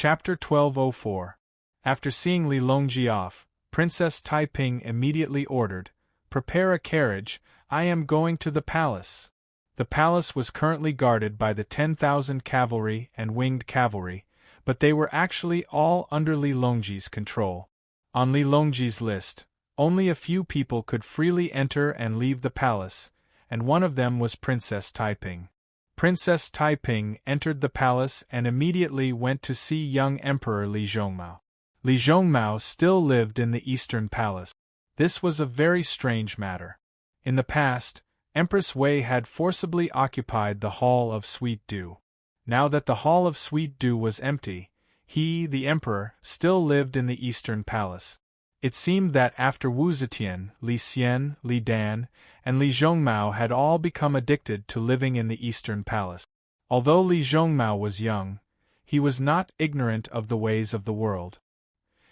Chapter 1204. After seeing Li Longji off, Princess Taiping immediately ordered, "Prepare a carriage, I am going to the palace." The palace was currently guarded by the 10,000 cavalry and winged cavalry, but they were actually all under Li Longji's control. On Li Longji's list, only a few people could freely enter and leave the palace, and one of them was Princess Taiping. Princess Taiping entered the palace and immediately went to see young Emperor Li Zhongmao. Li Zhongmao still lived in the Eastern Palace. This was a very strange matter. In the past, Empress Wei had forcibly occupied the Hall of Sweet Dew. Now that the Hall of Sweet Dew was empty, he, the Emperor, still lived in the Eastern Palace. It seemed that after Wu Zetian, Li Xian, Li Dan, and Li Zhongmao had all become addicted to living in the Eastern Palace. Although Li Zhongmao was young, he was not ignorant of the ways of the world.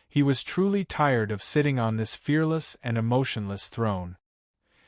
He was truly tired of sitting on this fearless and emotionless throne.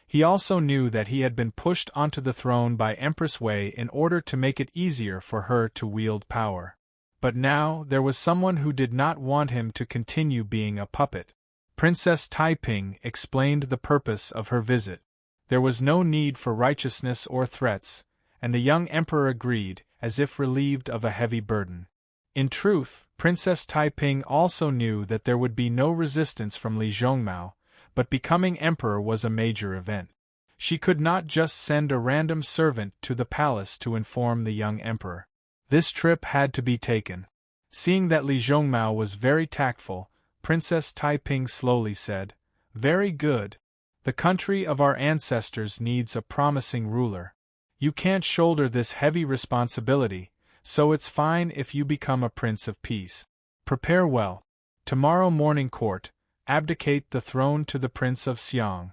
He also knew that he had been pushed onto the throne by Empress Wei in order to make it easier for her to wield power. But now there was someone who did not want him to continue being a puppet. Princess Taiping explained the purpose of her visit. There was no need for righteousness or threats, and the young emperor agreed, as if relieved of a heavy burden. In truth, Princess Taiping also knew that there would be no resistance from Li Zhongmao, but becoming emperor was a major event. She could not just send a random servant to the palace to inform the young emperor. This trip had to be taken. Seeing that Li Zhongmao was very tactful, Princess Taiping slowly said, "Very good. The country of our ancestors needs a promising ruler. You can't shoulder this heavy responsibility, so it's fine if you become a prince of peace. Prepare well. Tomorrow morning court, abdicate the throne to the Prince of Xiang."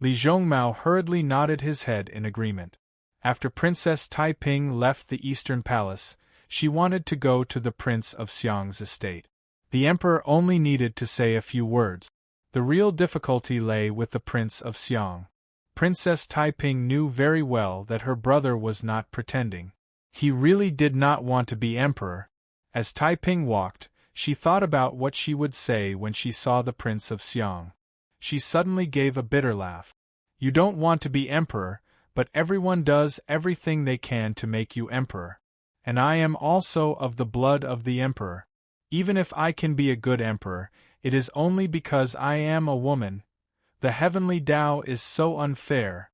Li Zhongmao hurriedly nodded his head in agreement. After Princess Taiping left the Eastern Palace, she wanted to go to the Prince of Xiang's estate. The emperor only needed to say a few words. The real difficulty lay with the Prince of Xiang. Princess Taiping knew very well that her brother was not pretending. He really did not want to be emperor. As Taiping walked, she thought about what she would say when she saw the Prince of Xiang. She suddenly gave a bitter laugh. "You don't want to be emperor, but everyone does everything they can to make you emperor. And I am also of the blood of the emperor. Even if I can be a good emperor, it is only because I am a woman. The heavenly Tao is so unfair."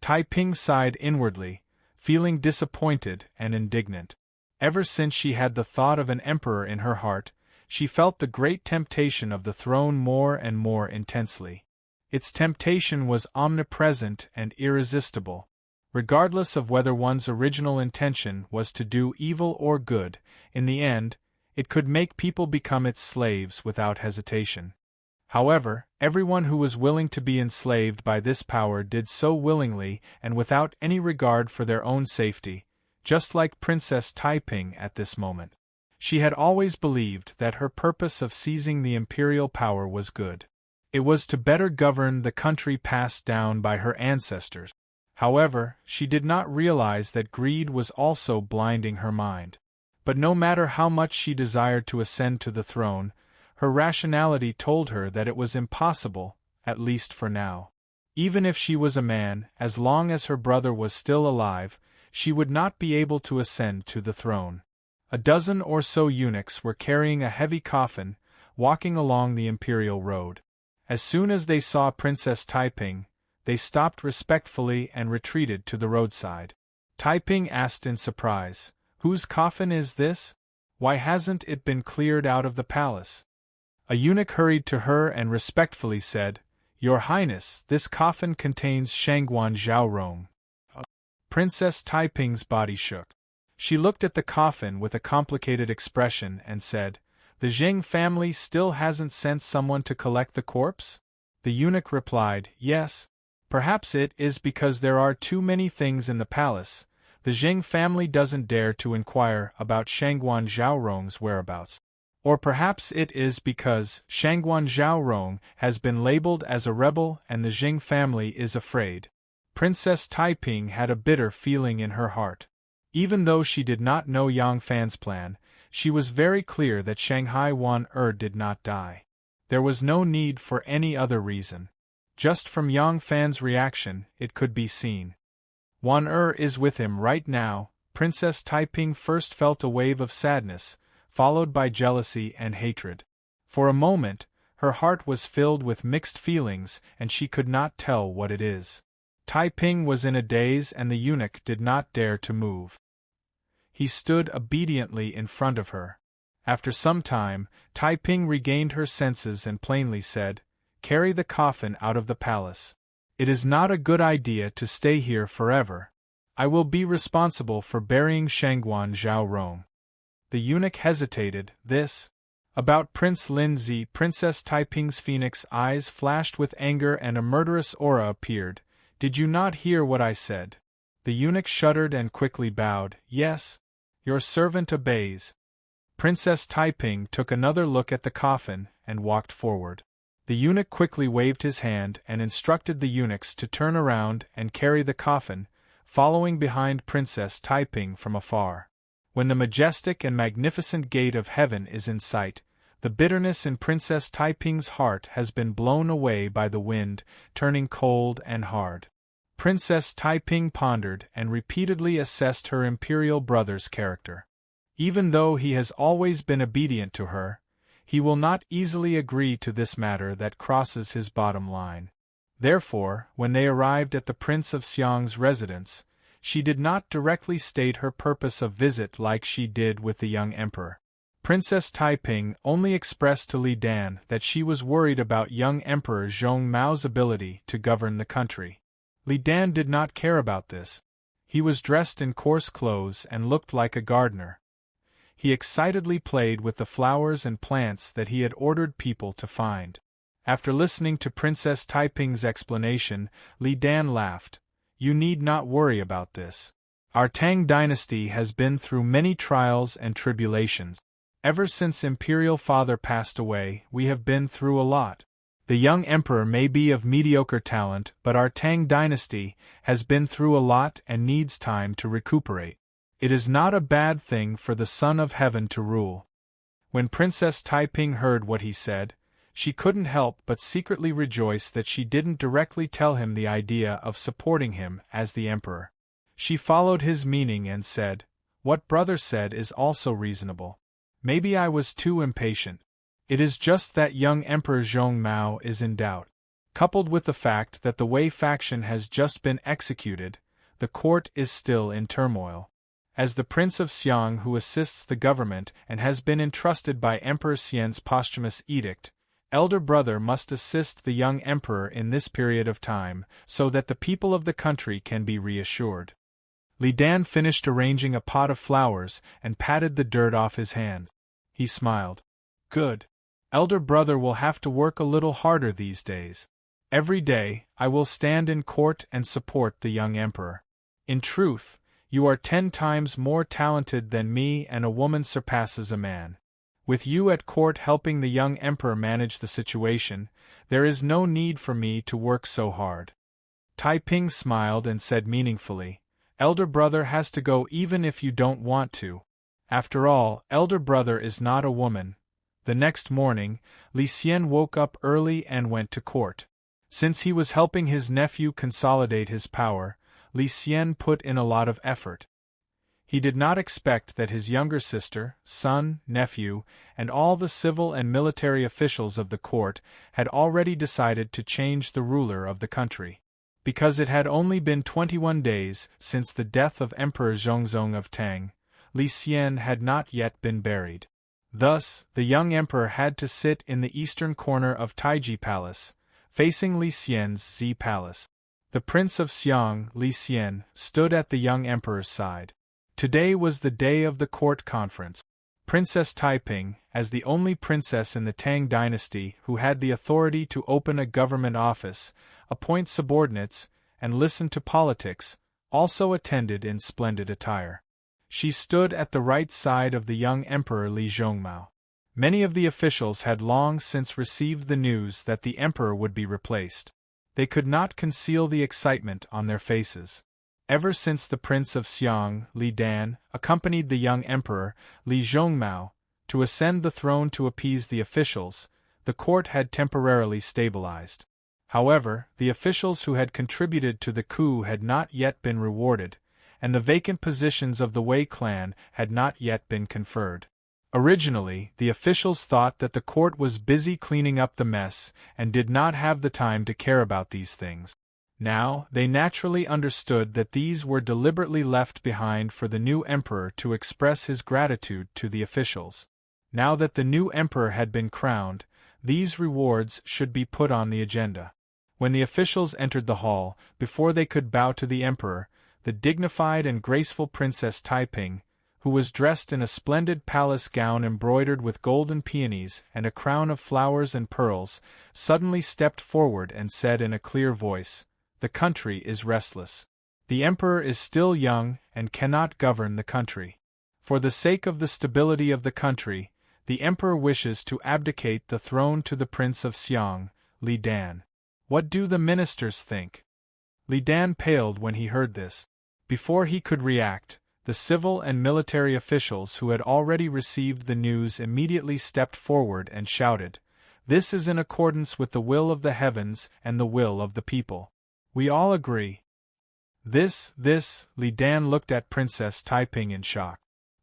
Taiping sighed inwardly, feeling disappointed and indignant. Ever since she had the thought of an emperor in her heart, she felt the great temptation of the throne more and more intensely. Its temptation was omnipresent and irresistible. Regardless of whether one's original intention was to do evil or good, in the end, it could make people become its slaves without hesitation. However, everyone who was willing to be enslaved by this power did so willingly and without any regard for their own safety, just like Princess Taiping at this moment. She had always believed that her purpose of seizing the imperial power was good. It was to better govern the country passed down by her ancestors. However, she did not realize that greed was also blinding her mind. But no matter how much she desired to ascend to the throne, her rationality told her that it was impossible, at least for now. Even if she was a man, as long as her brother was still alive, she would not be able to ascend to the throne. A dozen or so eunuchs were carrying a heavy coffin, walking along the imperial road. As soon as they saw Princess Taiping, they stopped respectfully and retreated to the roadside. Taiping asked in surprise, "Whose coffin is this? Why hasn't it been cleared out of the palace?" A eunuch hurried to her and respectfully said, "Your Highness, this coffin contains Shangguan Zhaorong." Princess Taiping's body shook. She looked at the coffin with a complicated expression and said, "The Zheng family still hasn't sent someone to collect the corpse?" The eunuch replied, "Yes. Perhaps it is because there are too many things in the palace. The Zheng family doesn't dare to inquire about Shangguan Zhaorong's whereabouts. Or perhaps it is because Shangguan Zhaorong has been labeled as a rebel and the Zheng family is afraid." Princess Taiping had a bitter feeling in her heart. Even though she did not know Yang Fan's plan, she was very clear that Shanghai Wan did not die. There was no need for any other reason. Just from Yang Fan's reaction, it could be seen. Wan is with him right now. Princess Taiping first felt a wave of sadness, followed by jealousy and hatred. For a moment, her heart was filled with mixed feelings and she could not tell what it is. Taiping was in a daze and the eunuch did not dare to move. He stood obediently in front of her. After some time, Taiping regained her senses and plainly said, "Carry the coffin out of the palace. It is not a good idea to stay here forever. I will be responsible for burying Shangguan Zhaorong." The eunuch hesitated. This? About Prince Linzi. Princess Taiping's phoenix eyes flashed with anger and a murderous aura appeared. "Did you not hear what I said?" The eunuch shuddered and quickly bowed. "Yes. Your servant obeys." Princess Taiping took another look at the coffin and walked forward. The eunuch quickly waved his hand and instructed the eunuchs to turn around and carry the coffin, following behind Princess Taiping from afar. When the majestic and magnificent gate of heaven is in sight, the bitterness in Princess Taiping's heart has been blown away by the wind, turning cold and hard. Princess Taiping pondered and repeatedly assessed her imperial brother's character. Even though he has always been obedient to her, he will not easily agree to this matter that crosses his bottom line. Therefore, when they arrived at the Prince of Xiang's residence, she did not directly state her purpose of visit like she did with the young emperor. Princess Taiping only expressed to Li Dan that she was worried about young Emperor Zhong Mao's ability to govern the country. Li Dan did not care about this. He was dressed in coarse clothes and looked like a gardener. He excitedly played with the flowers and plants that he had ordered people to find. After listening to Princess Taiping's explanation, Li Dan laughed. "You need not worry about this. Our Tang dynasty has been through many trials and tribulations. Ever since Imperial Father passed away, we have been through a lot. The young emperor may be of mediocre talent, but our Tang dynasty has been through a lot and needs time to recuperate. It is not a bad thing for the Son of Heaven to rule." When Princess Taiping heard what he said, she couldn't help but secretly rejoice that she didn't directly tell him the idea of supporting him as the emperor. She followed his meaning and said, "What brother said is also reasonable. Maybe I was too impatient. It is just that young Emperor Zhong Mao is in doubt. Coupled with the fact that the Wei faction has just been executed, the court is still in turmoil. As the Prince of Xiang who assists the government and has been entrusted by Emperor Xian's posthumous edict, elder brother must assist the young emperor in this period of time, so that the people of the country can be reassured." Li Dan finished arranging a pot of flowers and patted the dirt off his hand. He smiled. "Good. Elder brother will have to work a little harder these days. Every day, I will stand in court and support the young emperor. In truth, you are 10 times more talented than me and a woman surpasses a man. With you at court helping the young emperor manage the situation, there is no need for me to work so hard." Taiping smiled and said meaningfully, "Elder brother has to go even if you don't want to. After all, elder brother is not a woman." The next morning, Li Xian woke up early and went to court. Since he was helping his nephew consolidate his power, Li Xian put in a lot of effort. He did not expect that his younger sister, son, nephew, and all the civil and military officials of the court had already decided to change the ruler of the country. Because it had only been 21 days since the death of Emperor Zhongzong of Tang, Li Xian had not yet been buried. Thus, the young emperor had to sit in the eastern corner of Taiji Palace, facing Li Xian's Z Palace. The Prince of Xiang, Li Xian, stood at the young emperor's side. Today was the day of the court conference. Princess Taiping, as the only princess in the Tang dynasty who had the authority to open a government office, appoint subordinates, and listen to politics, also attended in splendid attire. She stood at the right side of the young emperor Li Zhongmao. Many of the officials had long since received the news that the emperor would be replaced. They could not conceal the excitement on their faces. Ever since the Prince of Xiang, Li Dan, accompanied the young Emperor, Li Zhongmao, to ascend the throne to appease the officials, the court had temporarily stabilized. However, the officials who had contributed to the coup had not yet been rewarded, and the vacant positions of the Wei clan had not yet been conferred. Originally, the officials thought that the court was busy cleaning up the mess and did not have the time to care about these things. Now, they naturally understood that these were deliberately left behind for the new emperor to express his gratitude to the officials. Now that the new emperor had been crowned, these rewards should be put on the agenda. When the officials entered the hall, before they could bow to the emperor, the dignified and graceful Princess Taiping, who was dressed in a splendid palace gown embroidered with golden peonies and a crown of flowers and pearls, suddenly stepped forward and said in a clear voice, "The country is restless. The emperor is still young and cannot govern the country. For the sake of the stability of the country, the emperor wishes to abdicate the throne to the Prince of Xiang, Li Dan. What do the ministers think?" Li Dan paled when he heard this. Before he could react, the civil and military officials who had already received the news immediately stepped forward and shouted, "This is in accordance with the will of the heavens and the will of the people. We all agree." This, Li Dan looked at Princess Taiping in shock.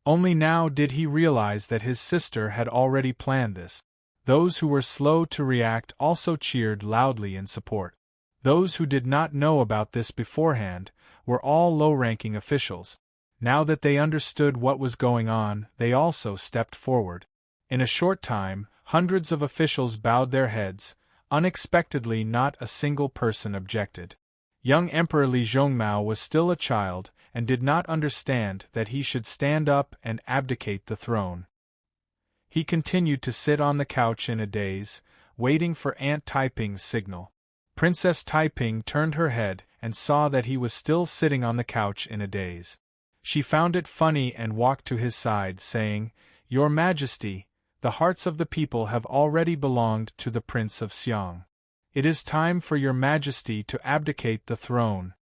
Only now did he realize that his sister had already planned this. Those who were slow to react also cheered loudly in support. Those who did not know about this beforehand were all low-ranking officials. Now that they understood what was going on, they also stepped forward. In a short time, hundreds of officials bowed their heads. Unexpectedly, not a single person objected. Young Emperor Li Zhongmao was still a child and did not understand that he should stand up and abdicate the throne. He continued to sit on the couch in a daze, waiting for Aunt Taiping's signal. Princess Taiping turned her head and saw that he was still sitting on the couch in a daze. She found it funny and walked to his side, saying, "Your Majesty, the hearts of the people have already belonged to the Prince of Xiang. It is time for your Majesty to abdicate the throne."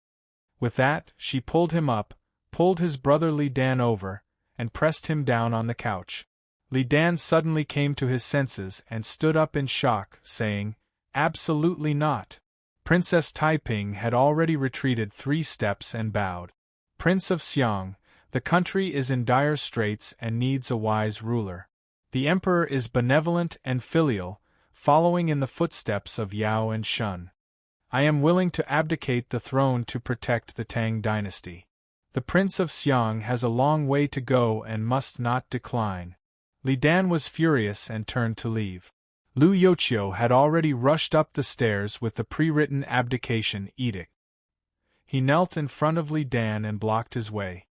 With that, she pulled him up, pulled his brother Li Dan over, and pressed him down on the couch. Li Dan suddenly came to his senses and stood up in shock, saying, "Absolutely not." Princess Taiping had already retreated 3 steps and bowed. "Prince of Xiang, the country is in dire straits and needs a wise ruler. The emperor is benevolent and filial, following in the footsteps of Yao and Shun. I am willing to abdicate the throne to protect the Tang dynasty. The Prince of Xiang has a long way to go and must not decline." Li Dan was furious and turned to leave. Lu Yoqiu had already rushed up the stairs with the pre-written abdication edict. He knelt in front of Li Dan and blocked his way.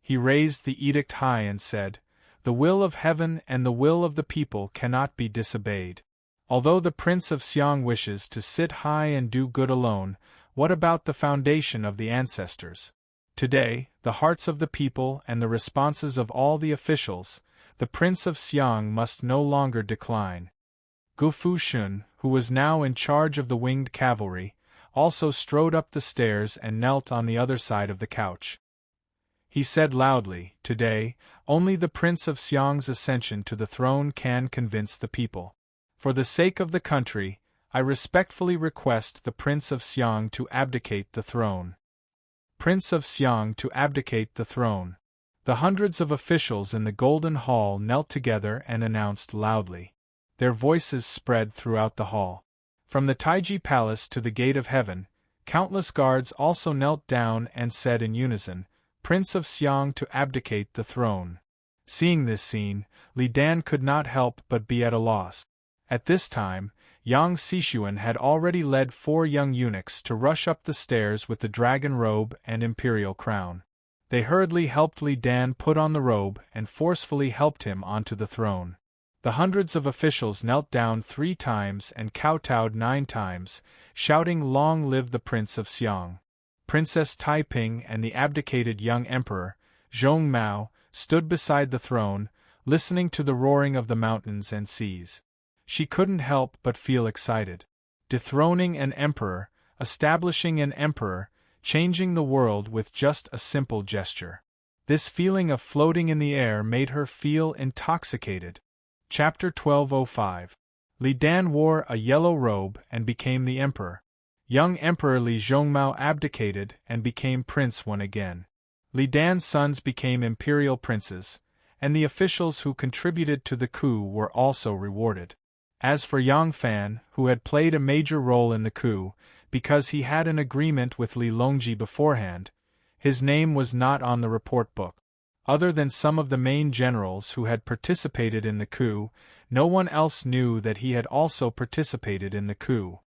He raised the edict high and said, "The will of heaven and the will of the people cannot be disobeyed. Although the Prince of Xiang wishes to sit high and do good alone, what about the foundation of the ancestors? Today, the hearts of the people and the responses of all the officials, the Prince of Xiang must no longer decline." Gu Fushun, who was now in charge of the winged cavalry, also strode up the stairs and knelt on the other side of the couch. He said loudly, "Today, only the Prince of Xiang's ascension to the throne can convince the people. For the sake of the country, I respectfully request the Prince of Xiang to abdicate the throne." Prince of Xiang to abdicate the throne. The hundreds of officials in the Golden Hall knelt together and announced loudly. Their voices spread throughout the hall. From the Taiji Palace to the Gate of Heaven, countless guards also knelt down and said in unison, "Prince of Xiang to abdicate the throne." Seeing this scene, Li Dan could not help but be at a loss. At this time, Yang Xishuan had already led 4 young eunuchs to rush up the stairs with the dragon robe and imperial crown. They hurriedly helped Li Dan put on the robe and forcefully helped him onto the throne. The hundreds of officials knelt down 3 times and kowtowed 9 times, shouting, "Long live the Prince of Xiang." Princess Taiping and the abdicated young emperor, Zhongmao, stood beside the throne, listening to the roaring of the mountains and seas. She couldn't help but feel excited. Dethroning an emperor, establishing an emperor, changing the world with just a simple gesture. This feeling of floating in the air made her feel intoxicated. Chapter 1205. Li Dan wore a yellow robe and became the emperor. Young Emperor Li Zhongmao abdicated and became prince once again. Li Dan's sons became imperial princes, and the officials who contributed to the coup were also rewarded. As for Yang Fan, who had played a major role in the coup, because he had an agreement with Li Longji beforehand, his name was not on the report book. Other than some of the main generals who had participated in the coup, no one else knew that he had also participated in the coup.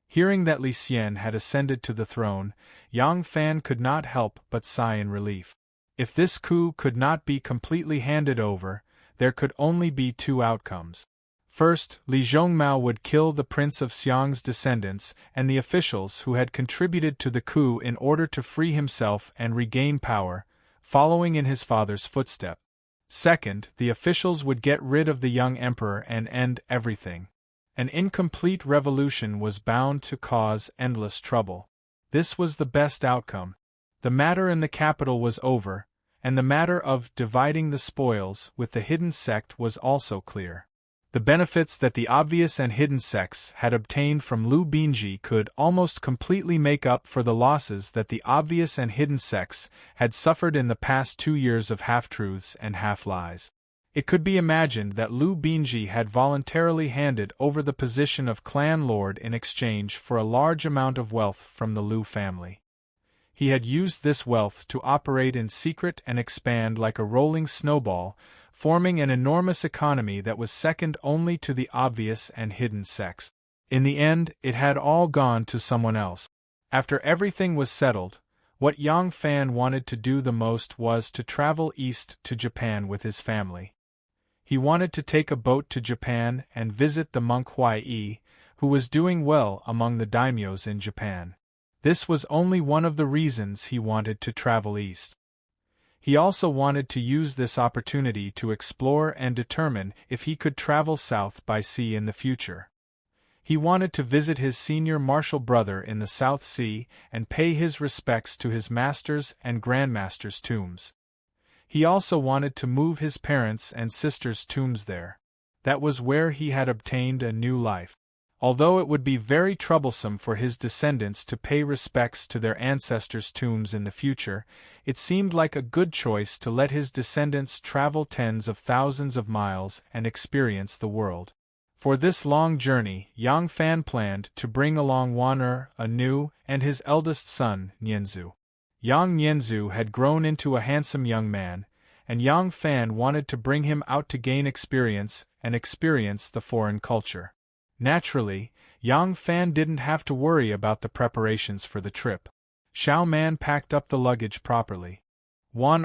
Hearing that Li Xian had ascended to the throne, Yang Fan could not help but sigh in relief. If this coup could not be completely handed over, there could only be two outcomes. First, Li Zhongmao would kill the Prince of Xiang's descendants and the officials who had contributed to the coup in order to free himself and regain power, following in his father's footsteps. Second, the officials would get rid of the young emperor and end everything. An incomplete revolution was bound to cause endless trouble. This was the best outcome. The matter in the capital was over, and the matter of dividing the spoils with the hidden sect was also clear. The benefits that the obvious and hidden sects had obtained from Lu Binji could almost completely make up for the losses that the obvious and hidden sects had suffered in the past 2 years of half-truths and half-lies. It could be imagined that Lu Binji had voluntarily handed over the position of clan lord in exchange for a large amount of wealth from the Lu family. He had used this wealth to operate in secret and expand like a rolling snowball, forming an enormous economy that was second only to the obvious and hidden sects. In the end, it had all gone to someone else. After everything was settled, what Yang Fan wanted to do the most was to travel east to Japan with his family. He wanted to take a boat to Japan and visit the monk Huai, who was doing well among the daimyos in Japan. This was only one of the reasons he wanted to travel east. He also wanted to use this opportunity to explore and determine if he could travel south by sea in the future. He wanted to visit his senior martial brother in the South Sea and pay his respects to his master's and grandmaster's tombs. He also wanted to move his parents' and sister's tombs there. That was where he had obtained a new life. Although it would be very troublesome for his descendants to pay respects to their ancestors' tombs in the future, it seemed like a good choice to let his descendants travel tens of thousands of miles and experience the world. For this long journey, Yang Fan planned to bring along Wan Anu, and his eldest son, Nianzu. Yang Nianzu had grown into a handsome young man, and Yang Fan wanted to bring him out to gain experience and experience the foreign culture. Naturally, Yang Fan didn't have to worry about the preparations for the trip. Xiao Man packed up the luggage properly. Wan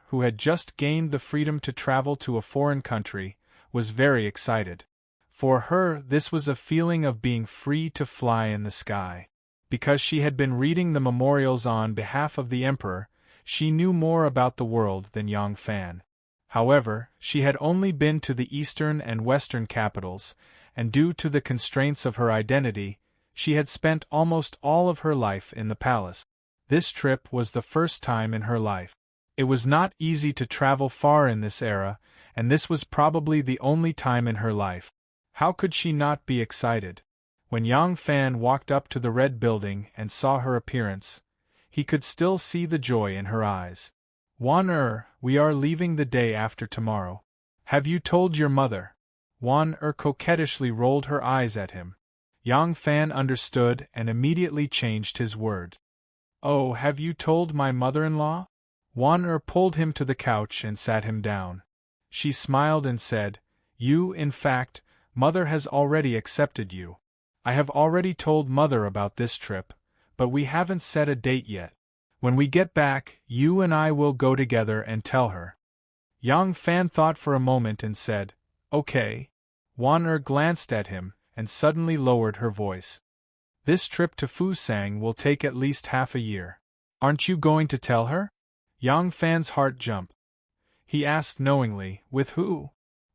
who had just gained the freedom to travel to a foreign country, was very excited. For her, this was a feeling of being free to fly in the sky. Because she had been reading the memorials on behalf of the emperor, she knew more about the world than Yang Fan. However, she had only been to the eastern and western capitals, and due to the constraints of her identity, she had spent almost all of her life in the palace. This trip was the first time in her life. It was not easy to travel far in this era, and this was probably the only time in her life. How could she not be excited? When Yang Fan walked up to the red building and saw her appearance, he could still see the joy in her eyes. Wan we are leaving the day after tomorrow. Have you told your mother? Wan coquettishly rolled her eyes at him. Yang Fan understood and immediately changed his word. Oh, have you told my mother-in-law? Wan pulled him to the couch and sat him down. She smiled and said, You, in fact, Mother has already accepted you. I have already told Mother about this trip, but we haven't set a date yet. When we get back, you and I will go together and tell her. Yang Fan thought for a moment and said, Okay. Wan glanced at him, and suddenly lowered her voice. This trip to Fusang will take at least half a year. Aren't you going to tell her? Yang Fan's heart jumped. He asked knowingly, With who?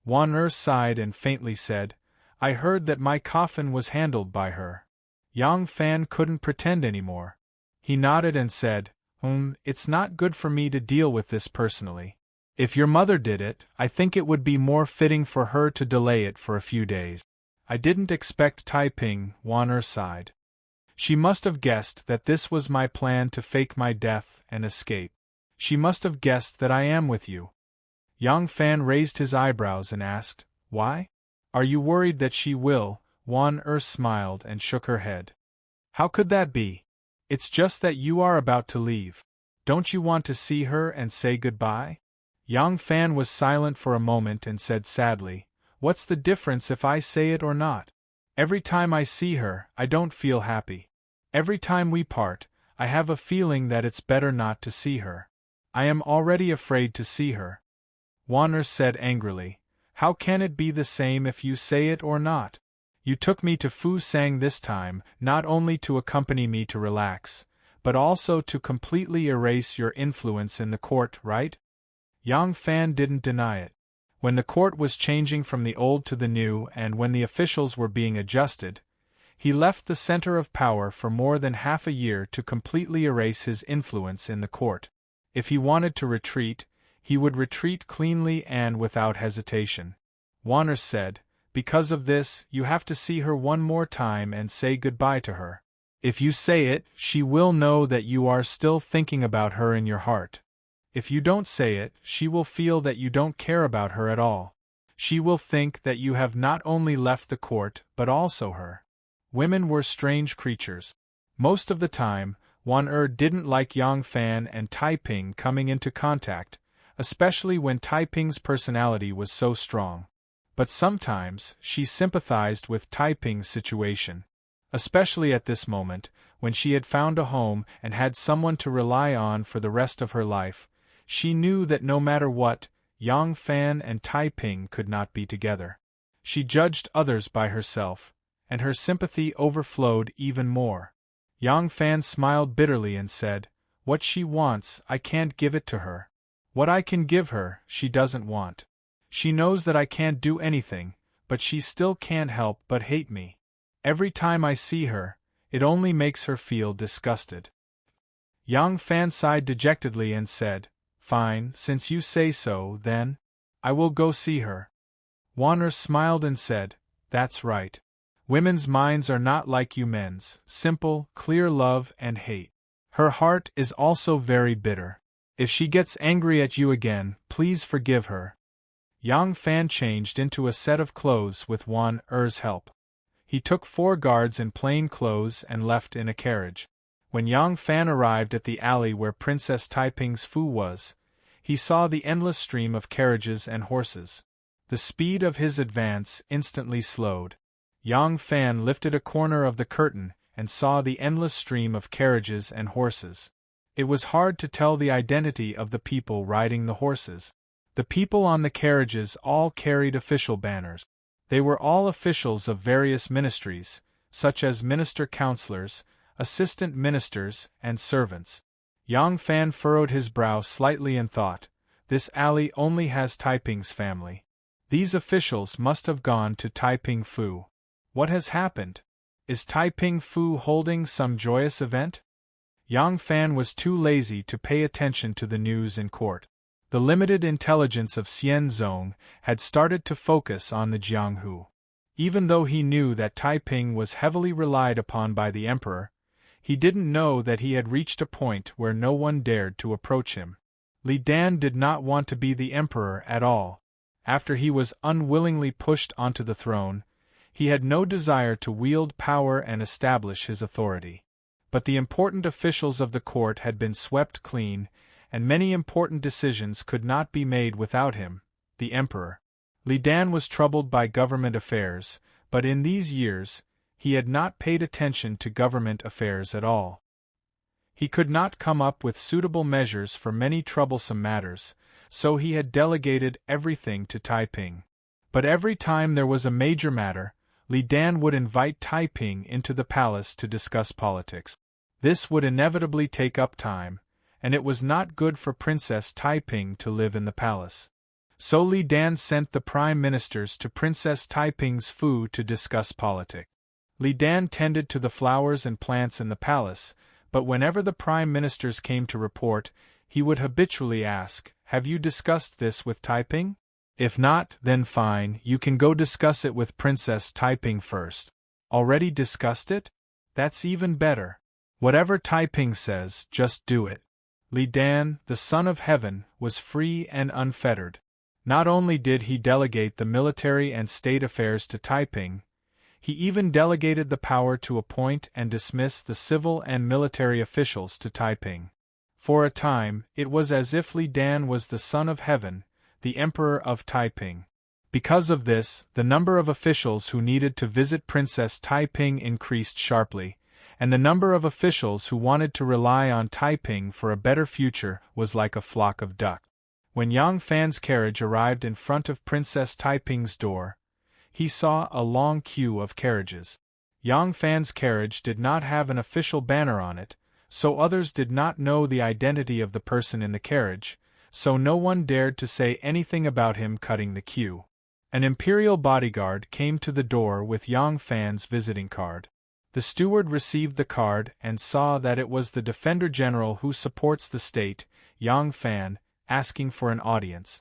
Wan sighed and faintly said, I heard that my coffin was handled by her. Yang Fan couldn't pretend anymore. He nodded and said, It's not good for me to deal with this personally. If your mother did it, I think it would be more fitting for her to delay it for a few days. I didn't expect Taiping, Wan sighed. She must have guessed that this was my plan to fake my death and escape. She must have guessed that I am with you. Yang Fan raised his eyebrows and asked, Why? Are you worried that she will? Wan smiled and shook her head. How could that be? It's just that you are about to leave. Don't you want to see her and say goodbye? Yang Fan was silent for a moment and said sadly, What's the difference if I say it or not? Every time I see her, I don't feel happy. Every time we part, I have a feeling that it's better not to see her. I am already afraid to see her. Wan said angrily, How can it be the same if you say it or not? You took me to Fu Sang this time, not only to accompany me to relax, but also to completely erase your influence in the court, right? Yang Fan didn't deny it. When the court was changing from the old to the new and when the officials were being adjusted, he left the center of power for more than half a year to completely erase his influence in the court. If he wanted to retreat, he would retreat cleanly and without hesitation. Wan said, Because of this, you have to see her one more time and say goodbye to her. If you say it, she will know that you are still thinking about her in your heart. If you don't say it, she will feel that you don't care about her at all. She will think that you have not only left the court but also her. Women were strange creatures. Most of the time, Wan didn't like Yang Fan and Taiping coming into contact, especially when Taiping's personality was so strong. But sometimes, she sympathized with Taiping's situation. Especially at this moment, when she had found a home and had someone to rely on for the rest of her life, she knew that no matter what, Yang Fan and Taiping could not be together. She judged others by herself, and her sympathy overflowed even more. Yang Fan smiled bitterly and said, What she wants, I can't give it to her. What I can give her, she doesn't want. She knows that I can't do anything, but she still can't help but hate me. Every time I see her, it only makes her feel disgusted. Yang Fan sighed dejectedly and said, Fine, since you say so, then I will go see her. Wan smiled and said, That's right. Women's minds are not like you men's, simple, clear love and hate. Her heart is also very bitter. If she gets angry at you again, please forgive her. Yang Fan changed into a set of clothes with Wan-er's help. He took 4 guards in plain clothes and left in a carriage. When Yang Fan arrived at the alley where Princess Taiping's Fu was, he saw the endless stream of carriages and horses. The speed of his advance instantly slowed. Yang Fan lifted a corner of the curtain and saw the endless stream of carriages and horses. It was hard to tell the identity of the people riding the horses. The people on the carriages all carried official banners. They were all officials of various ministries, such as minister-counselors, assistant ministers, and servants. Yang Fan furrowed his brow slightly and thought, This alley only has Taiping's family. These officials must have gone to Taiping Fu. What has happened? Is Taiping Fu holding some joyous event? Yang Fan was too lazy to pay attention to the news in court. The limited intelligence of Xian Zong had started to focus on the Jianghu. Even though he knew that Taiping was heavily relied upon by the emperor, he didn't know that he had reached a point where no one dared to approach him. Li Dan did not want to be the emperor at all. After he was unwillingly pushed onto the throne, he had no desire to wield power and establish his authority. But the important officials of the court had been swept clean, and many important decisions could not be made without him, the emperor. Li Dan was troubled by government affairs, but in these years, he had not paid attention to government affairs at all. He could not come up with suitable measures for many troublesome matters, so he had delegated everything to Taiping. But every time there was a major matter, Li Dan would invite Taiping into the palace to discuss politics. This would inevitably take up time, and it was not good for Princess Taiping to live in the palace. So Li Dan sent the prime ministers to Princess Taiping's Fu to discuss politics. Li Dan tended to the flowers and plants in the palace, but whenever the prime ministers came to report, he would habitually ask, "Have you discussed this with Taiping? If not, then fine, you can go discuss it with Princess Taiping first." Already discussed it? That's even better. Whatever Taiping says, just do it. Li Dan, the Son of Heaven, was free and unfettered. Not only did he delegate the military and state affairs to Taiping, he even delegated the power to appoint and dismiss the civil and military officials to Taiping. For a time, it was as if Li Dan was the Son of Heaven, the Emperor of Taiping. Because of this, the number of officials who needed to visit Princess Taiping increased sharply, and the number of officials who wanted to rely on Taiping for a better future was like a flock of ducks. When Yang Fan's carriage arrived in front of Princess Taiping's door, he saw a long queue of carriages. Yang Fan's carriage did not have an official banner on it, so others did not know the identity of the person in the carriage, so no one dared to say anything about him cutting the queue. An imperial bodyguard came to the door with Yang Fan's visiting card. The steward received the card and saw that it was the Defender General who supports the state, Yang Fan, asking for an audience.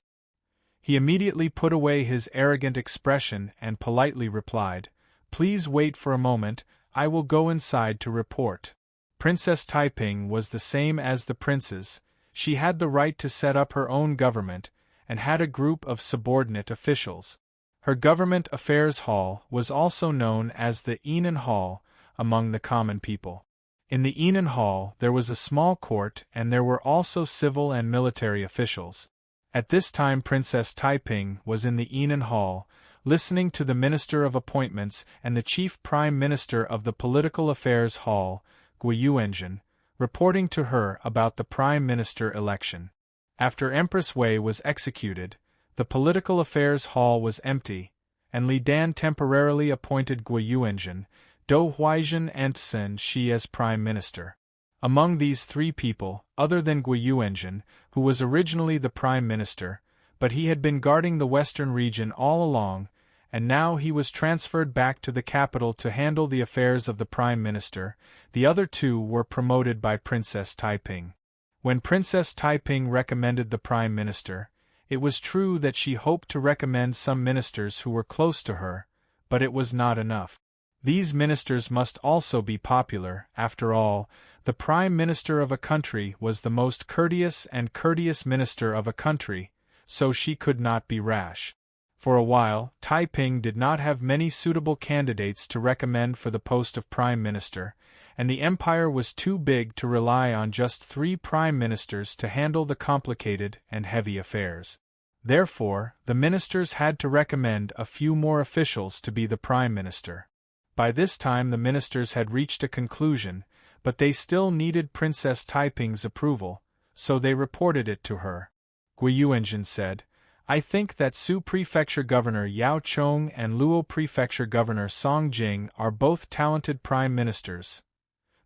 He immediately put away his arrogant expression and politely replied, "Please wait for a moment, I will go inside to report." Princess Taiping was the same as the princes. She had the right to set up her own government, and had a group of subordinate officials. Her government affairs hall was also known as the Enan Hall among the common people. In the Enan Hall there was a small court and there were also civil and military officials. At this time Princess Taiping was in the Enan Hall, listening to the Minister of Appointments and the Chief Prime Minister of the Political Affairs Hall, Guiyuanzhen, reporting to her about the Prime Minister election. After Empress Wei was executed, the Political Affairs Hall was empty, and Li Dan temporarily appointed Guiyuanzhen, Do Huaizhen and Sen Shi as Prime Minister. Among these three people, other than Guiyuanzhen, who was originally the Prime Minister, but he had been guarding the western region all along, and now he was transferred back to the capital to handle the affairs of the Prime Minister, the other two were promoted by Princess Taiping. When Princess Taiping recommended the Prime Minister, it was true that she hoped to recommend some ministers who were close to her, but it was not enough. These ministers must also be popular. After all, the Prime Minister of a country was the most courteous and courteous minister of a country, so she could not be rash. For a while, Taiping did not have many suitable candidates to recommend for the post of Prime Minister, and the empire was too big to rely on just 3 prime ministers to handle the complicated and heavy affairs. Therefore, the ministers had to recommend a few more officials to be the Prime Minister. By this time the ministers had reached a conclusion, but they still needed Princess Taiping's approval, so they reported it to her. Guiyuanzhen said, "I think that Su Prefecture Governor Yao Chong and Luo Prefecture Governor Song Jing are both talented prime ministers."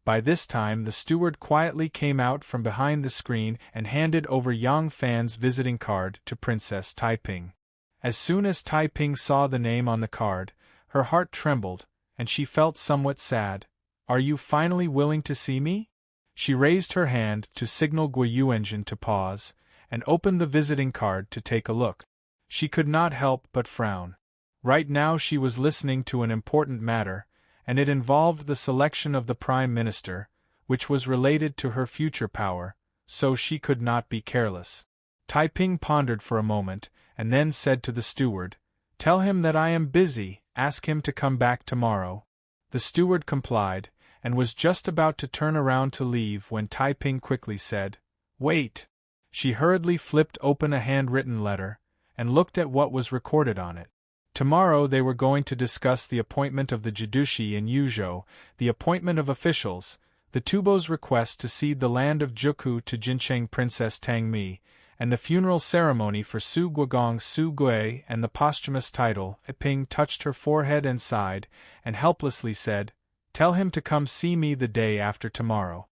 By this time the steward quietly came out from behind the screen and handed over Yang Fan's visiting card to Princess Taiping. As soon as Taiping saw the name on the card, her heart trembled, and she felt somewhat sad. "Are you finally willing to see me?" She raised her hand to signal Guiyuanzhen to pause, and opened the visiting card to take a look. She could not help but frown. Right now she was listening to an important matter, and it involved the selection of the Prime Minister, which was related to her future power, so she could not be careless. Taiping pondered for a moment, and then said to the steward, "Tell him that I am busy, ask him to come back tomorrow." The steward complied, and was just about to turn around to leave when Taiping quickly said, "Wait." She hurriedly flipped open a handwritten letter, and looked at what was recorded on it. Tomorrow they were going to discuss the appointment of the Jidushi in Yuzhou, the appointment of officials, the Tubo's request to cede the land of Juku to Jincheng Princess Tangmi, and the funeral ceremony for Su Guogong Su Gui and the posthumous title. Ping touched her forehead and sighed, and helplessly said, "Tell him to come see me the day after tomorrow."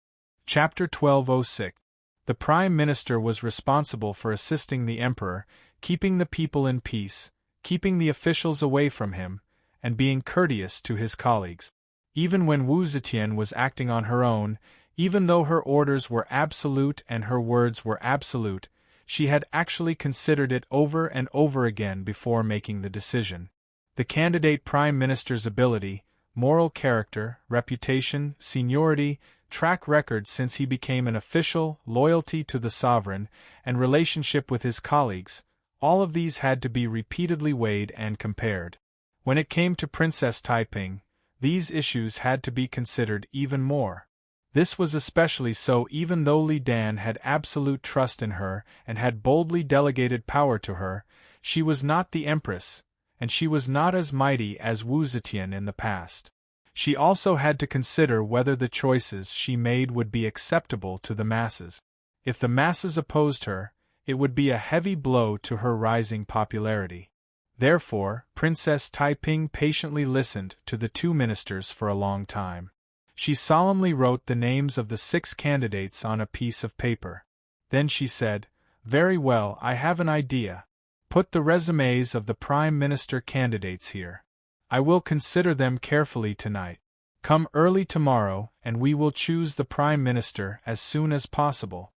Chapter 1206. The Prime Minister was responsible for assisting the Emperor, keeping the people in peace, keeping the officials away from him, and being courteous to his colleagues. Even when Wu Zetian was acting on her own, Even though her orders were absolute and her words were absolute, she had actually considered it over and over again before making the decision. The candidate prime minister's ability, moral character, reputation, seniority, track record since he became an official, loyalty to the sovereign, and relationship with his colleagues, all of these had to be repeatedly weighed and compared. When it came to Princess Taiping, these issues had to be considered even more. This was especially so even though Li Dan had absolute trust in her and had boldly delegated power to her, she was not the empress, and she was not as mighty as Wu Zetian in the past. She also had to consider whether the choices she made would be acceptable to the masses. If the masses opposed her, it would be a heavy blow to her rising popularity. Therefore, Princess Taiping patiently listened to the two ministers for a long time. She solemnly wrote the names of the 6 candidates on a piece of paper. Then she said, "Very well, I have an idea. Put the resumes of the Prime Minister candidates here. I will consider them carefully tonight. Come early tomorrow, and we will choose the Prime Minister as soon as possible."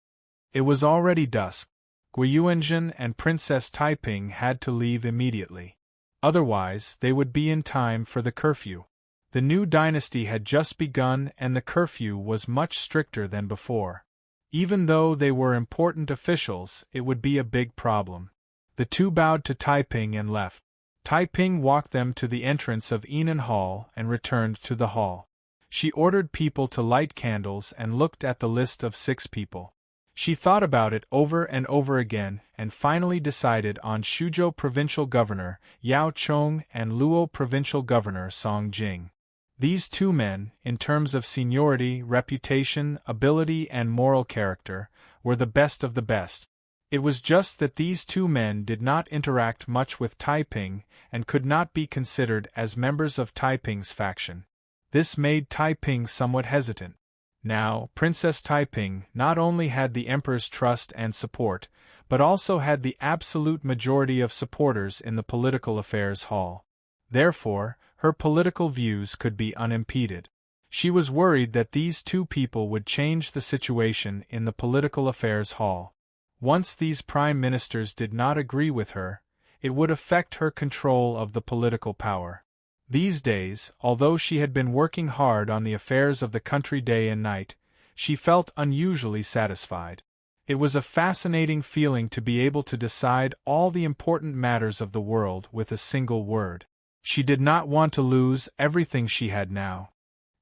It was already dusk. Guiyuanzhen and Princess Taiping had to leave immediately. Otherwise, they would be in time for the curfew. The new dynasty had just begun and the curfew was much stricter than before. Even though they were important officials, it would be a big problem. The two bowed to Taiping and left. Taiping walked them to the entrance of Enan Hall and returned to the hall. She ordered people to light candles and looked at the list of 6 people. She thought about it over and over again and finally decided on Shuzhou Provincial Governor Yao Chong and Luo Provincial Governor Song Jing. These 2 men, in terms of seniority, reputation, ability and moral character, were the best of the best. It was just that these 2 men did not interact much with Taiping and could not be considered as members of Taiping's faction. This made Taiping somewhat hesitant. Now, Princess Taiping not only had the emperor's trust and support, but also had the absolute majority of supporters in the political affairs hall. Therefore, her political views could be unimpeded. She was worried that these 2 people would change the situation in the political affairs hall. Once these prime ministers did not agree with her, it would affect her control of the political power. These days, although she had been working hard on the affairs of the country day and night, she felt unusually satisfied. It was a fascinating feeling to be able to decide all the important matters of the world with a single word. She did not want to lose everything she had now.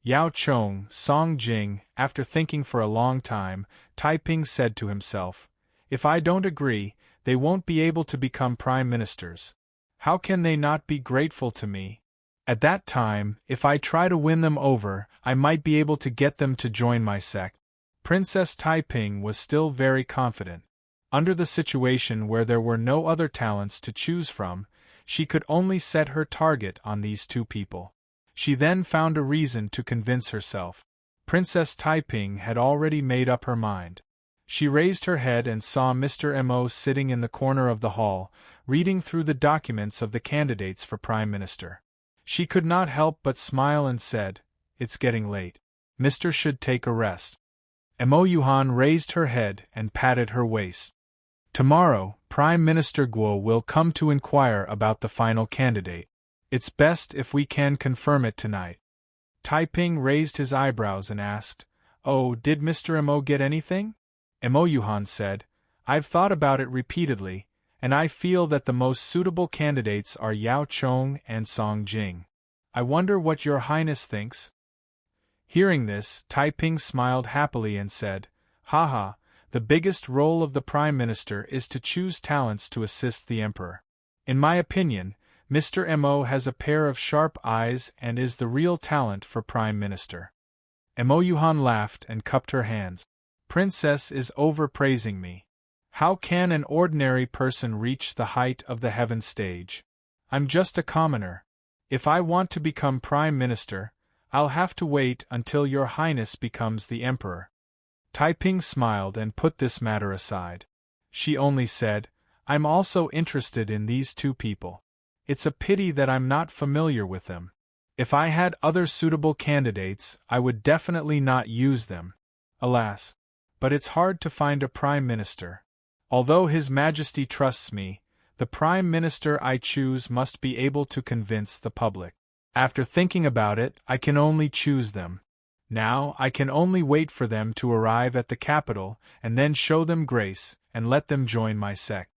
Yao Chong, Song Jing, after thinking for a long time, Taiping said to himself, "If I don't agree, they won't be able to become prime ministers. How can they not be grateful to me? At that time, if I try to win them over, I might be able to get them to join my sect." Princess Taiping was still very confident. Under the situation where there were no other talents to choose from, she could only set her target on these 2 people. She then found a reason to convince herself. Princess Taiping had already made up her mind. She raised her head and saw Mr. Mo sitting in the corner of the hall, reading through the documents of the candidates for Prime Minister. She could not help but smile and said, "It's getting late. Mr. should take a rest." Mo Yuhan raised her head and patted her waist. "Tomorrow, Prime Minister Guo will come to inquire about the final candidate. It's best if we can confirm it tonight." Taiping raised his eyebrows and asked, "Oh, did Mr. Mo get anything?" Mo Yuhan said, "I've thought about it repeatedly, and I feel that the most suitable candidates are Yao Chong and Song Jing. I wonder what your highness thinks?" Hearing this, Taiping smiled happily and said, "Haha, the biggest role of the prime minister is to choose talents to assist the emperor. In my opinion, Mr. Mo has a pair of sharp eyes and is the real talent for prime minister." Mo Yuhan laughed and cupped her hands. "Princess is overpraising me. How can an ordinary person reach the height of the heaven stage? I'm just a commoner. If I want to become prime minister, I'll have to wait until your highness becomes the emperor." Taiping smiled and put this matter aside. She only said, "I'm also interested in these 2 people. It's a pity that I'm not familiar with them. If I had other suitable candidates, I would definitely not use them. Alas! But it's hard to find a prime minister. Although His Majesty trusts me, the prime minister I choose must be able to convince the public. After thinking about it, I can only choose them. Now I can only wait for them to arrive at the capital and then show them grace and let them join my sect.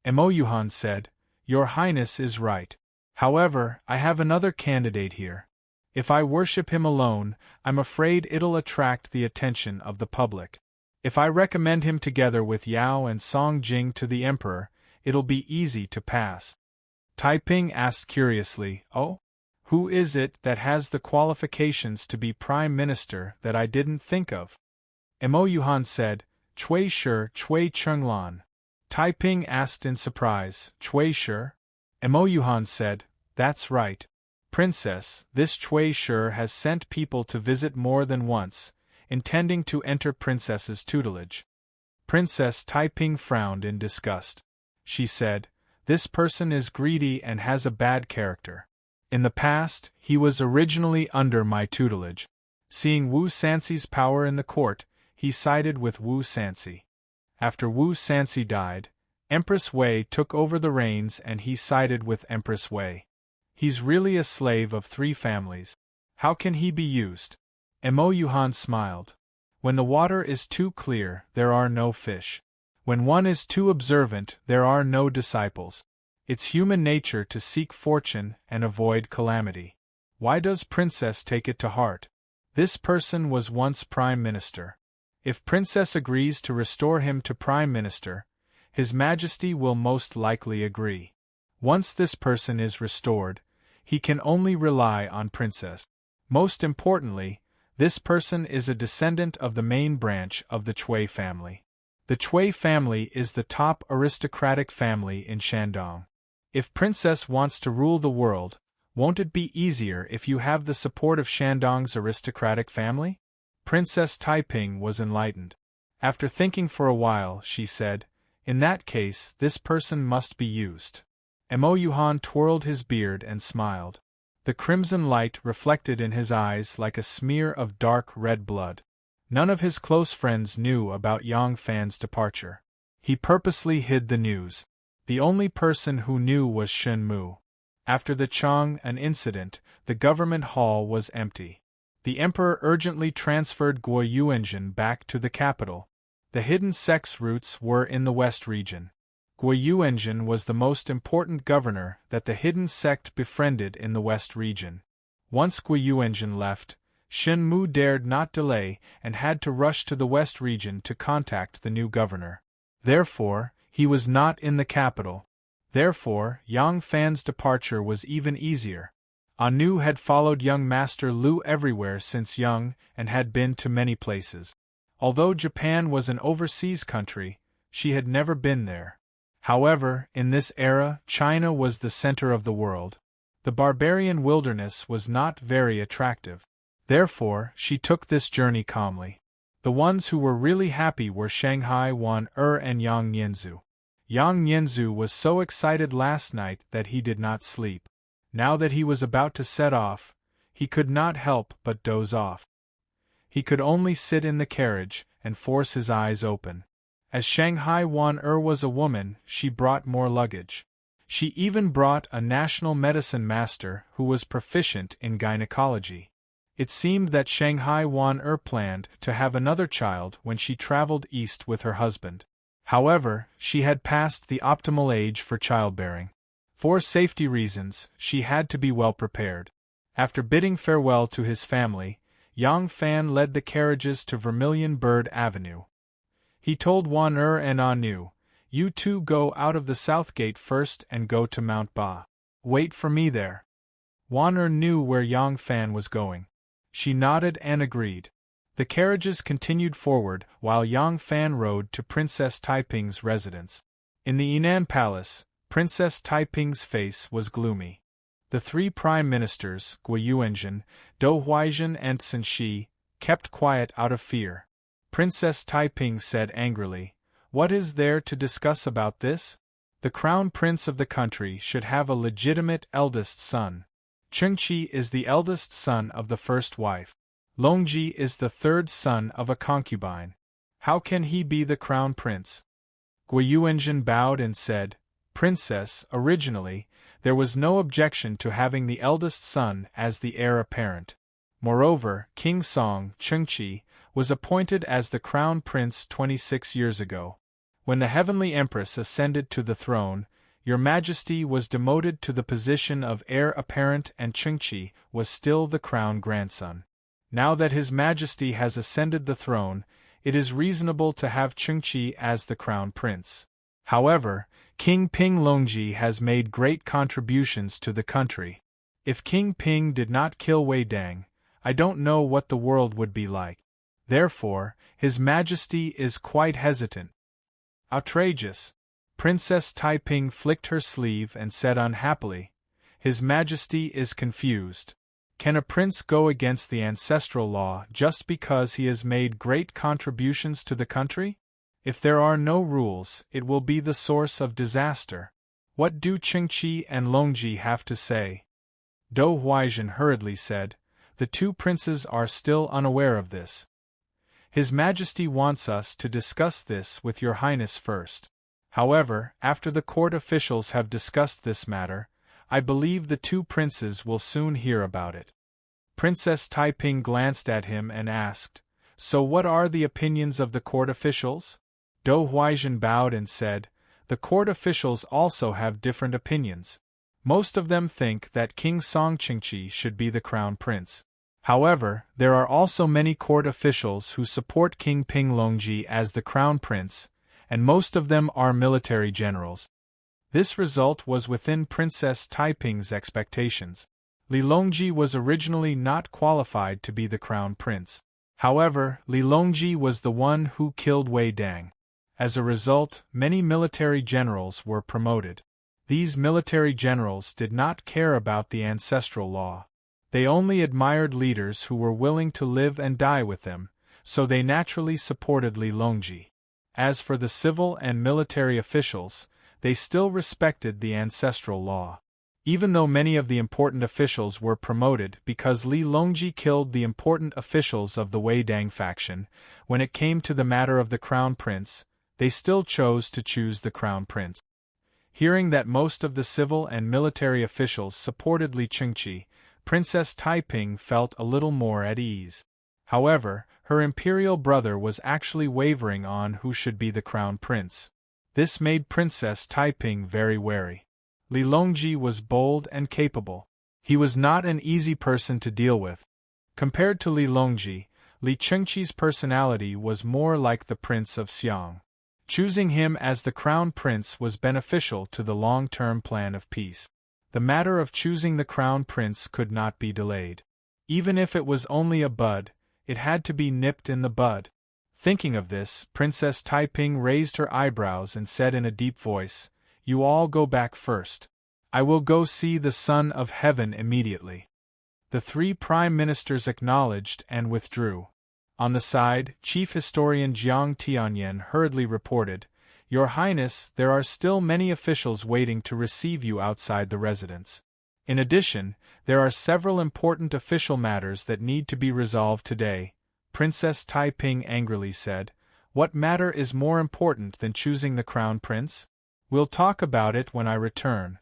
Emoyuhan said, Your Highness is right. However, I have another candidate here. If I worship him alone, I'm afraid it'll attract the attention of the public. If I recommend him together with Yao and Song Jing to the emperor, it'll be easy to pass. Taiping asked curiously, Oh? Who is it that has the qualifications to be prime minister that I didn't think of? Emoyuhan said, Cui Shi Cui Chenglan. Taiping asked in surprise, Cui Shi? Emoyuhan said, That's right. Princess, this Cui Shi has sent people to visit more than once, intending to enter Princess's tutelage. Princess Taiping frowned in disgust. She said, This person is greedy and has a bad character. In the past, he was originally under my tutelage. Seeing Wu Sanxi's power in the court, he sided with Wu Sanxi. After Wu Sanxi died, Empress Wei took over the reins and he sided with Empress Wei. He's really a slave of 3 families. How can he be used? Emoyuhan smiled. When the water is too clear, there are no fish. When one is too observant, there are no disciples. It's human nature to seek fortune and avoid calamity. Why does Princess take it to heart? This person was once Prime Minister. If Princess agrees to restore him to Prime Minister, His Majesty will most likely agree. Once this person is restored, he can only rely on Princess. Most importantly, this person is a descendant of the main branch of the Cui family. The Cui family is the top aristocratic family in Shandong. If Princess wants to rule the world, won't it be easier if you have the support of Shandong's aristocratic family? Princess Taiping was enlightened. After thinking for a while, she said, In that case, this person must be used. Emoyuhan twirled his beard and smiled. The crimson light reflected in his eyes like a smear of dark red blood. None of his close friends knew about Yang Fan's departure. He purposely hid the news. The only person who knew was Shen Mu. After the Chang'an incident, the government hall was empty. The emperor urgently transferred Guo Yuanzhen back to the capital. The hidden sect's roots were in the west region. Guo Yuanzhen was the most important governor that the hidden sect befriended in the west region. Once Guo Yuanzhen left, Shen Mu dared not delay and had to rush to the west region to contact the new governor. Therefore, he was not in the capital. Therefore, Yang Fan's departure was even easier. Anu had followed young Master Lu everywhere since young and had been to many places. Although Japan was an overseas country, she had never been there. However, in this era, China was the center of the world. The barbarian wilderness was not very attractive. Therefore, she took this journey calmly. The ones who were really happy were Shanghai Wan and Yang Nianzu. Yang Nianzu was so excited last night that he did not sleep. Now that he was about to set off, he could not help but doze off. He could only sit in the carriage and force his eyes open. As Shanghai Wan was a woman, she brought more luggage. She even brought a national medicine master who was proficient in gynecology. It seemed that Shanghai Wan planned to have another child when she traveled east with her husband. However, she had passed the optimal age for childbearing. For safety reasons, she had to be well prepared. After bidding farewell to his family, Yang Fan led the carriages to Vermilion Bird Avenue. He told Wan and Anu, You two go out of the south gate first and go to Mount Ba. Wait for me there. Wan knew where Yang Fan was going. She nodded and agreed. The carriages continued forward while Yang Fan rode to Princess Taiping's residence. In the Yinan Palace, Princess Taiping's face was gloomy. The 3 prime ministers, Guo Yuanzhen, Dou Huaizhen and Sun Shi, kept quiet out of fear. Princess Taiping said angrily, What is there to discuss about this? The crown prince of the country should have a legitimate eldest son. Chengqi is the eldest son of the first wife. Longji is the third son of a concubine. How can he be the crown prince? Guiyuanjin bowed and said, Princess, originally, there was no objection to having the eldest son as the heir apparent. Moreover, King Song, Chengqi, was appointed as the crown prince 26 years ago. When the heavenly empress ascended to the throne, Your Majesty was demoted to the position of heir apparent and Chengqi was still the crown grandson. Now that His Majesty has ascended the throne, it is reasonable to have Chengqi as the crown prince. However, King Ping Longji has made great contributions to the country. If King Ping did not kill Wei Dang, I don't know what the world would be like. Therefore, His Majesty is quite hesitant. Outrageous! Princess Taiping flicked her sleeve and said unhappily, His Majesty is confused. Can a prince go against the ancestral law just because he has made great contributions to the country? If there are no rules, it will be the source of disaster. What do Chengqi and Longji have to say? Dou Huaizhen hurriedly said, The two princes are still unaware of this. His Majesty wants us to discuss this with Your Highness first. However, after the court officials have discussed this matter, I believe the two princes will soon hear about it. Princess Taiping glanced at him and asked, So what are the opinions of the court officials? Dou Huaizhen bowed and said, The court officials also have different opinions. Most of them think that King Song Chengqi should be the crown prince. However, there are also many court officials who support King Ping Longji as the crown prince, and most of them are military generals. This result was within Princess Taiping's expectations. Li Longji was originally not qualified to be the crown prince. However, Li Longji was the one who killed Wei Dang. As a result, many military generals were promoted. These military generals did not care about the ancestral law. They only admired leaders who were willing to live and die with them, so they naturally supported Li Longji. As for the civil and military officials, they still respected the ancestral law. Even though many of the important officials were promoted because Li Longji killed the important officials of the Wei Dang faction, when it came to the matter of the crown prince, they still chose to choose the crown prince. Hearing that most of the civil and military officials supported Li Chengqi, Princess Taiping felt a little more at ease. However, her imperial brother was actually wavering on who should be the crown prince. This made Princess Taiping very wary. Li Longji was bold and capable. He was not an easy person to deal with. Compared to Li Longji, Li Chengqi's personality was more like the Prince of Xiang. Choosing him as the crown prince was beneficial to the long-term plan of peace. The matter of choosing the crown prince could not be delayed. Even if it was only a bud, it had to be nipped in the bud. Thinking of this, Princess Taiping raised her eyebrows and said in a deep voice, You all go back first. I will go see the Son of Heaven immediately. The three prime ministers acknowledged and withdrew. On the side, Chief Historian Jiang Tianyan hurriedly reported, Your Highness, there are still many officials waiting to receive you outside the residence. In addition, there are several important official matters that need to be resolved today. Princess Taiping angrily said, What matter is more important than choosing the crown prince? We'll talk about it when I return.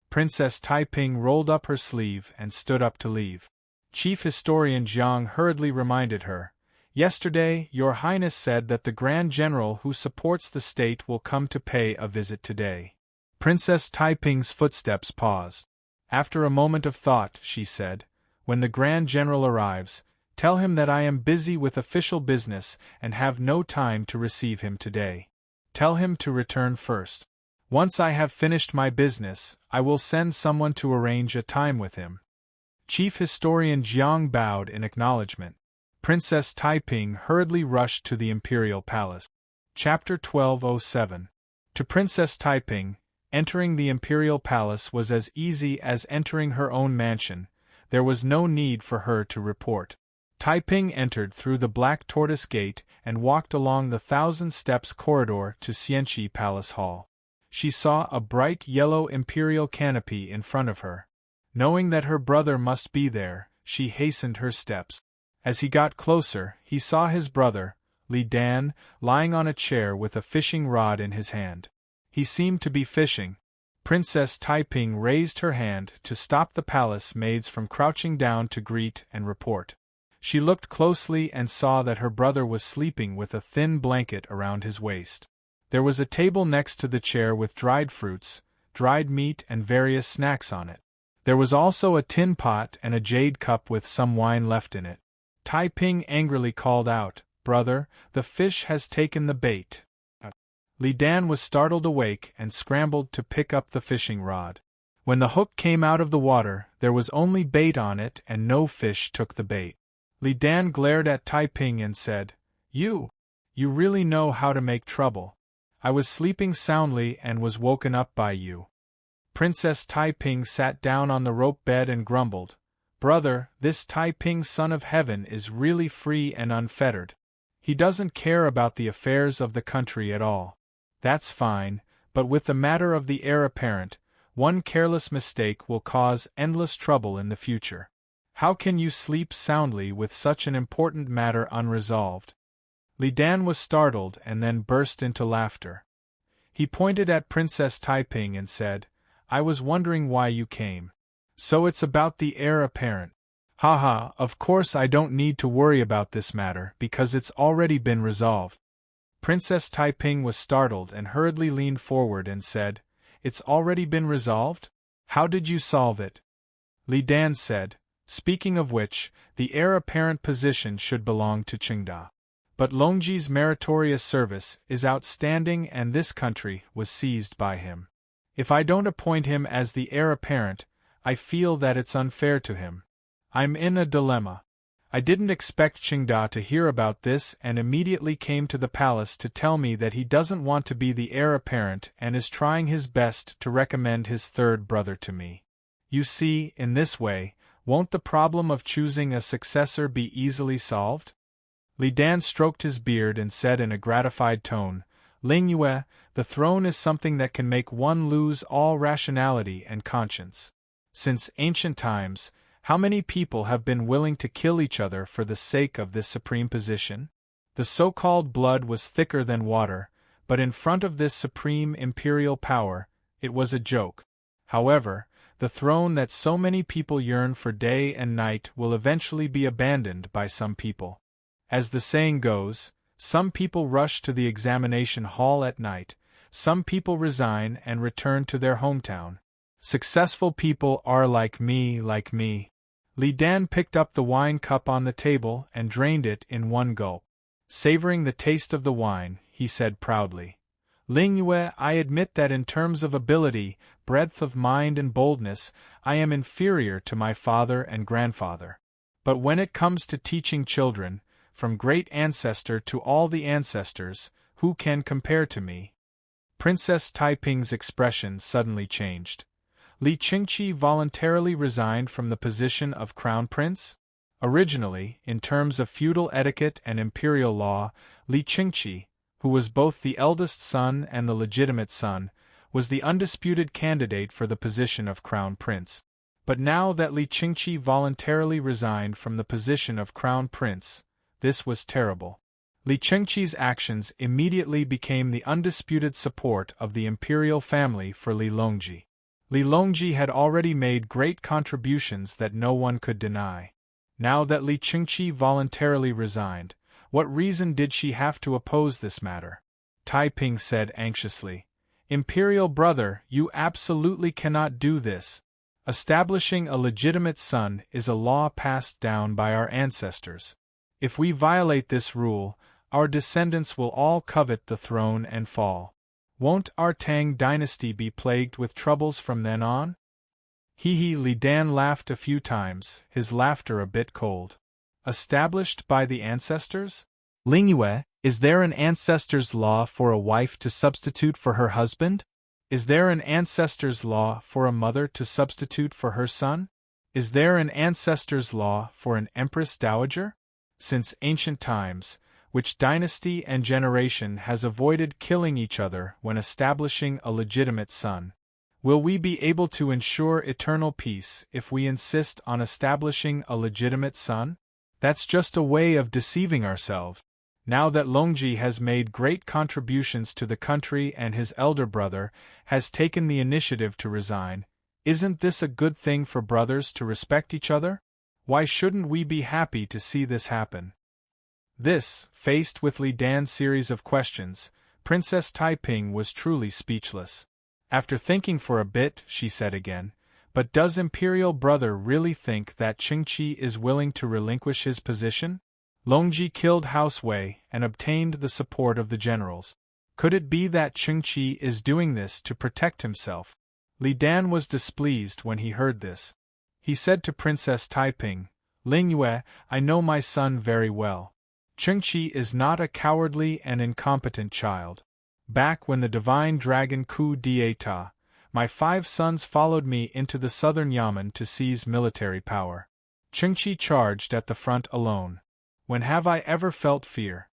Princess Taiping rolled up her sleeve and stood up to leave. Chief Historian Jiang hurriedly reminded her, Yesterday, Your Highness said that the Grand General who supports the state will come to pay a visit today. Princess Taiping's footsteps paused. After a moment of thought, she said, When the Grand General arrives, tell him that I am busy with official business and have no time to receive him today. Tell him to return first. Once I have finished my business, I will send someone to arrange a time with him. Chief Historian Jiang bowed in acknowledgement. Princess Taiping hurriedly rushed to the imperial palace. Chapter 1207. To Princess Taiping, entering the imperial palace was as easy as entering her own mansion. There was no need for her to report. Taiping entered through the black tortoise gate and walked along the 1,000 steps corridor to Xianqi Palace Hall. She saw a bright yellow imperial canopy in front of her. Knowing that her brother must be there, she hastened her steps. As he got closer, he saw his brother, Li Dan, lying on a chair with a fishing rod in his hand. He seemed to be fishing. Princess Taiping raised her hand to stop the palace maids from crouching down to greet and report. She looked closely and saw that her brother was sleeping with a thin blanket around his waist. There was a table next to the chair with dried fruits, dried meat and various snacks on it. There was also a tin pot and a jade cup with some wine left in it. Taiping angrily called out, "Brother, the fish has taken the bait." Li Dan was startled awake and scrambled to pick up the fishing rod. When the hook came out of the water, there was only bait on it and no fish took the bait. Li Dan glared at Taiping and said, You really know how to make trouble. I was sleeping soundly and was woken up by you." Princess Taiping sat down on the rope bed and grumbled, "Brother, this Taiping son of heaven is really free and unfettered. He doesn't care about the affairs of the country at all. That's fine, but with the matter of the heir apparent, one careless mistake will cause endless trouble in the future. How can you sleep soundly with such an important matter unresolved?" Li Dan was startled and then burst into laughter. He pointed at Princess Taiping and said, "I was wondering why you came. So it's about the heir apparent. Haha, of course I don't need to worry about this matter because it's already been resolved." Princess Taiping was startled and hurriedly leaned forward and said, "It's already been resolved? How did you solve it?" Li Dan said, "Speaking of which, the heir apparent position should belong to Qingda. But Longji's meritorious service is outstanding and this country was seized by him. If I don't appoint him as the heir apparent, I feel that it's unfair to him. I'm in a dilemma. I didn't expect Qingda to hear about this and immediately came to the palace to tell me that he doesn't want to be the heir apparent and is trying his best to recommend his third brother to me. You see, in this way, won't the problem of choosing a successor be easily solved?" Li Dan stroked his beard and said in a gratified tone, "Lingyue, the throne is something that can make one lose all rationality and conscience. Since ancient times, how many people have been willing to kill each other for the sake of this supreme position? The so-called blood was thicker than water, but in front of this supreme imperial power, it was a joke. However, the throne that so many people yearn for day and night will eventually be abandoned by some people. As the saying goes, some people rush to the examination hall at night, some people resign and return to their hometown. Successful people are like me. Li Dan picked up the wine cup on the table and drained it in one gulp. Savoring the taste of the wine, he said proudly, "Lingyue, I admit that in terms of ability, breadth of mind and boldness, I am inferior to my father and grandfather. But when it comes to teaching children, from great ancestor to all the ancestors, who can compare to me?" Princess Taiping's expression suddenly changed. Li Qingqi voluntarily resigned from the position of crown prince? Originally, in terms of feudal etiquette and imperial law, Li Qingqi, who was both the eldest son and the legitimate son, was the undisputed candidate for the position of crown prince. But now that Li Qingqi voluntarily resigned from the position of crown prince, this was terrible. Li Qingqi's actions immediately became the undisputed support of the imperial family for Li Longji. Li Longji had already made great contributions that no one could deny. Now that Li Qingqi voluntarily resigned, what reason did she have to oppose this matter? Taiping said anxiously, "Imperial brother, you absolutely cannot do this. Establishing a legitimate son is a law passed down by our ancestors. If we violate this rule, our descendants will all covet the throne and fall. Won't our Tang dynasty be plagued with troubles from then on?" Li Dan laughed a few times, his laughter a bit cold. "Established by the ancestors? Lingyue, is there an ancestor's law for a wife to substitute for her husband? Is there an ancestor's law for a mother to substitute for her son? Is there an ancestor's law for an empress dowager? Since ancient times, which dynasty and generation has avoided killing each other when establishing a legitimate son? Will we be able to ensure eternal peace if we insist on establishing a legitimate son? That's just a way of deceiving ourselves. Now that Longji has made great contributions to the country and his elder brother has taken the initiative to resign, isn't this a good thing for brothers to respect each other? Why shouldn't we be happy to see this happen? This, faced with Li Dan's series of questions, Princess Taiping was truly speechless. After thinking for a bit, she said again, "But does Imperial Brother really think that Qingqi is willing to relinquish his position? Longji killed House Wei and obtained the support of the generals. Could it be that Qingqi is doing this to protect himself?" Li Dan was displeased when he heard this. He said to Princess Taiping, "Ling Yue, I know my son very well. Qingqi is not a cowardly and incompetent child. Back when the divine dragon coup d'état, my 5 sons followed me into the southern Yamen to seize military power. Qingqi charged at the front alone. When have I ever felt fear?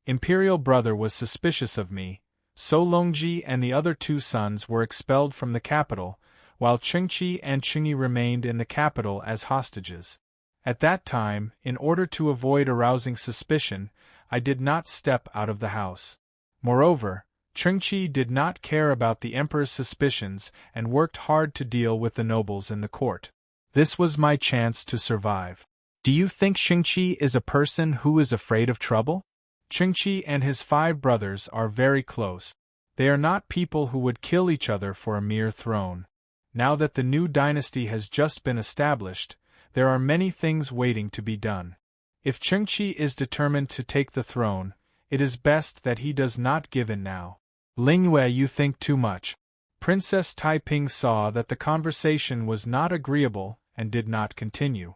Imperial Brother was suspicious of me, so Longji and the other 2 sons were expelled from the capital, while Qingqi and Qingyi remained in the capital as hostages. At that time, in order to avoid arousing suspicion, I did not step out of the house. Moreover, Qingqi did not care about the emperor's suspicions and worked hard to deal with the nobles in the court. This was my chance to survive. Do you think Qingqi is a person who is afraid of trouble? Qingqi and his 5 brothers are very close. They are not people who would kill each other for a mere throne. Now that the new dynasty has just been established, there are many things waiting to be done. If Qingqi is determined to take the throne, it is best that he does not give in now. Ling Yue, you think too much." Princess Taiping saw that the conversation was not agreeable and did not continue.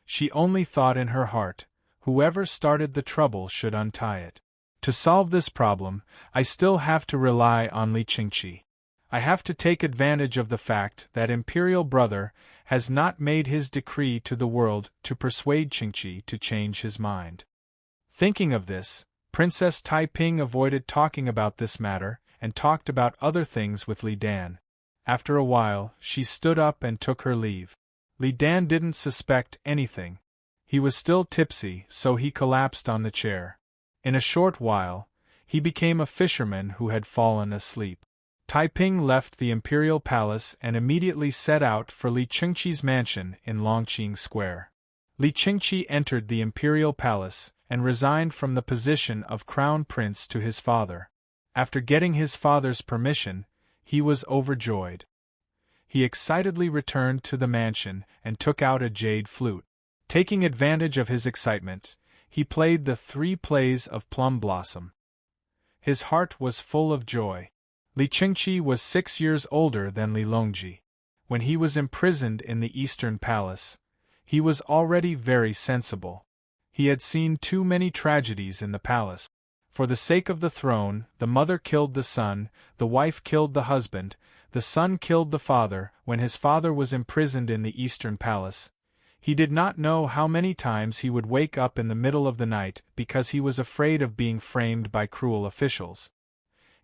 She only thought in her heart, whoever started the trouble should untie it. To solve this problem, I still have to rely on Li Qingqi. I have to take advantage of the fact that Imperial Brother has not made his decree to the world to persuade Qingqi to change his mind. Thinking of this, Princess Taiping avoided talking about this matter and talked about other things with Li Dan. After a while, she stood up and took her leave. Li Dan didn't suspect anything. He was still tipsy, so he collapsed on the chair. In a short while, he became a fisherman who had fallen asleep. Taiping left the imperial palace and immediately set out for Li Qingqi's mansion in Longqing Square. Li Qingqi entered the imperial palace and resigned from the position of crown prince to his father. After getting his father's permission, he was overjoyed. He excitedly returned to the mansion and took out a jade flute. Taking advantage of his excitement, he played the 3 plays of Plum Blossom. His heart was full of joy. Li Qingqi was 6 years older than Li Longji. When he was imprisoned in the Eastern Palace, he was already very sensible. He had seen too many tragedies in the palace. For the sake of the throne, the mother killed the son, the wife killed the husband, the son killed the father. When his father was imprisoned in the Eastern Palace, he did not know how many times he would wake up in the middle of the night because he was afraid of being framed by cruel officials.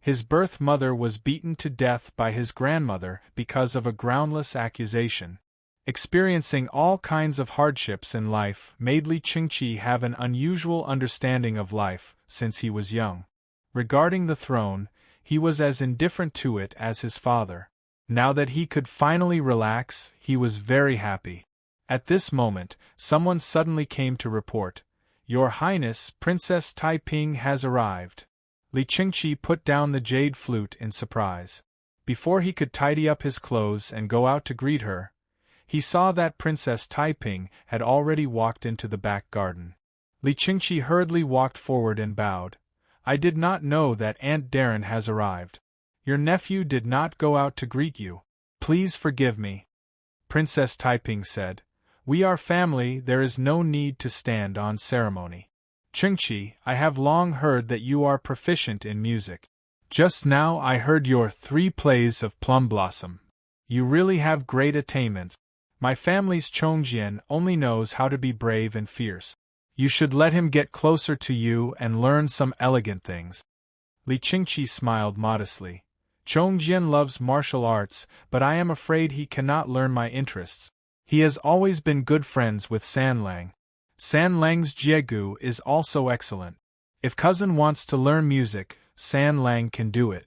His birth mother was beaten to death by his grandmother because of a groundless accusation. Experiencing all kinds of hardships in life made Li Qingqi have an unusual understanding of life since he was young. Regarding the throne, he was as indifferent to it as his father. Now that he could finally relax, he was very happy. At this moment, someone suddenly came to report, "Your Highness, Princess Taiping has arrived." Li Qingqi put down the jade flute in surprise. Before he could tidy up his clothes and go out to greet her, he saw that Princess Taiping had already walked into the back garden. Li Qingqi hurriedly walked forward and bowed. "I did not know that Aunt Darren has arrived. Your nephew did not go out to greet you. Please forgive me." Princess Taiping said, "We are family, there is no need to stand on ceremony. Qingqi, I have long heard that you are proficient in music. Just now I heard your 3 plays of Plum Blossom. You really have great attainments. My family's Chongjian only knows how to be brave and fierce. You should let him get closer to you and learn some elegant things." Li Qingqi smiled modestly. "Chongjian loves martial arts, but I am afraid he cannot learn my interests. He has always been good friends with Sanlang. San Lang's jiegu is also excellent. If cousin wants to learn music, San Lang can do it.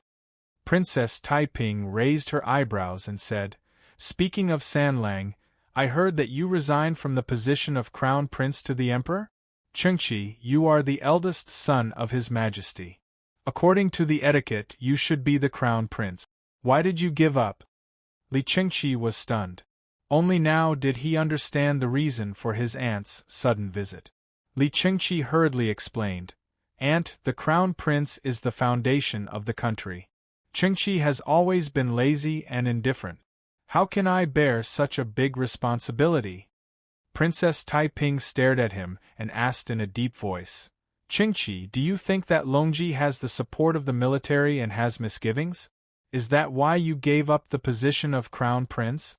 Princess Taiping raised her eyebrows and said, "Speaking of San Lang, I heard that you resigned from the position of crown prince to the emperor? Chengqi, you are the eldest son of His Majesty. According to the etiquette, you should be the crown prince. Why did you give up?" Li Chengqi was stunned. Only now did he understand the reason for his aunt's sudden visit. Li Chengqi hurriedly explained, "Aunt, the crown prince is the foundation of the country. Chengqi has always been lazy and indifferent. How can I bear such a big responsibility?" Princess Taiping stared at him and asked in a deep voice, "Chengqi, do you think that Longji has the support of the military and has misgivings? Is that why you gave up the position of crown prince?"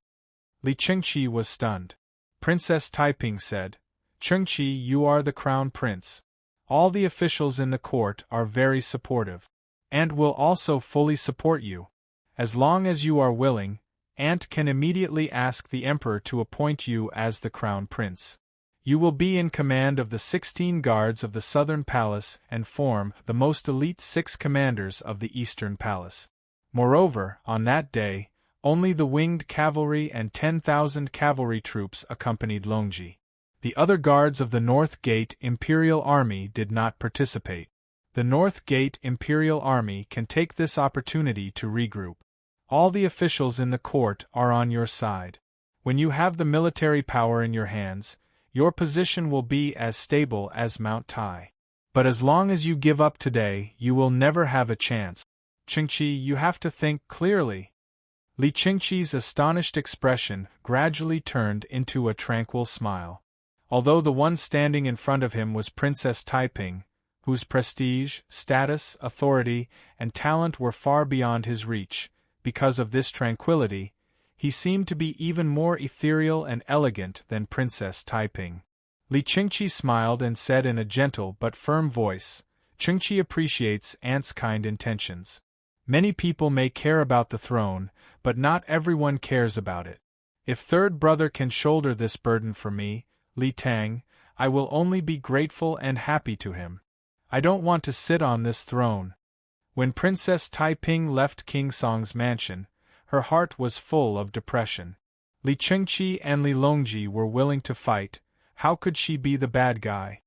Li Chengqi was stunned. Princess Taiping said, "Chengqi, you are the crown prince. All the officials in the court are very supportive, and will also fully support you. As long as you are willing, Aunt can immediately ask the emperor to appoint you as the crown prince. You will be in command of the 16 guards of the southern palace and form the most elite 6 commanders of the eastern palace. Moreover, on that day, only the winged cavalry and 10,000 cavalry troops accompanied Longji. The other guards of the North Gate Imperial Army did not participate. The North Gate Imperial Army can take this opportunity to regroup. All the officials in the court are on your side. When you have the military power in your hands, your position will be as stable as Mount Tai. But as long as you give up today, you will never have a chance. Chengqi, you have to think clearly." Li Chengqi's astonished expression gradually turned into a tranquil smile. Although the one standing in front of him was Princess Taiping, whose prestige, status, authority, and talent were far beyond his reach, because of this tranquility, he seemed to be even more ethereal and elegant than Princess Taiping. Li Chengqi smiled and said in a gentle but firm voice, "Chengqi appreciates Aunt's kind intentions. Many people may care about the throne, but not everyone cares about it. If third brother can shoulder this burden for me, Li Tang, I will only be grateful and happy to him. I don't want to sit on this throne." When Princess Taiping left King Song's mansion, her heart was full of depression. Li Chengqi and Li Longji were willing to fight. How could she be the bad guy?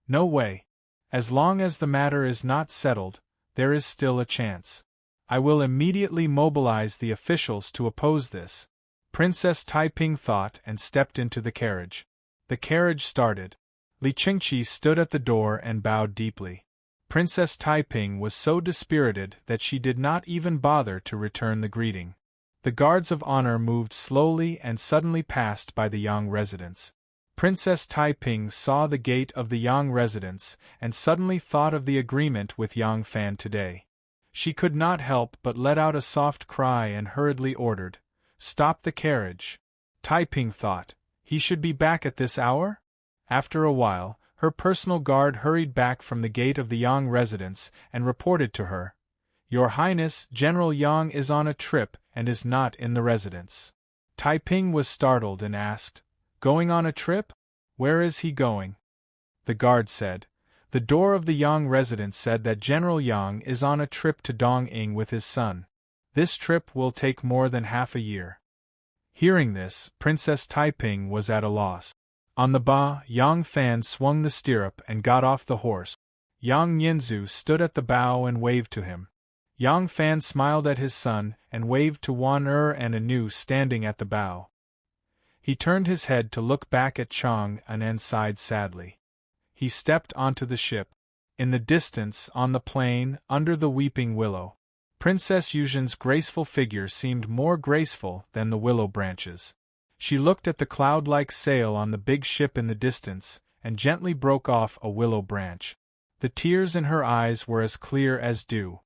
No way. As long as the matter is not settled, there is still a chance. I will immediately mobilize the officials to oppose this. Princess Taiping thought and stepped into the carriage. The carriage started. Li Chengqi stood at the door and bowed deeply. Princess Taiping was so dispirited that she did not even bother to return the greeting. The guards of honor moved slowly and suddenly passed by the Yang residence. Princess Taiping saw the gate of the Yang residence and suddenly thought of the agreement with Yang Fan today. She could not help but let out a soft cry and hurriedly ordered, "Stop the carriage." Taiping thought, he should be back at this hour? After a while, her personal guard hurried back from the gate of the Yang residence and reported to her, "Your Highness, General Yang is on a trip and is not in the residence." Taiping was startled and asked, "Going on a trip? Where is he going?" The guard said, "The door of the Yang residence said that General Yang is on a trip to Dong'ing with his son. This trip will take more than half a year." Hearing this, Princess Taiping was at a loss. On the ba, Yang Fan swung the stirrup and got off the horse. Yang Nianzu stood at the bow and waved to him. Yang Fan smiled at his son and waved to Wan and Anu standing at the bow. He turned his head to look back at Chang and sighed sadly. He stepped onto the ship. In the distance, on the plain, under the weeping willow, Princess Yuzhen's graceful figure seemed more graceful than the willow branches. She looked at the cloud-like sail on the big ship in the distance, and gently broke off a willow branch. The tears in her eyes were as clear as dew.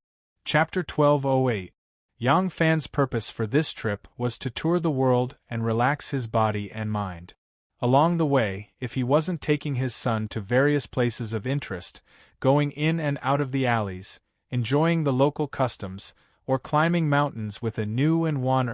Chapter 1208. Yang Fan's purpose for this trip was to tour the world and relax his body and mind. Along the way, if he wasn't taking his son to various places of interest, going in and out of the alleys, enjoying the local customs, or climbing mountains with Anu and Wan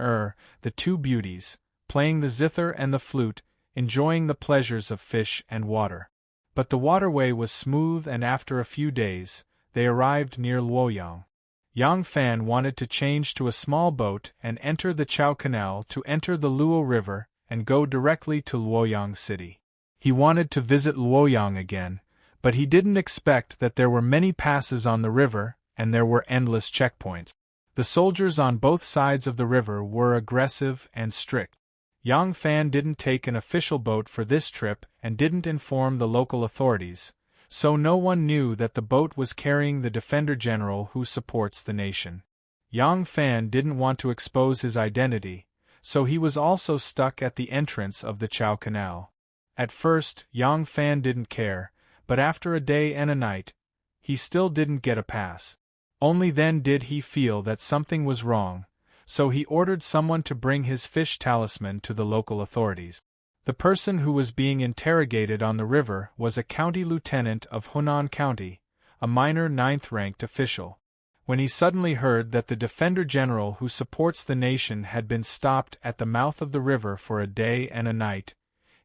the two beauties, playing the zither and the flute, enjoying the pleasures of fish and water. But the waterway was smooth, and after a few days, they arrived near Luoyang. Yang Fan wanted to change to a small boat and enter the Chao Canal to enter the Luo River and go directly to Luoyang City. He wanted to visit Luoyang again, but he didn't expect that there were many passes on the river and there were endless checkpoints. The soldiers on both sides of the river were aggressive and strict. Yang Fan didn't take an official boat for this trip and didn't inform the local authorities, so no one knew that the boat was carrying the Defender General who supports the nation. Yang Fan didn't want to expose his identity, so he was also stuck at the entrance of the Chao Canal. At first, Yang Fan didn't care, but after a day and a night, he still didn't get a pass. Only then did he feel that something was wrong, so he ordered someone to bring his fish talisman to the local authorities. The person who was being interrogated on the river was a county lieutenant of Hunan County, a minor 9th-ranked official. When he suddenly heard that the Defender General who supports the nation had been stopped at the mouth of the river for a day and a night,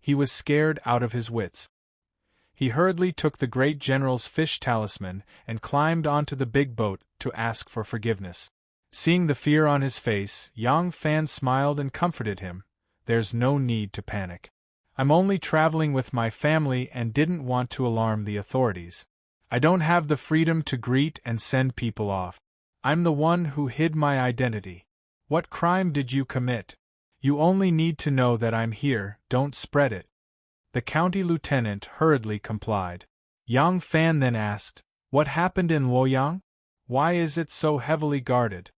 he was scared out of his wits. He hurriedly took the great general's fish talisman and climbed onto the big boat to ask for forgiveness. Seeing the fear on his face, Yang Fan smiled and comforted him. "There's no need to panic. I'm only traveling with my family and didn't want to alarm the authorities. I don't have the freedom to greet and send people off. I'm the one who hid my identity. What crime did you commit? You only need to know that I'm here, don't spread it." The county lieutenant hurriedly complied. Yang Fan then asked, "What happened in Luoyang? Why is it so heavily guarded?"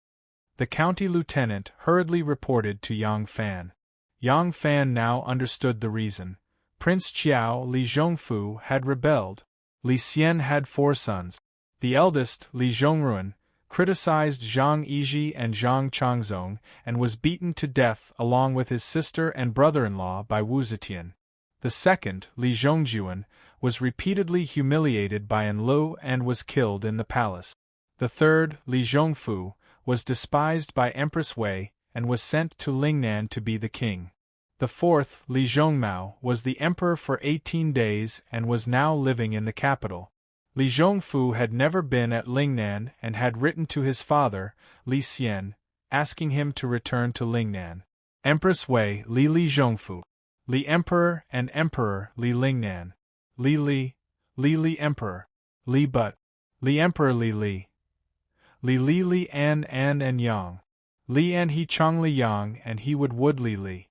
The county lieutenant hurriedly reported to Yang Fan. Yang Fan now understood the reason. Prince Qiao Li Zhongfu had rebelled. Li Xian had 4 sons. The eldest, Li Zhongruan, criticized Zhang Yizhi and Zhang Changzong and was beaten to death along with his sister and brother-in-law by Wu Zetian. The second, Li Zhongjuan, was repeatedly humiliated by Enlu and was killed in the palace. The third, Li Zhongfu, was despised by Empress Wei and was sent to Lingnan to be the king. The fourth, Li Zhongmao, was the emperor for 18 days and was now living in the capital. Li Zhongfu had never been at Lingnan and had written to his father, Li Xian, asking him to return to Lingnan. Empress Wei, Li Zhongfu. Li Emperor and Emperor Li Lingnan. Li Emperor. Li But. Li Emperor Li. Li An and Yang. Li An He Chong Li Yang and He Wood Li.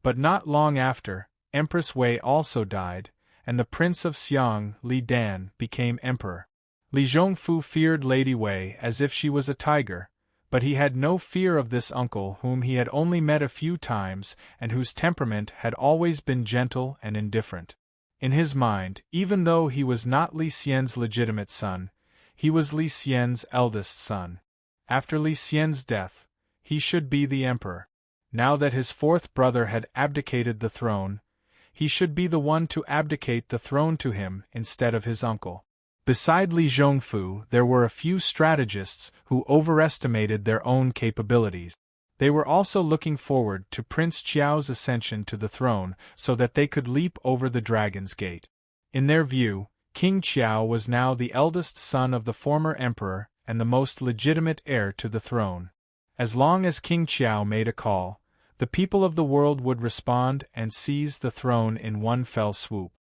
But not long after, Empress Wei also died, and the Prince of Xiang, Li Dan, became emperor. Li Zhongfu feared Lady Wei as if she was a tiger, but he had no fear of this uncle whom he had only met a few times and whose temperament had always been gentle and indifferent. In his mind, even though he was not Li Xian's legitimate son, he was Li Xian's eldest son. After Li Xian's death, he should be the emperor. Now that his 4th brother had abdicated the throne, he should be the one to abdicate the throne to him instead of his uncle. Beside Li Zhongfu, there were a few strategists who overestimated their own capabilities. They were also looking forward to Prince Qiao's ascension to the throne so that they could leap over the Dragon's Gate. In their view, King Qiao was now the eldest son of the former emperor and the most legitimate heir to the throne. As long as King Qiao made a call, the people of the world would respond and seize the throne in one fell swoop.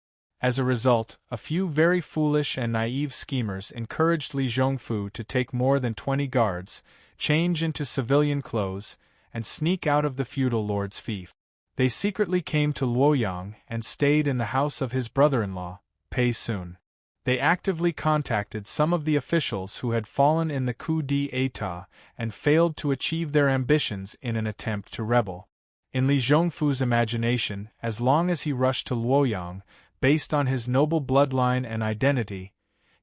As a result, a few very foolish and naive schemers encouraged Li Zhongfu to take more than 20 guards, change into civilian clothes, and sneak out of the feudal lord's fief. They secretly came to Luoyang and stayed in the house of his brother-in-law, Pei Sun. They actively contacted some of the officials who had fallen in the coup d'état and failed to achieve their ambitions in an attempt to rebel. In Li Zhongfu's imagination, as long as he rushed to Luoyang, based on his noble bloodline and identity,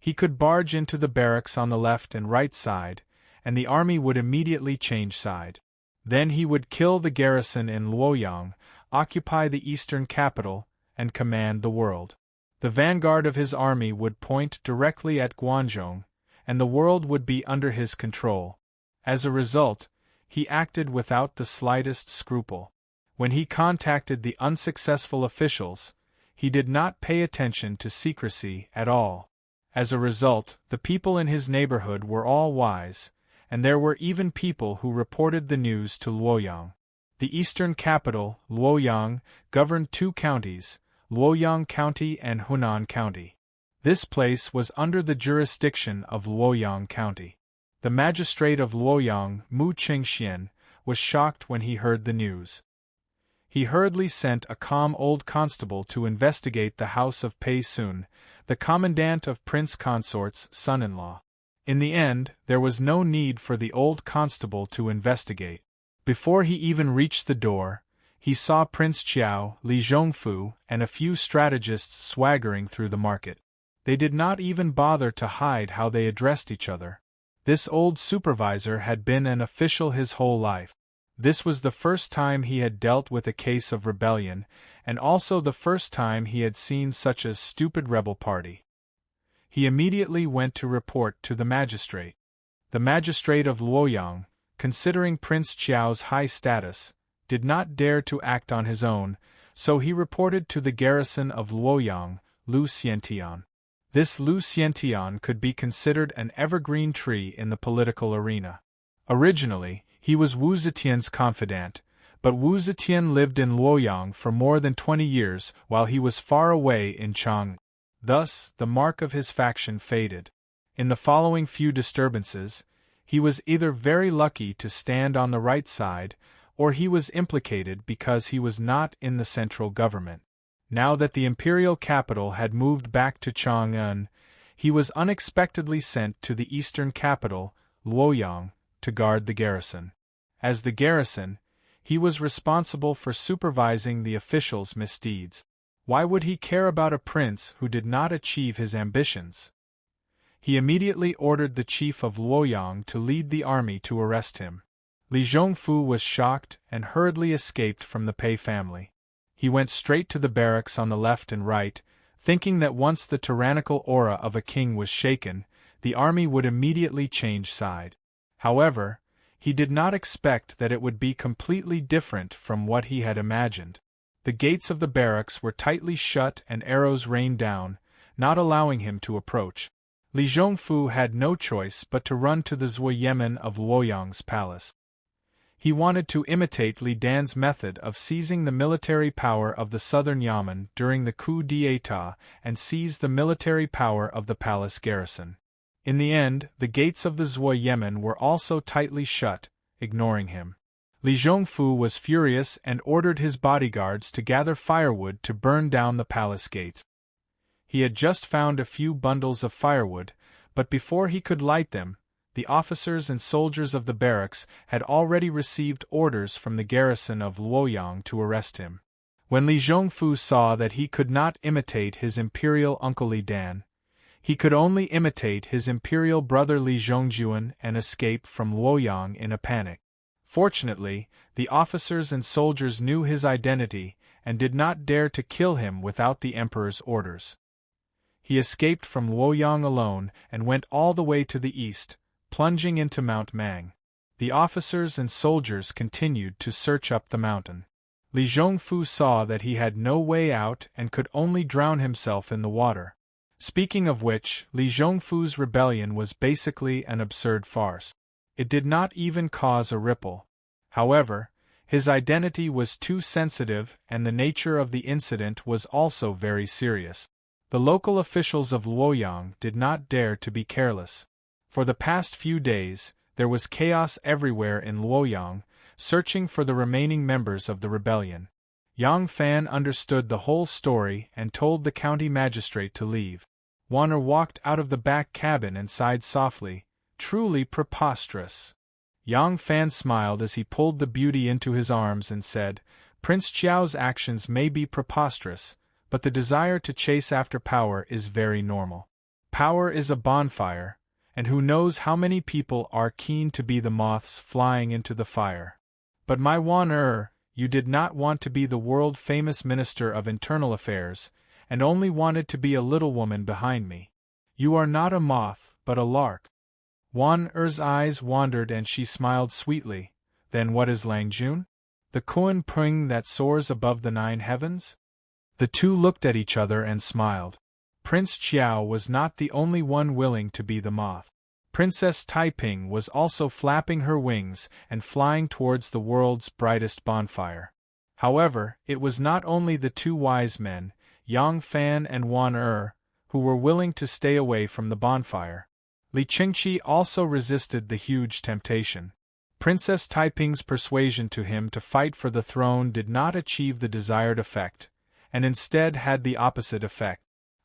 he could barge into the barracks on the left and right side, and the army would immediately change side. Then he would kill the garrison in Luoyang, occupy the eastern capital, and command the world. The vanguard of his army would point directly at Guangzhou, and the world would be under his control. As a result, he acted without the slightest scruple. When he contacted the unsuccessful officials, he did not pay attention to secrecy at all. As a result, the people in his neighborhood were all wise, and there were even people who reported the news to Luoyang. The eastern capital, Luoyang, governed two counties, Luoyang County and Hunan County. This place was under the jurisdiction of Luoyang County. The magistrate of Luoyang, Mu Qingxian, was shocked when he heard the news. He hurriedly sent a calm old constable to investigate the house of Pei Sun, the commandant of Prince Consort's son-in-law. In the end, there was no need for the old constable to investigate. Before he even reached the door, he saw Prince Qiao, Li Zhongfu, and a few strategists swaggering through the market. They did not even bother to hide how they addressed each other. This old supervisor had been an official his whole life. This was the first time he had dealt with a case of rebellion, and also the first time he had seen such a stupid rebel party. He immediately went to report to the magistrate. The magistrate of Luoyang, considering Prince Qiao's high status, did not dare to act on his own, so he reported to the garrison of Luoyang, Lu Xiantian. This Lu Xiantian could be considered an evergreen tree in the political arena. Originally, he was Wu Zetian's confidant, but Wu Zetian lived in Luoyang for more than 20 years while he was far away in Chang. Thus, the mark of his faction faded. In the following few disturbances, he was either very lucky to stand on the right side, or he was implicated because he was not in the central government. Now that the imperial capital had moved back to Chang'an, he was unexpectedly sent to the eastern capital, Luoyang, to guard the garrison. As the garrison, he was responsible for supervising the officials' misdeeds. Why would he care about a prince who did not achieve his ambitions? He immediately ordered the chief of Luoyang to lead the army to arrest him. Li Zhongfu was shocked and hurriedly escaped from the Pei family. He went straight to the barracks on the left and right, thinking that once the tyrannical aura of a king was shaken, the army would immediately change side. However, he did not expect that it would be completely different from what he had imagined. The gates of the barracks were tightly shut and arrows rained down, not allowing him to approach. Li Zhongfu had no choice but to run to the Zuoyemen of Luoyang's palace. He wanted to imitate Li Dan's method of seizing the military power of the southern Yamen during the coup d'état and seize the military power of the palace garrison. In the end, the gates of the Zuoyemen were also tightly shut, ignoring him. Li Zhongfu was furious and ordered his bodyguards to gather firewood to burn down the palace gates. He had just found a few bundles of firewood, but before he could light them, the officers and soldiers of the barracks had already received orders from the garrison of Luoyang to arrest him. When Li Zhongfu saw that he could not imitate his imperial uncle Li Dan, he could only imitate his imperial brother Li Zhongjuan and escape from Luoyang in a panic. Fortunately, the officers and soldiers knew his identity and did not dare to kill him without the emperor's orders. He escaped from Luoyang alone and went all the way to the east, plunging into Mount Mang. The officers and soldiers continued to search up the mountain. Li Zhongfu saw that he had no way out and could only drown himself in the water. Speaking of which, Li Zhongfu's rebellion was basically an absurd farce. It did not even cause a ripple. However, his identity was too sensitive and the nature of the incident was also very serious. The local officials of Luoyang did not dare to be careless. For the past few days, there was chaos everywhere in Luoyang, searching for the remaining members of the rebellion. Yang Fan understood the whole story and told the county magistrate to leave. Wanner walked out of the back cabin and sighed softly, "Truly preposterous." Yang Fan smiled as he pulled the beauty into his arms and said, "Prince Qiao's actions may be preposterous, but the desire to chase after power is very normal. Power is a bonfire, and who knows how many people are keen to be the moths flying into the fire. But my Wanner, you did not want to be the world-famous Minister of Internal Affairs, and only wanted to be a little woman behind me. You are not a moth, but a lark." Wanner's eyes wandered and she smiled sweetly. "Then what is Lang Jun?" The Kuan Ping that soars above the 9 heavens? The two looked at each other and smiled. Prince Chiao was not the only one willing to be the moth. Princess Taiping was also flapping her wings and flying towards the world's brightest bonfire. However, it was not only the two wise men, Yang Fan and Wan who were willing to stay away from the bonfire. Li Qingqi also resisted the huge temptation. Princess Taiping's persuasion to him to fight for the throne did not achieve the desired effect, and instead had the opposite effect.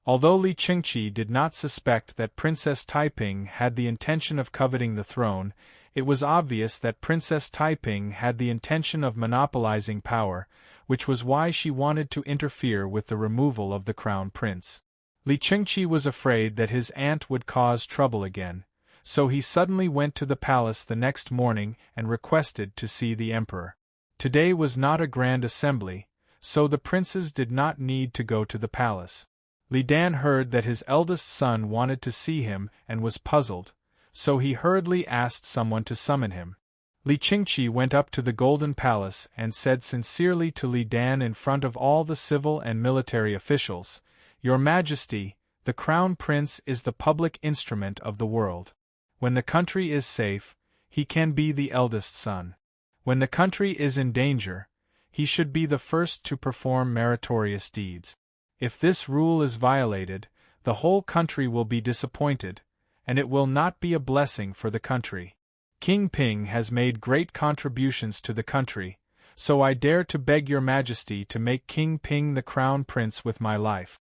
Although Li Qingqi did not suspect that Princess Taiping had the intention of coveting the throne, it was obvious that Princess Taiping had the intention of monopolizing power, which was why she wanted to interfere with the removal of the crown prince. Li Qingqi was afraid that his aunt would cause trouble again, so he suddenly went to the palace the next morning and requested to see the emperor. Today was not a grand assembly, so the princes did not need to go to the palace. Li Dan heard that his eldest son wanted to see him and was puzzled, so he hurriedly asked someone to summon him. Li Qingqi went up to the Golden Palace and said sincerely to Li Dan in front of all the civil and military officials, "Your Majesty, the Crown Prince is the public instrument of the world. When the country is safe, he can be the eldest son. When the country is in danger, he should be the first to perform meritorious deeds. If this rule is violated, the whole country will be disappointed, and it will not be a blessing for the country. King Ping has made great contributions to the country, so I dare to beg your Majesty to make King Ping the crown prince with my life."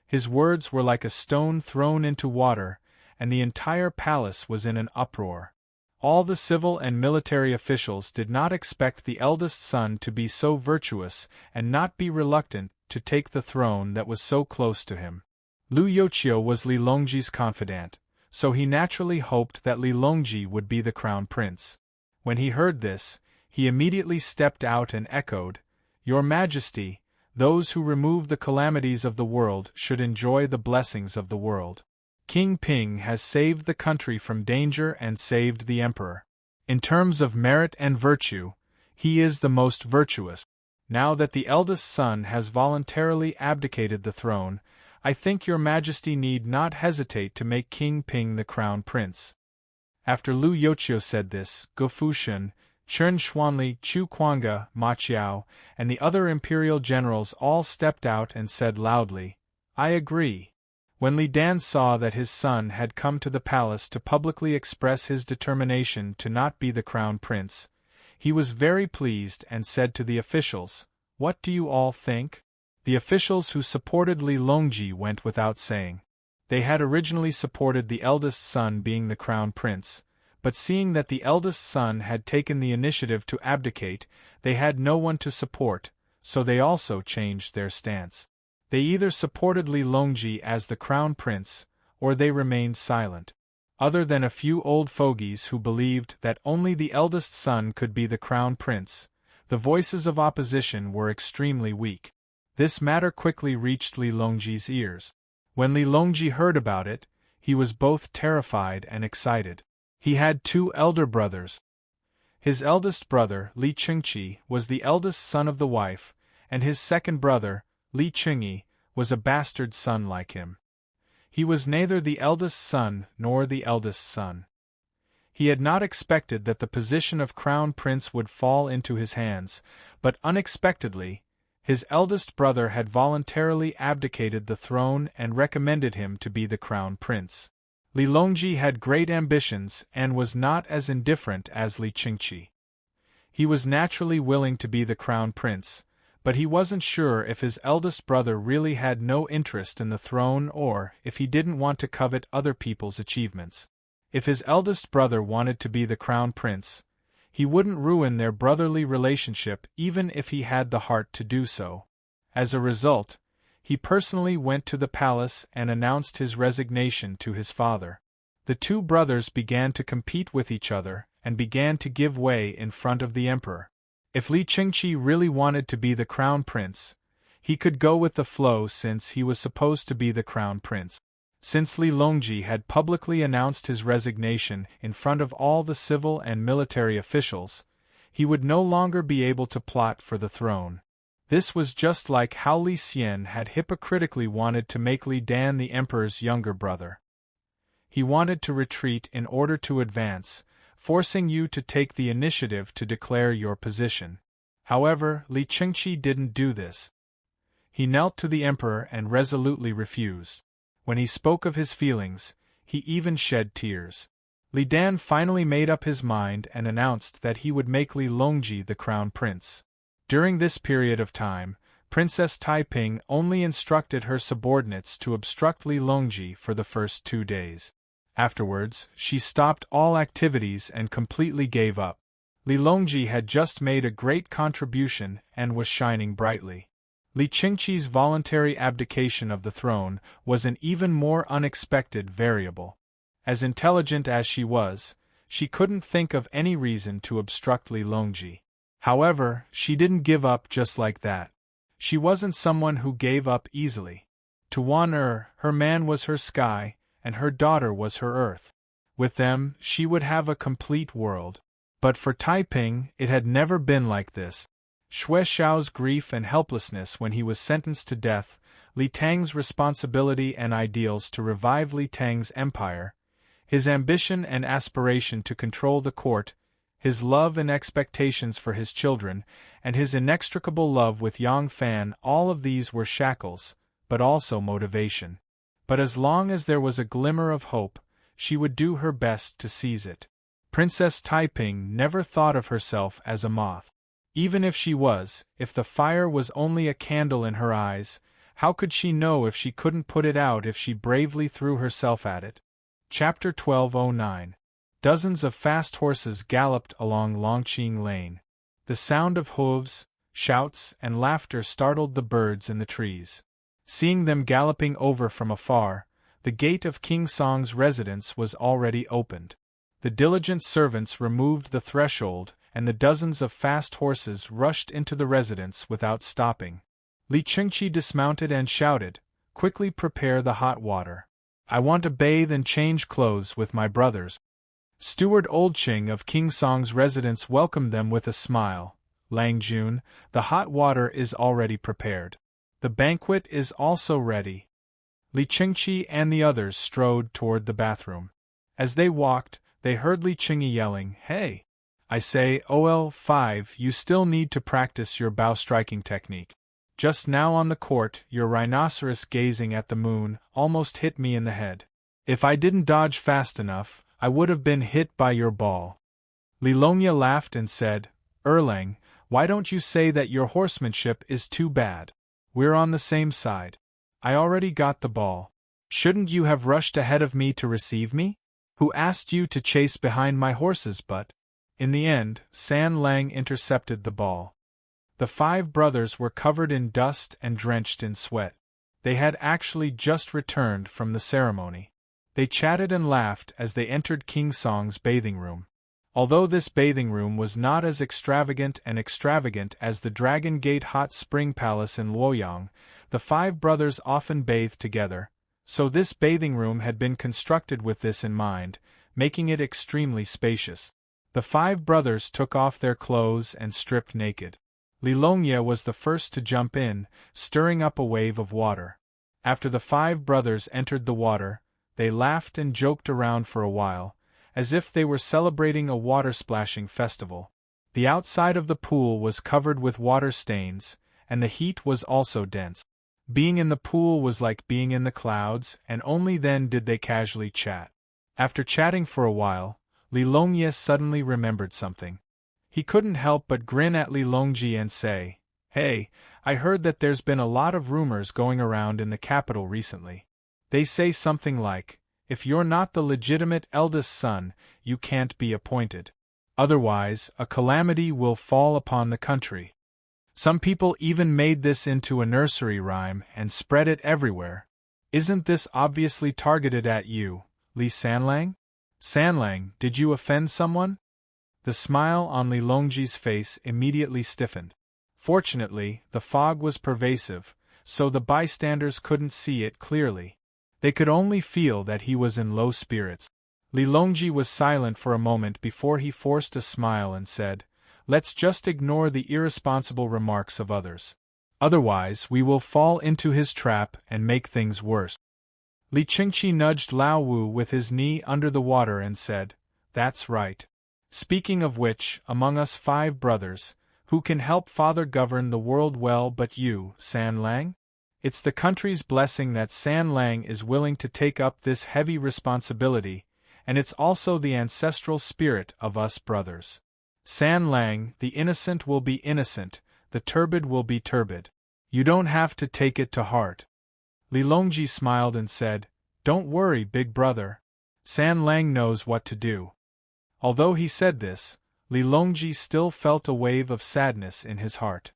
His words were like a stone thrown into water, and the entire palace was in an uproar. All the civil and military officials did not expect the eldest son to be so virtuous and not be reluctant to take the throne that was so close to him. Lu Yoqiu was Li Longji's confidant, so he naturally hoped that Li Longji would be the crown prince. When he heard this, he immediately stepped out and echoed, "Your Majesty, those who remove the calamities of the world should enjoy the blessings of the world. King Ping has saved the country from danger and saved the emperor. In terms of merit and virtue, he is the most virtuous. Now that the eldest son has voluntarily abdicated the throne, I think your Majesty need not hesitate to make King Ping the crown prince." After Lu Yoqiu said this, Gu Fushun, Chen Xuanli, Chu Kuanga, Ma Qiao, and the other imperial generals all stepped out and said loudly, "I agree." When Li Dan saw that his son had come to the palace to publicly express his determination to not be the crown prince, he was very pleased and said to the officials, "What do you all think?" The officials who supported Li Longji went without saying. They had originally supported the eldest son being the crown prince, but seeing that the eldest son had taken the initiative to abdicate, they had no one to support, so they also changed their stance. They either supported Li Longji as the crown prince, or they remained silent. Other than a few old fogies who believed that only the eldest son could be the crown prince, the voices of opposition were extremely weak. This matter quickly reached Li Longji's ears. When Li Longji heard about it, he was both terrified and excited. He had two elder brothers. His eldest brother, Li Qingqi, was the eldest son of the wife, and his second brother, Li Qingyi, was a bastard son like him. He was neither the eldest son nor the eldest son. He had not expected that the position of crown prince would fall into his hands, but unexpectedly, his eldest brother had voluntarily abdicated the throne and recommended him to be the crown prince. Li Longji had great ambitions and was not as indifferent as Li Qingqi. He was naturally willing to be the crown prince, but he wasn't sure if his eldest brother really had no interest in the throne or if he didn't want to covet other people's achievements. If his eldest brother wanted to be the crown prince, he wouldn't ruin their brotherly relationship even if he had the heart to do so. As a result, he personally went to the palace and announced his resignation to his father. The two brothers began to compete with each other and began to give way in front of the emperor. If Li Qingqi really wanted to be the crown prince, he could go with the flow since he was supposed to be the crown prince. Since Li Longji had publicly announced his resignation in front of all the civil and military officials, He would no longer be able to plot for the throne. This was just like how Li Xian had hypocritically wanted to make Li Dan the emperor's younger brother. He wanted to retreat in order to advance, forcing you to take the initiative to declare your position. However, Li Qingqi didn't do this. He knelt to the emperor and resolutely refused. When he spoke of his feelings, he even shed tears. Li Dan finally made up his mind and announced that he would make Li Longji the crown prince. During this period of time, Princess Taiping only instructed her subordinates to obstruct Li Longji for the first 2 days. Afterwards, she stopped all activities and completely gave up. Li Longji had just made a great contribution and was shining brightly. Li Qingqi's voluntary abdication of the throne was an even more unexpected variable. As intelligent as she was, she couldn't think of any reason to obstruct Li Longji. However, she didn't give up just like that. She wasn't someone who gave up easily. To Wan her man was her sky, and her daughter was her earth. With them, she would have a complete world. But for Taiping, it had never been like this. Xue Xiao's grief and helplessness when he was sentenced to death, Li Tang's responsibility and ideals to revive Li Tang's empire, his ambition and aspiration to control the court, his love and expectations for his children, and his inextricable love with Yang Fan, all of these were shackles, but also motivation. But as long as there was a glimmer of hope, she would do her best to seize it. Princess Taiping never thought of herself as a moth. Even if she was, if the fire was only a candle in her eyes, how could she know if she couldn't put it out if she bravely threw herself at it? Chapter 1209. Dozens of fast horses galloped along Longqing Lane. The sound of hooves, shouts, and laughter startled the birds in the trees. Seeing them galloping over from afar, the gate of King Song's residence was already opened. The diligent servants removed the threshold, and the dozens of fast horses rushed into the residence without stopping. Li Qingqi dismounted and shouted, "Quickly prepare the hot water. I want to bathe and change clothes with my brothers." Steward Old Qing of King Song's residence welcomed them with a smile. "Lang Jun, the hot water is already prepared. The banquet is also ready." Li Qingqi and the others strode toward the bathroom. As they walked, they heard Li Qingyi yelling, "Hey! I say, OL5, you still need to practice your bow striking technique. Just now on the court, your rhinoceros gazing at the moon almost hit me in the head. If I didn't dodge fast enough, I would have been hit by your ball." Li Longye laughed and said, "Erlang, why don't you say that your horsemanship is too bad? We're on the same side. I already got the ball. Shouldn't you have rushed ahead of me to receive me? Who asked you to chase behind my horse's butt?" In the end, San Lang intercepted the ball. The 5 brothers were covered in dust and drenched in sweat. They had actually just returned from the ceremony. They chatted and laughed as they entered King Song's bathing room. Although this bathing room was not as extravagant as the Dragon Gate Hot Spring Palace in Luoyang, the 5 brothers often bathed together, so this bathing room had been constructed with this in mind, making it extremely spacious. The 5 brothers took off their clothes and stripped naked. Li Longye was the first to jump in, stirring up a wave of water. After the 5 brothers entered the water, they laughed and joked around for a while, as if they were celebrating a water-splashing festival. The outside of the pool was covered with water stains, and the heat was also dense. Being in the pool was like being in the clouds, and only then did they casually chat. After chatting for a while, Li Longye suddenly remembered something. He couldn't help but grin at Li Longji and say, "Hey, I heard that there's been a lot of rumors going around in the capital recently. They say something like, if you're not the legitimate eldest son, you can't be appointed. Otherwise, a calamity will fall upon the country. Some people even made this into a nursery rhyme and spread it everywhere. Isn't this obviously targeted at you, Li Sanlang? Sanlang, did you offend someone?" The smile on Li Longji's face immediately stiffened. Fortunately, the fog was pervasive, so the bystanders couldn't see it clearly. They could only feel that he was in low spirits. Li Longji was silent for a moment before he forced a smile and said, let's just ignore the irresponsible remarks of others. Otherwise, we will fall into his trap and make things worse. Li Qingqi nudged Lao Wu with his knee under the water and said, "That's right. Speaking of which, among us 5 brothers, who can help father govern the world well but you, San Lang? It's the country's blessing that San Lang is willing to take up this heavy responsibility, and it's also the ancestral spirit of us brothers. San Lang, the innocent will be innocent, the turbid will be turbid. You don't have to take it to heart." Li Longji smiled and said, "Don't worry, big brother. San Lang knows what to do." Although he said this, Li Longji still felt a wave of sadness in his heart.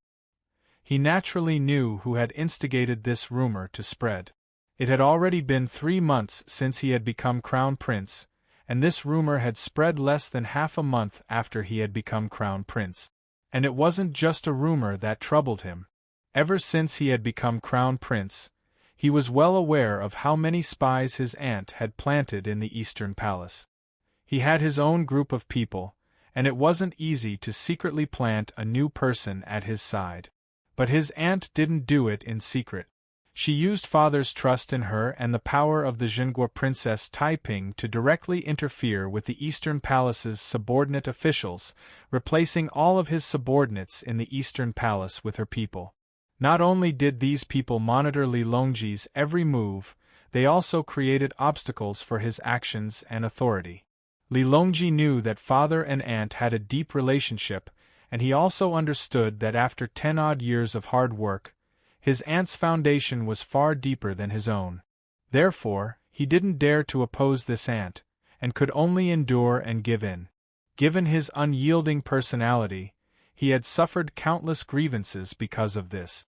He naturally knew who had instigated this rumor to spread. It had already been 3 months since he had become crown prince, and this rumor had spread less than half a month after he had become crown prince. And it wasn't just a rumor that troubled him. Ever since he had become crown prince, he was well aware of how many spies his aunt had planted in the Eastern Palace. He had his own group of people, and it wasn't easy to secretly plant a new person at his side. But his aunt didn't do it in secret. She used father's trust in her and the power of the Zhenguo princess Taiping to directly interfere with the Eastern Palace's subordinate officials, replacing all of his subordinates in the Eastern Palace with her people. Not only did these people monitor Li Longji's every move, they also created obstacles for his actions and authority. Li Longji knew that father and aunt had a deep relationship, and he also understood that after 10-odd years of hard work, his aunt's foundation was far deeper than his own. Therefore, he didn't dare to oppose this aunt, and could only endure and give in. Given his unyielding personality, he had suffered countless grievances because of this.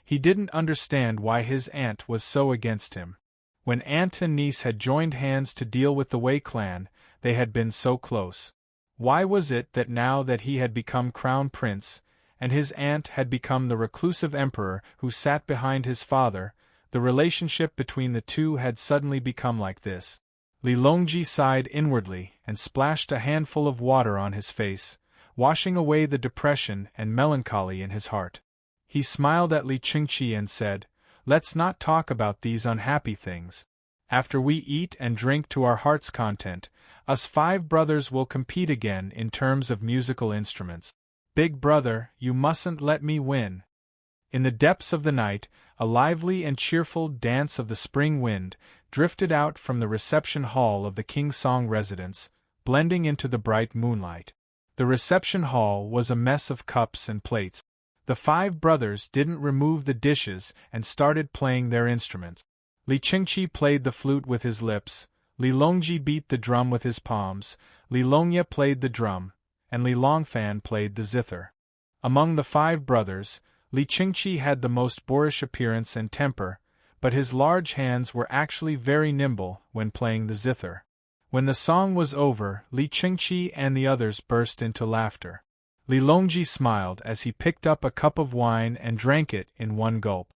He didn't understand why his aunt was so against him. When aunt and niece had joined hands to deal with the Wei clan, they had been so close. Why was it that now that he had become crown prince, and his aunt had become the reclusive emperor who sat behind his father, the relationship between the two had suddenly become like this? Li Longji sighed inwardly and splashed a handful of water on his face, washing away the depression and melancholy in his heart. He smiled at Li Qingqi and said, "Let's not talk about these unhappy things. After we eat and drink to our heart's content, us 5 brothers will compete again in terms of musical instruments. Big brother, you mustn't let me win." In the depths of the night, a lively and cheerful dance of the spring wind drifted out from the reception hall of the King Song residence, blending into the bright moonlight. The reception hall was a mess of cups and plates. The 5 brothers didn't remove the dishes and started playing their instruments. Li Qingqi played the flute with his lips, Li Longji beat the drum with his palms, Li Longye played the drum, and Li Longfan played the zither. Among the 5 brothers, Li Qingqi had the most boorish appearance and temper, but his large hands were actually very nimble when playing the zither. When the song was over, Li Qingqi and the others burst into laughter. Li Longji smiled as he picked up a cup of wine and drank it in one gulp.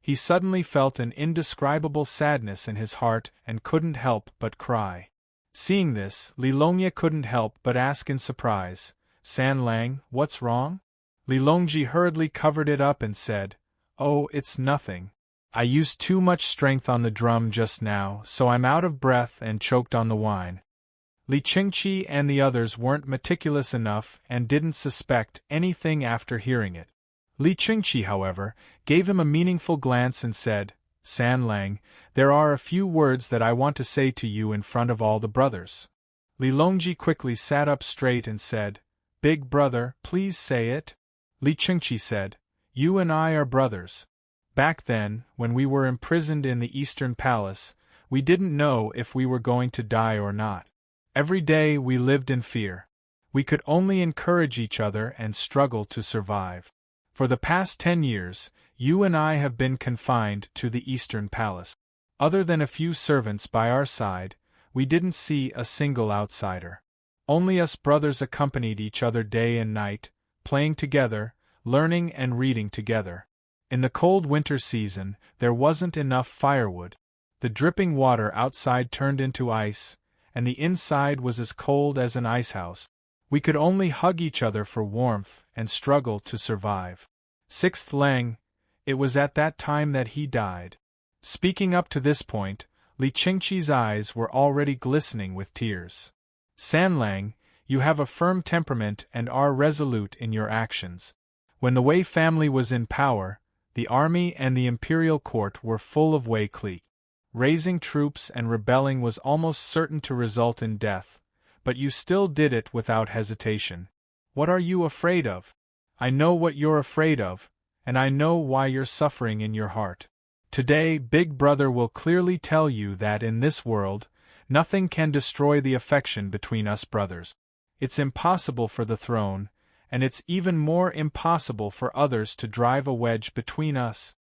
He suddenly felt an indescribable sadness in his heart and couldn't help but cry. Seeing this, Li Longye couldn't help but ask in surprise, "San Lang, what's wrong?" Li Longji hurriedly covered it up and said, "Oh, it's nothing. I used too much strength on the drum just now, so I'm out of breath and choked on the wine." Li Qingqi and the others weren't meticulous enough and didn't suspect anything after hearing it. Li Qingqi, however, gave him a meaningful glance and said, "San Lang, there are a few words that I want to say to you in front of all the brothers." Li Longji quickly sat up straight and said, "Big brother, please say it." Li Qingqi said, "You and I are brothers. Back then, when we were imprisoned in the Eastern Palace, we didn't know if we were going to die or not. Every day we lived in fear. We could only encourage each other and struggle to survive. For the past 10 years, you and I have been confined to the Eastern Palace. Other than a few servants by our side, we didn't see a single outsider. Only us brothers accompanied each other day and night, playing together, learning and reading together. In the cold winter season, there wasn't enough firewood. The dripping water outside turned into ice, and the inside was as cold as an icehouse. We could only hug each other for warmth and struggle to survive. 6th Lang, it was at that time that he died. Speaking up to this point, Li Qingqi's eyes were already glistening with tears. San Lang, you have a firm temperament and are resolute in your actions. When the Wei family was in power, the army and the imperial court were full of Wei clique. Raising troops and rebelling was almost certain to result in death, but you still did it without hesitation. What are you afraid of? I know what you're afraid of, and I know why you're suffering in your heart. Today, Big Brother will clearly tell you that in this world, nothing can destroy the affection between us brothers. It's impossible for the throne, and it's even more impossible for others to drive a wedge between us.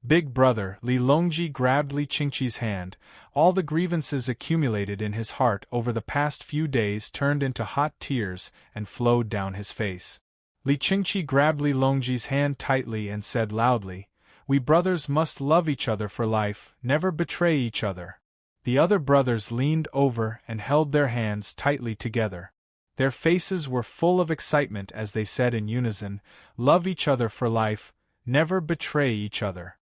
Big Brother, Li Longji grabbed Li Qingqi's hand. All the grievances accumulated in his heart over the past few days turned into hot tears and flowed down his face. Li Qingqi grabbed Li Longji's hand tightly and said loudly, "We brothers must love each other for life, never betray each other." The other brothers leaned over and held their hands tightly together. Their faces were full of excitement as they said in unison, "Love each other for life, never betray each other."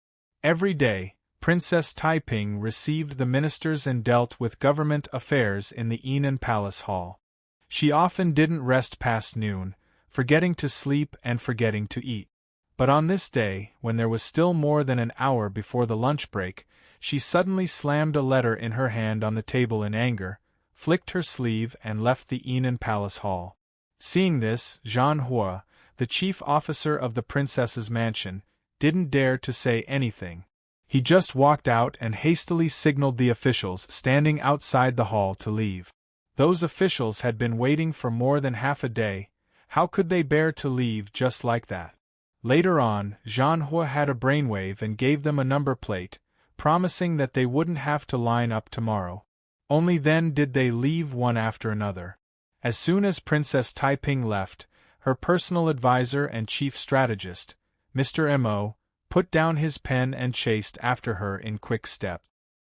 Every day, Princess Taiping received the ministers and dealt with government affairs in the Yinan Palace Hall. She often didn't rest past noon, forgetting to sleep and forgetting to eat. But on this day, when there was still more than an hour before the lunch break, she suddenly slammed a letter in her hand on the table in anger, flicked her sleeve and left the Yinan Palace Hall. Seeing this, Zhan Hua, the chief officer of the princess's mansion, didn't dare to say anything. He just walked out and hastily signaled the officials standing outside the hall to leave. Those officials had been waiting for more than half a day. How could they bear to leave just like that? Later on, Zhan Hua had a brainwave and gave them a number plate, promising that they wouldn't have to line up tomorrow. Only then did they leave one after another. As soon as Princess Taiping left, her personal advisor and chief strategist, Mr. Mo, put down his pen and chased after her in quick step.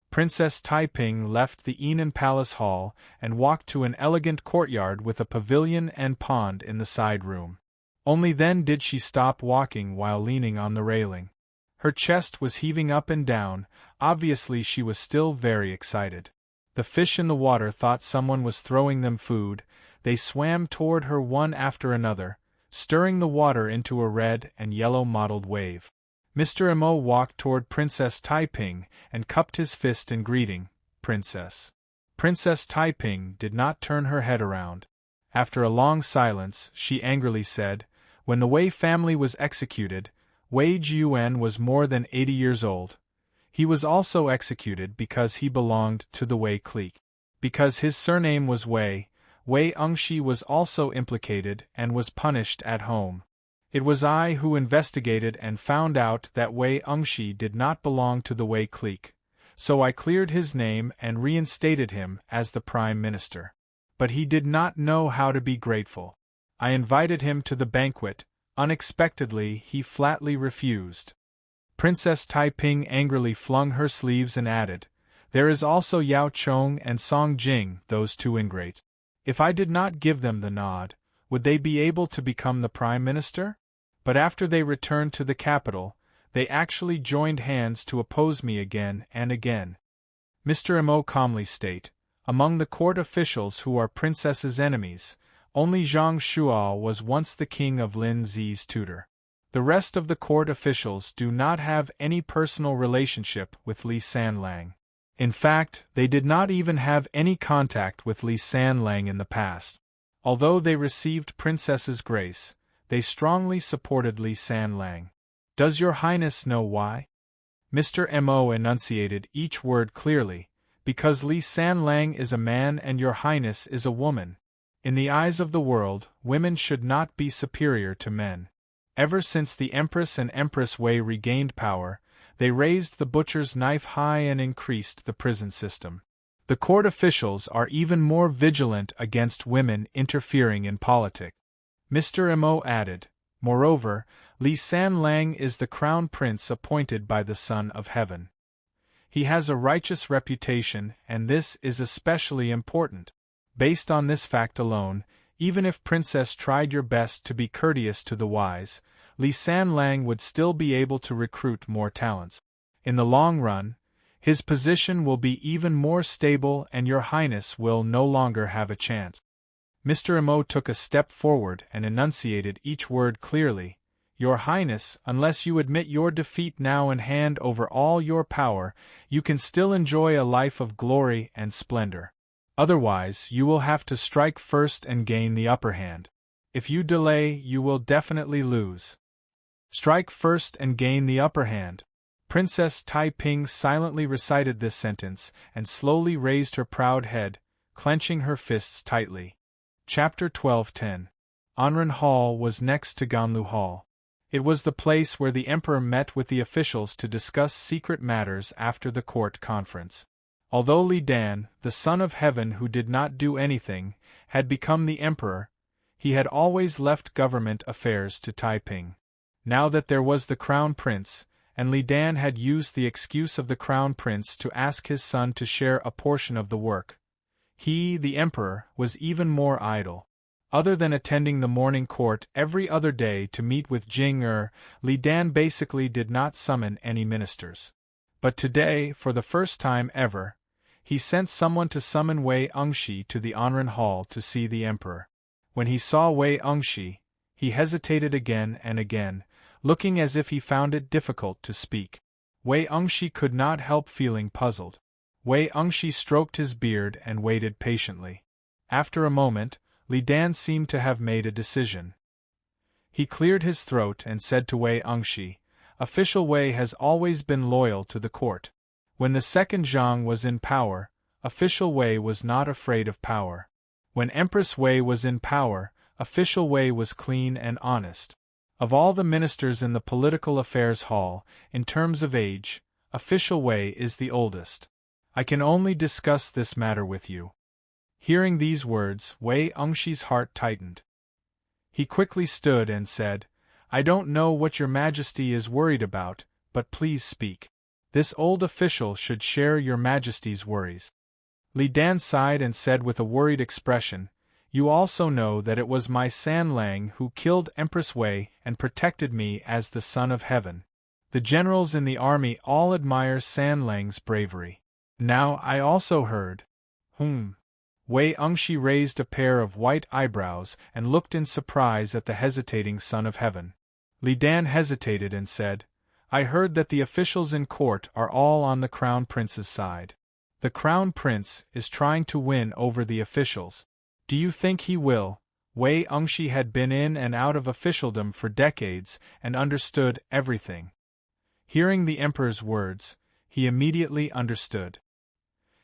Princess Taiping left the Yinan Palace Hall and walked to an elegant courtyard with a pavilion and pond in the side room. Only then did she stop walking while leaning on the railing. Her chest was heaving up and down, obviously she was still very excited. The fish in the water thought someone was throwing them food. They swam toward her one after another, stirring the water into a red and yellow mottled wave. Mr. Mo walked toward Princess Taiping and cupped his fist in greeting, "Princess." Princess Taiping did not turn her head around. After a long silence, she angrily said, "When the Wei family was executed, Wei Jiuan was more than 80 years old. He was also executed because he belonged to the Wei clique. Because his surname was Wei, Wei Engshi was also implicated and was punished at home. It was I who investigated and found out that Wei Engshi did not belong to the Wei clique, so I cleared his name and reinstated him as the Prime Minister. But he did not know how to be grateful. I invited him to the banquet. Unexpectedly, he flatly refused." Princess Taiping angrily flung her sleeves and added, "There is also Yao Chong and Song Jing, those two ingrates. If I did not give them the nod, would they be able to become the Prime Minister? But after they returned to the capital, they actually joined hands to oppose me again and again." Mr. Mo calmly state, "Among the court officials who are princess's enemies, only Zhang Shuao was once the king of Lin Zi's tutor. The rest of the court officials do not have any personal relationship with Li Sanlang. In fact, they did not even have any contact with Li Sanlang in the past. Although they received Princess's grace, they strongly supported Li Sanlang. Does your Highness know why?" Mr. Mo enunciated each word clearly, "Because Li Sanlang is a man and your Highness is a woman. In the eyes of the world, women should not be superior to men. Ever since the Empress and Empress Wei regained power, they raised the butcher's knife high and increased the prison system. The court officials are even more vigilant against women interfering in politics." Mr. Mo added, "Moreover, Li Sanlang is the crown prince appointed by the Son of Heaven. He has a righteous reputation, and this is especially important. Based on this fact alone, Even if Princess tried your best to be courteous to the wise, Li Sanlang would still be able to recruit more talents. In the long run, his position will be even more stable and your highness will no longer have a chance. Mr. Emo took a step forward and enunciated each word clearly. Your highness, unless you admit your defeat now and hand over all your power, you can still enjoy a life of glory and splendor. Otherwise, you will have to strike first and gain the upper hand. If you delay, you will definitely lose. Strike first and gain the upper hand. Princess Taiping silently recited this sentence and slowly raised her proud head, clenching her fists tightly. Chapter 12:10. Anren Hall was next to Ganlu Hall. It was the place where the emperor met with the officials to discuss secret matters after the court conference. Although Li Dan, the son of heaven who did not do anything, had become the emperor, he had always left government affairs to Taiping. Now that there was the crown prince, and Li Dan had used the excuse of the crown prince to ask his son to share a portion of the work, he, the emperor, was even more idle. Other than attending the morning court every other day to meet with Jing Li Dan basically did not summon any ministers. But today, for the first time ever, he sent someone to summon Wei Engshi to the Anren Hall to see the emperor. When he saw Wei Engshi, he hesitated again and again, looking as if he found it difficult to speak. Wei Engshi could not help feeling puzzled. Wei Engshi stroked his beard and waited patiently. After a moment, Li Dan seemed to have made a decision. He cleared his throat and said to Wei Engshi, "Official Wei has always been loyal to the court. When the second Zhang was in power, Official Wei was not afraid of power. When Empress Wei was in power, Official Wei was clean and honest. Of all the ministers in the Political Affairs Hall, in terms of age, Official Wei is the oldest. I can only discuss this matter with you." Hearing these words, Wei Engshi's heart tightened. He quickly stood and said, "I don't know what your majesty is worried about, but please speak. This old official should share your majesty's worries." Li Dan sighed and said with a worried expression, "You also know that it was my Sanlang who killed Empress Wei and protected me as the son of heaven. The generals in the army all admire Sanlang's bravery. Now I also heard." Wei Engshi raised a pair of white eyebrows and looked in surprise at the hesitating son of heaven. Li Dan hesitated and said, "I heard that the officials in court are all on the crown prince's side. The crown prince is trying to win over the officials. Do you think he will?" Wei Engshi had been in and out of officialdom for decades and understood everything. Hearing the emperor's words, he immediately understood.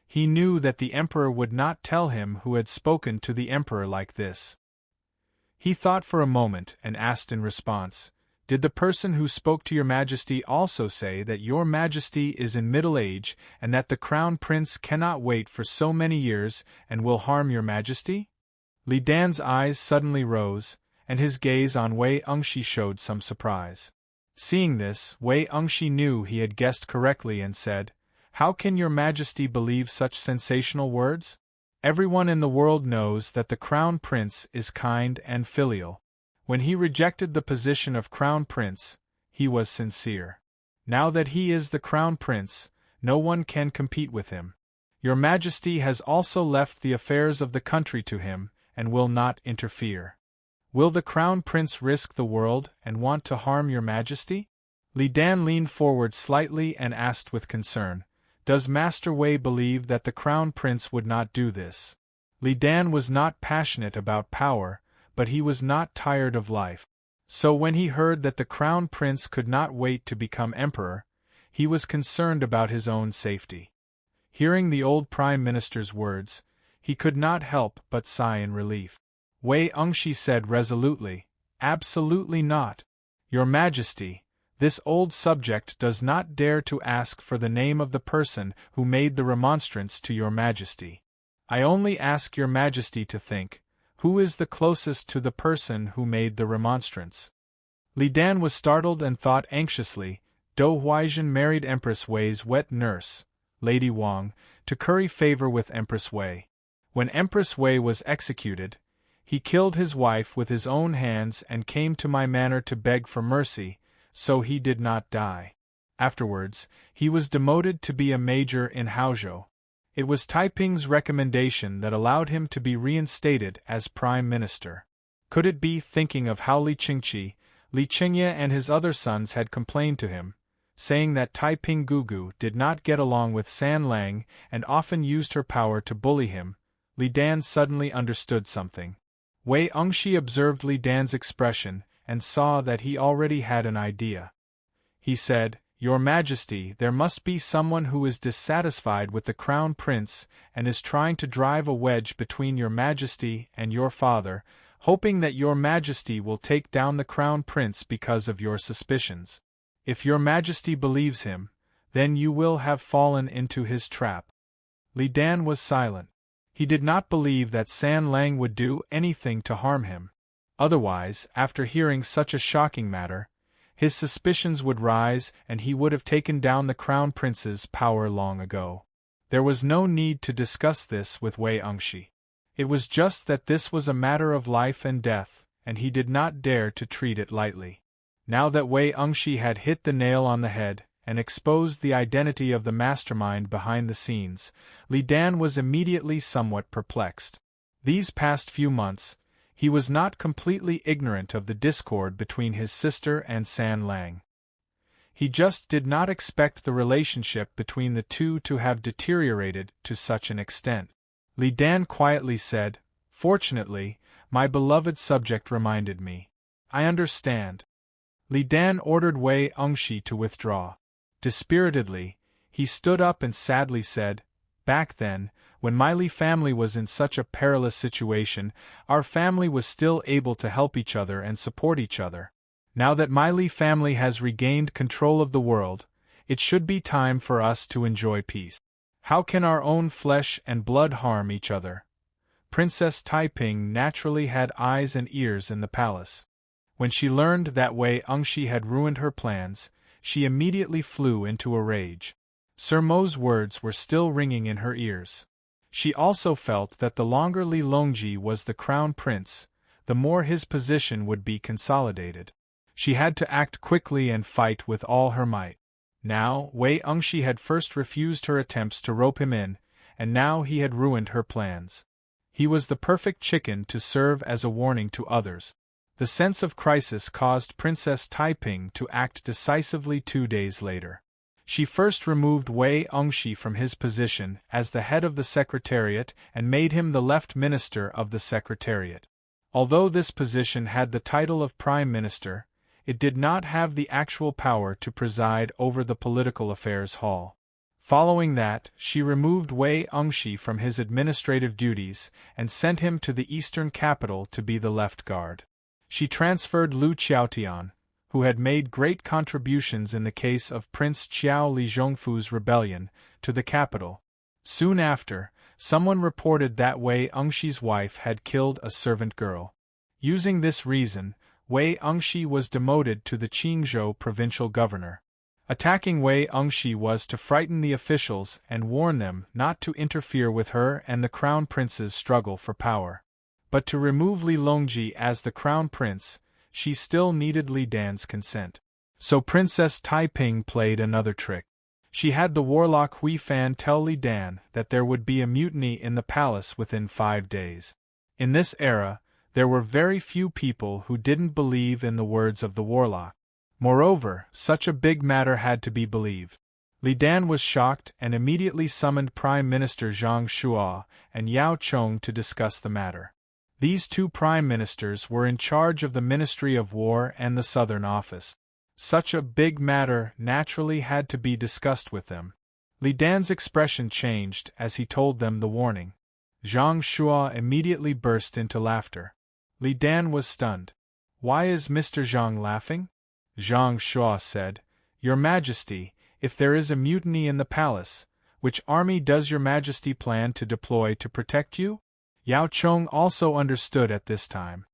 He knew that the emperor would not tell him who had spoken to the emperor like this. He thought for a moment and asked in response, "Did the person who spoke to your majesty also say that your majesty is in middle age and that the crown prince cannot wait for so many years and will harm your majesty?" Li Dan's eyes suddenly rose, and his gaze on Wei Engshi showed some surprise. Seeing this, Wei Engshi knew he had guessed correctly and said, "How can your majesty believe such sensational words? Everyone in the world knows that the crown prince is kind and filial. When he rejected the position of crown prince, he was sincere. Now that he is the crown prince, no one can compete with him. Your majesty has also left the affairs of the country to him, and will not interfere. Will the crown prince risk the world and want to harm your majesty?" Li Dan leaned forward slightly and asked with concern, "Does Master Wei believe that the crown prince would not do this?" Li Dan was not passionate about power, but he was not tired of life. So when he heard that the crown prince could not wait to become emperor, he was concerned about his own safety. Hearing the old prime minister's words, he could not help but sigh in relief. Wei Engshi said resolutely, "Absolutely not. Your Majesty, this old subject does not dare to ask for the name of the person who made the remonstrance to your Majesty. I only ask your Majesty to think, who is the closest to the person who made the remonstrance?" Li Dan was startled and thought anxiously. Dou Huaizhen married Empress Wei's wet nurse, Lady Wang, to curry favor with Empress Wei. When Empress Wei was executed, He killed his wife with his own hands and came to my manor to beg for mercy, so he did not die. Afterwards, he was demoted to be a major in Haozhou. It was Taiping's recommendation that allowed him to be reinstated as prime minister. Could it be thinking of how Li Qingqi, Li Qingye and his other sons had complained to him, saying that Taiping Gugu did not get along with San Lang and often used her power to bully him? Li Dan suddenly understood something. Wei Engshi observed Li Dan's expression and saw that he already had an idea. He said, "Your Majesty, there must be someone who is dissatisfied with the Crown Prince and is trying to drive a wedge between your Majesty and your father, hoping that your Majesty will take down the Crown Prince because of your suspicions. If your Majesty believes him, then you will have fallen into his trap." Li Dan was silent. He did not believe that San Lang would do anything to harm him. Otherwise, after hearing such a shocking matter, his suspicions would rise and he would have taken down the Crown Prince's power long ago. There was no need to discuss this with Wei Engshi. It was just that this was a matter of life and death, and he did not dare to treat it lightly. Now that Wei Engshi had hit the nail on the head and exposed the identity of the mastermind behind the scenes, Li Dan was immediately somewhat perplexed. These past few months, he was not completely ignorant of the discord between his sister and San Lang. He just did not expect the relationship between the two to have deteriorated to such an extent. Li Dan quietly said, "Fortunately, my beloved subject reminded me. I understand." Li Dan ordered Wei Engshi to withdraw. Dispiritedly, he stood up and sadly said, "Back then, when my Li family was in such a perilous situation, our family was still able to help each other and support each other. Now that my Li family has regained control of the world, it should be time for us to enjoy peace. How can our own flesh and blood harm each other?" Princess Taiping naturally had eyes and ears in the palace. When she learned that Wei Engshi had ruined her plans, she immediately flew into a rage. Sir Mo's words were still ringing in her ears. She also felt that the longer Li Longji was the crown prince, the more his position would be consolidated. She had to act quickly and fight with all her might. Now, Wei Engshi had first refused her attempts to rope him in, and now he had ruined her plans. He was the perfect chicken to serve as a warning to others. The sense of crisis caused Princess Taiping to act decisively 2 days later. She first removed Wei Engshi from his position as the head of the Secretariat and made him the left minister of the Secretariat. Although this position had the title of Prime Minister, it did not have the actual power to preside over the political affairs hall. Following that, she removed Wei Engshi from his administrative duties and sent him to the eastern capital to be the left guard. She transferred Lu Qiaotian, who had made great contributions in the case of Prince Qiao Li Zhongfu's rebellion, to the capital. Soon after, someone reported that Wei Engshi's wife had killed a servant girl. Using this reason, Wei Engshi was demoted to the Qingzhou provincial governor. Attacking Wei Engshi was to frighten the officials and warn them not to interfere with her and the crown prince's struggle for power. But to remove Li Longji as the crown prince, she still needed Li Dan's consent. So Princess Taiping played another trick. She had the warlock Hui Fan tell Li Dan that there would be a mutiny in the palace within 5 days. In this era, there were very few people who didn't believe in the words of the warlock. Moreover, such a big matter had to be believed. Li Dan was shocked and immediately summoned Prime Minister Zhang Shuo and Yao Chong to discuss the matter. These two prime ministers were in charge of the Ministry of War and the Southern Office. Such a big matter naturally had to be discussed with them. Li Dan's expression changed as he told them the warning. Zhang Shuo immediately burst into laughter. Li Dan was stunned. "Why is Mr. Zhang laughing?" Zhang Shuo said, "Your Majesty, if there is a mutiny in the palace, which army does your Majesty plan to deploy to protect you?" Yao Chong also understood at this time.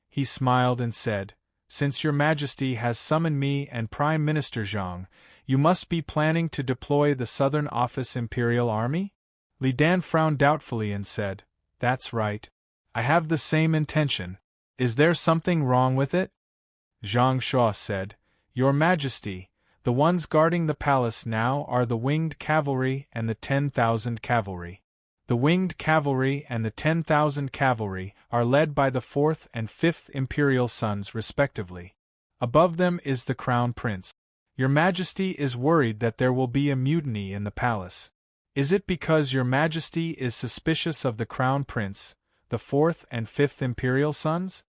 He smiled and said, "Since your Majesty has summoned me and Prime Minister Zhang, you must be planning to deploy the Southern Office Imperial Army?" Li Dan frowned doubtfully and said, "That's right. I have the same intention. Is there something wrong with it? Zhang Shuo said, Your Majesty, the ones guarding the palace now are the winged cavalry and the 10,000 cavalry. The winged cavalry and the 10,000 cavalry are led by the 4th and 5th imperial sons respectively. Above them is the crown prince. Your Majesty is worried that there will be a mutiny in the palace. Is it because Your Majesty is suspicious of the crown prince, the 4th and 5th imperial sons?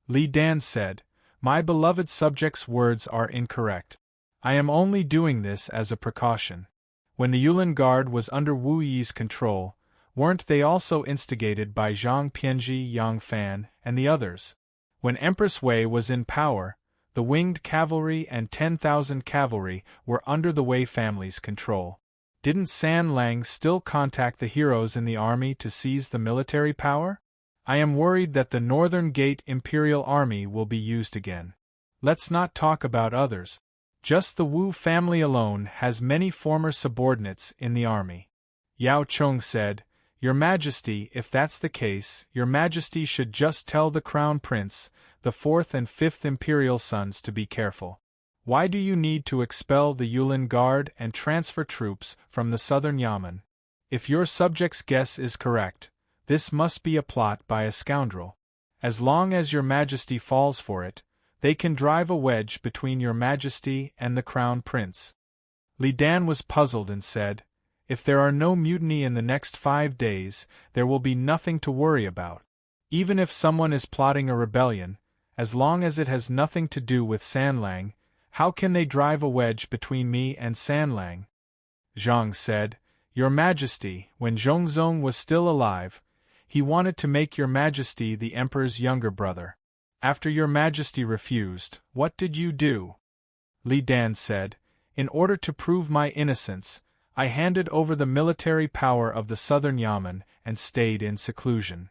Li Dan said, My beloved subject's words are incorrect. I am only doing this as a precaution. When the Yulin Guard was under Wu Yi's control, weren't they also instigated by Zhang Pianji, Yang Fan, and the others? When Empress Wei was in power, the winged cavalry and 10,000 cavalry were under the Wei family's control. Didn't San Lang still contact the heroes in the army to seize the military power? I am worried that the Northern Gate Imperial Army will be used again. Let's not talk about others. Just the Wu family alone has many former subordinates in the army. Yao Chong said, Your Majesty, if that's the case, Your Majesty should just tell the Crown Prince, the 4th and 5th Imperial sons to be careful. Why do you need to expel the Yulin Guard and transfer troops from the southern Yamen? If your subject's guess is correct, this must be a plot by a scoundrel. As long as Your Majesty falls for it, they can drive a wedge between Your Majesty and the Crown Prince. Li Dan was puzzled and said, If there are no mutiny in the next 5 days, there will be nothing to worry about. Even if someone is plotting a rebellion, as long as it has nothing to do with San Lang, how can they drive a wedge between me and San Lang? Zhang said, Your Majesty, when Zhongzong was still alive, he wanted to make Your Majesty the Emperor's younger brother. After Your Majesty refused, what did you do? Li Dan said, In order to prove my innocence, I handed over the military power of the southern Yamen and stayed in seclusion.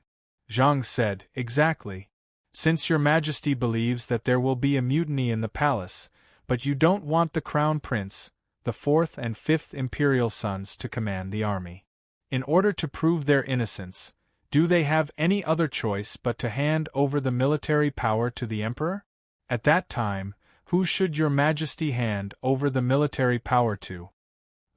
Zhang said, Exactly. Since Your Majesty believes that there will be a mutiny in the palace, but you don't want the Crown Prince, the 4th and 5th Imperial sons to command the army. In order to prove their innocence, do they have any other choice but to hand over the military power to the Emperor? At that time, who should Your Majesty hand over the military power to?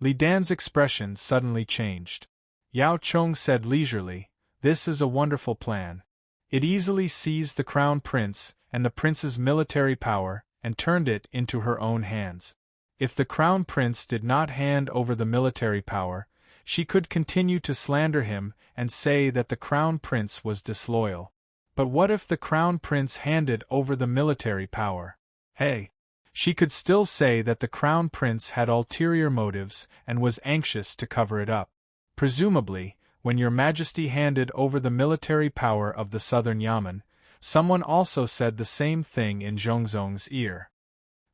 Li Dan's expression suddenly changed. Yao Chong said leisurely, This is a wonderful plan. It easily seized the Crown Prince and the Prince's military power and turned it into her own hands. If the Crown Prince did not hand over the military power, she could continue to slander him and say that the Crown Prince was disloyal. But what if the Crown Prince handed over the military power? Hey! She could still say that the Crown Prince had ulterior motives and was anxious to cover it up. Presumably, when Your Majesty handed over the military power of the southern Yamen, someone also said the same thing in Zhongzong's ear.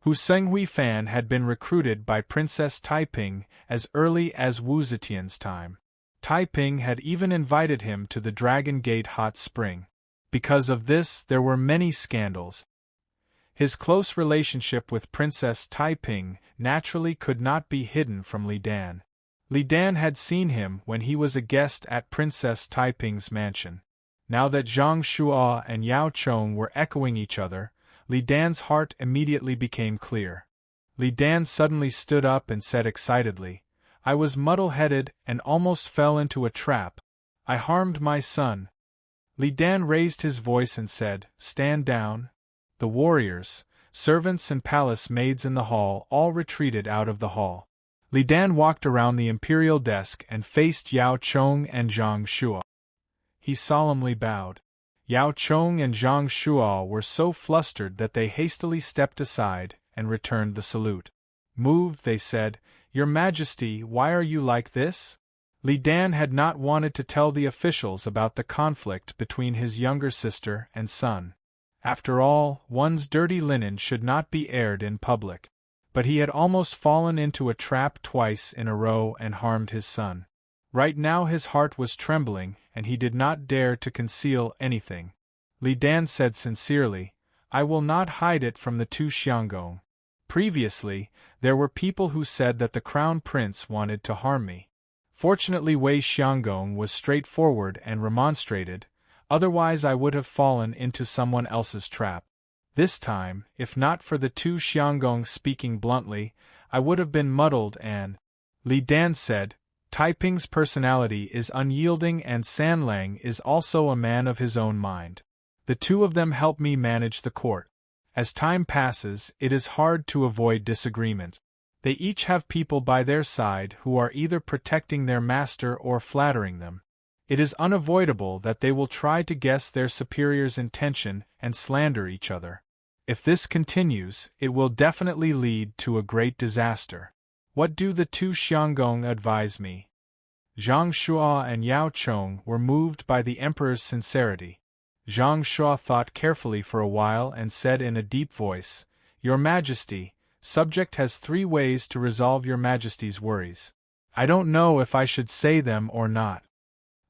Hu Senghui Fan had been recruited by Princess Taiping as early as Wu Zetian's time. Taiping had even invited him to the Dragon Gate hot spring. Because of this, there were many scandals. His close relationship with Princess Taiping naturally could not be hidden from Li Dan. Li Dan had seen him when he was a guest at Princess Taiping's mansion. Now that Zhang Shuo and Yao Chong were echoing each other, Li Dan's heart immediately became clear. Li Dan suddenly stood up and said excitedly, I was muddle-headed and almost fell into a trap. I harmed my son. Li Dan raised his voice and said, Stand down. The warriors, servants and palace maids in the hall all retreated out of the hall. Li Dan walked around the imperial desk and faced Yao Chong and Zhang Shuo. He solemnly bowed. Yao Chong and Zhang Shuo were so flustered that they hastily stepped aside and returned the salute. Moved, they said, Your Majesty, why are you like this? Li Dan had not wanted to tell the officials about the conflict between his younger sister and son. After all, one's dirty linen should not be aired in public. But he had almost fallen into a trap twice in a row and harmed his son. Right now his heart was trembling, and he did not dare to conceal anything. Li Dan said sincerely, I will not hide it from the two Xianggong. Previously, there were people who said that the Crown Prince wanted to harm me. Fortunately Wei Xianggong was straightforward and remonstrated, Otherwise I would have fallen into someone else's trap. This time, if not for the two Xianggong speaking bluntly, I would have been muddled and— Li Dan said, Taiping's personality is unyielding and Sanlang is also a man of his own mind. The two of them help me manage the court. As time passes, it is hard to avoid disagreement. They each have people by their side who are either protecting their master or flattering them. It is unavoidable that they will try to guess their superior's intention and slander each other. If this continues, it will definitely lead to a great disaster. What do the two Xianggong advise me? Zhang Shuo and Yao Chong were moved by the emperor's sincerity. Zhang Shuo thought carefully for a while and said in a deep voice, Your Majesty, subject has 3 ways to resolve Your Majesty's worries. I don't know if I should say them or not.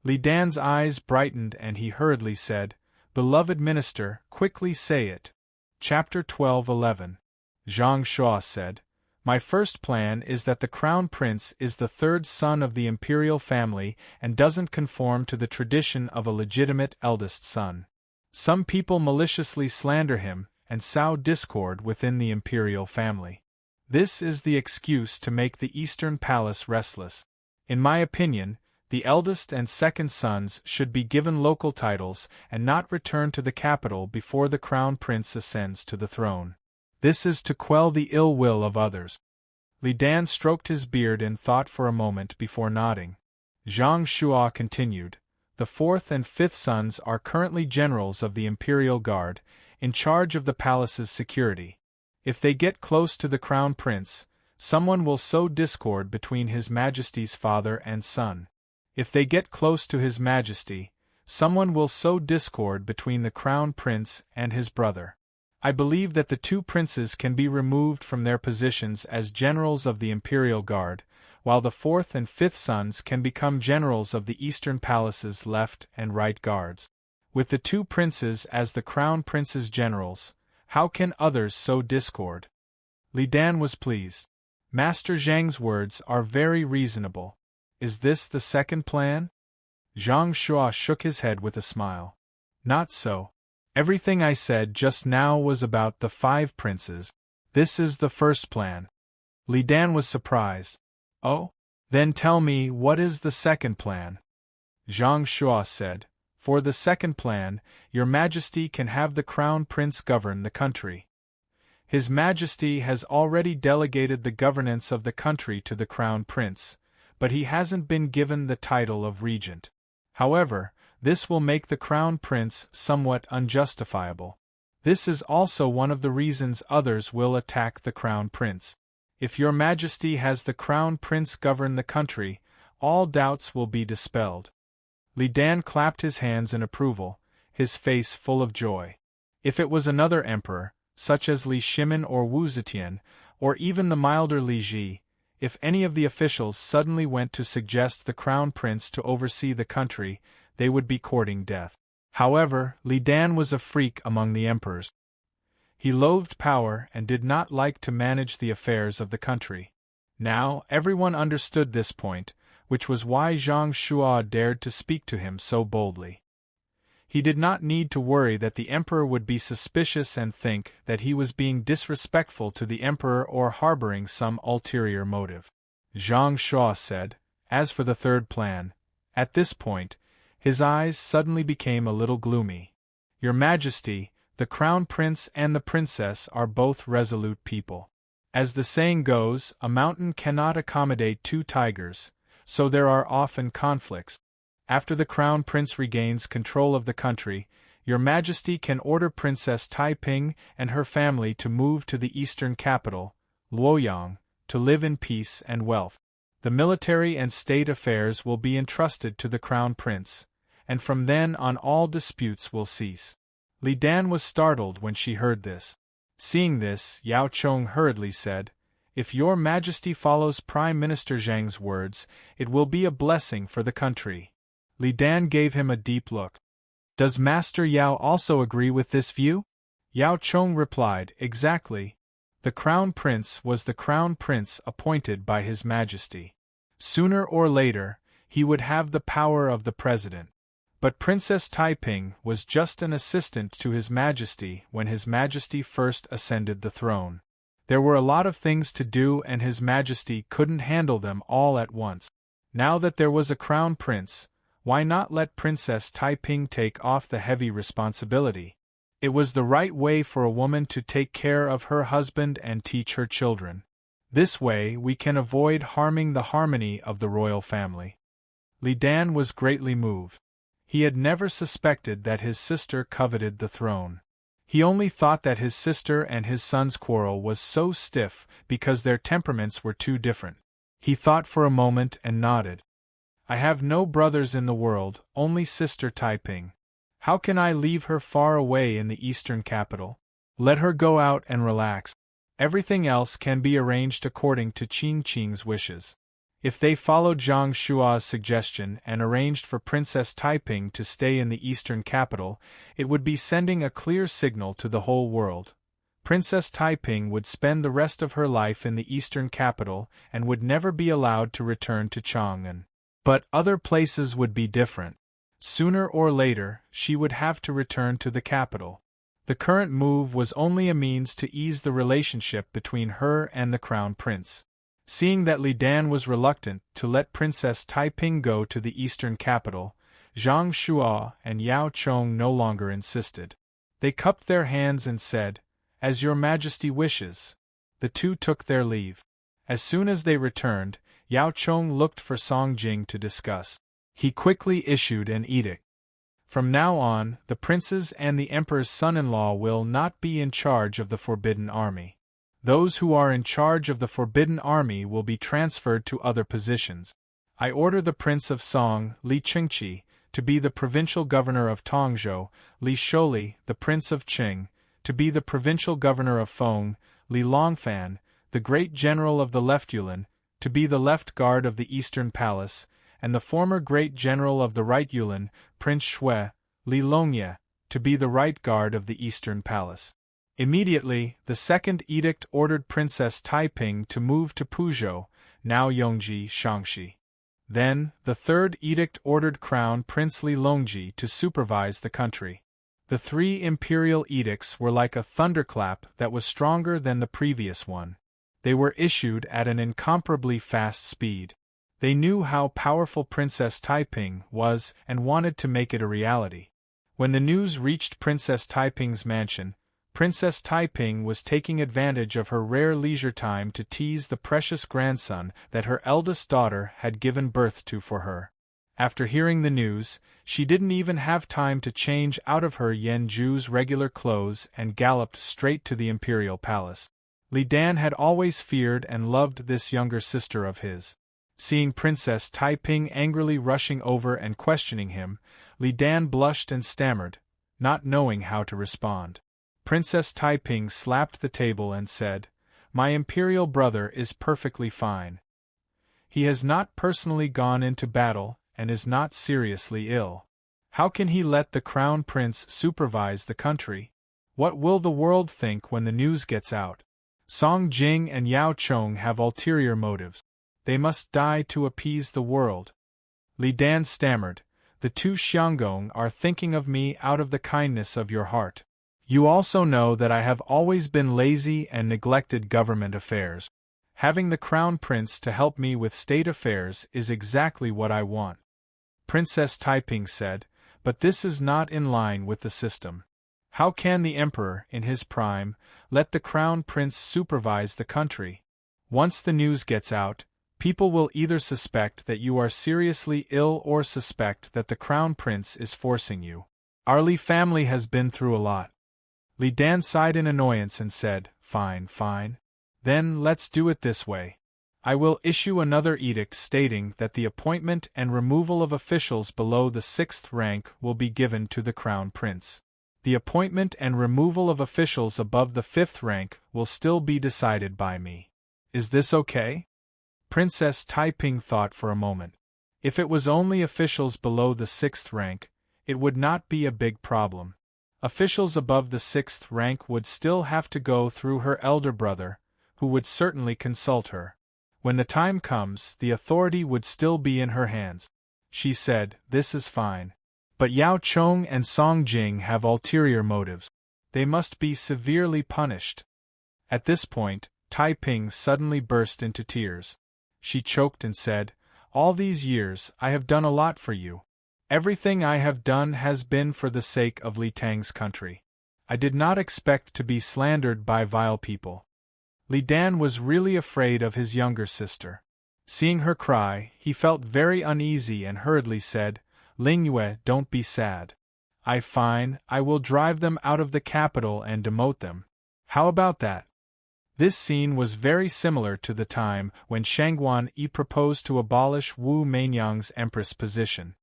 Li Dan's eyes brightened and he hurriedly said, Beloved Minister, quickly say it. Chapter 12:11. Zhang Shuo said, My first plan is that the crown prince is the 3rd son of the imperial family and doesn't conform to the tradition of a legitimate eldest son. Some people maliciously slander him and sow discord within the imperial family. This is the excuse to make the Eastern Palace restless. In my opinion, the eldest and second sons should be given local titles and not return to the capital before the crown prince ascends to the throne. This is to quell the ill will of others. Li Dan stroked his beard in thought for a moment before nodding. Zhang Shuo continued, The 4th and 5th sons are currently generals of the Imperial Guard, in charge of the palace's security. If they get close to the crown prince, someone will sow discord between His Majesty's father and son. If they get close to His Majesty, someone will sow discord between the crown prince and his brother. I believe that the 2 princes can be removed from their positions as generals of the Imperial Guard, while the 4th and 5th sons can become generals of the Eastern Palace's left and right guards. With the 2 princes as the crown prince's generals, how can others sow discord? Li Dan was pleased. Master Zhang's words are very reasonable. Is this the second plan? Zhang Shuo shook his head with a smile. Not so. Everything I said just now was about the 5 princes. This is the first plan. Li Dan was surprised. Oh? Then tell me what is the second plan? Zhang Shuo said, For the second plan, Your Majesty can have the crown prince govern the country. His Majesty has already delegated the governance of the country to the crown prince, but he hasn't been given the title of regent. However, this will make the crown prince somewhat unjustifiable. This is also one of the reasons others will attack the crown prince. If Your Majesty has the crown prince govern the country, all doubts will be dispelled. Li Dan clapped his hands in approval, his face full of joy. If it was another emperor, such as Li Shimin or Wu Zetian, or even the milder Li Ji, if any of the officials suddenly went to suggest the crown prince to oversee the country, they would be courting death. However, Li Dan was a freak among the emperors. He loathed power and did not like to manage the affairs of the country. Now, everyone understood this point, which was why Zhang Shuo dared to speak to him so boldly. He did not need to worry that the emperor would be suspicious and think that he was being disrespectful to the emperor or harboring some ulterior motive. Zhang Shuo said, As for the third plan, at this point, his eyes suddenly became a little gloomy. Your Majesty, the crown prince and the princess are both resolute people. As the saying goes, a mountain cannot accommodate 2 tigers, so there are often conflicts. After the crown prince regains control of the country, Your Majesty can order Princess Taiping and her family to move to the eastern capital, Luoyang, to live in peace and wealth. The military and state affairs will be entrusted to the crown prince, and from then on all disputes will cease. Li Dan was startled when she heard this. Seeing this, Yao Chong hurriedly said, If Your Majesty follows Prime Minister Zhang's words, it will be a blessing for the country. Li Dan gave him a deep look. Does Master Yao also agree with this view? Yao Chong replied, Exactly. The crown prince was the crown prince appointed by His Majesty. Sooner or later, he would have the power of the president. But Princess Taiping was just an assistant to His Majesty when His Majesty first ascended the throne. There were a lot of things to do and His Majesty couldn't handle them all at once. Now that there was a crown prince, why not let Princess Taiping take off the heavy responsibility? It was the right way for a woman to take care of her husband and teach her children. This way we can avoid harming the harmony of the royal family. Li Dan was greatly moved. He had never suspected that his sister coveted the throne. He only thought that his sister and his son's quarrel was so stiff because their temperaments were too different. He thought for a moment and nodded. I have no brothers in the world, only sister Taiping. How can I leave her far away in the eastern capital? Let her go out and relax. Everything else can be arranged according to Qing Qing's wishes. If they followed Zhang Shua's suggestion and arranged for Princess Taiping to stay in the eastern capital, it would be sending a clear signal to the whole world. Princess Taiping would spend the rest of her life in the eastern capital and would never be allowed to return to Chang'an. But other places would be different. Sooner or later, she would have to return to the capital. The current move was only a means to ease the relationship between her and the crown prince. Seeing that Li Dan was reluctant to let Princess Taiping go to the eastern capital, Zhang Shua and Yao Chong no longer insisted. They cupped their hands and said, "As your Majesty wishes." The two took their leave. As soon as they returned, Yao Chong looked for Song Jing to discuss. He quickly issued an edict. From now on, the princes and the emperor's son-in-law will not be in charge of the Forbidden Army. Those who are in charge of the Forbidden Army will be transferred to other positions. I order the Prince of Song, Li Qingqi, to be the provincial governor of Tongzhou, Li Sholi, the Prince of Qing, to be the provincial governor of Feng, Li Longfan, the great general of the left Yulin, to be the left guard of the Eastern Palace, and the former great general of the right Yulin, Prince Shui, Li Longye, to be the right guard of the Eastern Palace. Immediately, the second edict ordered Princess Taiping to move to Puzhou, now Yongji, Shangxi. Then, the third edict ordered Crown Prince Li Longji to supervise the country. The three imperial edicts were like a thunderclap that was stronger than the previous one. They were issued at an incomparably fast speed. They knew how powerful Princess Taiping was and wanted to make it a reality. When the news reached Princess Taiping's mansion, Princess Taiping was taking advantage of her rare leisure time to tease the precious grandson that her eldest daughter had given birth to for her. After hearing the news, she didn't even have time to change out of her Yenju's regular clothes and galloped straight to the imperial palace. Li Dan had always feared and loved this younger sister of his. Seeing Princess Taiping angrily rushing over and questioning him, Li Dan blushed and stammered, not knowing how to respond. Princess Taiping slapped the table and said, "My imperial brother is perfectly fine. He has not personally gone into battle and is not seriously ill. How can he let the crown prince supervise the country? What will the world think when the news gets out? Song Jing and Yao Chong have ulterior motives. They must die to appease the world." Li Dan stammered, "The two Xianggong are thinking of me out of the kindness of your heart. You also know that I have always been lazy and neglected government affairs. Having the crown prince to help me with state affairs is exactly what I want." Princess Taiping said, "But this is not in line with the system. How can the emperor, in his prime, let the crown prince supervise the country? Once the news gets out, people will either suspect that you are seriously ill or suspect that the crown prince is forcing you. Our Li family has been through a lot." Li Dan sighed in annoyance and said, "Fine, fine. Then let's do it this way. I will issue another edict stating that the appointment and removal of officials below the 6th rank will be given to the crown prince. The appointment and removal of officials above the 5th rank will still be decided by me. Is this okay?" Princess Taiping thought for a moment. If it was only officials below the 6th rank, it would not be a big problem. Officials above the 6th rank would still have to go through her elder brother, who would certainly consult her. When the time comes, the authority would still be in her hands. She said, "This is fine. But Yao Chong and Song Jing have ulterior motives. They must be severely punished. At this point, Tai Ping suddenly burst into tears. She choked and said, "All these years, I have done a lot for you. Everything I have done has been for the sake of Li Tang's country. I did not expect to be slandered by vile people." Li Dan was really afraid of his younger sister. Seeing her cry, he felt very uneasy and hurriedly said, "Ling Yue, don't be sad. I will drive them out of the capital and demote them. How about that?" This scene was very similar to the time when Shangguan Yi proposed to abolish Wu Meinyang's empress position.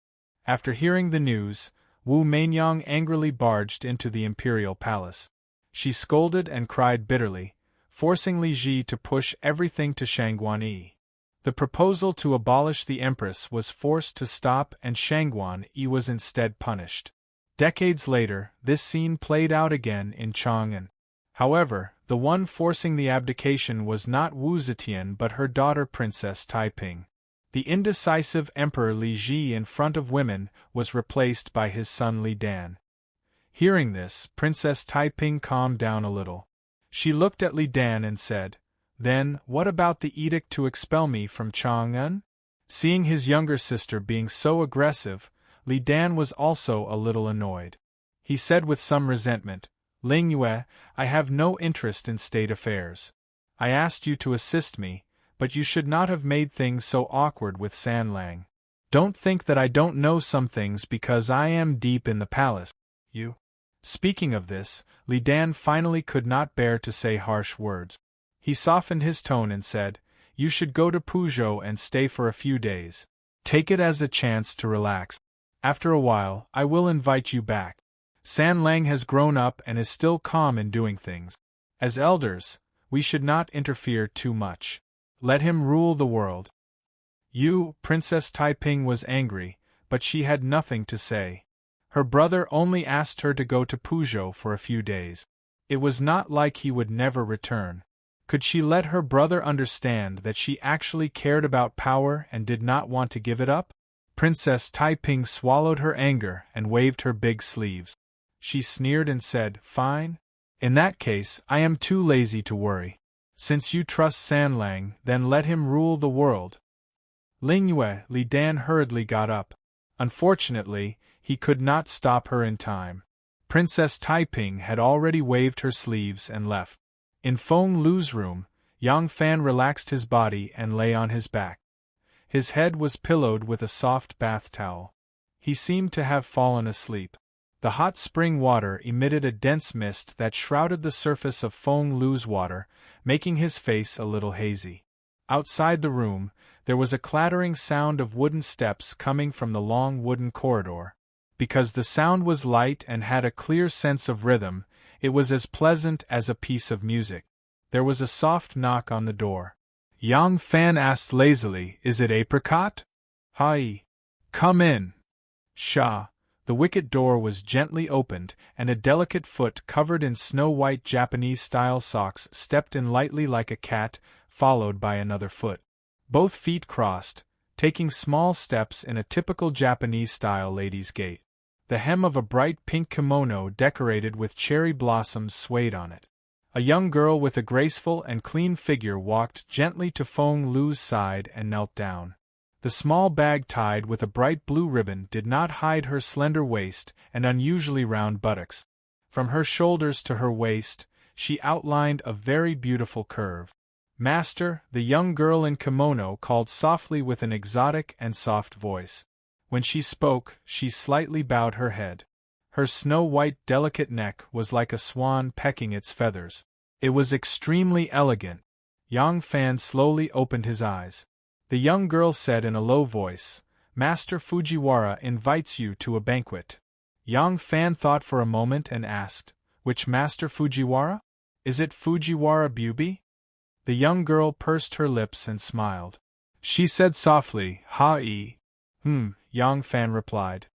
After hearing the news, Wu Meinyang angrily barged into the imperial palace. She scolded and cried bitterly, forcing Li Ji to push everything to Shangguan Yi. The proposal to abolish the empress was forced to stop and Shangguan Yi was instead punished. Decades later, this scene played out again in Chang'an. However, the one forcing the abdication was not Wu Zetian but her daughter Princess Taiping. The indecisive Emperor Li Ji in front of women was replaced by his son Li Dan. Hearing this, Princess Taiping calmed down a little. She looked at Li Dan and said, "Then, what about the edict to expel me from Chang'an?" Seeing his younger sister being so aggressive, Li Dan was also a little annoyed. He said with some resentment, "Ling Yue, I have no interest in state affairs. I asked you to assist me, but you should not have made things so awkward with San Lang. Don't think that I don't know some things because I am deep in the palace. You." Speaking of this, Li Dan finally could not bear to say harsh words. He softened his tone and said, "You should go to Puzhou and stay for a few days. Take it as a chance to relax. After a while, I will invite you back. San Lang has grown up and is still calm in doing things. As elders, we should not interfere too much. Let him rule the world." Princess Taiping was angry, but she had nothing to say. Her brother only asked her to go to Puzhou for a few days. It was not like he would never return. Could she let her brother understand that she actually cared about power and did not want to give it up? Princess Taiping swallowed her anger and waved her big sleeves. She sneered and said, "Fine. In that case, I am too lazy to worry. Since you trust San Lang, then let him rule the world." Ling Yue, Li Dan hurriedly got up. Unfortunately, he could not stop her in time. Princess Taiping had already waved her sleeves and left. In Feng Lu's room, Yang Fan relaxed his body and lay on his back. His head was pillowed with a soft bath towel. He seemed to have fallen asleep. The hot spring water emitted a dense mist that shrouded the surface of Feng Lu's water, making his face a little hazy. Outside the room, there was a clattering sound of wooden steps coming from the long wooden corridor. Because the sound was light and had a clear sense of rhythm, it was as pleasant as a piece of music. There was a soft knock on the door. Yang Fan asked lazily, "Is it Apricot?" "Hi. Come in." Sha. The wicket door was gently opened, and a delicate foot covered in snow-white Japanese-style socks stepped in lightly like a cat, followed by another foot. Both feet crossed, taking small steps in a typical Japanese-style lady's gait. The hem of a bright pink kimono decorated with cherry blossoms swayed on it. A young girl with a graceful and clean figure walked gently to Feng Lu's side and knelt down. The small bag tied with a bright blue ribbon did not hide her slender waist and unusually round buttocks. From her shoulders to her waist, she outlined a very beautiful curve. "Master," the young girl in kimono called softly with an exotic and soft voice. When she spoke, she slightly bowed her head. Her snow-white delicate neck was like a swan pecking its feathers. It was extremely elegant. Yang Fan slowly opened his eyes. The young girl said in a low voice, "Master Fujiwara invites you to a banquet." Yang Fan thought for a moment and asked, "Which Master Fujiwara? Is it Fujiwara Bubi?" The young girl pursed her lips and smiled. She said softly, "Ha-ee." Yang Fan replied.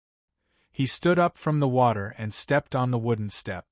He stood up from the water and stepped on the wooden step.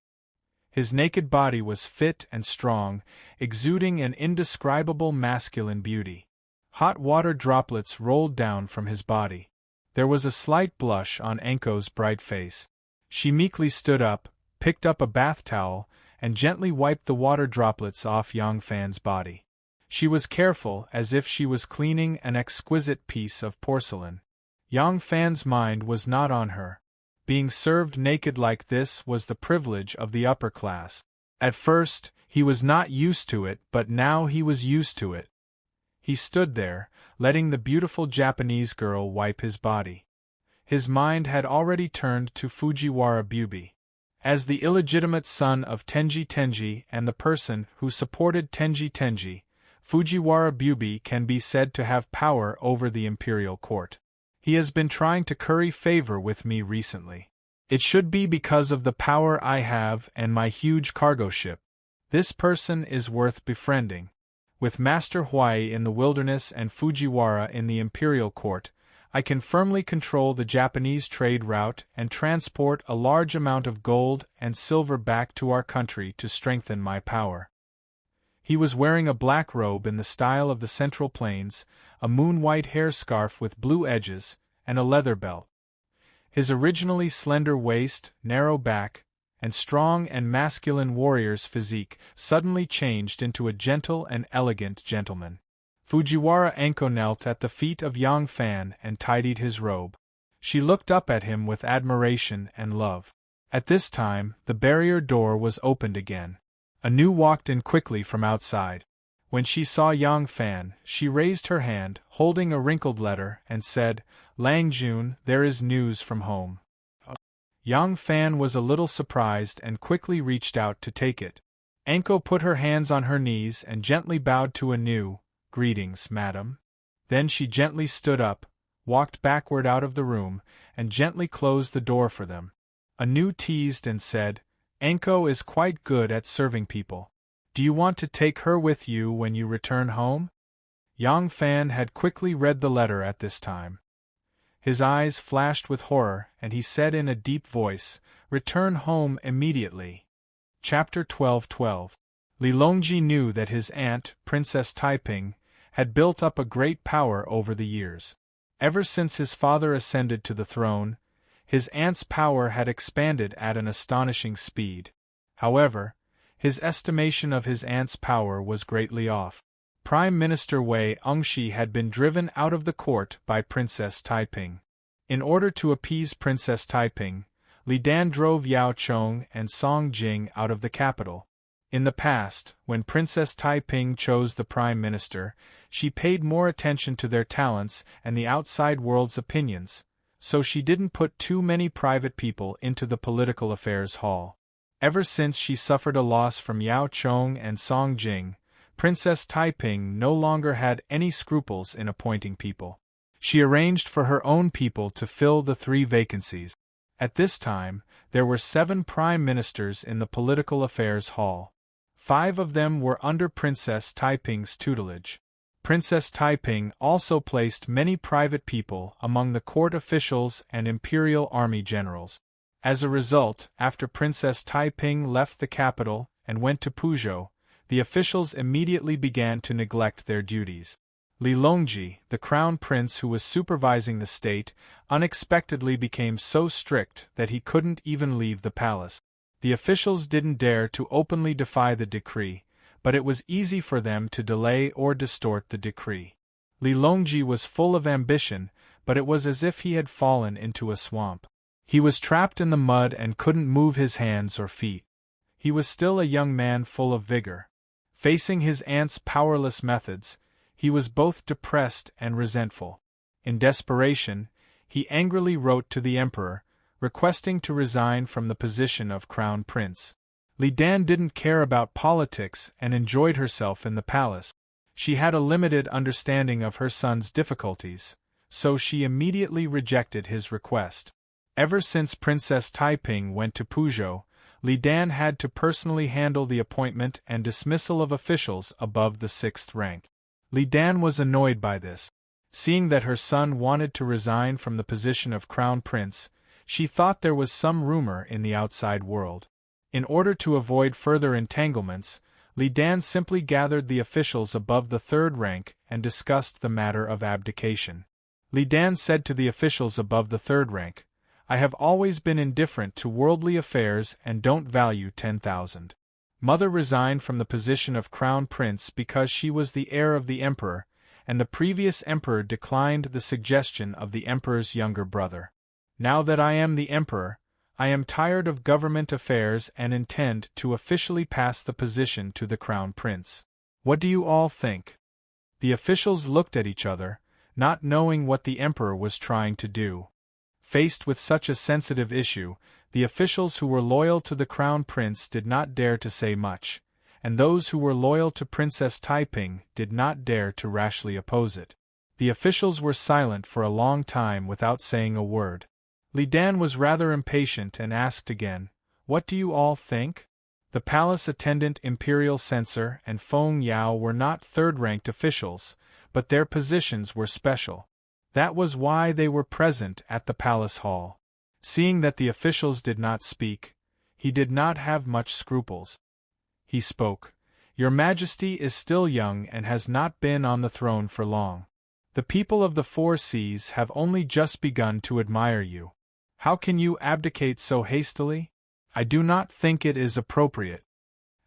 His naked body was fit and strong, exuding an indescribable masculine beauty. Hot water droplets rolled down from his body. There was a slight blush on Enko's bright face. She meekly stood up, picked up a bath towel, and gently wiped the water droplets off Yang Fan's body. She was careful, as if she was cleaning an exquisite piece of porcelain. Yang Fan's mind was not on her. Being served naked like this was the privilege of the upper class. At first, he was not used to it, but now he was used to it. He stood there, letting the beautiful Japanese girl wipe his body. His mind had already turned to Fujiwara Bubi. As the illegitimate son of Tenji Tenji and the person who supported Tenji Tenji, Fujiwara Bubi can be said to have power over the imperial court. He has been trying to curry favor with me recently. It should be because of the power I have and my huge cargo ship. This person is worth befriending. With Master Huai in the wilderness and Fujiwara in the imperial court, I can firmly control the Japanese trade route and transport a large amount of gold and silver back to our country to strengthen my power. He was wearing a black robe in the style of the Central Plains, a moon-white hair scarf with blue edges, and a leather belt. His originally slender waist, narrow back, and strong and masculine warrior's physique suddenly changed into a gentle and elegant gentleman. Fujiwara Enko knelt at the feet of Yang Fan and tidied his robe. She looked up at him with admiration and love. At this time, the barrier door was opened again. Anu walked in quickly from outside. When she saw Yang Fan, she raised her hand, holding a wrinkled letter, and said, "Lang Jun, there is news from home." Yang Fan was a little surprised and quickly reached out to take it. Enko put her hands on her knees and gently bowed to Anu. "Greetings, madam." Then she gently stood up, walked backward out of the room, and gently closed the door for them. Anu teased and said, "Enko is quite good at serving people. Do you want to take her with you when you return home?" Yang Fan had quickly read the letter at this time. His eyes flashed with horror, and he said in a deep voice, "Return home immediately." Chapter 12:12. Li Longji knew that his aunt, Princess Taiping, had built up a great power over the years. Ever since his father ascended to the throne, his aunt's power had expanded at an astonishing speed. However, his estimation of his aunt's power was greatly off. Prime Minister Wei Ungshi had been driven out of the court by Princess Taiping. In order to appease Princess Taiping, Li Dan drove Yao Chong and Song Jing out of the capital. In the past, when Princess Taiping chose the Prime Minister, she paid more attention to their talents and the outside world's opinions, so she didn't put too many private people into the political affairs hall. Ever since she suffered a loss from Yao Chong and Song Jing, Princess Taiping no longer had any scruples in appointing people. She arranged for her own people to fill the 3 vacancies. At this time, there were 7 prime ministers in the political affairs hall. 5 of them were under Princess Taiping's tutelage. Princess Taiping also placed many private people among the court officials and imperial army generals. As a result, after Princess Taiping left the capital and went to Puzhou, the officials immediately began to neglect their duties. Li Longji, the crown prince who was supervising the state, unexpectedly became so strict that he couldn't even leave the palace. The officials didn't dare to openly defy the decree, but it was easy for them to delay or distort the decree. Li Longji was full of ambition, but it was as if he had fallen into a swamp. He was trapped in the mud and couldn't move his hands or feet. He was still a young man full of vigor. Facing his aunt's powerless methods, he was both depressed and resentful. In desperation, he angrily wrote to the emperor, requesting to resign from the position of crown prince. Li Dan didn't care about politics and enjoyed herself in the palace. She had a limited understanding of her son's difficulties, so she immediately rejected his request. Ever since Princess Taiping went to Puzhou, Li Dan had to personally handle the appointment and dismissal of officials above the 6th rank. Li Dan was annoyed by this. Seeing that her son wanted to resign from the position of crown prince, she thought there was some rumor in the outside world. In order to avoid further entanglements, Li Dan simply gathered the officials above the 3rd rank and discussed the matter of abdication. Li Dan said to the officials above the third rank, "I have always been indifferent to worldly affairs and don't value 10,000. Mother resigned from the position of crown prince because she was the heir of the emperor, and the previous emperor declined the suggestion of the emperor's younger brother. Now that I am the emperor, I am tired of government affairs and intend to officially pass the position to the crown prince. What do you all think?" The officials looked at each other, not knowing what the emperor was trying to do. Faced with such a sensitive issue, the officials who were loyal to the crown prince did not dare to say much, and those who were loyal to Princess Taiping did not dare to rashly oppose it. The officials were silent for a long time without saying a word. Li Dan was rather impatient and asked again, "What do you all think?" The palace attendant imperial censor and Feng Yao were not third-ranked officials, but their positions were special. That was why they were present at the palace hall. Seeing that the officials did not speak, he did not have much scruples. He spoke, "Your Majesty is still young and has not been on the throne for long. The people of the Four Seas have only just begun to admire you. How can you abdicate so hastily? I do not think it is appropriate."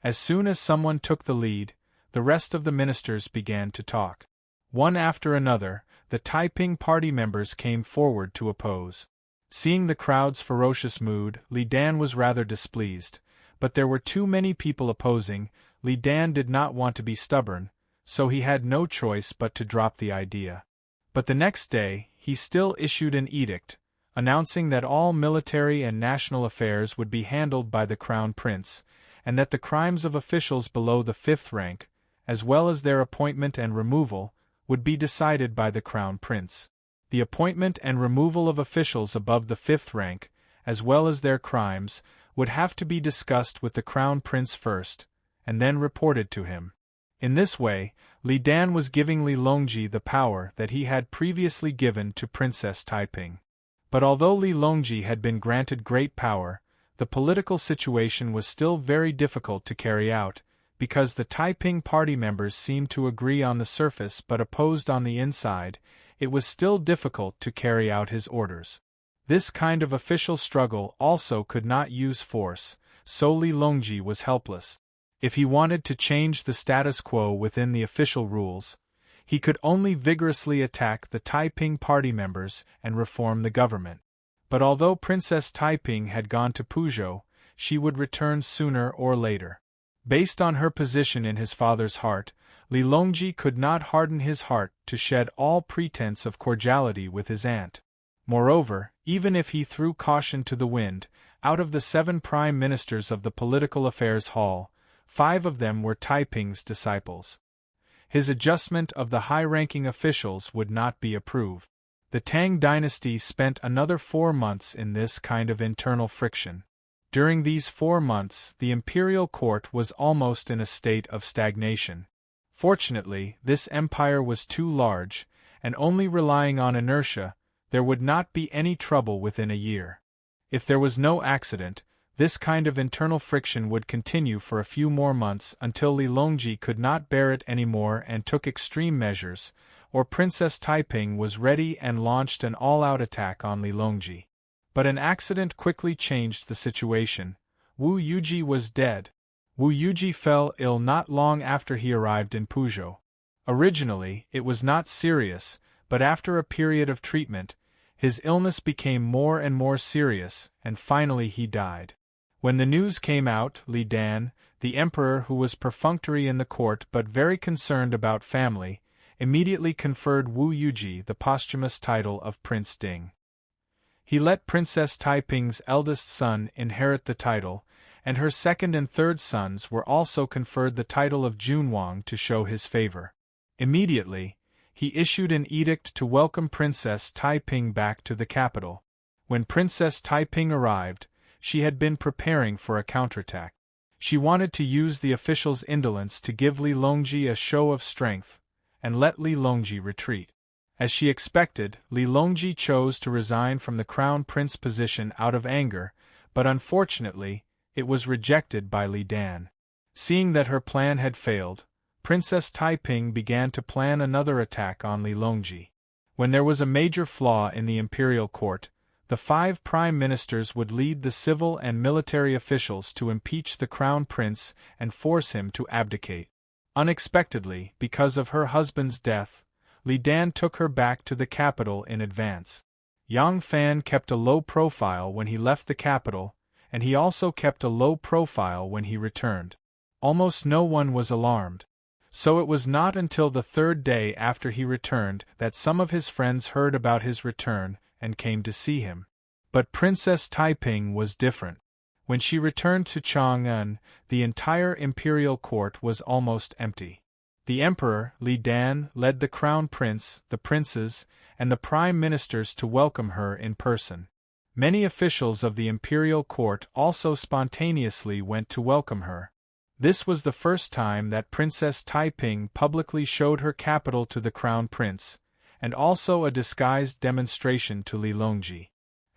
As soon as someone took the lead, the rest of the ministers began to talk. One after another, the Taiping party members came forward to oppose. Seeing the crowd's ferocious mood, Li Dan was rather displeased, but there were too many people opposing. Li Dan did not want to be stubborn, so he had no choice but to drop the idea. But the next day, he still issued an edict, announcing that all military and national affairs would be handled by the crown prince, and that the crimes of officials below the fifth rank, as well as their appointment and removal, would be decided by the crown prince. The appointment and removal of officials above the fifth rank, as well as their crimes, would have to be discussed with the crown prince first, and then reported to him. In this way, Li Dan was giving Li Longji the power that he had previously given to Princess Taiping. But although Li Longji had been granted great power, the political situation was still very difficult to carry out, because the Taiping party members seemed to agree on the surface but opposed on the inside. It was still difficult to carry out his orders. This kind of official struggle also could not use force, so Li Longji was helpless. If he wanted to change the status quo within the official rules, he could only vigorously attack the Taiping party members and reform the government. But although Princess Taiping had gone to Puzhou, she would return sooner or later. Based on her position in his father's heart, Li Longji could not harden his heart to shed all pretense of cordiality with his aunt. Moreover, even if he threw caution to the wind, out of the 7 prime ministers of the political affairs hall, 5 of them were Taiping's disciples. His adjustment of the high-ranking officials would not be approved. The Tang dynasty spent another 4 months in this kind of internal friction. During these 4 months, the imperial court was almost in a state of stagnation. Fortunately, this empire was too large, and only relying on inertia, there would not be any trouble within a year. If there was no accident, this kind of internal friction would continue for a few more months until Li Longji could not bear it anymore and took extreme measures, or Princess Taiping was ready and launched an all-out attack on Li Longji. But an accident quickly changed the situation. Wu Yuji was dead. Wu Yuji fell ill not long after he arrived in Puzhou. Originally, it was not serious, but after a period of treatment, his illness became more and more serious, and finally he died. When the news came out, Li Dan, the emperor who was perfunctory in the court but very concerned about family, immediately conferred Wu Yuji the posthumous title of Prince Ding. He let Princess Taiping's eldest son inherit the title, and her second and third sons were also conferred the title of Junwang to show his favor. Immediately, he issued an edict to welcome Princess Taiping back to the capital. When Princess Taiping arrived, she had been preparing for a counterattack. She wanted to use the officials' indolence to give Li Longji a show of strength, and let Li Longji retreat. As she expected, Li Longji chose to resign from the crown prince position out of anger, but unfortunately, it was rejected by Li Dan. Seeing that her plan had failed, Princess Taiping began to plan another attack on Li Longji. When there was a major flaw in the imperial court, the 5 prime ministers would lead the civil and military officials to impeach the crown prince and force him to abdicate. Unexpectedly, because of her husband's death, Li Dan took her back to the capital in advance. Yang Fan kept a low profile when he left the capital, and he also kept a low profile when he returned. Almost no one was alarmed. So it was not until the 3rd day after he returned that some of his friends heard about his return and came to see him. But Princess Taiping was different. When she returned to Chang'an, the entire imperial court was almost empty. The emperor, Li Dan, led the crown prince, the princes, and the prime ministers to welcome her in person. Many officials of the imperial court also spontaneously went to welcome her. This was the first time that Princess Taiping publicly showed her capital to the crown prince, and also a disguised demonstration to Li Longji.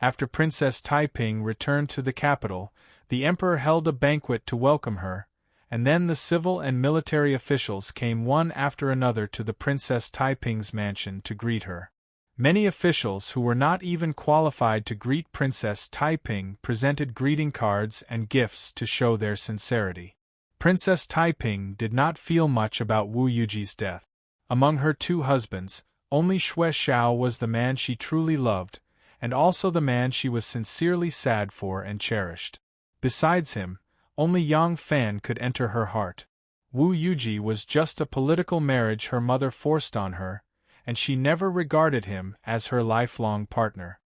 After Princess Taiping returned to the capital, the emperor held a banquet to welcome her, and then the civil and military officials came one after another to the Princess Taiping's mansion to greet her. Many officials who were not even qualified to greet Princess Taiping presented greeting cards and gifts to show their sincerity. Princess Taiping did not feel much about Wu Yuji's death. Among her 2 husbands, only Xue Xiao was the man she truly loved, and also the man she was sincerely sad for and cherished. Besides him, only Yang Fan could enter her heart. Wu Yuji was just a political marriage her mother forced on her, and she never regarded him as her lifelong partner.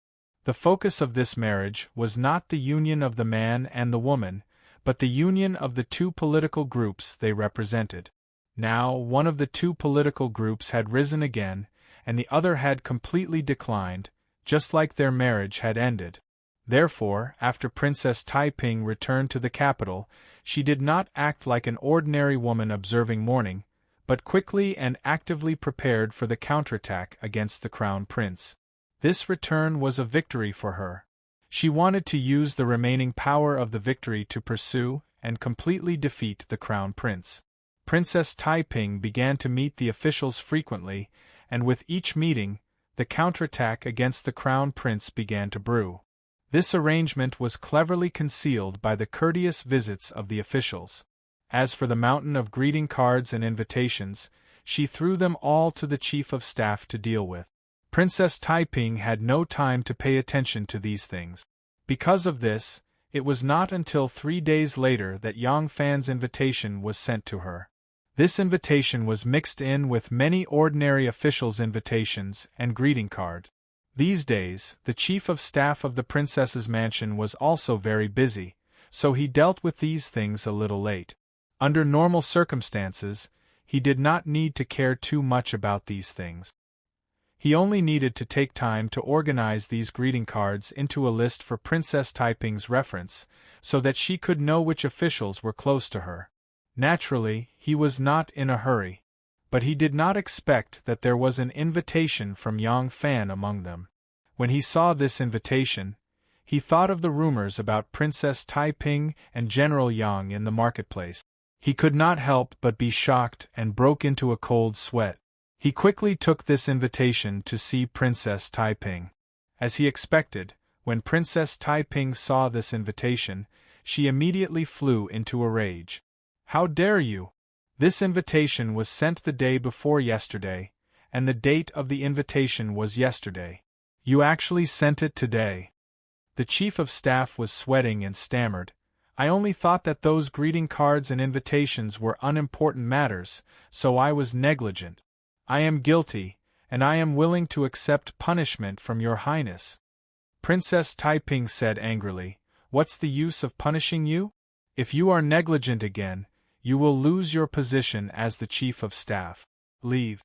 The focus of this marriage was not the union of the man and the woman, but the union of the 2 political groups they represented. Now, one of the 2 political groups had risen again, and the other had completely declined, just like their marriage had ended. Therefore, after Princess Taiping returned to the capital, she did not act like an ordinary woman observing mourning, but quickly and actively prepared for the counterattack against the crown prince. This return was a victory for her. She wanted to use the remaining power of the victory to pursue and completely defeat the crown prince. Princess Taiping began to meet the officials frequently, and with each meeting, the counterattack against the crown prince began to brew. This arrangement was cleverly concealed by the courteous visits of the officials. As for the mountain of greeting cards and invitations, she threw them all to the chief of staff to deal with. Princess Taiping had no time to pay attention to these things. Because of this, it was not until 3 days later that Yang Fan's invitation was sent to her. This invitation was mixed in with many ordinary officials' invitations and greeting cards. These days, the chief of staff of the princess's mansion was also very busy, so he dealt with these things a little late. Under normal circumstances, he did not need to care too much about these things. He only needed to take time to organize these greeting cards into a list for Princess Taiping's reference, so that she could know which officials were close to her. Naturally, he was not in a hurry. But he did not expect that there was an invitation from Yang Fan among them. When he saw this invitation, he thought of the rumors about Princess Taiping and General Yang in the marketplace. He could not help but be shocked and broke into a cold sweat. He quickly took this invitation to see Princess Taiping. As he expected, when Princess Taiping saw this invitation, she immediately flew into a rage. "How dare you? This invitation was sent the day before yesterday, and the date of the invitation was yesterday. You actually sent it today." The chief of staff was sweating and stammered, "I only thought that those greeting cards and invitations were unimportant matters, so I was negligent. I am guilty, and I am willing to accept punishment from your highness." Princess Taiping said angrily, "What's the use of punishing you? If you are negligent again, you will lose your position as the chief of staff. Leave."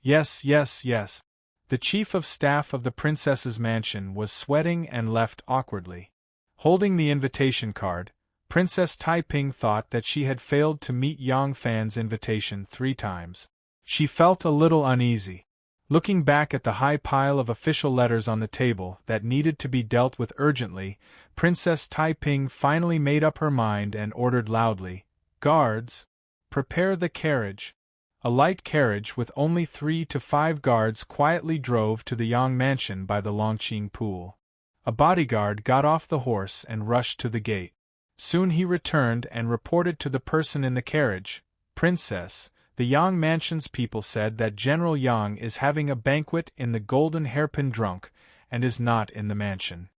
"Yes, yes, yes." The chief of staff of the princess's mansion was sweating and left awkwardly. Holding the invitation card, Princess Taiping thought that she had failed to meet Yang Fan's invitation 3 times. She felt a little uneasy. Looking back at the high pile of official letters on the table that needed to be dealt with urgently, Princess Taiping finally made up her mind and ordered loudly, "Guards, prepare the carriage." A light carriage with only 3 to 5 guards quietly drove to the Yang mansion by the Longqing pool. A bodyguard got off the horse and rushed to the gate. Soon he returned and reported to the person in the carriage, "Princess, the Yang mansion's people said that General Yang is having a banquet in the Golden Hairpin Drunk, and is not in the mansion."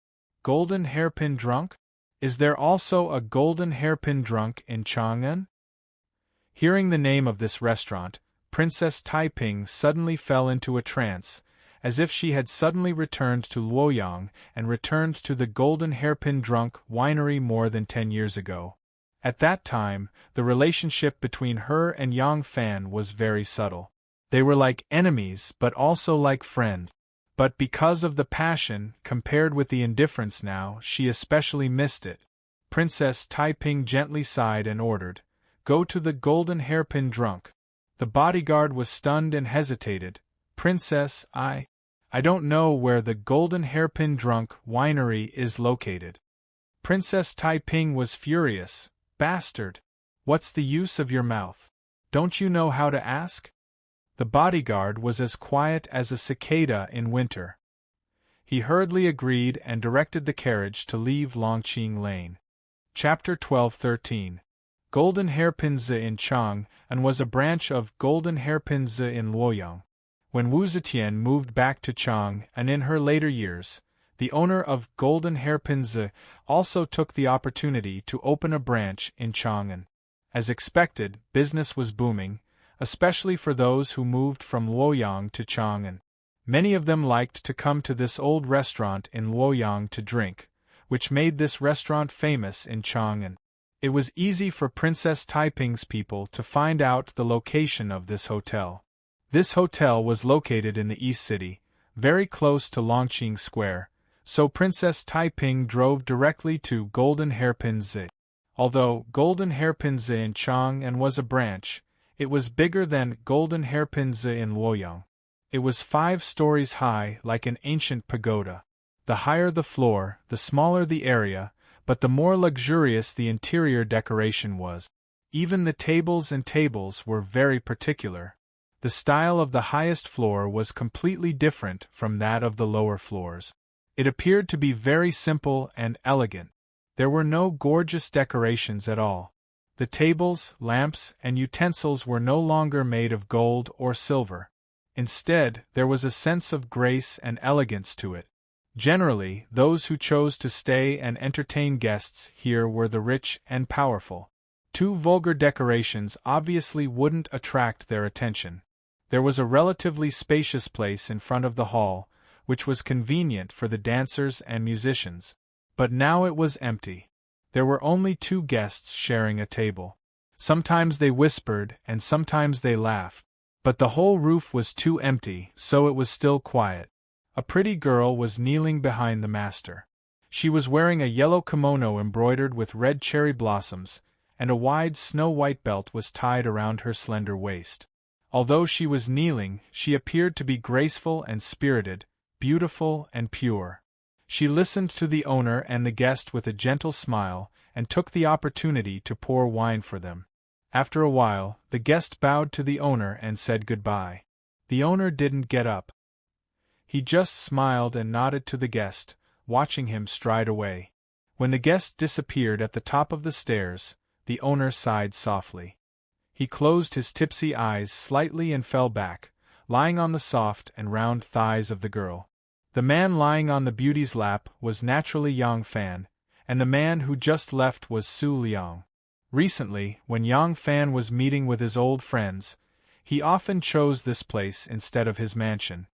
Golden Hairpin Drunk? Is there also a Golden Hairpin Drunk in Chang'an? Hearing the name of this restaurant, Princess Taiping suddenly fell into a trance, as if she had suddenly returned to Luoyang and returned to the Golden Hairpin Drunk winery more than 10 years ago. At that time, the relationship between her and Yang Fan was very subtle. They were like enemies but also like friends. But because of the passion, compared with the indifference now, she especially missed it. Princess Taiping gently sighed and ordered, "Go to the Golden Hairpin Drunk." The bodyguard was stunned and hesitated. "Princess, I don't know where the Golden Hairpin Drunk winery is located." Princess Taiping was furious. "Bastard! What's the use of your mouth? Don't you know how to ask?" The bodyguard was as quiet as a cicada in winter. He hurriedly agreed and directed the carriage to leave Longqing Lane. Chapter 12-13. Golden Hairpin Zi in Chang, and was a branch of Golden Hairpin Zi in Luoyang. When Wu Zetian moved back to Chang and in her later years, the owner of Golden Hairpin Zi also took the opportunity to open a branch in Chang'an. As expected, business was booming, especially for those who moved from Luoyang to Chang'an. Many of them liked to come to this old restaurant in Luoyang to drink, which made this restaurant famous in Chang'an. It was easy for Princess Taiping's people to find out the location of this hotel. This hotel was located in the East City, very close to Longqing Square, so Princess Taiping drove directly to Golden Hairpin Zi. Although Golden Hairpin Zi in Chang'an was a branch, it was bigger than Golden Hairpin Zi in Luoyang. It was 5 stories high, like an ancient pagoda. The higher the floor, the smaller the area, but the more luxurious the interior decoration was. Even the tables were very particular. The style of the highest floor was completely different from that of the lower floors. It appeared to be very simple and elegant. There were no gorgeous decorations at all. The tables, lamps, and utensils were no longer made of gold or silver. Instead, there was a sense of grace and elegance to it. Generally, those who chose to stay and entertain guests here were the rich and powerful. 2 vulgar decorations obviously wouldn't attract their attention. There was a relatively spacious place in front of the hall, which was convenient for the dancers and musicians. But now it was empty. There were only 2 guests sharing a table. Sometimes they whispered and sometimes they laughed. But the whole roof was too empty, so it was still quiet. A pretty girl was kneeling behind the master. She was wearing a yellow kimono embroidered with red cherry blossoms, and a wide snow-white belt was tied around her slender waist. Although she was kneeling, she appeared to be graceful and spirited, beautiful and pure. She listened to the owner and the guest with a gentle smile, and took the opportunity to pour wine for them. After a while, the guest bowed to the owner and said goodbye. The owner didn't get up. He just smiled and nodded to the guest, watching him stride away. When the guest disappeared at the top of the stairs, the owner sighed softly. He closed his tipsy eyes slightly and fell back, lying on the soft and round thighs of the girl. The man lying on the beauty's lap was naturally Yang Fan, and the man who just left was Su Liang. Recently, when Yang Fan was meeting with his old friends, he often chose this place instead of his mansion.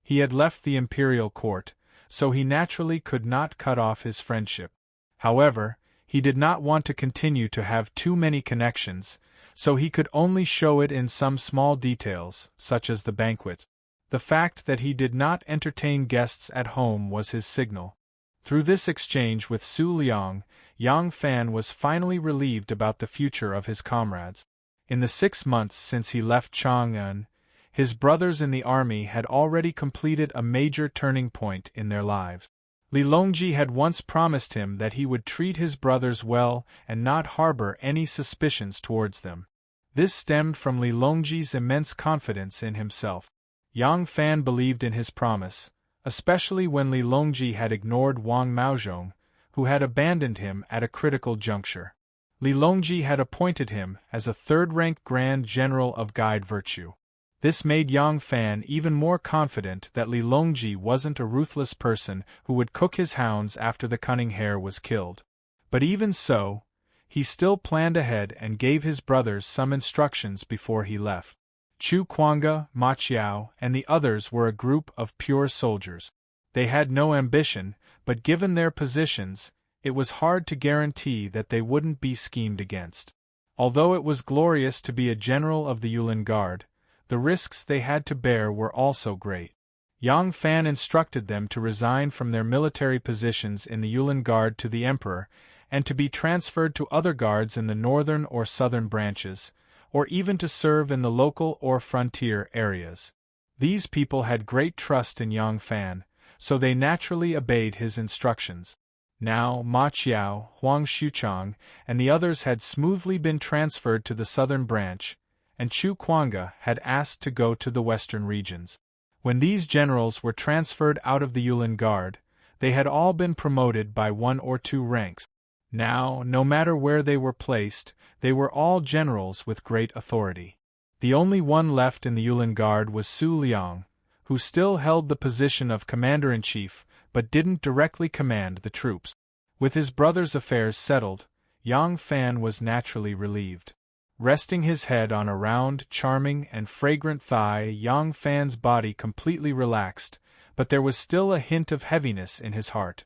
He had left the imperial court, so he naturally could not cut off his friendship. However, he did not want to continue to have too many connections, so he could only show it in some small details, such as the banquet. The fact that he did not entertain guests at home was his signal. Through this exchange with Su Liang, Yang Fan was finally relieved about the future of his comrades. In the 6 months since he left Chang'an, his brothers in the army had already completed a major turning point in their lives. Li Longji had once promised him that he would treat his brothers well and not harbor any suspicions towards them. This stemmed from Li Longji's immense confidence in himself. Yang Fan believed in his promise, especially when Li Longji had ignored Wang Maozhong, who had abandoned him at a critical juncture. Li Longji had appointed him as a third-ranked Grand General of Guide Virtue. This made Yang Fan even more confident that Li Longji wasn't a ruthless person who would cook his hounds after the cunning hare was killed. But even so, he still planned ahead and gave his brothers some instructions before he left. Chu Kuanga, Ma Qiao, and the others were a group of pure soldiers. They had no ambition, but given their positions, it was hard to guarantee that they wouldn't be schemed against. Although it was glorious to be a general of the Yulin Guard, the risks they had to bear were also great. Yang Fan instructed them to resign from their military positions in the Yulin Guard to the Emperor, and to be transferred to other guards in the northern or southern branches, or even to serve in the local or frontier areas. These people had great trust in Yang Fan, so they naturally obeyed his instructions. Now Ma Qiao, Huang Xuchang, and the others had smoothly been transferred to the southern branch, and Chu Kuanga had asked to go to the western regions. When these generals were transferred out of the Yulin Guard, they had all been promoted by 1 or 2 ranks. Now, no matter where they were placed, they were all generals with great authority. The only one left in the Yulin Guard was Su Liang, who still held the position of commander-in-chief, but didn't directly command the troops. With his brother's affairs settled, Yang Fan was naturally relieved. Resting his head on a round, charming, and fragrant thigh, Yang Fan's body completely relaxed, but there was still a hint of heaviness in his heart.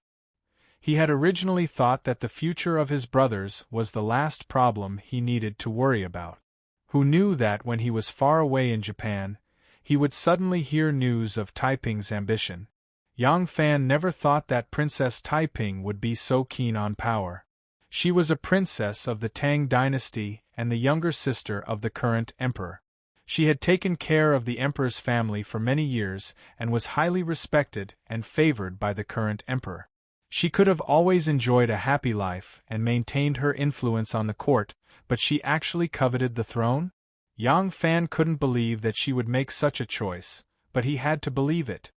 He had originally thought that the future of his brothers was the last problem he needed to worry about. Who knew that when he was far away in Japan, he would suddenly hear news of Taiping's ambition? Yang Fan never thought that Princess Taiping would be so keen on power. She was a princess of the Tang dynasty and the younger sister of the current emperor. She had taken care of the emperor's family for many years and was highly respected and favored by the current emperor. She could have always enjoyed a happy life and maintained her influence on the court, but she actually coveted the throne? Yang Fan couldn't believe that she would make such a choice, but he had to believe it.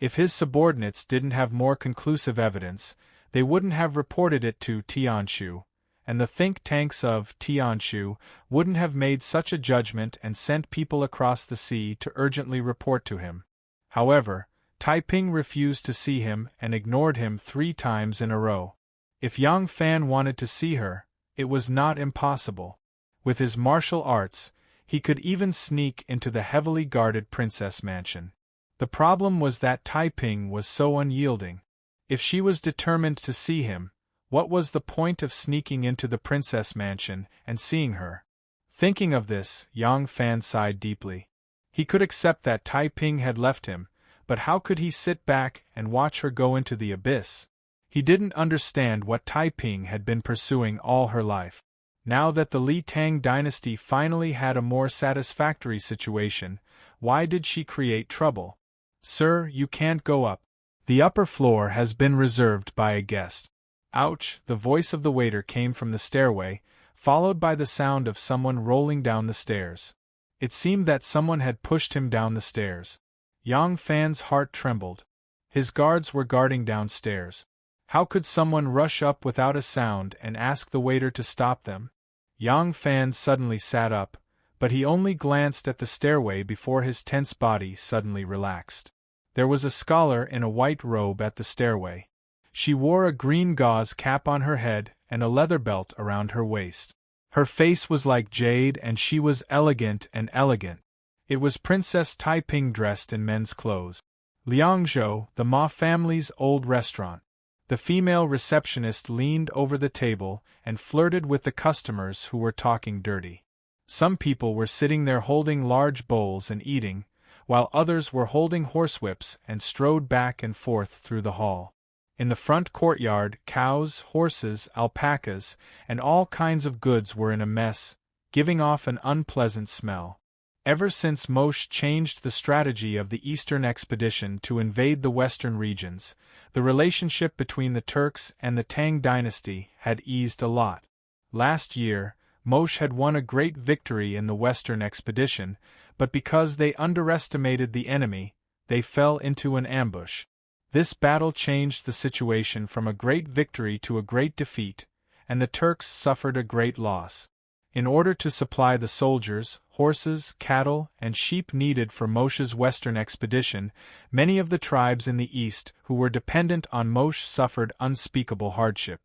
If his subordinates didn't have more conclusive evidence, they wouldn't have reported it to Tianshu, and the think tanks of Tianshu wouldn't have made such a judgment and sent people across the sea to urgently report to him. However, Taiping refused to see him and ignored him 3 times in a row. If Yang Fan wanted to see her, it was not impossible. With his martial arts, he could even sneak into the heavily guarded princess mansion. The problem was that Taiping was so unyielding. If she was determined to see him, what was the point of sneaking into the princess mansion and seeing her? Thinking of this, Yang Fan sighed deeply. He could accept that Taiping had left him, but how could he sit back and watch her go into the abyss? He didn't understand what Taiping had been pursuing all her life. Now that the Li Tang dynasty finally had a more satisfactory situation, why did she create trouble? Sir, you can't go up. The upper floor has been reserved by a guest. Ouch! The voice of the waiter came from the stairway, followed by the sound of someone rolling down the stairs. It seemed that someone had pushed him down the stairs. Yang Fan's heart trembled. His guards were guarding downstairs. How could someone rush up without a sound and ask the waiter to stop them? Yang Fan suddenly sat up, but he only glanced at the stairway before his tense body suddenly relaxed. There was a scholar in a white robe at the stairway. She wore a green gauze cap on her head and a leather belt around her waist. Her face was like jade and she was elegant and elegant. It was Princess Taiping dressed in men's clothes. Liangzhou, the Ma family's old restaurant. The female receptionist leaned over the table and flirted with the customers who were talking dirty. Some people were sitting there holding large bowls and eating, while others were holding horsewhips and strode back and forth through the hall. In the front courtyard, cows, horses, alpacas, and all kinds of goods were in a mess, giving off an unpleasant smell. Ever since Moshe changed the strategy of the Eastern expedition to invade the Western regions, the relationship between the Turks and the Tang dynasty had eased a lot. Last year, Moshe had won a great victory in the Western expedition, but because they underestimated the enemy, they fell into an ambush. This battle changed the situation from a great victory to a great defeat, and the Turks suffered a great loss. In order to supply the soldiers, horses, cattle, and sheep needed for Moshe's western expedition, many of the tribes in the east who were dependent on Moshe suffered unspeakable hardship.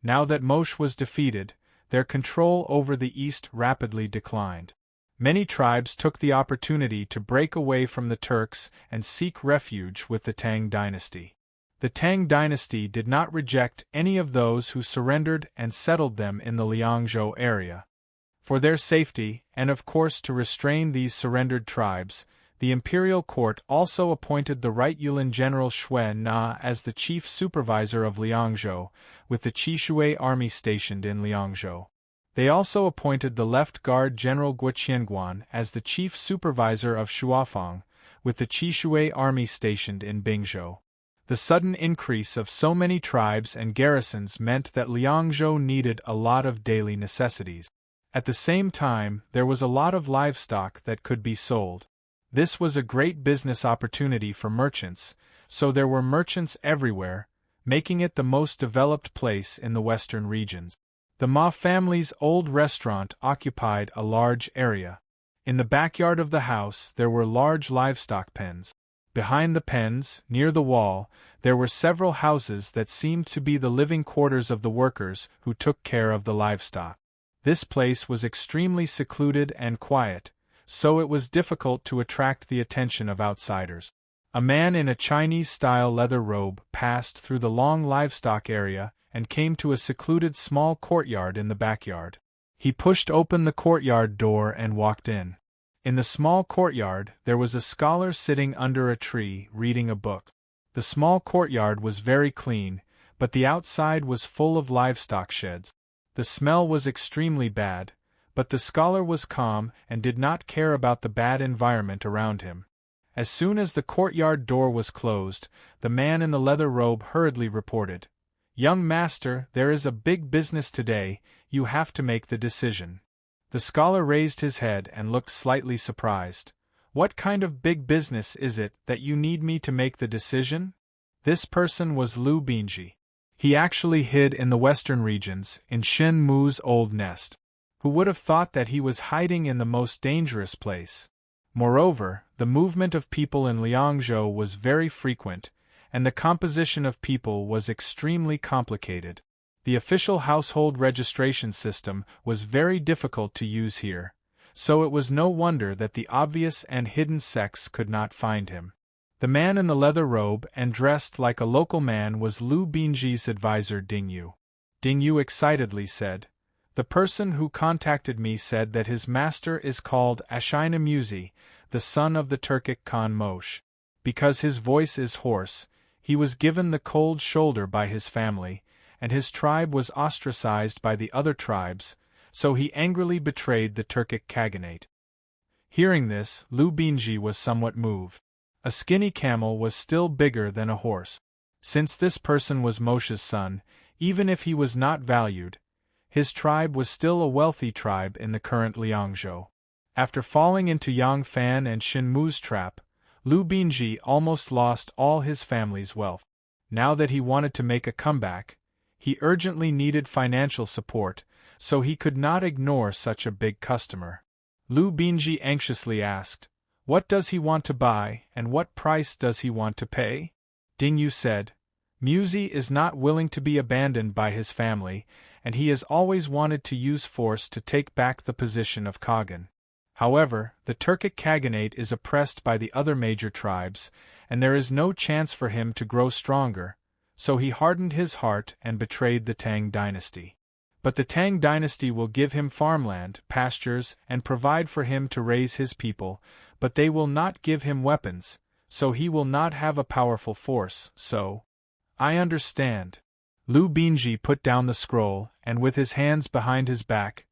Now that Moshe was defeated, their control over the east rapidly declined. Many tribes took the opportunity to break away from the Turks and seek refuge with the Tang dynasty. The Tang dynasty did not reject any of those who surrendered and settled them in the Liangzhou area. For their safety, and of course to restrain these surrendered tribes, the imperial court also appointed the right Yulin general Xue Na as the chief supervisor of Liangzhou, with the Qishui army stationed in Liangzhou. They also appointed the left guard general Guoqianguan as the chief supervisor of Shuafang, with the Qishui army stationed in Bingzhou. The sudden increase of so many tribes and garrisons meant that Liangzhou needed a lot of daily necessities. At the same time, there was a lot of livestock that could be sold. This was a great business opportunity for merchants, so there were merchants everywhere, making it the most developed place in the western regions. The Ma family's old restaurant occupied a large area. In the backyard of the house there were large livestock pens. Behind the pens, near the wall, there were several houses that seemed to be the living quarters of the workers who took care of the livestock. This place was extremely secluded and quiet, so it was difficult to attract the attention of outsiders. A man in a Chinese-style leather robe passed through the long livestock area and came to a secluded small courtyard in the backyard. He pushed open the courtyard door and walked in. In the small courtyard, there was a scholar sitting under a tree reading a book. The small courtyard was very clean, but the outside was full of livestock sheds. The smell was extremely bad, but the scholar was calm and did not care about the bad environment around him. As soon as the courtyard door was closed, the man in the leather robe hurriedly reported, "Young master, there is a big business today, you have to make the decision." The scholar raised his head and looked slightly surprised. "What kind of big business is it that you need me to make the decision?" This person was Lu Binji. He actually hid in the western regions, in Shen Mu's old nest. Who would have thought that he was hiding in the most dangerous place? Moreover, the movement of people in Liangzhou was very frequent, and the composition of people was extremely complicated. The official household registration system was very difficult to use here, so it was no wonder that the obvious and hidden sects could not find him. The man in the leather robe and dressed like a local man was Lu Binji's advisor Ding Yu. Ding Yu excitedly said, "The person who contacted me said that his master is called Ashina Muzi, the son of the Turkic Khan Moshe. Because his voice is hoarse, he was given the cold shoulder by his family, and his tribe was ostracized by the other tribes, so he angrily betrayed the Turkic Khaganate." Hearing this, Lu Binji was somewhat moved. A skinny camel was still bigger than a horse. Since this person was Moshe's son, even if he was not valued, his tribe was still a wealthy tribe in the current Liangzhou. After falling into Yang Fan and Shen Mu's trap, Lu Binji almost lost all his family's wealth. Now that he wanted to make a comeback, he urgently needed financial support, so he could not ignore such a big customer. Lu Binji anxiously asked, "What does he want to buy, and what price does he want to pay?" Ding Yu said, "Muzi is not willing to be abandoned by his family, and he has always wanted to use force to take back the position of Khagan. However, the Turkic Khaganate is oppressed by the other major tribes, and there is no chance for him to grow stronger, so he hardened his heart and betrayed the Tang dynasty. But the Tang dynasty will give him farmland, pastures, and provide for him to raise his people, but they will not give him weapons, so he will not have a powerful force, so—" "I understand." Lu Binji put down the scroll, and with his hands behind his back,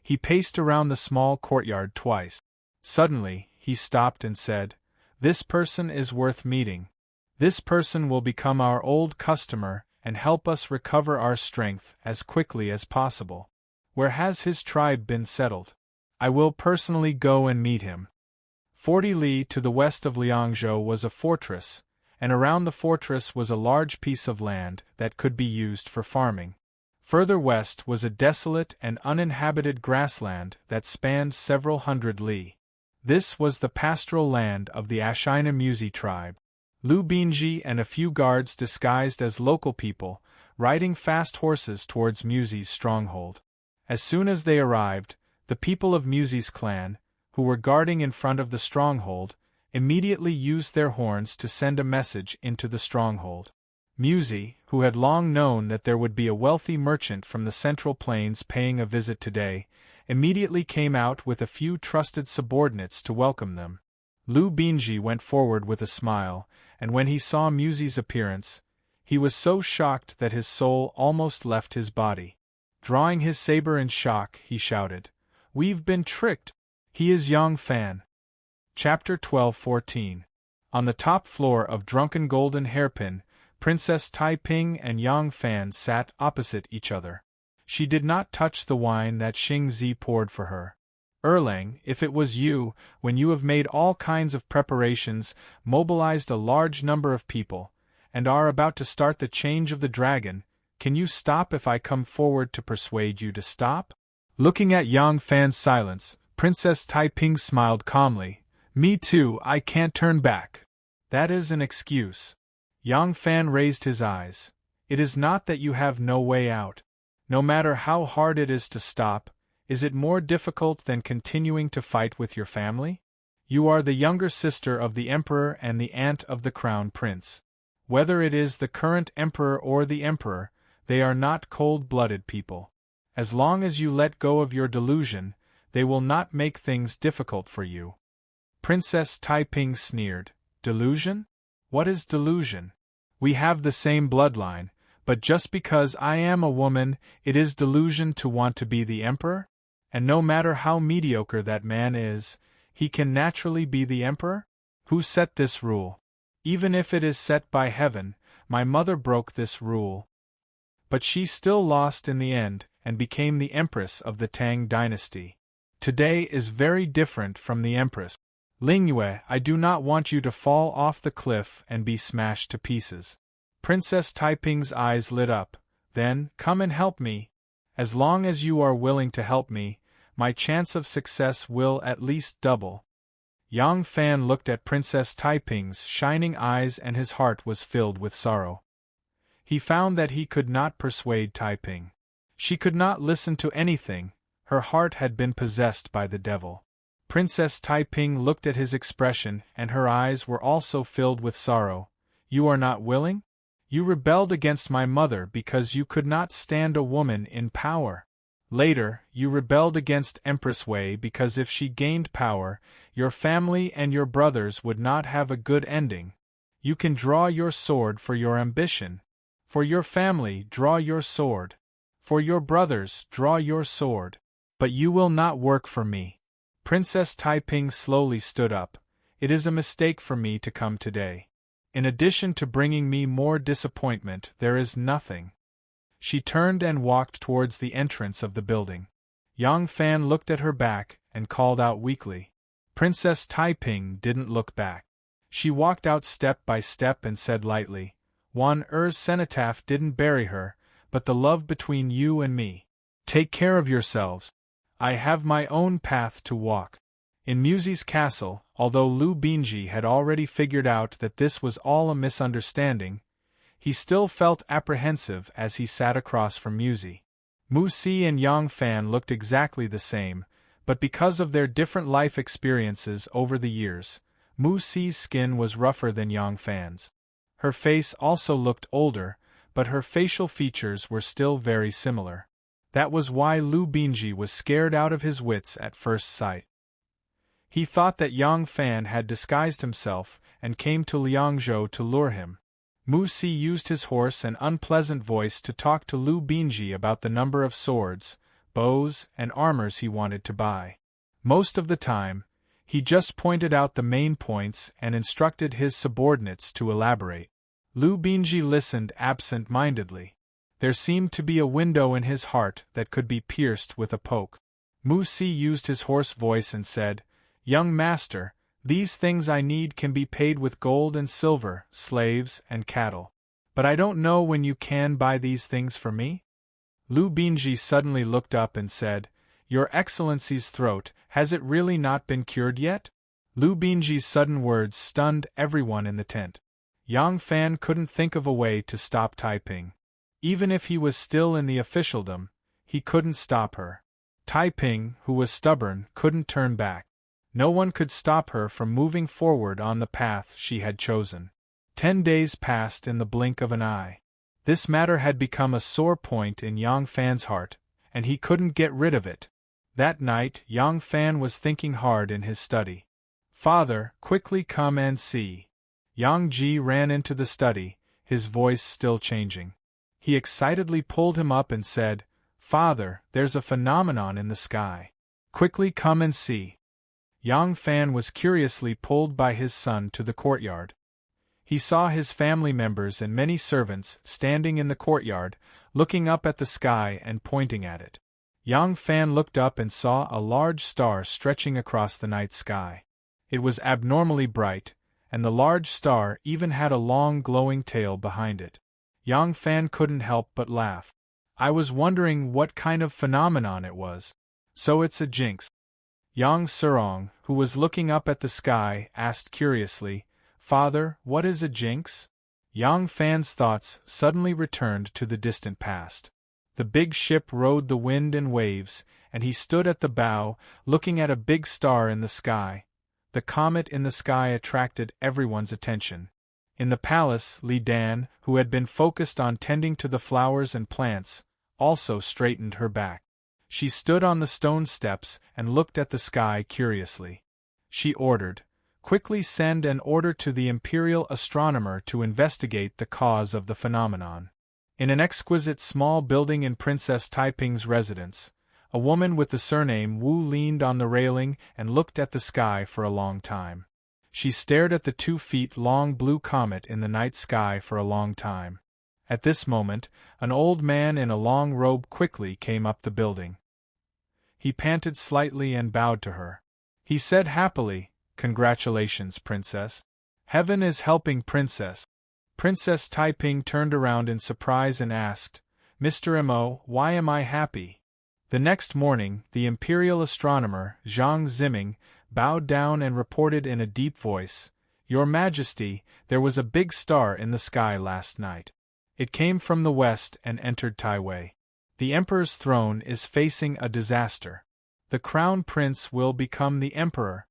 he paced around the small courtyard twice. Suddenly, he stopped and said, "This person is worth meeting. This person will become our old customer and help us recover our strength as quickly as possible." Where has his tribe been settled? I will personally go and meet him. 40 li to the west of Liangzhou was a fortress, and around the fortress was a large piece of land that could be used for farming. Further west was a desolate and uninhabited grassland that spanned several hundred li. This was the pastoral land of the Ashina Musi tribe. Lu Binji and a few guards disguised as local people, riding fast horses towards Musi's stronghold. As soon as they arrived, the people of Musi's clan, who were guarding in front of the stronghold, immediately used their horns to send a message into the stronghold. Musi, who had long known that there would be a wealthy merchant from the Central Plains paying a visit today, immediately came out with a few trusted subordinates to welcome them. Lu Binji went forward with a smile, and when he saw Musi's appearance, he was so shocked that his soul almost left his body. Drawing his saber in shock, he shouted, "We've been tricked! He is Yang Fan." Chapter 12-14. On the top floor of Drunken Golden Hairpin, Princess Taiping and Yang Fan sat opposite each other. She did not touch the wine that Xing Zi poured for her. Erlang, if it was you, when you have made all kinds of preparations, mobilized a large number of people, and are about to start the change of the dragon, can you stop if I come forward to persuade you to stop? Looking at Yang Fan's silence, Princess Taiping smiled calmly. Me too, I can't turn back. That is an excuse. Yang Fan raised his eyes. It is not that you have no way out. No matter how hard it is to stop, is it more difficult than continuing to fight with your family? You are the younger sister of the emperor and the aunt of the crown prince. Whether it is the current emperor or the emperor, they are not cold-blooded people. As long as you let go of your delusion, they will not make things difficult for you. Princess Taiping sneered. Delusion? What is delusion? We have the same bloodline, but just because I am a woman, it is delusion to want to be the emperor? And no matter how mediocre that man is, he can naturally be the emperor? Who set this rule? Even if it is set by heaven, my mother broke this rule. But she still lost in the end, and became the empress of the Tang dynasty. Today is very different from the empress. Lingyue, I do not want you to fall off the cliff and be smashed to pieces. Princess Taiping's eyes lit up. Then, come and help me. As long as you are willing to help me, my chance of success will at least double. Yang Fan looked at Princess Taiping's shining eyes and his heart was filled with sorrow. He found that he could not persuade Taiping. She could not listen to anything, her heart had been possessed by the devil. Princess Taiping looked at his expression and her eyes were also filled with sorrow. You are not willing? You rebelled against my mother because you could not stand a woman in power. Later, you rebelled against Empress Wei because if she gained power, your family and your brothers would not have a good ending. You can draw your sword for your ambition. For your family, draw your sword. For your brothers, draw your sword. But you will not work for me. Princess Taiping slowly stood up. It is a mistake for me to come today. In addition to bringing me more disappointment, there is nothing. She turned and walked towards the entrance of the building. Yang Fan looked at her back and called out weakly. Princess Taiping didn't look back. She walked out step by step and said lightly, Wan Er's cenotaph didn't bury her, but the love between you and me. Take care of yourselves. I have my own path to walk. In Musi's castle, although Lu Binji had already figured out that this was all a misunderstanding, he still felt apprehensive as he sat across from Musi. Musi and Yang Fan looked exactly the same, but because of their different life experiences over the years, Musi's skin was rougher than Yang Fan's. Her face also looked older, but her facial features were still very similar. That was why Lu Binji was scared out of his wits at first sight. He thought that Yang Fan had disguised himself and came to Liangzhou to lure him. Musi used his hoarse and unpleasant voice to talk to Lu Binji about the number of swords, bows, and armors he wanted to buy. Most of the time, he just pointed out the main points and instructed his subordinates to elaborate. Lu Binji listened absent-mindedly. There seemed to be a window in his heart that could be pierced with a poke. Mu Si used his hoarse voice and said, "Young master, these things I need can be paid with gold and silver, slaves and cattle. But I don't know when you can buy these things for me?" Lu Binji suddenly looked up and said, "Your Excellency's throat, has it really not been cured yet?" Lu Binji's sudden words stunned everyone in the tent. Yang Fan couldn't think of a way to stop Taiping. Even if he was still in the officialdom, he couldn't stop her. Taiping, who was stubborn, couldn't turn back. No one could stop her from moving forward on the path she had chosen. 10 days passed in the blink of an eye. This matter had become a sore point in Yang Fan's heart, and he couldn't get rid of it. That night, Yang Fan was thinking hard in his study. "Father, quickly come and see." Yang Ji ran into the study, his voice still changing. He excitedly pulled him up and said, "Father, there's a phenomenon in the sky. Quickly come and see." Yang Fan was curiously pulled by his son to the courtyard. He saw his family members and many servants standing in the courtyard, looking up at the sky and pointing at it. Yang Fan looked up and saw a large star stretching across the night sky. It was abnormally bright, and the large star even had a long glowing tail behind it. Yang Fan couldn't help but laugh. "I was wondering what kind of phenomenon it was. So it's a jinx." Yang Serong, who was looking up at the sky, asked curiously, "Father, what is a jinx?" Yang Fan's thoughts suddenly returned to the distant past. The big ship rode the wind and waves, and he stood at the bow, looking at a big star in the sky. The comet in the sky attracted everyone's attention. In the palace, Li Dan, who had been focused on tending to the flowers and plants, also straightened her back. She stood on the stone steps and looked at the sky curiously. She ordered, "Quickly send an order to the imperial astronomer to investigate the cause of the phenomenon." In an exquisite small building in Princess Taiping's residence, a woman with the surname Wu leaned on the railing and looked at the sky for a long time. She stared at the 2-feet-long blue comet in the night sky for a long time. At this moment, an old man in a long robe quickly came up the building. He panted slightly and bowed to her. He said happily, "Congratulations, Princess. Heaven is helping Princess." Princess Taiping turned around in surprise and asked, "Mr. Mo, why am I happy?" The next morning, the imperial astronomer, Zhang Ziming, bowed down and reported in a deep voice, "Your Majesty, there was a big star in the sky last night. It came from the west and entered Taiwei. The emperor's throne is facing a disaster. The crown prince will become the emperor."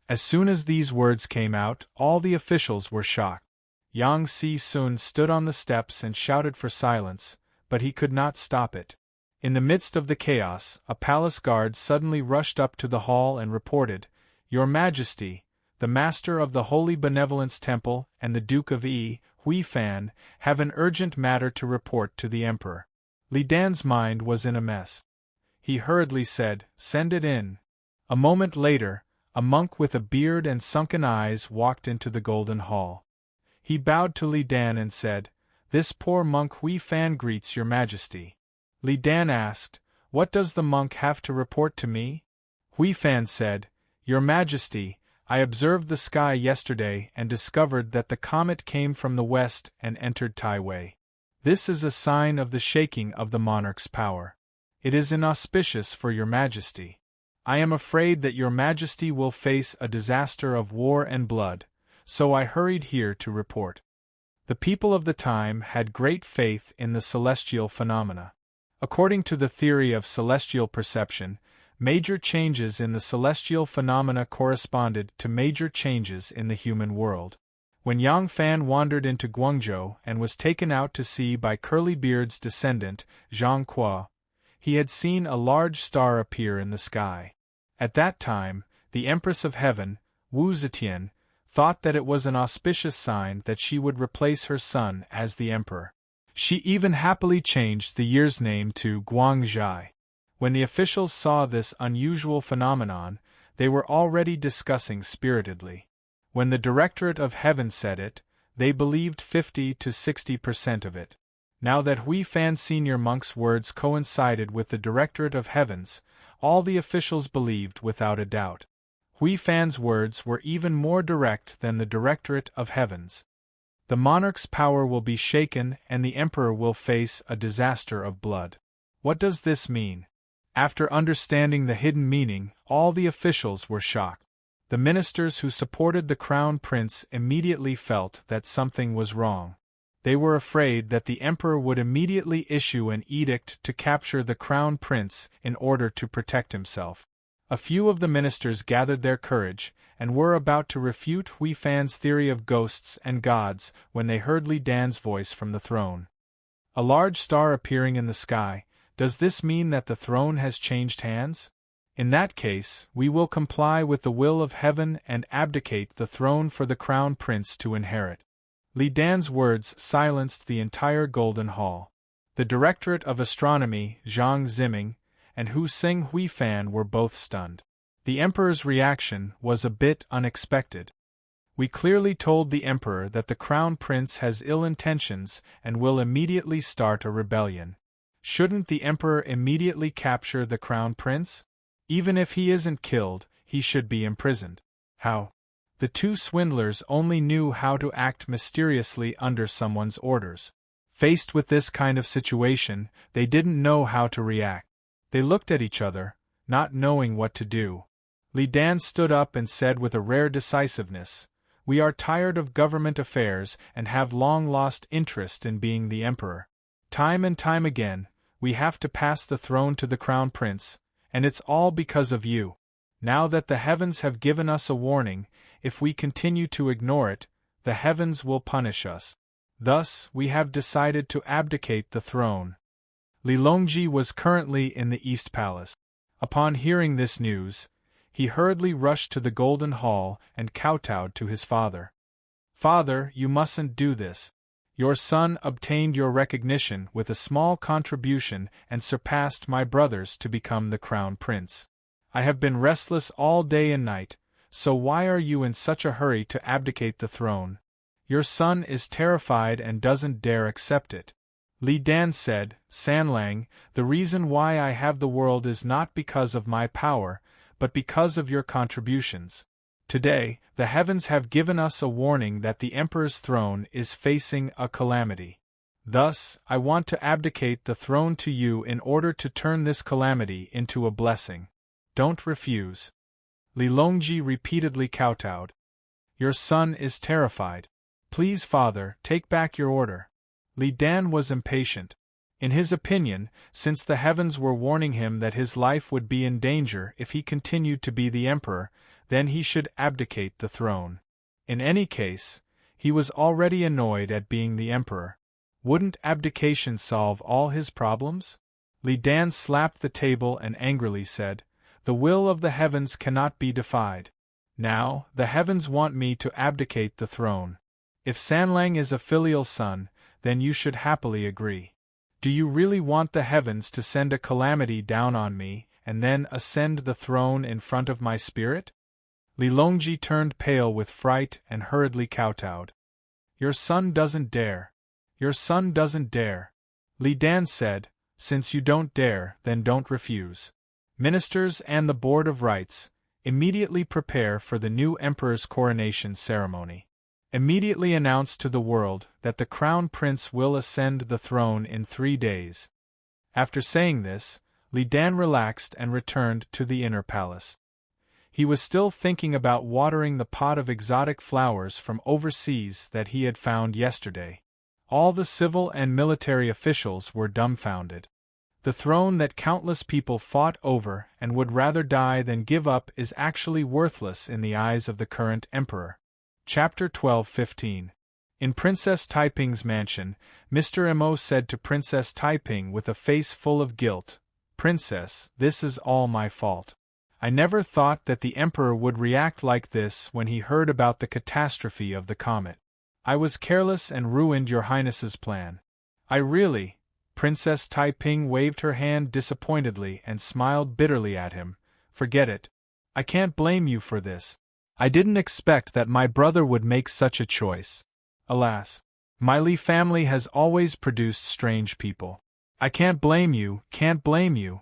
As soon as these words came out, all the officials were shocked. Yang Si-sun stood on the steps and shouted for silence, but he could not stop it. In the midst of the chaos, a palace guard suddenly rushed up to the hall and reported, "Your Majesty, the Master of the Holy Benevolence Temple and the Duke of Hui Fan have an urgent matter to report to the Emperor." Li Dan's mind was in a mess. He hurriedly said, "Send it in." A moment later, a monk with a beard and sunken eyes walked into the Golden Hall. He bowed to Li Dan and said, "This poor monk Hui Fan greets your Majesty." Li Dan asked, "What does the monk have to report to me?" Hui Fan said, "Your Majesty, I observed the sky yesterday and discovered that the comet came from the west and entered Taiwei. This is a sign of the shaking of the monarch's power. It is inauspicious for your Majesty. I am afraid that your Majesty will face a disaster of war and blood, so I hurried here to report." The people of the time had great faith in the celestial phenomena. According to the theory of celestial perception, major changes in the celestial phenomena corresponded to major changes in the human world. When Yang Fan wandered into Guangzhou and was taken out to sea by Curlybeard's descendant, Zhang Qua, he had seen a large star appear in the sky. At that time, the Empress of Heaven, Wu Zetian, thought that it was an auspicious sign that she would replace her son as the emperor. She even happily changed the year's name to Guangzhai. When the officials saw this unusual phenomenon, they were already discussing spiritedly. When the Directorate of Heaven said it, they believed 50 to 60% of it. Now that Hui Fan Senior Monk's words coincided with the Directorate of Heavens, all the officials believed without a doubt. Hui Fan's words were even more direct than the Directorate of Heavens. The monarch's power will be shaken and the emperor will face a disaster of blood. What does this mean? After understanding the hidden meaning, all the officials were shocked. The ministers who supported the crown prince immediately felt that something was wrong. They were afraid that the emperor would immediately issue an edict to capture the crown prince in order to protect himself. A few of the ministers gathered their courage and were about to refute Hui Fan's theory of ghosts and gods when they heard Li Dan's voice from the throne. A large star appearing in the sky. Does this mean that the throne has changed hands? In that case, we will comply with the will of heaven and abdicate the throne for the crown prince to inherit. Li Dan's words silenced the entire Golden Hall. The Directorate of Astronomy, Zhang Ziming, and Hu Sing Hui Fan were both stunned. The Emperor's reaction was a bit unexpected. We clearly told the Emperor that the Crown Prince has ill intentions and will immediately start a rebellion. Shouldn't the Emperor immediately capture the Crown Prince? Even if he isn't killed, he should be imprisoned. How? The two swindlers only knew how to act mysteriously under someone's orders. Faced with this kind of situation, they didn't know how to react. They looked at each other, not knowing what to do. Li Dan stood up and said with a rare decisiveness, "We are tired of government affairs and have long lost interest in being the emperor. Time and time again, we have to pass the throne to the crown prince, and it's all because of you. Now that the heavens have given us a warning, if we continue to ignore it, the heavens will punish us. Thus, we have decided to abdicate the throne." Li Longji was currently in the East Palace. Upon hearing this news, he hurriedly rushed to the Golden Hall and kowtowed to his father. "Father, you mustn't do this. Your son obtained your recognition with a small contribution and surpassed my brothers to become the crown prince. I have been restless all day and night, so why are you in such a hurry to abdicate the throne? Your son is terrified and doesn't dare accept it." Li Dan said, "Sanlang, the reason why I have the world is not because of my power, but because of your contributions. Today, the heavens have given us a warning that the emperor's throne is facing a calamity. Thus, I want to abdicate the throne to you in order to turn this calamity into a blessing. Don't refuse." Li Longji repeatedly kowtowed. "Your son is terrified. Please, father, take back your order." Li Dan was impatient. In his opinion, since the heavens were warning him that his life would be in danger if he continued to be the emperor, then he should abdicate the throne. In any case, he was already annoyed at being the emperor. Wouldn't abdication solve all his problems? Li Dan slapped the table and angrily said, "The will of the heavens cannot be defied. Now, the heavens want me to abdicate the throne. If Sanlang is a filial son, then you should happily agree. Do you really want the heavens to send a calamity down on me, and then ascend the throne in front of my spirit?" Li Longji turned pale with fright and hurriedly kowtowed. "Your son doesn't dare. Your son doesn't dare." Li Dan said, "Since you don't dare, then don't refuse. Ministers and the Board of Rites, immediately prepare for the new emperor's coronation ceremony. Immediately announce to the world that the crown prince will ascend the throne in 3 days." After saying this, Li Dan relaxed and returned to the inner palace. He was still thinking about watering the pot of exotic flowers from overseas that he had found yesterday. All the civil and military officials were dumbfounded. The throne that countless people fought over and would rather die than give up is actually worthless in the eyes of the current emperor. Chapter 12:15. In Princess Taiping's mansion, Mr. Mo said to Princess Taiping with a face full of guilt, "Princess, this is all my fault. I never thought that the Emperor would react like this when he heard about the catastrophe of the comet. I was careless and ruined your Highness's plan. I really—" Princess Taiping waved her hand disappointedly and smiled bitterly at him. "Forget it. I can't blame you for this. I didn't expect that my brother would make such a choice. Alas. My Li family has always produced strange people. I can't blame you, can't blame you.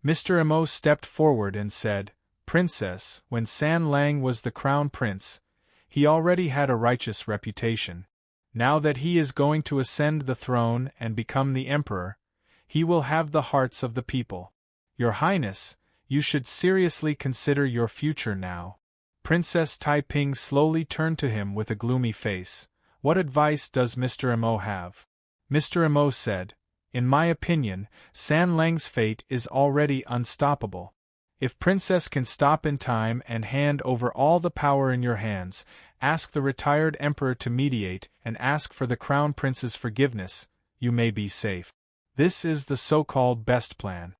Mr. Emo stepped forward and said, Princess, when San Lang was the crown prince, he already had a righteous reputation. Now that he is going to ascend the throne and become the emperor, he will have the hearts of the people. Your Highness, you should seriously consider your future now. Princess Taiping slowly turned to him with a gloomy face. What advice does Mr. Emo have? Mr. Emo said, In my opinion, San Lang's fate is already unstoppable. If Princess can stop in time and hand over all the power in your hands, ask the retired emperor to mediate and ask for the crown prince's forgiveness, you may be safe. This is the so-called best plan.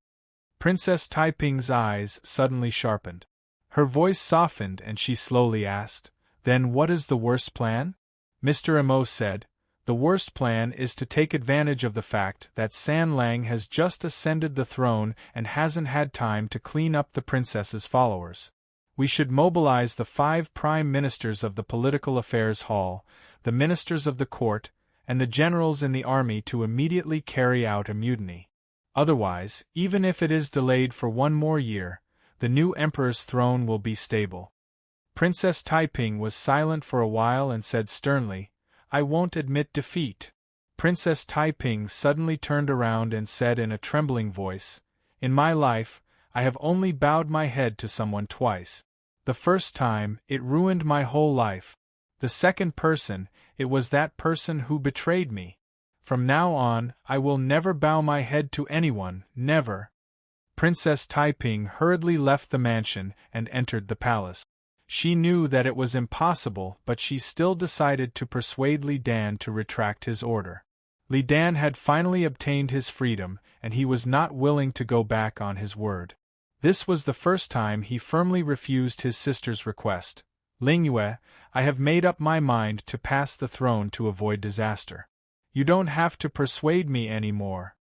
Princess Taiping's eyes suddenly sharpened. Her voice softened and she slowly asked, Then what is the worst plan? Mr. Emo said, The worst plan is to take advantage of the fact that San Lang has just ascended the throne and hasn't had time to clean up the princess's followers. We should mobilize the 5 prime ministers of the political affairs hall, the ministers of the court, and the generals in the army to immediately carry out a mutiny. Otherwise, even if it is delayed for 1 more year, the new emperor's throne will be stable. Princess Taiping was silent for a while and said sternly, I won't admit defeat. Princess Taiping suddenly turned around and said in a trembling voice, In my life, I have only bowed my head to someone twice. The first time, it ruined my whole life. The second person, it was that person who betrayed me. From now on, I will never bow my head to anyone, never. Princess Taiping hurriedly left the mansion and entered the palace. She knew that it was impossible, but she still decided to persuade Li Dan to retract his order. Li Dan had finally obtained his freedom, and he was not willing to go back on his word. This was the first time he firmly refused his sister's request. Lingyue, I have made up my mind to pass the throne to avoid disaster. You don't have to persuade me anymore.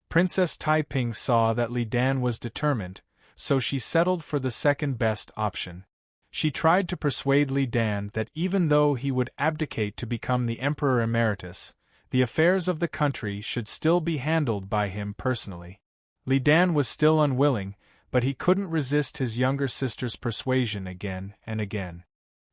Princess Taiping saw that Li Dan was determined, so she settled for the second best option. She tried to persuade Li Dan that even though he would abdicate to become the Emperor Emeritus, the affairs of the country should still be handled by him personally. Li Dan was still unwilling, but he couldn't resist his younger sister's persuasion again and again.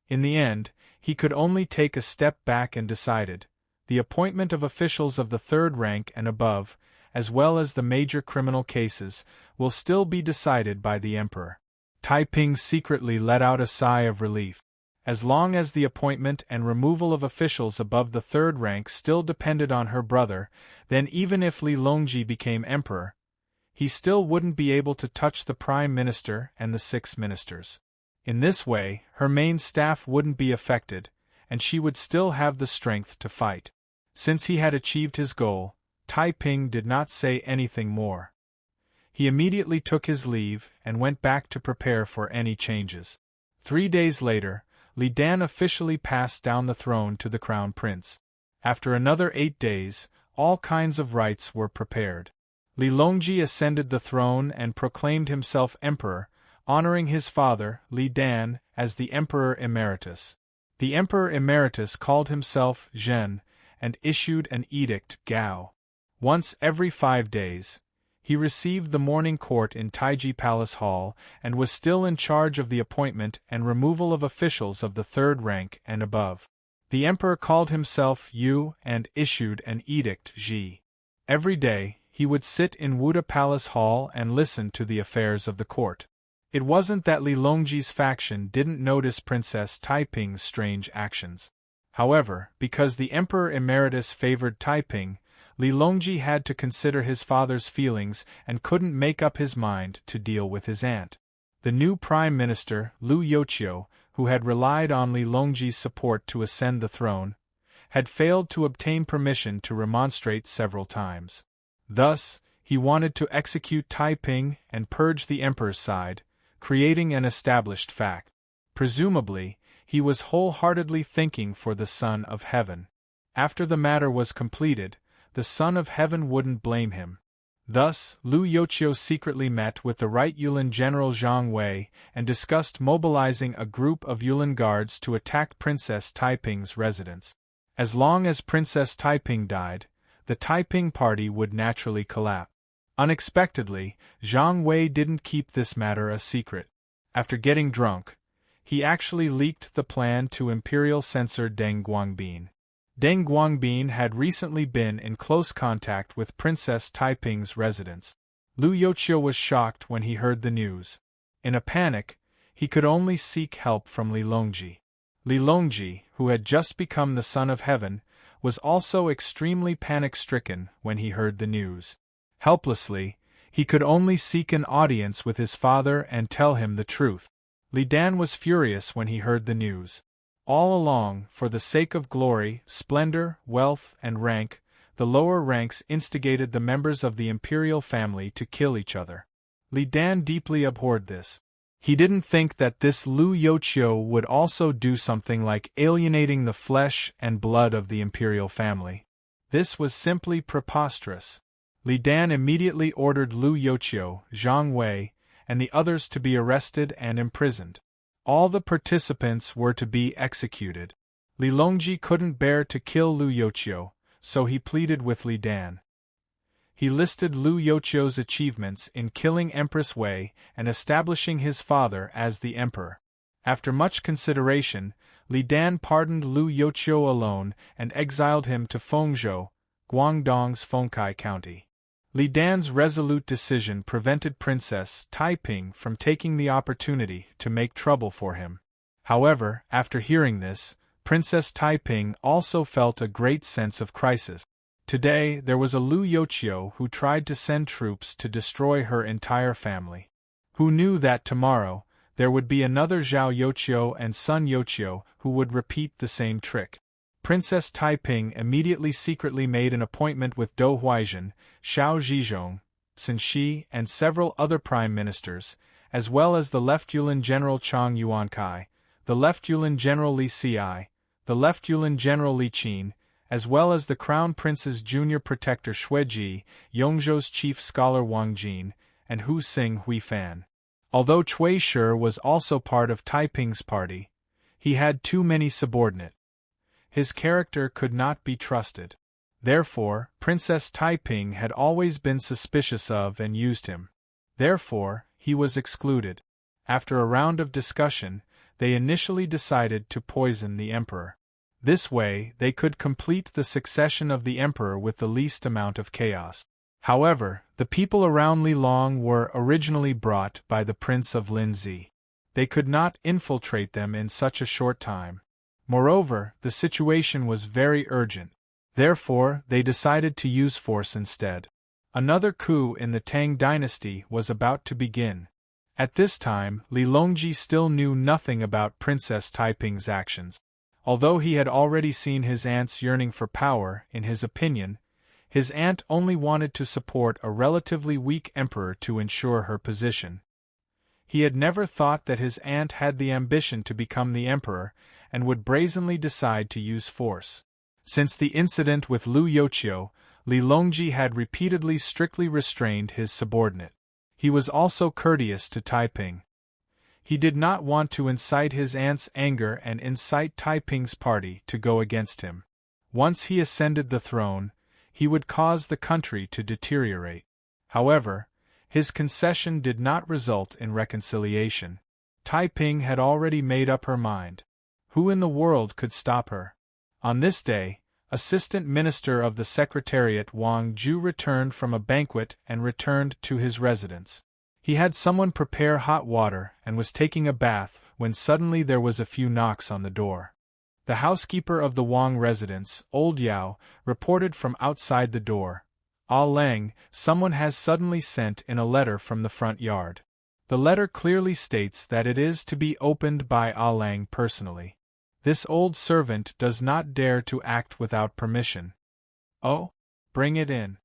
In the end, he could only take a step back and decided, the appointment of officials of the 3rd rank and above, as well as the major criminal cases, will still be decided by the Emperor. Taiping secretly let out a sigh of relief. As long as the appointment and removal of officials above the 3rd rank still depended on her brother, then even if Li Longji became emperor, he still wouldn't be able to touch the prime minister and the 6 ministers. In this way, her main staff wouldn't be affected, and she would still have the strength to fight. Since he had achieved his goal, Taiping did not say anything more. He immediately took his leave and went back to prepare for any changes. 3 days later, Li Dan officially passed down the throne to the crown prince. After another 8 days, all kinds of rites were prepared. Li Longji ascended the throne and proclaimed himself emperor, honoring his father, Li Dan, as the Emperor Emeritus. The Emperor Emeritus called himself Zhen, and issued an edict, Gao. Once every 5 days, he received the morning court in Taiji Palace Hall and was still in charge of the appointment and removal of officials of the 3rd rank and above. The emperor called himself Yu and issued an edict, Ji. Every day, he would sit in Wuda Palace Hall and listen to the affairs of the court. It wasn't that Li Longji's faction didn't notice Princess Taiping's strange actions. However, because the Emperor Emeritus favored Taiping, Li Longji had to consider his father's feelings and couldn't make up his mind to deal with his aunt. The new Prime Minister, Liu Youqiu, who had relied on Li Longji's support to ascend the throne, had failed to obtain permission to remonstrate several times. Thus, he wanted to execute Taiping and purge the emperor's side, creating an established fact. Presumably, he was wholeheartedly thinking for the Son of Heaven. After the matter was completed, the Son of Heaven wouldn't blame him. Thus, Liu Youqiu secretly met with the Right Yulin General Zhang Wei and discussed mobilizing a group of Yulin guards to attack Princess Taiping's residence. As long as Princess Taiping died, the Taiping party would naturally collapse. Unexpectedly, Zhang Wei didn't keep this matter a secret. After getting drunk, he actually leaked the plan to Imperial censor Deng Guangbin. Deng Guangbin had recently been in close contact with Princess Taiping's residence. Lu Youqiu was shocked when he heard the news. In a panic, he could only seek help from Li Longji. Li Longji, who had just become the son of heaven, was also extremely panic-stricken when he heard the news. Helplessly, he could only seek an audience with his father and tell him the truth. Li Dan was furious when he heard the news. All along, for the sake of glory, splendor, wealth, and rank, the lower ranks instigated the members of the imperial family to kill each other. Li Dan deeply abhorred this. He didn't think that this Lu Youqiu would also do something like alienating the flesh and blood of the imperial family. This was simply preposterous. Li Dan immediately ordered Lu Youqiu, Zhang Wei, and the others to be arrested and imprisoned. All the participants were to be executed. Li Longji couldn't bear to kill Lu Youqiu, so he pleaded with Li Dan. He listed Lu Youqiu's achievements in killing Empress Wei and establishing his father as the emperor. After much consideration, Li Dan pardoned Lu Youqiu alone and exiled him to Fengzhou, Guangdong's Fengkai County. Li Dan's resolute decision prevented Princess Taiping from taking the opportunity to make trouble for him. However, after hearing this, Princess Taiping also felt a great sense of crisis. Today, there was a Lu Youqiu who tried to send troops to destroy her entire family. Who knew that tomorrow, there would be another Zhao Youqiu and Sun Youqiu who would repeat the same trick. Princess Taiping immediately secretly made an appointment with Dou Huaizhen, Xiao Zhizhong, Sun Shi, and several other prime ministers, as well as the Left Yulin General Chang Yuankai, the Left Yulin General Li Xi, the Left Yulin General Li Qin, as well as the Crown Prince's junior protector Xueji, Yongzhou's chief scholar Wang Jin, and Hu Xing Huifan. Although Cui Shi was also part of Taiping's party, he had too many subordinates. His character could not be trusted. Therefore, Princess Taiping had always been suspicious of and used him. Therefore, he was excluded. After a round of discussion, they initially decided to poison the emperor. This way, they could complete the succession of the emperor with the least amount of chaos. However, the people around Li Long were originally brought by the Prince of Linzi. They could not infiltrate them in such a short time. Moreover, the situation was very urgent. Therefore, they decided to use force instead. Another coup in the Tang dynasty was about to begin. At this time, Li Longji still knew nothing about Princess Taiping's actions. Although he had already seen his aunt's yearning for power, in his opinion, his aunt only wanted to support a relatively weak emperor to ensure her position. He had never thought that his aunt had the ambition to become the emperor, and would brazenly decide to use force. Since the incident with Lu Youqiu, Li Longji had repeatedly strictly restrained his subordinate. He was also courteous to Taiping. He did not want to incite his aunt's anger and incite Taiping's party to go against him. Once he ascended the throne, he would cause the country to deteriorate. However, his concession did not result in reconciliation. Taiping had already made up her mind. Who in the world could stop her? On this day, Assistant Minister of the Secretariat Wang Ju returned from a banquet and returned to his residence. He had someone prepare hot water and was taking a bath when suddenly there was a few knocks on the door. The housekeeper of the Wang residence, Old Yao, reported from outside the door. "Ah Lang, someone has suddenly sent in a letter from the front yard. The letter clearly states that it is to be opened by Ah Lang personally. This old servant does not dare to act without permission." "Oh? Bring it in."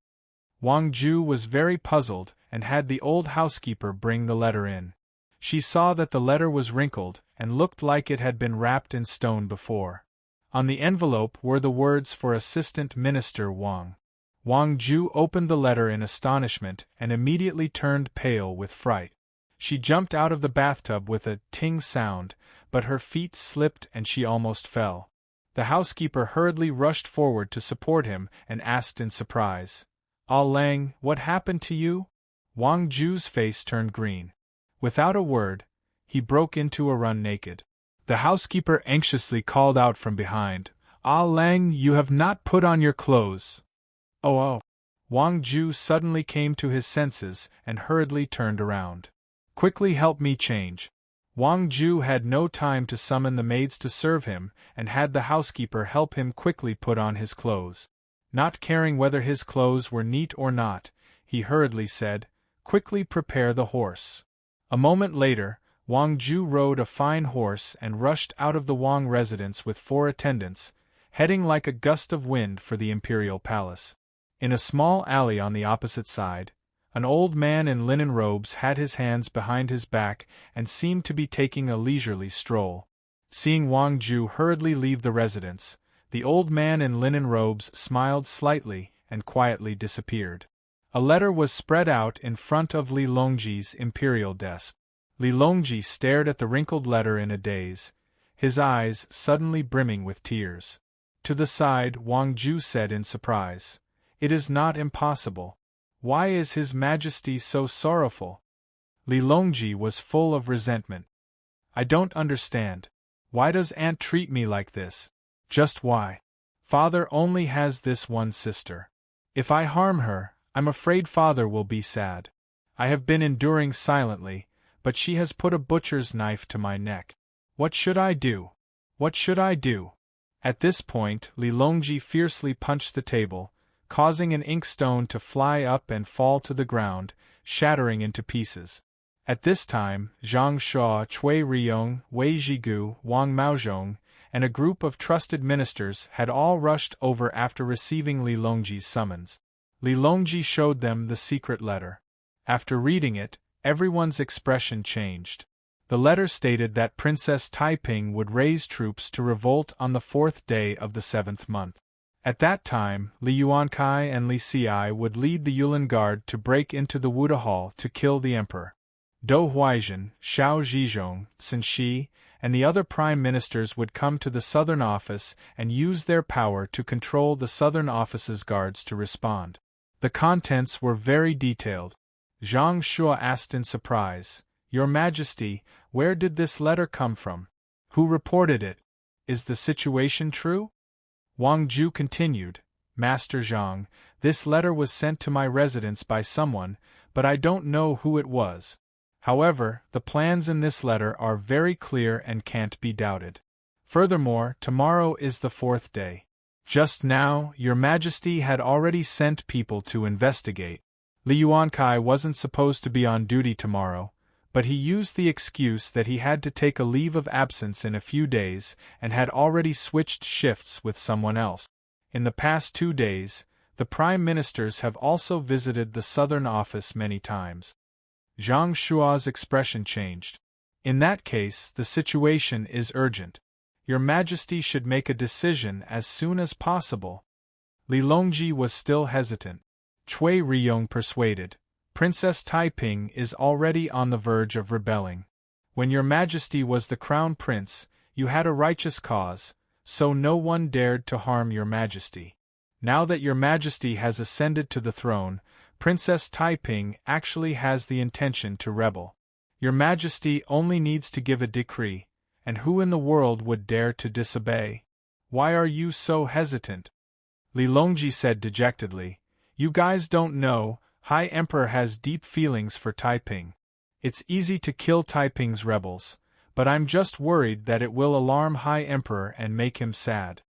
Wang Ju was very puzzled and had the old housekeeper bring the letter in. She saw that the letter was wrinkled and looked like it had been wrapped in stone before. On the envelope were the words for Assistant Minister Wang. Wang Ju opened the letter in astonishment and immediately turned pale with fright. She jumped out of the bathtub with a ting sound, but her feet slipped and she almost fell. The housekeeper hurriedly rushed forward to support him and asked in surprise, "Ah Lang, what happened to you?" Wang Ju's face turned green. Without a word, he broke into a run naked. The housekeeper anxiously called out from behind, "Ah Lang, you have not put on your clothes." Oh! Wang Ju suddenly came to his senses and hurriedly turned around. "Quickly help me change." Wang Ju had no time to summon the maids to serve him and had the housekeeper help him quickly put on his clothes. Not caring whether his clothes were neat or not, he hurriedly said, "Quickly prepare the horse." A moment later, Wang Ju rode a fine horse and rushed out of the Wang residence with 4 attendants, heading like a gust of wind for the imperial palace. In a small alley on the opposite side, an old man in linen robes had his hands behind his back and seemed to be taking a leisurely stroll. Seeing Wang Ju hurriedly leave the residence, the old man in linen robes smiled slightly and quietly disappeared. A letter was spread out in front of Li Longji's imperial desk. Li Longji stared at the wrinkled letter in a daze, his eyes suddenly brimming with tears. To the side, Wang Ju said in surprise, "It is not impossible. Why is His Majesty so sorrowful?" Li Longji was full of resentment. "I don't understand. Why does Aunt treat me like this? Just why? Father only has this one sister. If I harm her, I'm afraid Father will be sad. I have been enduring silently, but she has put a butcher's knife to my neck. What should I do? What should I do?" At this point, Li Longji fiercely punched the table, causing an inkstone to fly up and fall to the ground, shattering into pieces. At this time, Zhang Shuo, Cui Riyong, Wei Zhigu, Wang Maozhong, and a group of trusted ministers had all rushed over after receiving Li Longji's summons. Li Longji showed them the secret letter. After reading it, everyone's expression changed. The letter stated that Princess Taiping would raise troops to revolt on the 4th day of the 7th month. At that time, Li Yuankai and Li Xi would lead the Yulin Guard to break into the Wuda Hall to kill the emperor. Dou Huaizhen, Xiao Zhizhong, Sun Shi, and the other prime ministers would come to the Southern Office and use their power to control the Southern Office's guards to respond. The contents were very detailed. Zhang Shuo asked in surprise, "Your Majesty, where did this letter come from? Who reported it? Is the situation true?" Wang Ju continued, "Master Zhang, this letter was sent to my residence by someone, but I don't know who it was. However, the plans in this letter are very clear and can't be doubted. Furthermore, tomorrow is the 4th day. Just now, Your Majesty had already sent people to investigate. Li Yuankai wasn't supposed to be on duty tomorrow, but he used the excuse that he had to take a leave of absence in a few days and had already switched shifts with someone else. In the past 2 days, the prime ministers have also visited the Southern Office many times." Zhang Shuo's expression changed. "In that case, the situation is urgent. Your Majesty should make a decision as soon as possible." Li Longji was still hesitant. Cui Riyong persuaded, "Princess Taiping is already on the verge of rebelling. When Your Majesty was the crown prince, you had a righteous cause, so no one dared to harm Your Majesty. Now that Your Majesty has ascended to the throne, Princess Taiping actually has the intention to rebel. Your Majesty only needs to give a decree, and who in the world would dare to disobey? Why are you so hesitant?" Li Longji said dejectedly, "You guys don't know, High Emperor has deep feelings for Taiping. It's easy to kill Taiping's rebels, but I'm just worried that it will alarm High Emperor and make him sad."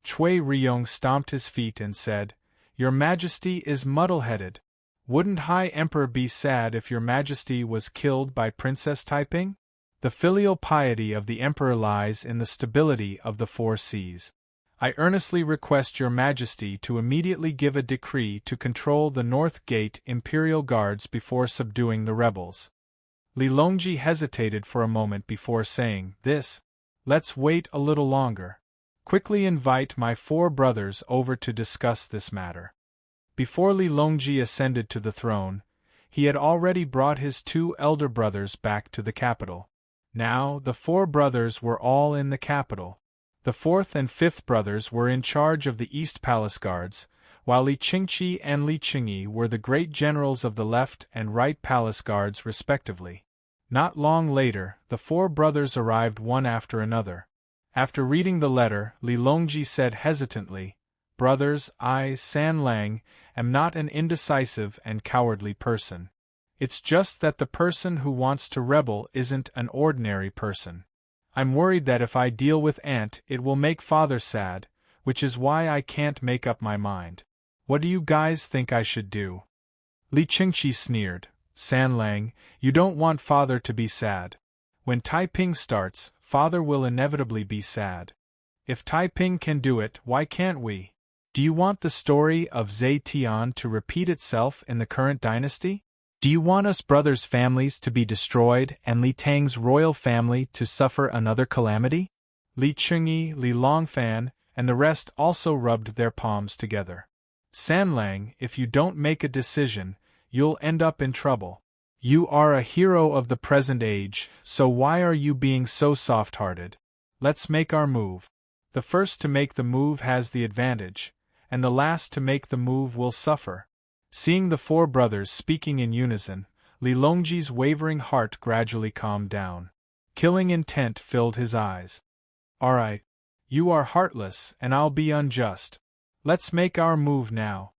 Cui Riyong stomped his feet and said, "Your Majesty is muddle-headed. Wouldn't High Emperor be sad if Your Majesty was killed by Princess Taiping? The filial piety of the Emperor lies in the stability of the 4 seas. I earnestly request Your Majesty to immediately give a decree to control the North Gate Imperial Guards before subduing the rebels." Li Longji hesitated for a moment before saying, "This. Let's wait a little longer. Quickly invite my 4 brothers over to discuss this matter." Before Li Longji ascended to the throne, he had already brought his 2 elder brothers back to the capital. Now, the 4 brothers were all in the capital. The fourth and fifth brothers were in charge of the East Palace Guards, while Li Qingqi and Li Qingyi were the great generals of the left and right Palace Guards respectively. Not long later, the four brothers arrived one after another. After reading the letter, Li Longji said hesitantly, "Brothers, I, San Lang, am not an indecisive and cowardly person. It's just that the person who wants to rebel isn't an ordinary person. I'm worried that if I deal with Aunt it will make Father sad, which is why I can't make up my mind. What do you guys think I should do?" Li Qingqi sneered, "San Lang, you don't want Father to be sad. When Taiping starts, Father will inevitably be sad. If Taiping can do it, why can't we? Do you want the story of Zetian to repeat itself in the current dynasty? Do you want us brothers' families to be destroyed and Li Tang's royal family to suffer another calamity?" Li Qingyi, Li Longfan, and the rest also rubbed their palms together. "San Lang, if you don't make a decision, you'll end up in trouble. You are a hero of the present age, so why are you being so soft-hearted? Let's make our move. The first to make the move has the advantage, and the last to make the move will suffer." Seeing the four brothers speaking in unison, Li Longji's wavering heart gradually calmed down. Killing intent filled his eyes. "All right. You are heartless, and I'll be unjust. Let's make our move now."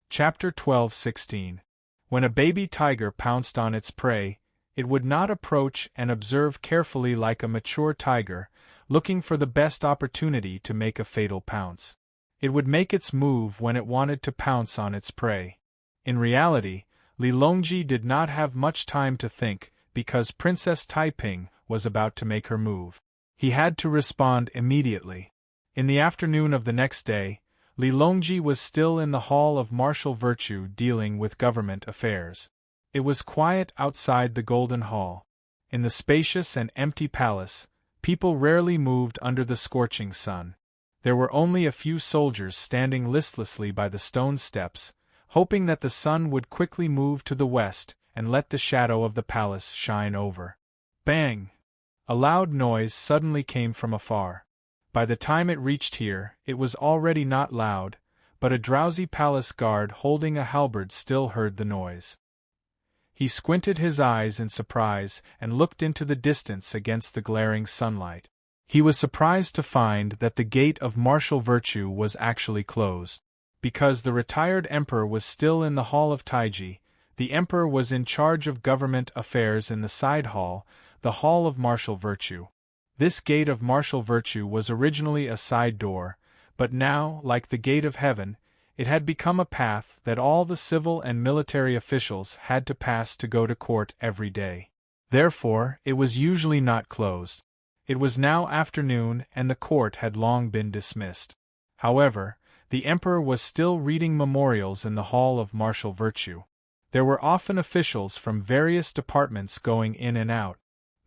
Chapter 12:16. When a baby tiger pounced on its prey, it would not approach and observe carefully like a mature tiger, looking for the best opportunity to make a fatal pounce. It would make its move when it wanted to pounce on its prey. In reality, Li Longji did not have much time to think, because Princess Taiping was about to make her move. He had to respond immediately. In the afternoon of the next day, Li Longji was still in the Hall of Martial Virtue dealing with government affairs. It was quiet outside the Golden Hall. In the spacious and empty palace, people rarely moved under the scorching sun. There were only a few soldiers standing listlessly by the stone steps, hoping that the sun would quickly move to the west and let the shadow of the palace shine over. Bang! A loud noise suddenly came from afar. By the time it reached here, it was already not loud, but a drowsy palace guard holding a halberd still heard the noise. He squinted his eyes in surprise and looked into the distance against the glaring sunlight. He was surprised to find that the gate of martial virtue was actually closed. Because the retired emperor was still in the Hall of Taiji, the emperor was in charge of government affairs in the side hall, the Hall of Martial Virtue. This gate of martial virtue was originally a side door, but now, like the gate of heaven, it had become a path that all the civil and military officials had to pass to go to court every day. Therefore, it was usually not closed. It was now afternoon and the court had long been dismissed. However, the emperor was still reading memorials in the Hall of Martial Virtue. There were often officials from various departments going in and out.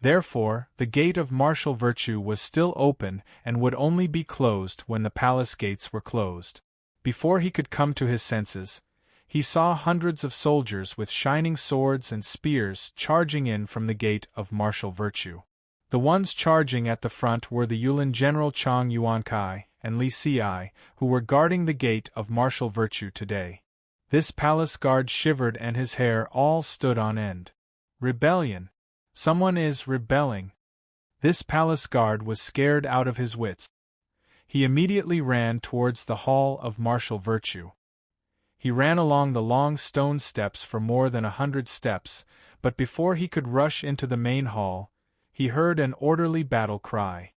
Therefore, the gate of martial virtue was still open and would only be closed when the palace gates were closed. Before he could come to his senses, he saw hundreds of soldiers with shining swords and spears charging in from the gate of martial virtue. The ones charging at the front were the Yulin General Chang Yuankai and Li Ci, who were guarding the gate of martial virtue today. This palace guard shivered and his hair all stood on end. Rebellion! Someone is rebelling. This palace guard was scared out of his wits. He immediately ran towards the Hall of Martial Virtue. He ran along the long stone steps for more than 100 steps, but before he could rush into the main hall, he heard an orderly battle cry.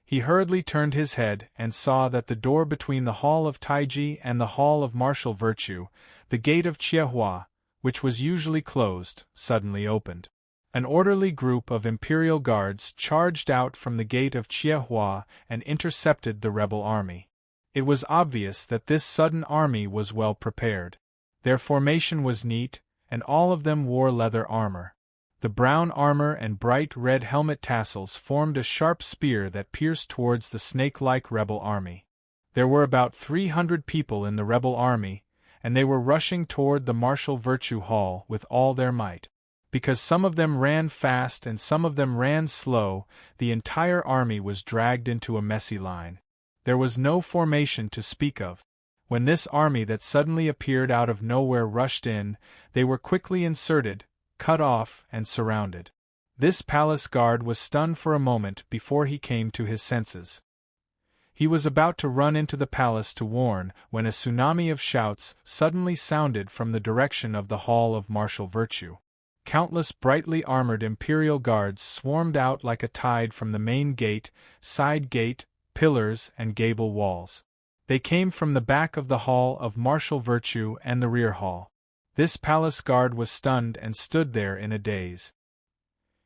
He hurriedly turned his head and saw that the door between the Hall of Taiji and the Hall of Martial Virtue, the gate of Chiehua, which was usually closed, suddenly opened. An orderly group of imperial guards charged out from the gate of Chiehua and intercepted the rebel army. It was obvious that this sudden army was well prepared. Their formation was neat, and all of them wore leather armor. The brown armor and bright red helmet tassels formed a sharp spear that pierced towards the snake-like rebel army. There were about 300 people in the rebel army, and they were rushing toward the Martial Virtue Hall with all their might. Because some of them ran fast and some of them ran slow, the entire army was dragged into a messy line. There was no formation to speak of. When this army that suddenly appeared out of nowhere rushed in, they were quickly inserted, cut off, and surrounded. This palace guard was stunned for a moment before he came to his senses. He was about to run into the palace to warn when a tsunami of shouts suddenly sounded from the direction of the Hall of Martial Virtue. Countless brightly armored imperial guards swarmed out like a tide from the main gate, side gate, pillars, and gable walls. They came from the back of the Hall of Martial Virtue and the rear hall. This palace guard was stunned and stood there in a daze.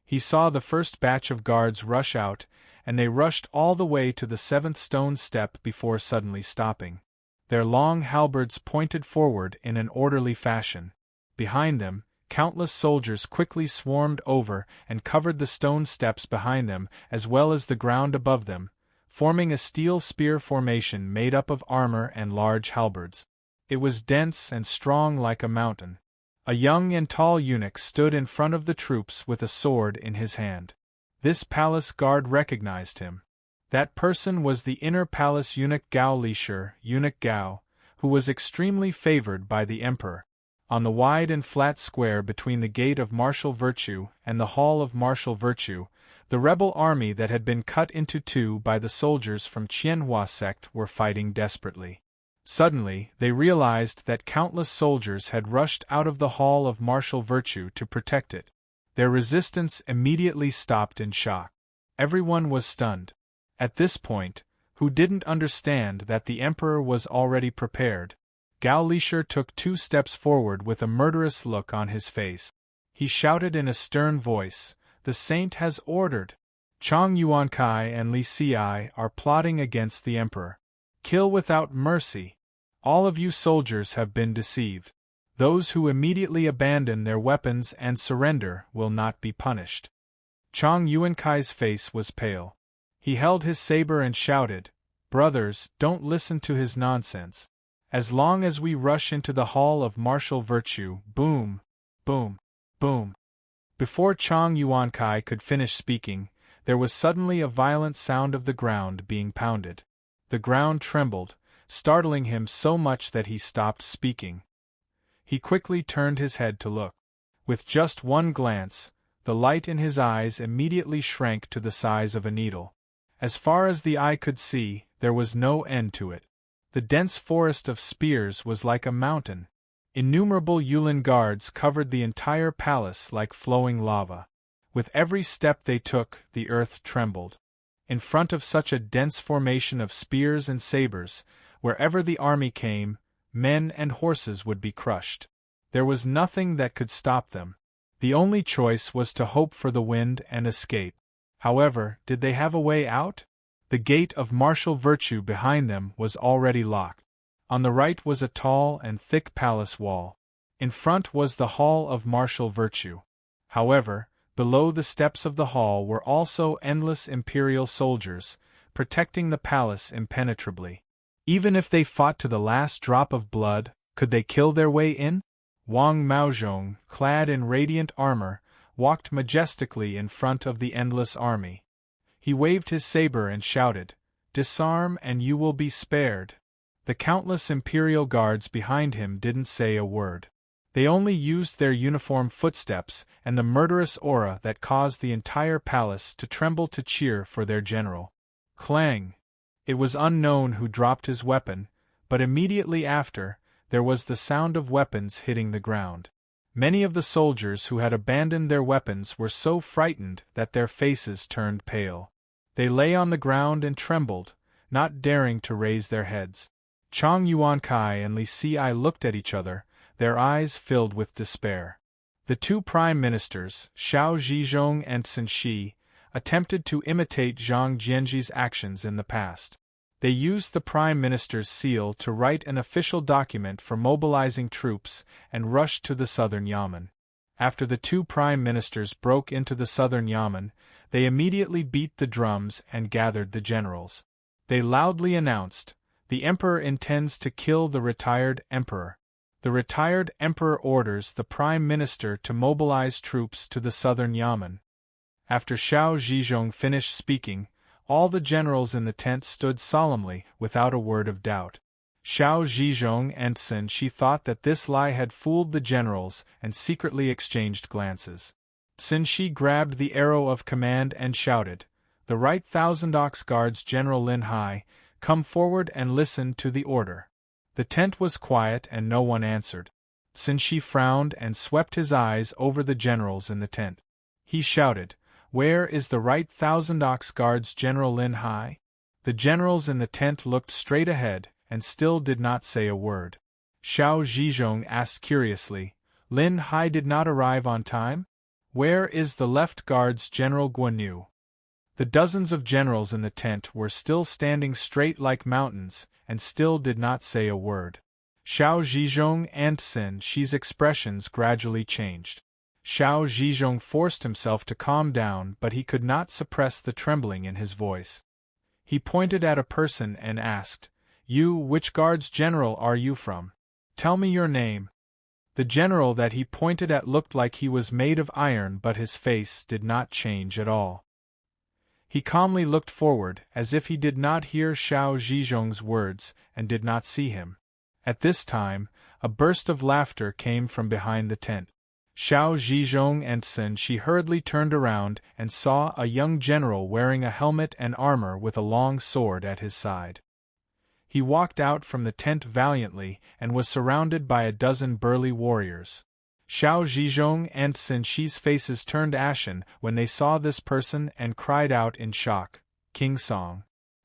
He saw the first batch of guards rush out, and they rushed all the way to the 7th stone step before suddenly stopping. Their long halberds pointed forward in an orderly fashion. Behind them, countless soldiers quickly swarmed over and covered the stone steps behind them as well as the ground above them, forming a steel spear formation made up of armor and large halberds. It was dense and strong like a mountain. A young and tall eunuch stood in front of the troops with a sword in his hand. This palace guard recognized him. That person was the inner palace eunuch Gao Lishur, Eunuch Gao, who was extremely favored by the emperor. On the wide and flat square between the Gate of Martial Virtue and the Hall of Martial Virtue, the rebel army that had been cut into two by the soldiers from Qianhua sect were fighting desperately. Suddenly, they realized that countless soldiers had rushed out of the Hall of Martial Virtue to protect it. Their resistance immediately stopped in shock. Everyone was stunned. At this point, who didn't understand that the emperor was already prepared? Gao Lishur took 2 steps forward with a murderous look on his face. He shouted in a stern voice, "The saint has ordered! Chang Yuankai and Li Xiai are plotting against the emperor. Kill without mercy! All of you soldiers have been deceived. Those who immediately abandon their weapons and surrender will not be punished." Chang Yuankai's face was pale. He held his saber and shouted, "Brothers, don't listen to his nonsense. As long as we rush into the Hall of Martial Virtue, boom, boom, boom." Before Chang Yuankai could finish speaking, there was suddenly a violent sound of the ground being pounded. The ground trembled, startling him so much that he stopped speaking. He quickly turned his head to look. With just one glance, the light in his eyes immediately shrank to the size of a needle. As far as the eye could see, there was no end to it. The dense forest of spears was like a mountain. Innumerable Yulin guards covered the entire palace like flowing lava. With every step they took, the earth trembled. In front of such a dense formation of spears and sabers, wherever the army came, men and horses would be crushed. There was nothing that could stop them. The only choice was to hope for the wind and escape. However, did they have a way out? The Gate of Martial Virtue behind them was already locked. On the right was a tall and thick palace wall. In front was the Hall of Martial Virtue. However, below the steps of the hall were also endless imperial soldiers, protecting the palace impenetrably. Even if they fought to the last drop of blood, could they kill their way in? Wang Maozhong, clad in radiant armor, walked majestically in front of the endless army. He waved his saber and shouted, "Disarm and you will be spared." The countless imperial guards behind him didn't say a word. They only used their uniform footsteps and the murderous aura that caused the entire palace to tremble to cheer for their general. Clang! It was unknown who dropped his weapon, but immediately after, there was the sound of weapons hitting the ground. Many of the soldiers who had abandoned their weapons were so frightened that their faces turned pale. They lay on the ground and trembled, not daring to raise their heads. Chang Yuankai and Li Xiai looked at each other, their eyes filled with despair. The 2 prime ministers, Xiao Zhizhong and Sun Shi, attempted to imitate Zhang Jianji's actions in the past. They used the prime minister's seal to write an official document for mobilizing troops and rushed to the southern Yamen. After the 2 prime ministers broke into the southern Yamen, they immediately beat the drums and gathered the generals. They loudly announced, "The emperor intends to kill the retired emperor." The retired emperor orders the prime minister to mobilize troops to the southern Yamen. After Xiao Zhizhong finished speaking, all the generals in the tent stood solemnly, without a word of doubt. Xiao Zhizhong and Sun Shi thought that this lie had fooled the generals and secretly exchanged glances. Sun Shi grabbed the arrow of command and shouted, "The right 1,000 ox guards General Lin Hai, come forward and listen to the order." The tent was quiet and no one answered. Sun Shi frowned and swept his eyes over the generals in the tent. He shouted, "Where is the right 1,000 ox guards General Lin Hai?" The generals in the tent looked straight ahead and still did not say a word. Xiao Zhizhong asked curiously, "Lin Hai did not arrive on time? Where is the left guard's General Guan Yu?" The dozens of generals in the tent were still standing straight like mountains, and still did not say a word. Xiao Zhizhong and Sun Shi's expressions gradually changed. Xiao Zhizhong forced himself to calm down, but he could not suppress the trembling in his voice. He pointed at a person and asked, "You, which guards general are you from? Tell me your name." The general that he pointed at looked like he was made of iron, but his face did not change at all. He calmly looked forward, as if he did not hear Xiao Zhizhong's words, and did not see him. At this time, a burst of laughter came from behind the tent. Xiao Zhizhong and Sun Shi hurriedly turned around and saw a young general wearing a helmet and armor with a long sword at his side. He walked out from the tent valiantly and was surrounded by a dozen burly warriors. Xiao Zhizhong and Sun Shi's faces turned ashen when they saw this person and cried out in shock, "King Song!"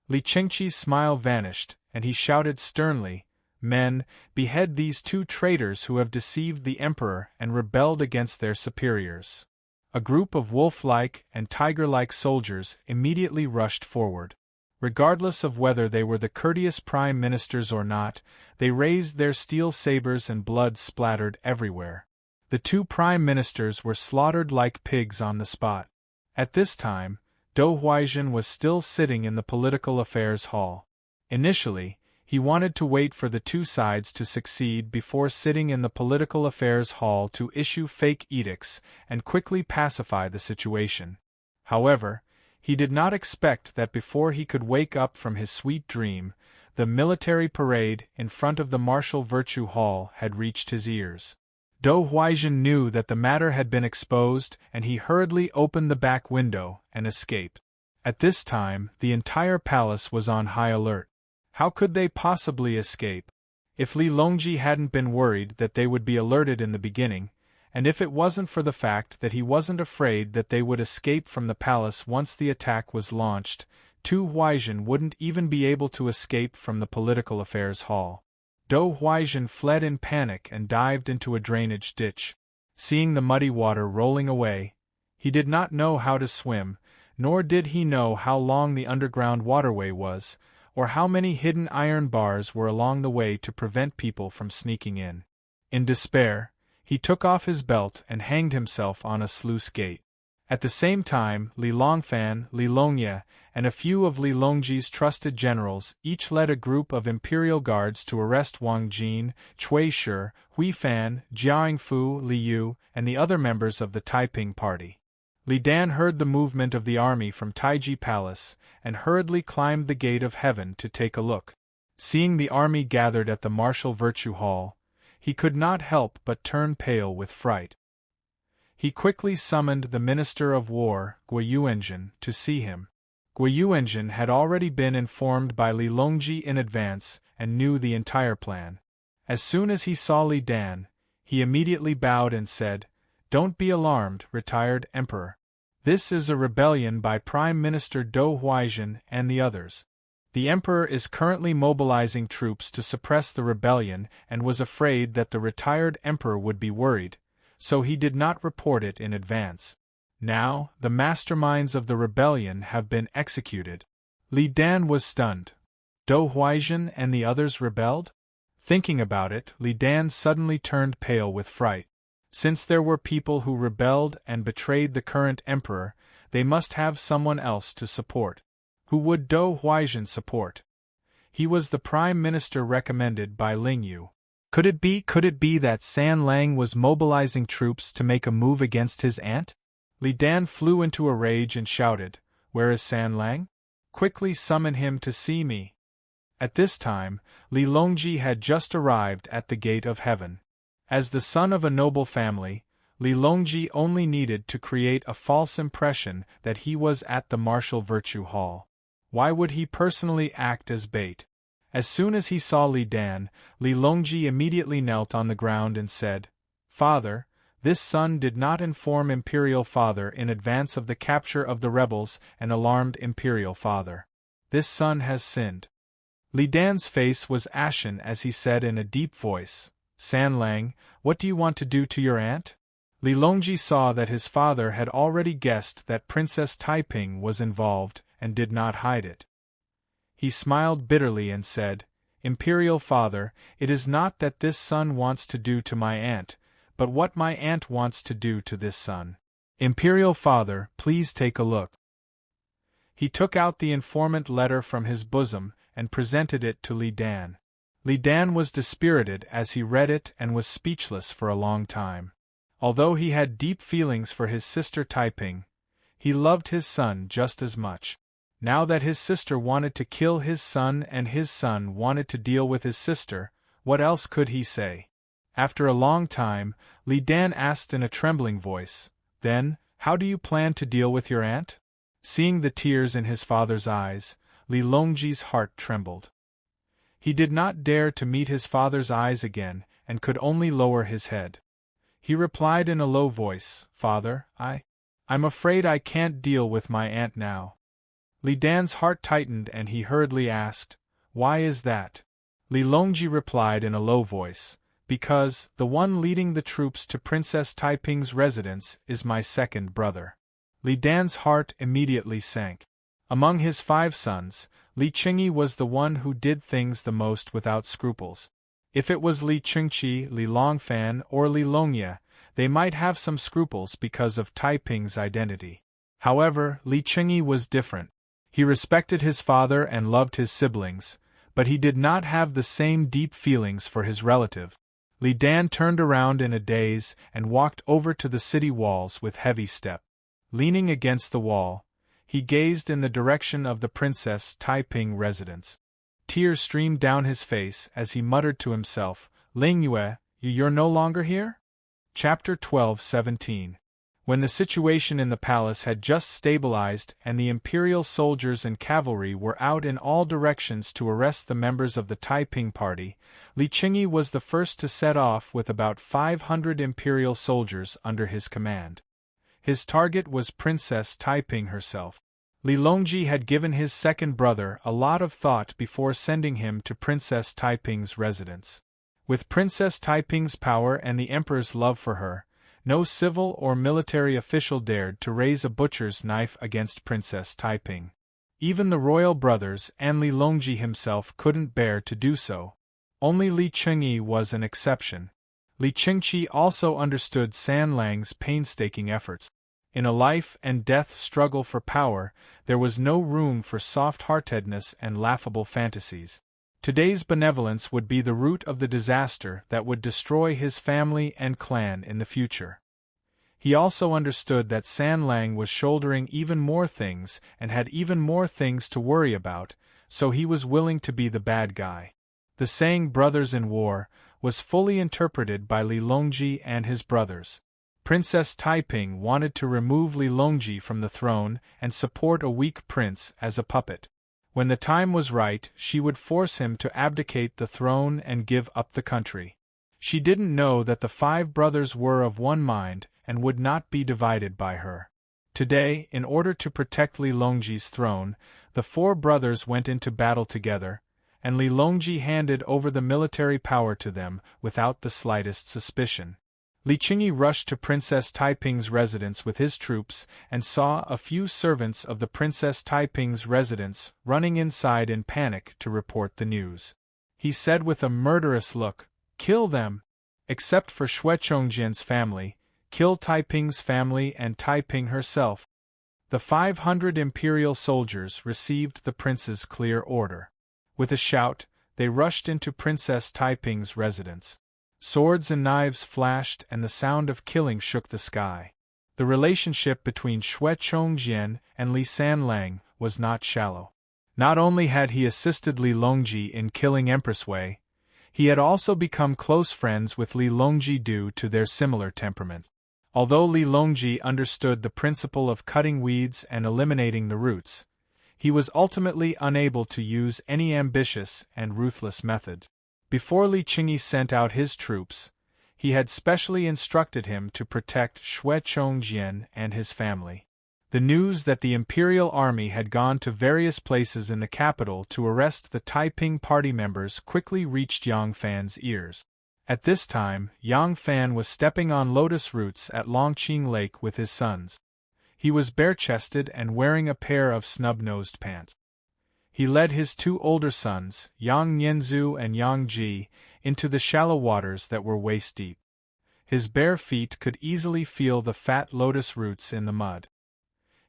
Li Qingqi's smile vanished, and he shouted sternly, "Men, behead these two traitors who have deceived the emperor and rebelled against their superiors." A group of wolf-like and tiger-like soldiers immediately rushed forward. Regardless of whether they were the courteous prime ministers or not, they raised their steel sabers and blood splattered everywhere. The two prime ministers were slaughtered like pigs on the spot. At this time, Dou Huaizhen was still sitting in the political affairs hall. Initially, he wanted to wait for the two sides to succeed before sitting in the political affairs hall to issue fake edicts and quickly pacify the situation. However, he did not expect that before he could wake up from his sweet dream, the military parade in front of the Martial Virtue Hall had reached his ears. Dou Huaizhen knew that the matter had been exposed, and he hurriedly opened the back window and escaped. At this time, the entire palace was on high alert. How could they possibly escape? If Li Longji hadn't been worried that they would be alerted in the beginning, and if it wasn't for the fact that he wasn't afraid that they would escape from the palace once the attack was launched, Dou Huaizhen wouldn't even be able to escape from the political affairs hall. Dou Huaizhen fled in panic and dived into a drainage ditch. Seeing the muddy water rolling away, he did not know how to swim, nor did he know how long the underground waterway was, or how many hidden iron bars were along the way to prevent people from sneaking in. In despair, he took off his belt and hanged himself on a sluice gate. At the same time, Li Longfan, Li Longye, and a few of Li Longji's trusted generals each led a group of imperial guards to arrest Wang Jin, Cui Shi, Hui Fan, Jiang Fu, Li Yu, and the other members of the Taiping party. Li Dan heard the movement of the army from Taiji Palace, and hurriedly climbed the gate of heaven to take a look. Seeing the army gathered at the Martial Virtue Hall, he could not help but turn pale with fright. He quickly summoned the Minister of War, Guiyuanzhen, to see him. Guiyuanzhen had already been informed by Li Longji in advance and knew the entire plan. As soon as he saw Li Dan, he immediately bowed and said, "Don't be alarmed, retired Emperor. This is a rebellion by Prime Minister Dou Huaizhen and the others. The Emperor is currently mobilizing troops to suppress the rebellion and was afraid that the retired Emperor would be worried, so he did not report it in advance. Now, the masterminds of the rebellion have been executed." Li Dan was stunned. Dou Huaizhen and the others rebelled? Thinking about it, Li Dan suddenly turned pale with fright. Since there were people who rebelled and betrayed the current emperor, they must have someone else to support. Who would Dou Huaizhen support? He was the prime minister recommended by Ling Yu. Could it be that San Lang was mobilizing troops to make a move against his aunt? Li Dan flew into a rage and shouted, "Where is San Lang? Quickly summon him to see me." At this time, Li Longji had just arrived at the gate of heaven. As the son of a noble family, Li Longji only needed to create a false impression that he was at the martial virtue hall. Why would he personally act as bait? As soon as he saw Li Dan, Li Longji immediately knelt on the ground and said, "Father, this son did not inform Imperial Father in advance of the capture of the rebels and alarmed Imperial Father. This son has sinned." Li Dan's face was ashen as he said in a deep voice, "San Lang, what do you want to do to your aunt?" Li Longji saw that his father had already guessed that Princess Taiping was involved and did not hide it. He smiled bitterly and said, "Imperial Father, it is not that this son wants to do to my aunt, but what my aunt wants to do to this son. Imperial Father, please take a look." He took out the informant letter from his bosom and presented it to Li Dan. Li Dan was dispirited as he read it and was speechless for a long time. Although he had deep feelings for his sister Taiping, he loved his son just as much. Now that his sister wanted to kill his son and his son wanted to deal with his sister, what else could he say? After a long time, Li Dan asked in a trembling voice, "Then, how do you plan to deal with your aunt?" Seeing the tears in his father's eyes, Li Longji's heart trembled. He did not dare to meet his father's eyes again and could only lower his head. He replied in a low voice, "Father, I'm afraid I can't deal with my aunt now." Li Dan's heart tightened and he hurriedly asked, "Why is that?" Li Longji replied in a low voice, "Because the one leading the troops to Princess Taiping's residence is my second brother." Li Dan's heart immediately sank. Among his 5 sons, Li Qingyi was the one who did things the most without scruples. If it was Li Qingqi, Li Longfan, or Li Longye, they might have some scruples because of Taiping's identity. However, Li Qingyi was different. He respected his father and loved his siblings, but he did not have the same deep feelings for his relative. Li Dan turned around in a daze and walked over to the city walls with heavy step. Leaning against the wall, he gazed in the direction of the Princess Taiping residence. Tears streamed down his face as he muttered to himself, "Lingyue, you're no longer here?" Chapter 12:17. When the situation in the palace had just stabilized and the imperial soldiers and cavalry were out in all directions to arrest the members of the Taiping party, Li Qingyi was the first to set off with about 500 imperial soldiers under his command. His target was Princess Taiping herself. Li Longji had given his second brother a lot of thought before sending him to Princess Taiping's residence. With Princess Taiping's power and the emperor's love for her, no civil or military official dared to raise a butcher's knife against Princess Taiping. Even the royal brothers and Li Longji himself couldn't bear to do so. Only Li Qingyi was an exception. Li Qingqi also understood San Lang's painstaking efforts. In a life-and-death struggle for power, there was no room for soft-heartedness and laughable fantasies. Today's benevolence would be the root of the disaster that would destroy his family and clan in the future. He also understood that San Lang was shouldering even more things and had even more things to worry about, so he was willing to be the bad guy. The saying "brothers in war" was fully interpreted by Li Longji and his brothers. Princess Taiping wanted to remove Li Longji from the throne and support a weak prince as a puppet. When the time was right, she would force him to abdicate the throne and give up the country. She didn't know that the 5 brothers were of one mind and would not be divided by her. Today, in order to protect Li Longji's throne, the 4 brothers went into battle together, and Li Longji handed over the military power to them without the slightest suspicion. Li Qingyi rushed to Princess Taiping's residence with his troops and saw a few servants of the Princess Taiping's residence running inside in panic to report the news. He said with a murderous look, "Kill them! Except for Xue Chongjian's family, kill Taiping's family and Taiping herself." The 500 imperial soldiers received the prince's clear order. With a shout, they rushed into Princess Taiping's residence. Swords and knives flashed and the sound of killing shook the sky. The relationship between Xue Chongjian and Li Sanlang was not shallow. Not only had he assisted Li Longji in killing Empress Wei, he had also become close friends with Li Longji due to their similar temperament. Although Li Longji understood the principle of cutting weeds and eliminating the roots, he was ultimately unable to use any ambitious and ruthless method. Before Li Qingyi sent out his troops, he had specially instructed him to protect Xue Chongjian and his family. The news that the imperial army had gone to various places in the capital to arrest the Taiping party members quickly reached Yang Fan's ears. At this time, Yang Fan was stepping on lotus roots at Longqing Lake with his sons. He was bare-chested and wearing a pair of snub-nosed pants. He led his two older sons, Yang Nianzhu and Yang Ji, into the shallow waters that were waist-deep. His bare feet could easily feel the fat lotus roots in the mud.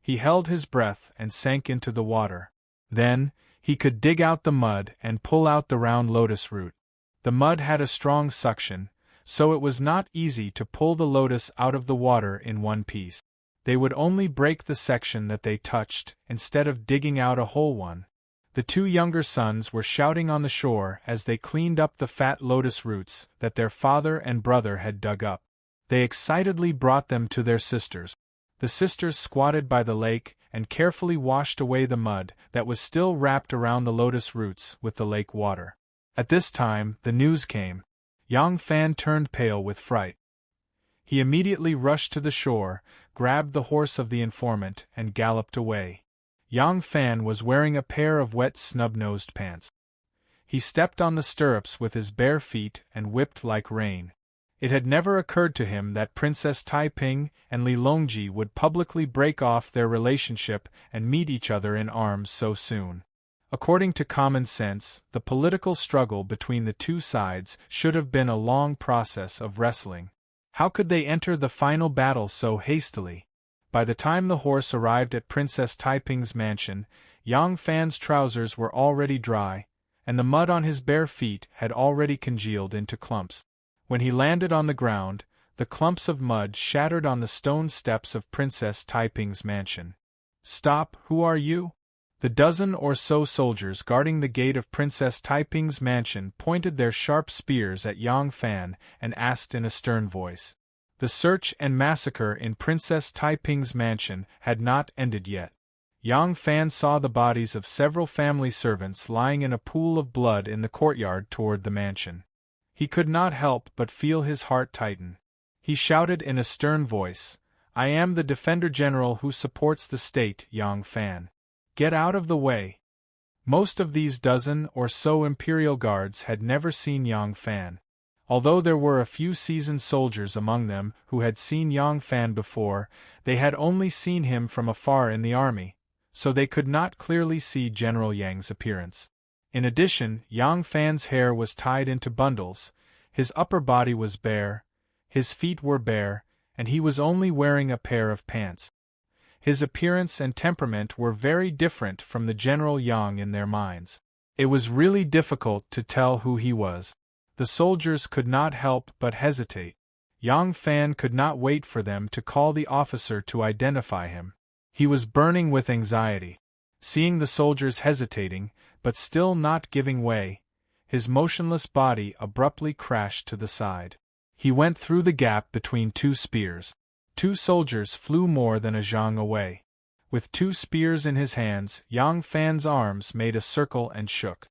He held his breath and sank into the water. Then, he could dig out the mud and pull out the round lotus root. The mud had a strong suction, so it was not easy to pull the lotus out of the water in one piece. They would only break the section that they touched, instead of digging out a whole one. The two younger sons were shouting on the shore as they cleaned up the fat lotus roots that their father and brother had dug up. They excitedly brought them to their sisters. The sisters squatted by the lake and carefully washed away the mud that was still wrapped around the lotus roots with the lake water. At this time, the news came. Yang Fan turned pale with fright. He immediately rushed to the shore, grabbed the horse of the informant, and galloped away. Yang Fan was wearing a pair of wet snub-nosed pants. He stepped on the stirrups with his bare feet and whipped like rain. It had never occurred to him that Princess Taiping and Li Longji would publicly break off their relationship and meet each other in arms so soon. According to common sense, the political struggle between the two sides should have been a long process of wrestling. How could they enter the final battle so hastily? By the time the horse arrived at Princess Taiping's mansion, Yang Fan's trousers were already dry, and the mud on his bare feet had already congealed into clumps. When he landed on the ground, the clumps of mud shattered on the stone steps of Princess Taiping's mansion. "Stop, who are you?" The dozen or so soldiers guarding the gate of Princess Taiping's mansion pointed their sharp spears at Yang Fan and asked in a stern voice. The search and massacre in Princess Taiping's mansion had not ended yet. Yang Fan saw the bodies of several family servants lying in a pool of blood in the courtyard toward the mansion. He could not help but feel his heart tighten. He shouted in a stern voice, "I am the Defender General who supports the state, Yang Fan. Get out of the way." Most of these dozen or so imperial guards had never seen Yang Fan. Although there were a few seasoned soldiers among them who had seen Yang Fan before, they had only seen him from afar in the army, so they could not clearly see General Yang's appearance. In addition, Yang Fan's hair was tied into bundles, his upper body was bare, his feet were bare, and he was only wearing a pair of pants. His appearance and temperament were very different from the General Yang in their minds. It was really difficult to tell who he was. The soldiers could not help but hesitate. Yang Fan could not wait for them to call the officer to identify him. He was burning with anxiety. Seeing the soldiers hesitating, but still not giving way, his motionless body abruptly crashed to the side. He went through the gap between two spears. Two soldiers flew more than a zhang away. With two spears in his hands, Yang Fan's arms made a circle and shook.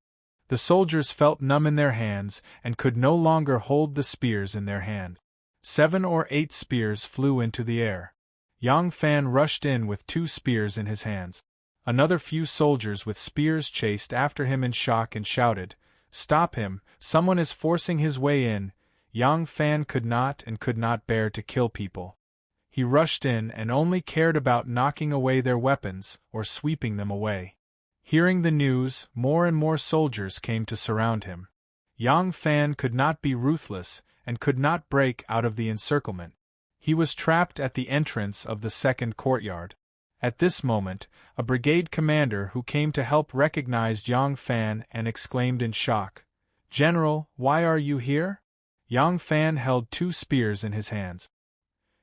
The soldiers felt numb in their hands and could no longer hold the spears in their hand. 7 or 8 spears flew into the air. Yang Fan rushed in with 2 spears in his hands. Another few soldiers with spears chased after him in shock and shouted, "Stop him, someone is forcing his way in." Yang Fan could not bear to kill people. He rushed in and only cared about knocking away their weapons or sweeping them away. Hearing the news, more and more soldiers came to surround him. Yang Fan could not be ruthless and could not break out of the encirclement. He was trapped at the entrance of the second courtyard. At this moment, a brigade commander who came to help recognized Yang Fan and exclaimed in shock, "General, why are you here?" Yang Fan held 2 spears in his hands.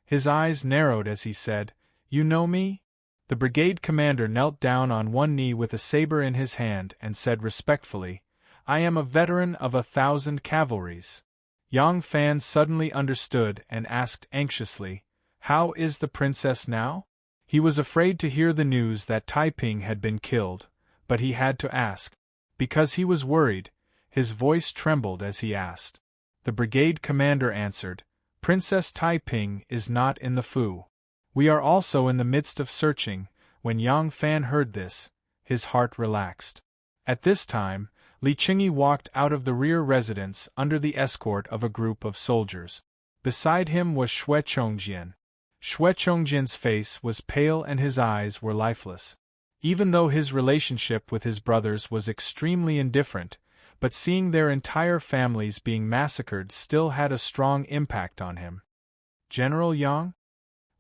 His eyes narrowed as he said, "You know me?" The brigade commander knelt down on one knee with a saber in his hand and said respectfully, "I am a veteran of 1,000 cavalries." Yang Fan suddenly understood and asked anxiously, "How is the princess now?" He was afraid to hear the news that Taiping had been killed, but he had to ask. Because he was worried, his voice trembled as he asked. The brigade commander answered, "Princess Taiping is not in the Fu. We are also in the midst of searching." When Yang Fan heard this, his heart relaxed. At this time, Li Qingyi walked out of the rear residence under the escort of a group of soldiers. Beside him was Xue Chongjian. Xue Chongjian's face was pale and his eyes were lifeless. Even though his relationship with his brothers was extremely indifferent, but seeing their entire families being massacred still had a strong impact on him. "General Yang?"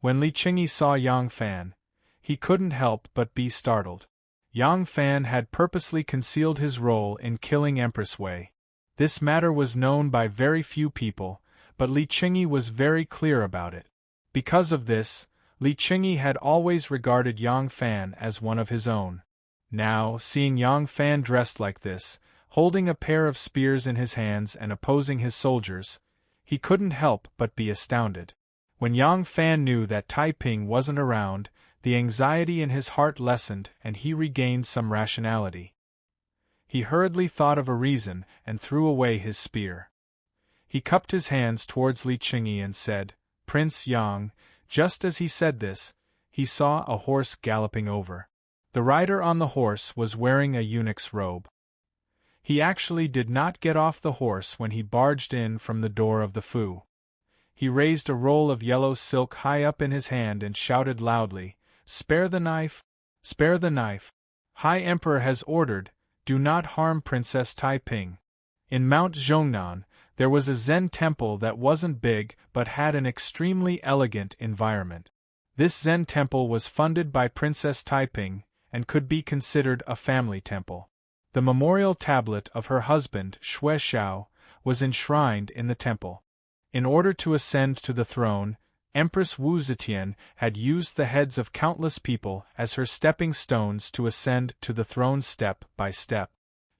When Li Qingyi saw Yang Fan, he couldn't help but be startled. Yang Fan had purposely concealed his role in killing Empress Wei. This matter was known by very few people, but Li Qingyi was very clear about it. Because of this, Li Qingyi had always regarded Yang Fan as one of his own. Now, seeing Yang Fan dressed like this, holding a pair of spears in his hands and opposing his soldiers, he couldn't help but be astounded. When Yang Fan knew that Taiping wasn't around, the anxiety in his heart lessened and he regained some rationality. He hurriedly thought of a reason and threw away his spear. He cupped his hands towards Li Qingyi and said, "Prince Yang." Just as he said this, he saw a horse galloping over. The rider on the horse was wearing a eunuch's robe. He actually did not get off the horse when he barged in from the door of the Fu. He raised a roll of yellow silk high up in his hand and shouted loudly, "Spare the knife! Spare the knife! High Emperor has ordered, do not harm Princess Taiping." In Mount Zhongnan, there was a Zen temple that wasn't big but had an extremely elegant environment. This Zen temple was funded by Princess Taiping and could be considered a family temple. The memorial tablet of her husband, Xue Xiao, was enshrined in the temple. In order to ascend to the throne, Empress Wu Zetian had used the heads of countless people as her stepping stones to ascend to the throne step by step.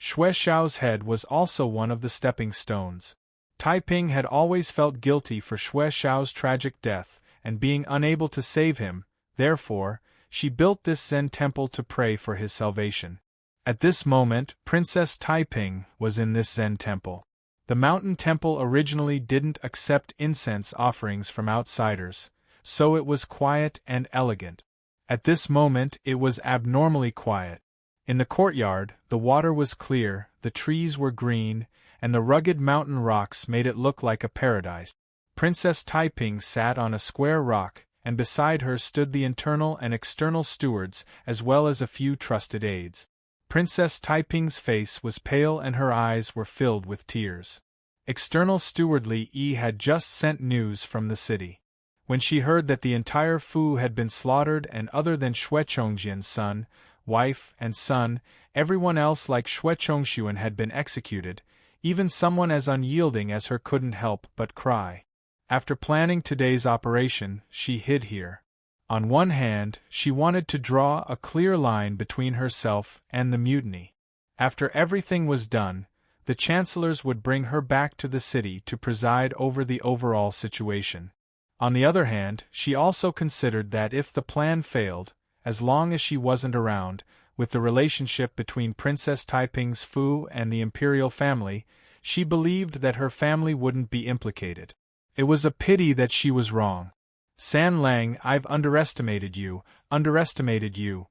Xue Xiao's head was also one of the stepping stones. Taiping had always felt guilty for Xue Xiao's tragic death and being unable to save him, therefore, she built this Zen temple to pray for his salvation. At this moment, Princess Taiping was in this Zen temple. The mountain temple originally didn't accept incense offerings from outsiders, so it was quiet and elegant. At this moment it was abnormally quiet. In the courtyard, the water was clear, the trees were green, and the rugged mountain rocks made it look like a paradise. Princess Taiping sat on a square rock, and beside her stood the internal and external stewards as well as a few trusted aides. Princess Taiping's face was pale and her eyes were filled with tears. External steward Li Yi had just sent news from the city. When she heard that the entire Fu had been slaughtered and other than Xue Chongjian's son, wife, and son, everyone else like Xue Chongshuan had been executed, even someone as unyielding as her couldn't help but cry. After planning today's operation, she hid here. On one hand, she wanted to draw a clear line between herself and the mutiny. After everything was done, the chancellors would bring her back to the city to preside over the overall situation. On the other hand, she also considered that if the plan failed, as long as she wasn't around, with the relationship between Princess Taiping's Fu and the imperial family, she believed that her family wouldn't be implicated. It was a pity that she was wrong. "San Lang, I've underestimated you, underestimated you."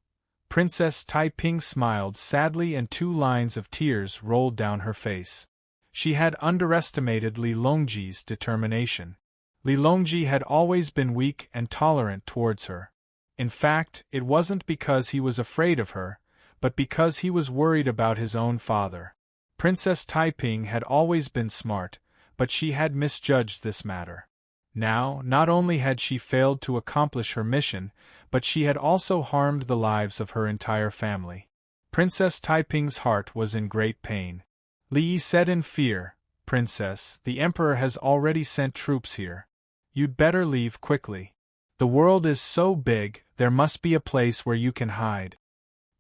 Princess Taiping smiled sadly and 2 lines of tears rolled down her face. She had underestimated Li Longji's determination. Li Longji had always been weak and tolerant towards her. In fact, it wasn't because he was afraid of her, but because he was worried about his own father. Princess Taiping had always been smart, but she had misjudged this matter. Now, not only had she failed to accomplish her mission, but she had also harmed the lives of her entire family. Princess Taiping's heart was in great pain. Li Yi said in fear, Princess, the Emperor has already sent troops here. You'd better leave quickly. The world is so big, there must be a place where you can hide.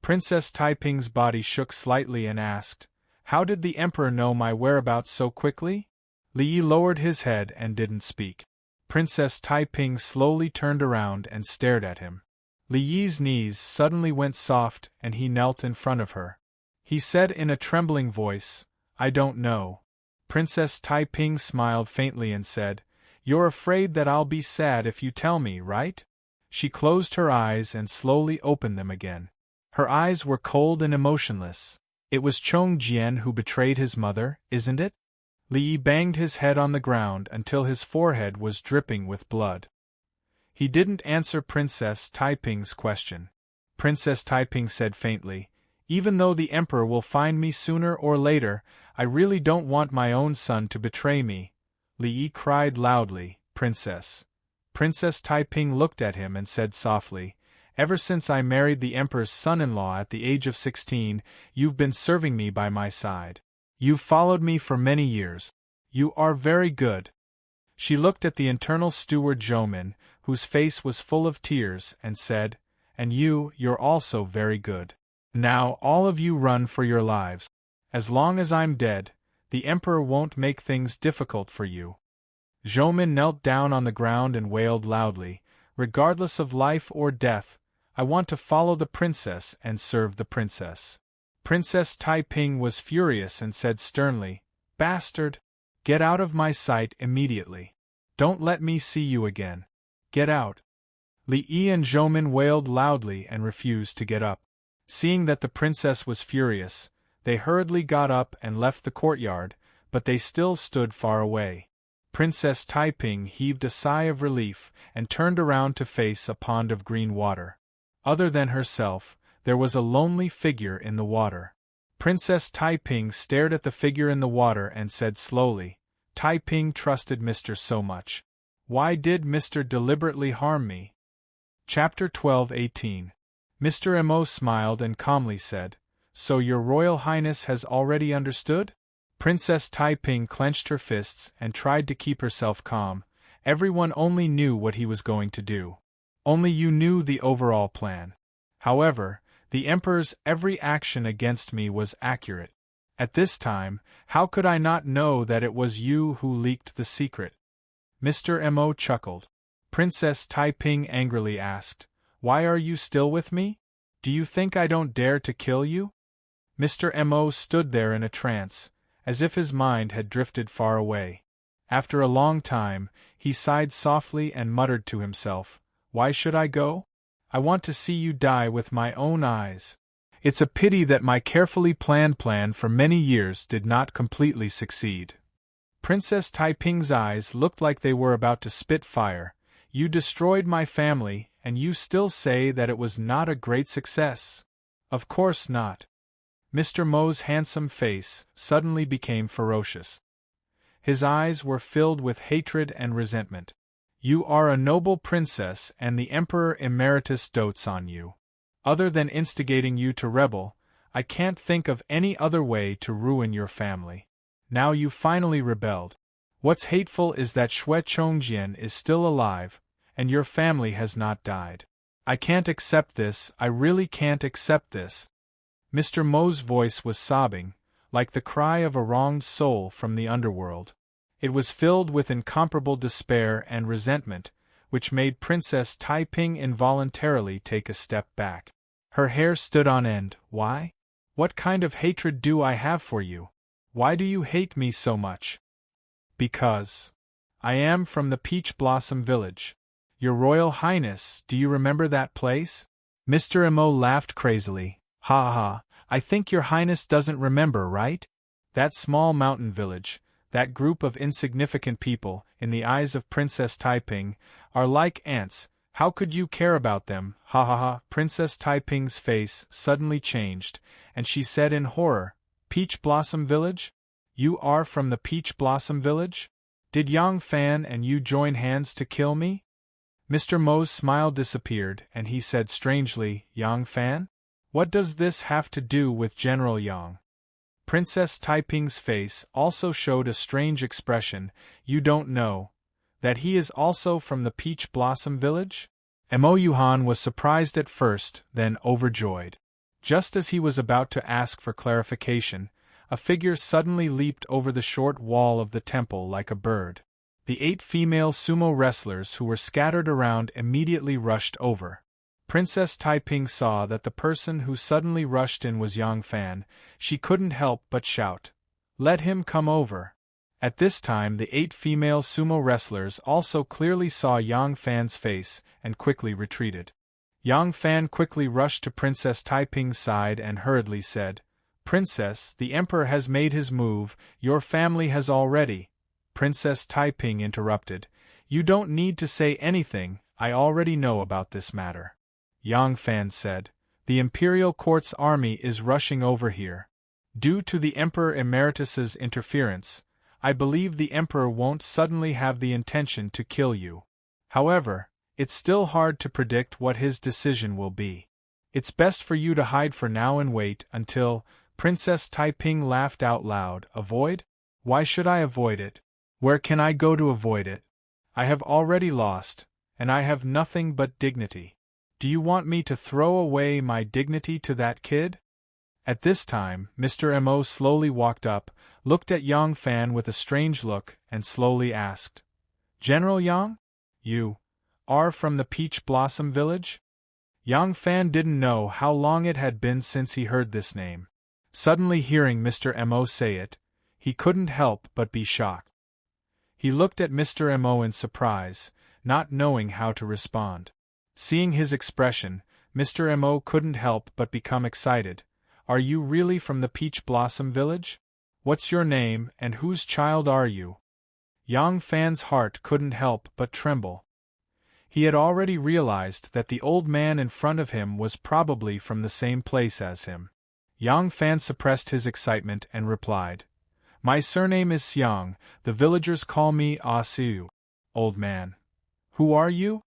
Princess Taiping's body shook slightly and asked, "How did the Emperor know my whereabouts so quickly?" Li Yi lowered his head and didn't speak. Princess Taiping slowly turned around and stared at him. Li Yi's knees suddenly went soft and he knelt in front of her. He said in a trembling voice, "I don't know." Princess Taiping smiled faintly and said, "You're afraid that I'll be sad if you tell me, right?" She closed her eyes and slowly opened them again. Her eyes were cold and emotionless. "It was Chong Jian who betrayed his mother, isn't it?" Li Yi banged his head on the ground until his forehead was dripping with blood. He didn't answer Princess Taiping's question. Princess Taiping said faintly, "Even though the Emperor will find me sooner or later, I really don't want my own son to betray me." Li Yi cried loudly, "Princess." Princess Taiping looked at him and said softly, "Ever since I married the Emperor's son-in-law at the age of 16, you've been serving me by my side. You've followed me for many years. You are very good." She looked at the internal steward Zhoumin, whose face was full of tears, and said, "And you're also very good. Now all of you run for your lives. As long as I'm dead, the Emperor won't make things difficult for you." Zhoumin knelt down on the ground and wailed loudly, "Regardless of life or death, I want to follow the princess and serve the princess." Princess Taiping was furious and said sternly, "Bastard! Get out of my sight immediately. Don't let me see you again. Get out." Li Yi and Zhoumin wailed loudly and refused to get up. Seeing that the princess was furious, they hurriedly got up and left the courtyard, but they still stood far away. Princess Taiping heaved a sigh of relief and turned around to face a pond of green water. Other than herself, there was a lonely figure in the water. Princess Taiping stared at the figure in the water and said slowly, "Taiping trusted Mr. so much. Why did Mr. deliberately harm me?" Chapter 12:18. Mr. Mo smiled and calmly said, "So your Royal Highness has already understood?" Princess Taiping clenched her fists and tried to keep herself calm. Everyone only knew what he was going to do. Only you knew the overall plan. However, the Emperor's every action against me was accurate. At this time, how could I not know that it was you who leaked the secret? Mr. Mo chuckled. Princess Taiping angrily asked, "Why are you still with me? Do you think I don't dare to kill you?" Mr. Mo stood there in a trance, as if his mind had drifted far away. After a long time, he sighed softly and muttered to himself, "Why should I go? I want to see you die with my own eyes. It's a pity that my carefully planned plan for many years did not completely succeed." Princess Taiping's eyes looked like they were about to spit fire. "You destroyed my family, and you still say that it was not a great success?" "Of course not." Mr. Mo's handsome face suddenly became ferocious. His eyes were filled with hatred and resentment. "You are a noble princess and the Emperor Emeritus dotes on you. Other than instigating you to rebel, I can't think of any other way to ruin your family. Now you finally rebelled. What's hateful is that Xue Chongjian is still alive, and your family has not died. I can't accept this, I really can't accept this." Mr. Mo's voice was sobbing, like the cry of a wronged soul from the underworld. It was filled with incomparable despair and resentment, which made Princess Taiping involuntarily take a step back. Her hair stood on end. "Why? What kind of hatred do I have for you? Why do you hate me so much?" "Because I am from the Peach Blossom Village. Your Royal Highness, do you remember that place?" Mr. Mo laughed crazily. "Ha ha, I think your Highness doesn't remember, right? That small mountain village, that group of insignificant people, in the eyes of Princess Taiping, are like ants. How could you care about them? Ha ha ha." Princess Taiping's face suddenly changed, and she said in horror, "Peach Blossom Village? You are from the Peach Blossom Village? Did Yang Fan and you join hands to kill me?" Mr. Mo's smile disappeared, and he said strangely, "Yang Fan? What does this have to do with General Yang?" Princess Taiping's face also showed a strange expression. You don't know that he is also from the Peach Blossom Village? Mo Yuhan was surprised at first, then overjoyed. Just as he was about to ask for clarification, a figure suddenly leaped over the short wall of the temple like a bird. The 8 female sumo wrestlers who were scattered around immediately rushed over. Princess Taiping saw that the person who suddenly rushed in was Yang Fan. She couldn't help but shout, "Let him come over!" At this time the 8 female sumo wrestlers also clearly saw Yang Fan's face and quickly retreated. Yang Fan quickly rushed to Princess Taiping's side and hurriedly said, "Princess, the Emperor has made his move, your family has already—" Princess Taiping interrupted, "You don't need to say anything, I already know about this matter." Yang Fan said, "The Imperial Court's army is rushing over here. Due to the Emperor Emeritus's interference, I believe the Emperor won't suddenly have the intention to kill you. However, it's still hard to predict what his decision will be. It's best for you to hide for now and wait until—" Princess Taiping laughed out loud. "Avoid? Why should I avoid it? Where can I go to avoid it? I have already lost, and I have nothing but dignity. Do you want me to throw away my dignity to that kid?" At this time, Mr. Mo slowly walked up, looked at Yang Fan with a strange look, and slowly asked, "General Yang? You are from the Peach Blossom Village?" Yang Fan didn't know how long it had been since he heard this name. Suddenly hearing Mr. Mo say it, he couldn't help but be shocked. He looked at Mr. Mo in surprise, not knowing how to respond. Seeing his expression, Mr. Mo couldn't help but become excited. "Are you really from the Peach Blossom Village? What's your name, and whose child are you?" Yang Fan's heart couldn't help but tremble. He had already realized that the old man in front of him was probably from the same place as him. Yang Fan suppressed his excitement and replied, "My surname is Xiang, the villagers call me Ah Siu." "Old man. Who are you?"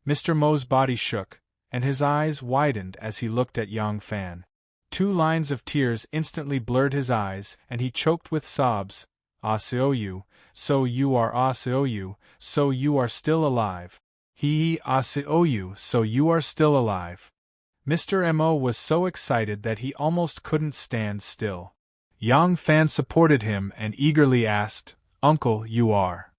Mr. Mo's body shook, and his eyes widened as he looked at Yang Fan. 2 lines of tears instantly blurred his eyes, and he choked with sobs. "Ah Siu, so you are Ah Siu, so you are still alive. Ah Siu, so you are still alive." Mr. Mo was so excited that he almost couldn't stand still. Yang Fan supported him and eagerly asked, "Uncle, you are?"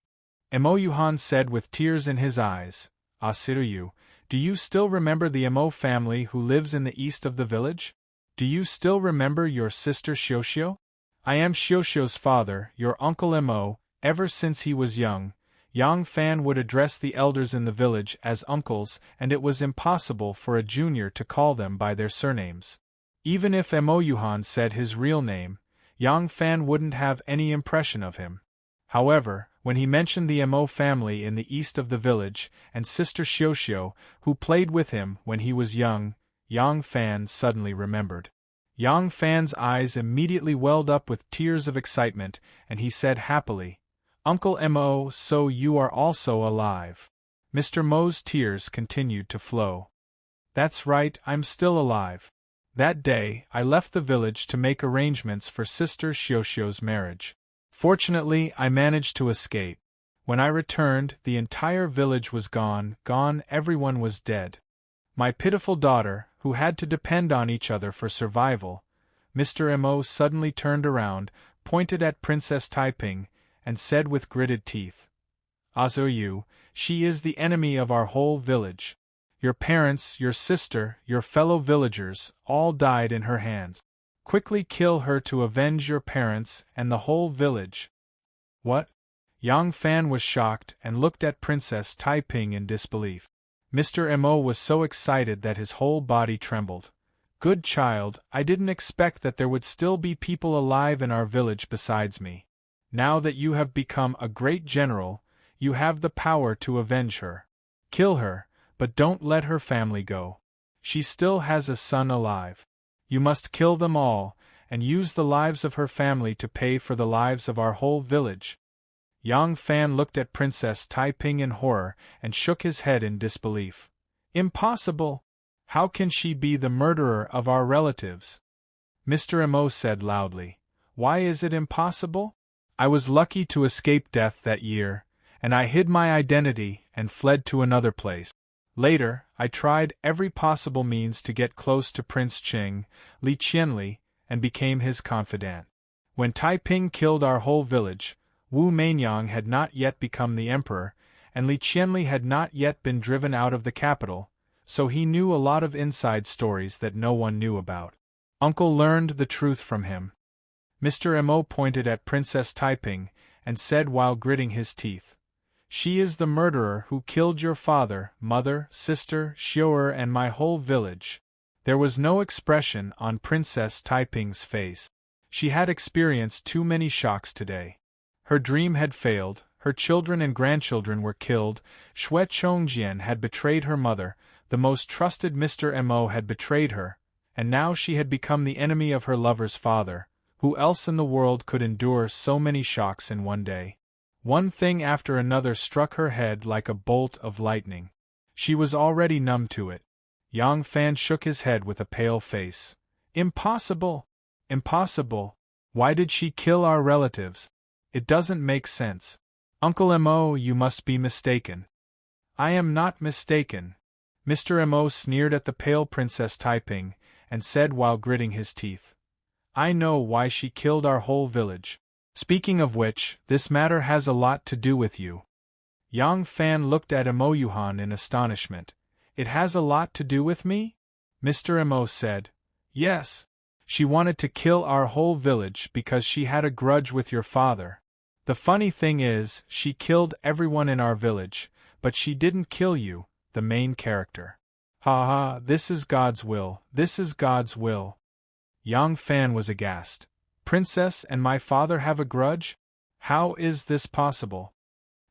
Mo Yuhan said with tears in his eyes, "Ah Siu, do you still remember the Mo family who lives in the east of the village? Do you still remember your sister Xiuxiu? I am Xiuxiu's father, your Uncle Mo. Ever since he was young, Yang Fan would address the elders in the village as uncles, and it was impossible for a junior to call them by their surnames. Even if Mo Yuhan said his real name, Yang Fan wouldn't have any impression of him. However, when he mentioned the Mo family in the east of the village, and sister Xiuxiu, who played with him when he was young, Yang Fan suddenly remembered. Yang Fan's eyes immediately welled up with tears of excitement, and he said happily, "Uncle Mo, so you are also alive." Mr. Mo's tears continued to flow. "That's right, I'm still alive. That day, I left the village to make arrangements for Sister Xiuxiu's marriage. Fortunately, I managed to escape. When I returned, the entire village was gone, everyone was dead. My pitiful daughter, who had to depend on each other for survival." Mr. Mo suddenly turned around, pointed at Princess Taiping, and said with gritted teeth, "Ah Siu, she is the enemy of our whole village. Your parents, your sister, your fellow villagers, all died in her hands. Quickly kill her to avenge your parents and the whole village." "What?" Yang Fan was shocked and looked at Princess Taiping in disbelief. Mr. Mo was so excited that his whole body trembled. "Good child, I didn't expect that there would still be people alive in our village besides me. Now that you have become a great general, you have the power to avenge her. Kill her, but don't let her family go. She still has a son alive. You must kill them all, and use the lives of her family to pay for the lives of our whole village." Yang Fan looked at Princess Taiping in horror and shook his head in disbelief. "Impossible! How can she be the murderer of our relatives?" Mr. Mo said loudly, Why is it impossible? I was lucky to escape death that year, and I hid my identity and fled to another place. Later, I tried every possible means to get close to Prince Qing, Li Qianli, and became his confidant. When Taiping killed our whole village, Wu Mainyang had not yet become the emperor, and Li Qianli had not yet been driven out of the capital, so he knew a lot of inside stories that no one knew about. Uncle learned the truth from him. Mr. Mo pointed at Princess Taiping and said while gritting his teeth, "She is the murderer who killed your father, mother, sister, Xiu'er, and my whole village." There was no expression on Princess Taiping's face. She had experienced too many shocks today. Her dream had failed, her children and grandchildren were killed, Xue Chongjian had betrayed her mother, the most trusted Mr. Mo had betrayed her, and now she had become the enemy of her lover's father. Who else in the world could endure so many shocks in one day? One thing after another struck her head like a bolt of lightning. She was already numb to it. Yang Fan shook his head with a pale face. Impossible! Impossible! Why did she kill our relatives? It doesn't make sense. Uncle Mo, you must be mistaken. I am not mistaken. Mr. Mo sneered at the pale Princess Taiping, and said while gritting his teeth, I know why she killed our whole village. Speaking of which, this matter has a lot to do with you. Yang Fan looked at Mo Yuhan in astonishment. It has a lot to do with me? Mr. Mo said, Yes. She wanted to kill our whole village because she had a grudge with your father. The funny thing is, she killed everyone in our village, but she didn't kill you, the main character. Ha ha, this is God's will, this is God's will. Yang Fan was aghast. Princess and my father have a grudge? How is this possible?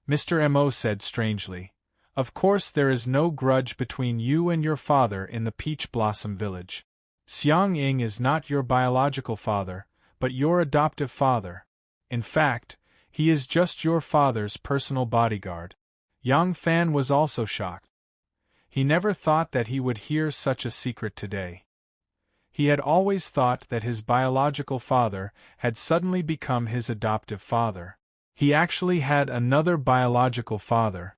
Mr. Mo said strangely, Of course there is no grudge between you and your father in the Peach Blossom Village. Xiang Ying is not your biological father, but your adoptive father. In fact, he is just your father's personal bodyguard. Yang Fan was also shocked. He never thought that he would hear such a secret today. He had always thought that his biological father had suddenly become his adoptive father. He actually had another biological father.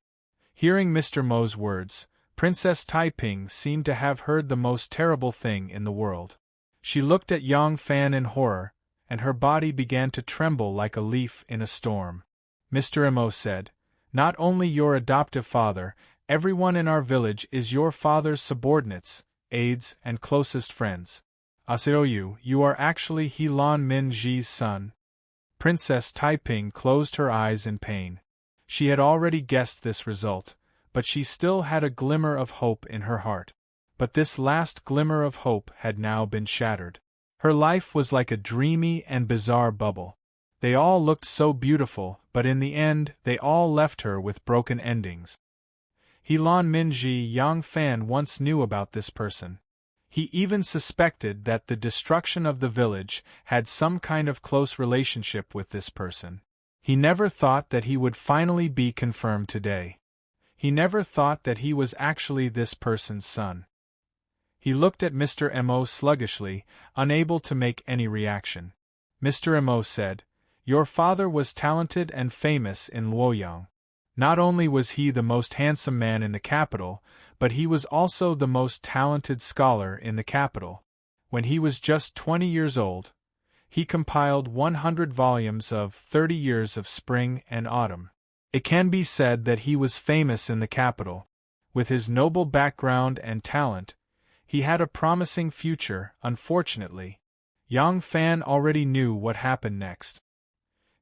Hearing Mr. Mo's words, Princess Taiping seemed to have heard the most terrible thing in the world. She looked at Yang Fan in horror, and her body began to tremble like a leaf in a storm. Mr. Mo said, Not only your adoptive father, everyone in our village is your father's subordinates, aides, and closest friends. Asiroyu, you are actually Helan Min Ji's son. Princess Taiping closed her eyes in pain. She had already guessed this result, but she still had a glimmer of hope in her heart. But this last glimmer of hope had now been shattered. Her life was like a dreamy and bizarre bubble. They all looked so beautiful, but in the end they all left her with broken endings. Helan Minji Yang Fan once knew about this person. He even suspected that the destruction of the village had some kind of close relationship with this person. He never thought that he would finally be confirmed today. He never thought that he was actually this person's son. He looked at Mr. Mo sluggishly, unable to make any reaction. Mr. Mo said, Your father was talented and famous in Luoyang. Not only was he the most handsome man in the capital, but he was also the most talented scholar in the capital. When he was just 20 years old, he compiled 100 volumes of 30 Years of Spring and Autumn. It can be said that he was famous in the capital. With his noble background and talent, he had a promising future. Unfortunately, Yang Fan already knew what happened next.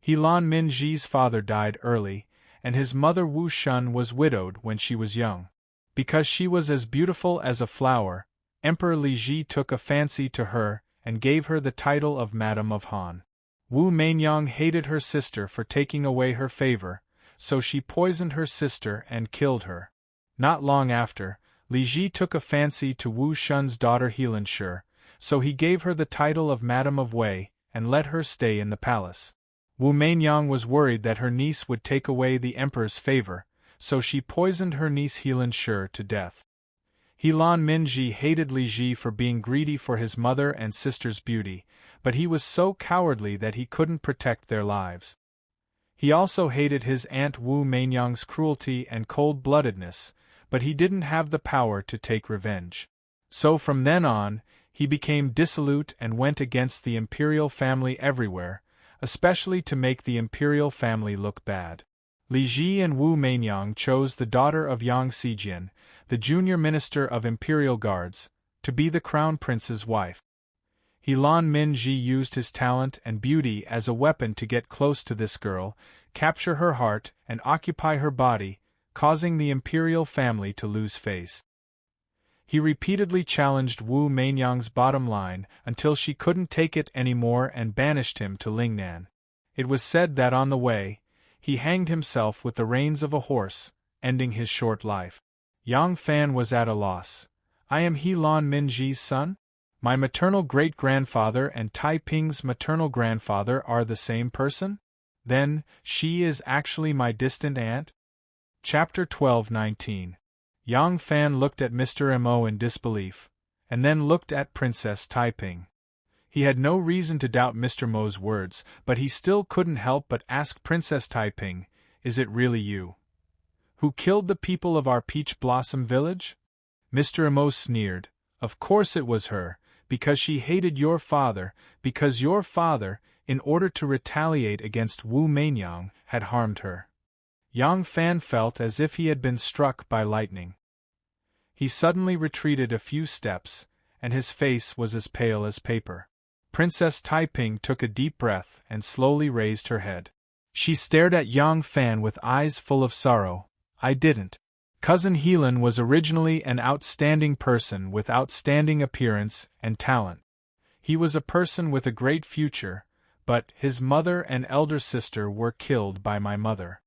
Helan Minji's father died early, and his mother Wu Shun was widowed when she was young. Because she was as beautiful as a flower, Emperor Li Ji took a fancy to her and gave her the title of Madam of Han. Wu Mainyang hated her sister for taking away her favor, so she poisoned her sister and killed her. Not long after, Li Ji took a fancy to Wu Shun's daughter Helan Shi, so he gave her the title of Madam of Wei and let her stay in the palace. Wu Mainyang was worried that her niece would take away the emperor's favor, so she poisoned her niece Helan Shi to death. Helan Minji hated Li Ji for being greedy for his mother and sister's beauty, but he was so cowardly that he couldn't protect their lives. He also hated his aunt Wu Meinyang's cruelty and cold-bloodedness, but he didn't have the power to take revenge. So from then on, he became dissolute and went against the imperial family everywhere, especially to make the imperial family look bad. Li Ji and Wu Meinyang chose the daughter of Yang Xijian, the junior minister of imperial guards, to be the crown prince's wife. Helan Minji used his talent and beauty as a weapon to get close to this girl, capture her heart, and occupy her body, causing the imperial family to lose face. He repeatedly challenged Wu Meinyang's bottom line until she couldn't take it anymore and banished him to Lingnan. It was said that on the way, he hanged himself with the reins of a horse, ending his short life. Yang Fan was at a loss. I am Helan Minji's son? My maternal great-grandfather and Tai Ping's maternal grandfather are the same person? Then, she is actually my distant aunt? Chapter 12:19. Yang Fan looked at Mr. Mo in disbelief, and then looked at Princess Tai Ping. He had no reason to doubt Mr. Mo's words, but he still couldn't help but ask Princess Tai Ping, "Is it really you who killed the people of our Peach Blossom village?" Mr. Mo sneered. Of course it was her, because she hated your father, because your father, in order to retaliate against Wu Meinyang, had harmed her. Yang Fan felt as if he had been struck by lightning. He suddenly retreated a few steps, and his face was as pale as paper. Princess Tai Ping took a deep breath and slowly raised her head. She stared at Yang Fan with eyes full of sorrow. I didn't. Cousin Helan was originally an outstanding person with outstanding appearance and talent. He was a person with a great future, but his mother and elder sister were killed by my mother.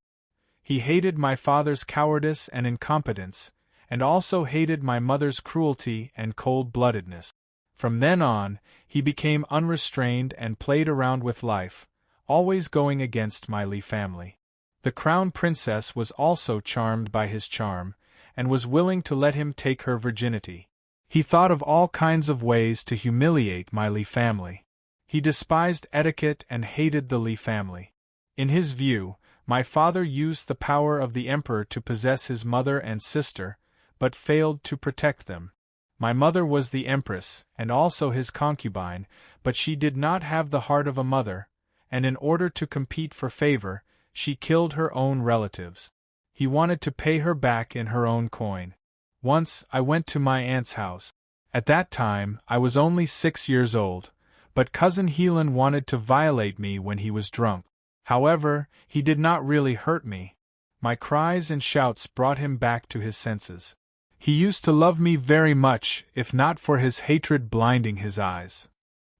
He hated my father's cowardice and incompetence, and also hated my mother's cruelty and cold-bloodedness. From then on, he became unrestrained and played around with life, always going against my Li family. The crown princess was also charmed by his charm, and was willing to let him take her virginity. He thought of all kinds of ways to humiliate my Li family. He despised etiquette and hated the Li family. In his view, my father used the power of the emperor to possess his mother and sister, but failed to protect them. My mother was the empress, and also his concubine, but she did not have the heart of a mother, and in order to compete for favor, she killed her own relatives. He wanted to pay her back in her own coin. Once, I went to my aunt's house. At that time, I was only 6 years old, but Cousin Helan wanted to violate me when he was drunk. However, he did not really hurt me. My cries and shouts brought him back to his senses. He used to love me very much, if not for his hatred blinding his eyes.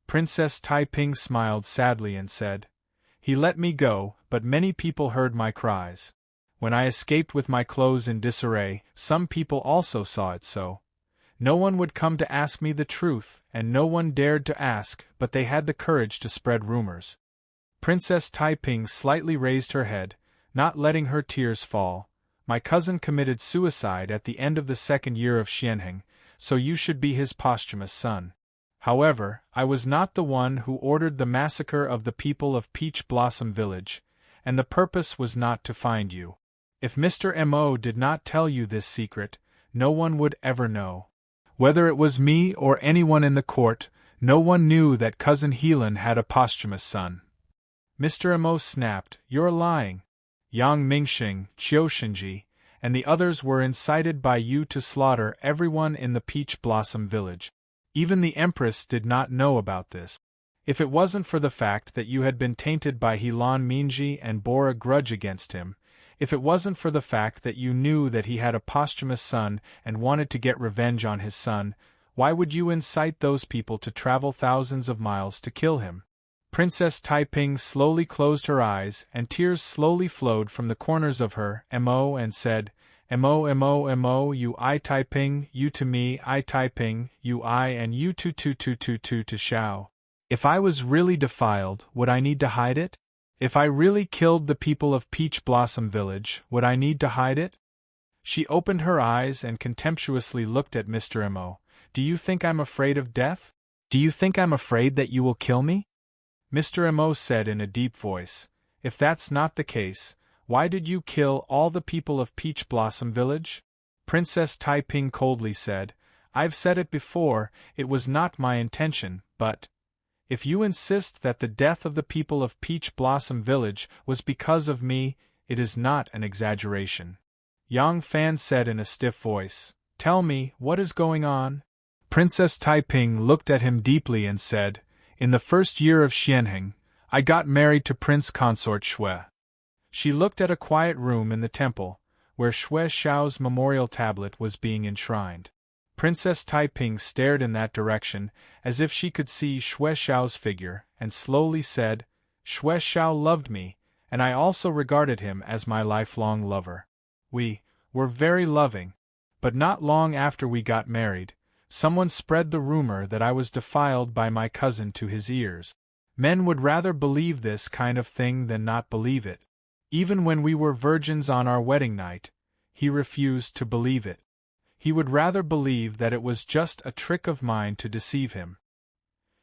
Princess Tai Ping smiled sadly and said, He let me go, but many people heard my cries. When I escaped with my clothes in disarray, some people also saw it so. No one would come to ask me the truth, and no one dared to ask, but they had the courage to spread rumors. Princess Tai Ping slightly raised her head, not letting her tears fall. My cousin committed suicide at the end of the 2nd year of Xianheng, so you should be his posthumous son. However, I was not the one who ordered the massacre of the people of Peach Blossom Village, and the purpose was not to find you. If Mr. Mo did not tell you this secret, no one would ever know. Whether it was me or anyone in the court, no one knew that Cousin Helan had a posthumous son. Mr. Mo snapped, You're lying. Yang Mingxing, Qiu Shinji, and the others were incited by you to slaughter everyone in the Peach Blossom Village. Even the Empress did not know about this. If it wasn't for the fact that you had been tainted by Helan Minji and bore a grudge against him, if it wasn't for the fact that you knew that he had a posthumous son and wanted to get revenge on his son, why would you incite those people to travel thousands of miles to kill him? Princess Tai Ping slowly closed her eyes, and tears slowly flowed from the corners of her Mo and said, Mo, you I Tai Ping, you to me I Tai Ping, you I and you to Xiao. If I was really defiled, would I need to hide it? If I really killed the people of Peach Blossom Village, would I need to hide it? She opened her eyes and contemptuously looked at Mr. Mo. Do you think I'm afraid of death? Do you think I'm afraid that you will kill me? Mr. Mo said in a deep voice. If that's not the case, why did you kill all the people of Peach Blossom Village? Princess Taiping coldly said, I've said it before, it was not my intention, but if you insist that the death of the people of Peach Blossom Village was because of me, it is not an exaggeration. Yang Fan said in a stiff voice, Tell me, what is going on? Princess Taiping looked at him deeply and said, In the first year of Xianheng, I got married to Prince Consort Shui. She looked at a quiet room in the temple, where Shui Xiao's memorial tablet was being enshrined. Princess Taiping stared in that direction, as if she could see Shui Xiao's figure, and slowly said, Shui Xiao loved me, and I also regarded him as my lifelong lover. We were very loving. But not long after we got married, someone spread the rumor that I was defiled by my cousin to his ears. Men would rather believe this kind of thing than not believe it. Even when we were virgins on our wedding night, he refused to believe it. He would rather believe that it was just a trick of mine to deceive him.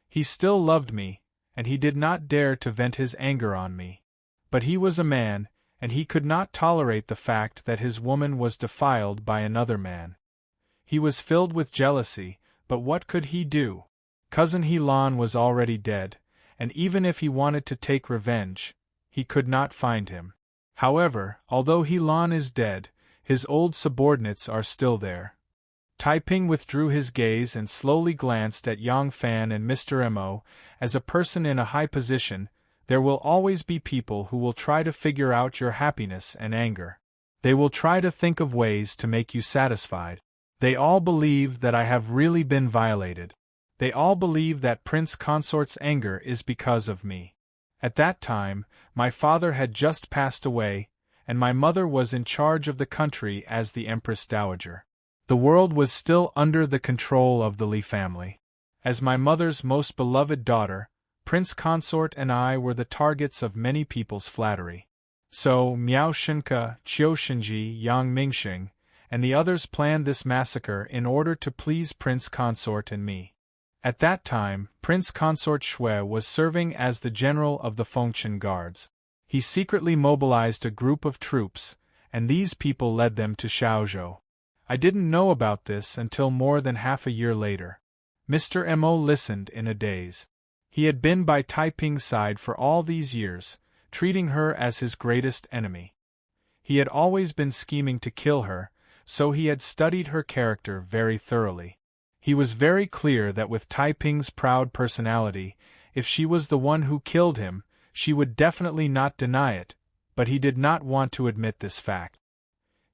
He still loved me, and he did not dare to vent his anger on me. But he was a man, and he could not tolerate the fact that his woman was defiled by another man. He was filled with jealousy, but what could he do? Cousin Helan was already dead, and even if he wanted to take revenge, he could not find him. However, although Helan is dead, his old subordinates are still there. Taiping withdrew his gaze and slowly glanced at Yang Fan and Mr. Mo. As a person in a high position, there will always be people who will try to figure out your happiness and anger. They will try to think of ways to make you satisfied. They all believe that I have really been violated. They all believe that Prince Consort's anger is because of me. At that time, my father had just passed away, and my mother was in charge of the country as the Empress Dowager. The world was still under the control of the Li family. As my mother's most beloved daughter, Prince Consort and I were the targets of many people's flattery. So Miao Shenke, Qiu Shenji, Yang Mingxing, and the others planned this massacre in order to please Prince Consort and me. At that time, Prince Consort Shui was serving as the general of the Fengchen Guards. He secretly mobilized a group of troops, and these people led them to Shaozhou. I didn't know about this until more than half a year later. Mr. Mo listened in a daze. He had been by Taiping's side for all these years, treating her as his greatest enemy. He had always been scheming to kill her, so he had studied her character very thoroughly. He was very clear that with Taiping's proud personality, if she was the one who killed him, she would definitely not deny it, but he did not want to admit this fact.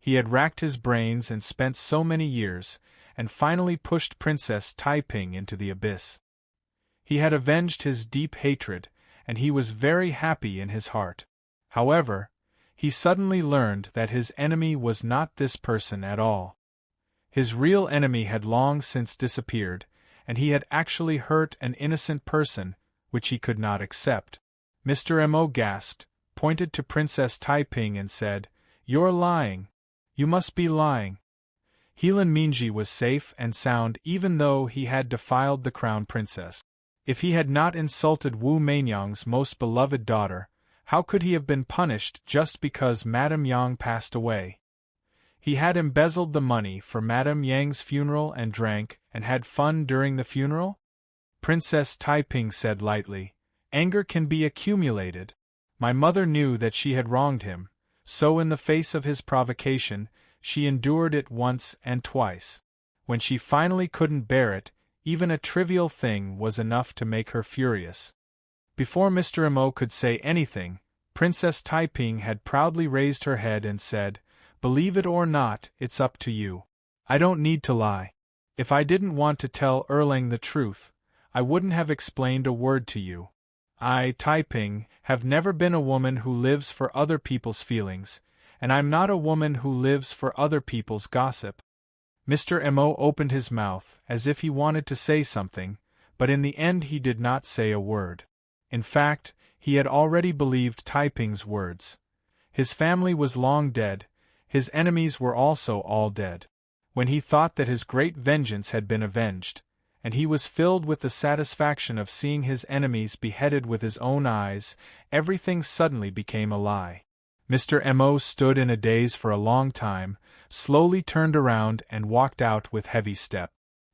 He had racked his brains and spent so many years, and finally pushed Princess Taiping into the abyss. He had avenged his deep hatred, and he was very happy in his heart. However, he suddenly learned that his enemy was not this person at all. His real enemy had long since disappeared, and he had actually hurt an innocent person, which he could not accept. Mr. Mo gasped, pointed to Princess Taiping and said, "You're lying. You must be lying." Helan Minji was safe and sound even though he had defiled the crown princess. If he had not insulted Wu Meinyang's most beloved daughter, how could he have been punished just because Madame Yang passed away? He had embezzled the money for Madame Yang's funeral and drank and had fun during the funeral? Princess Taiping said lightly, "Anger can be accumulated. My mother knew that she had wronged him, so in the face of his provocation, she endured it once and twice. When she finally couldn't bear it, even a trivial thing was enough to make her furious." Before Mr. Mo could say anything, Princess Taiping had proudly raised her head and said, "Believe it or not, it's up to you. I don't need to lie. If I didn't want to tell Erlang the truth, I wouldn't have explained a word to you. I, Taiping, have never been a woman who lives for other people's feelings, and I'm not a woman who lives for other people's gossip." Mr. Mo opened his mouth as if he wanted to say something, but in the end he did not say a word. In fact, he had already believed Taiping's words. His family was long dead, his enemies were also all dead. When he thought that his great vengeance had been avenged, and he was filled with the satisfaction of seeing his enemies beheaded with his own eyes. Everything suddenly became a lie. Mr. Mo stood in a daze for a long time, slowly turned around and walked out with heavy step.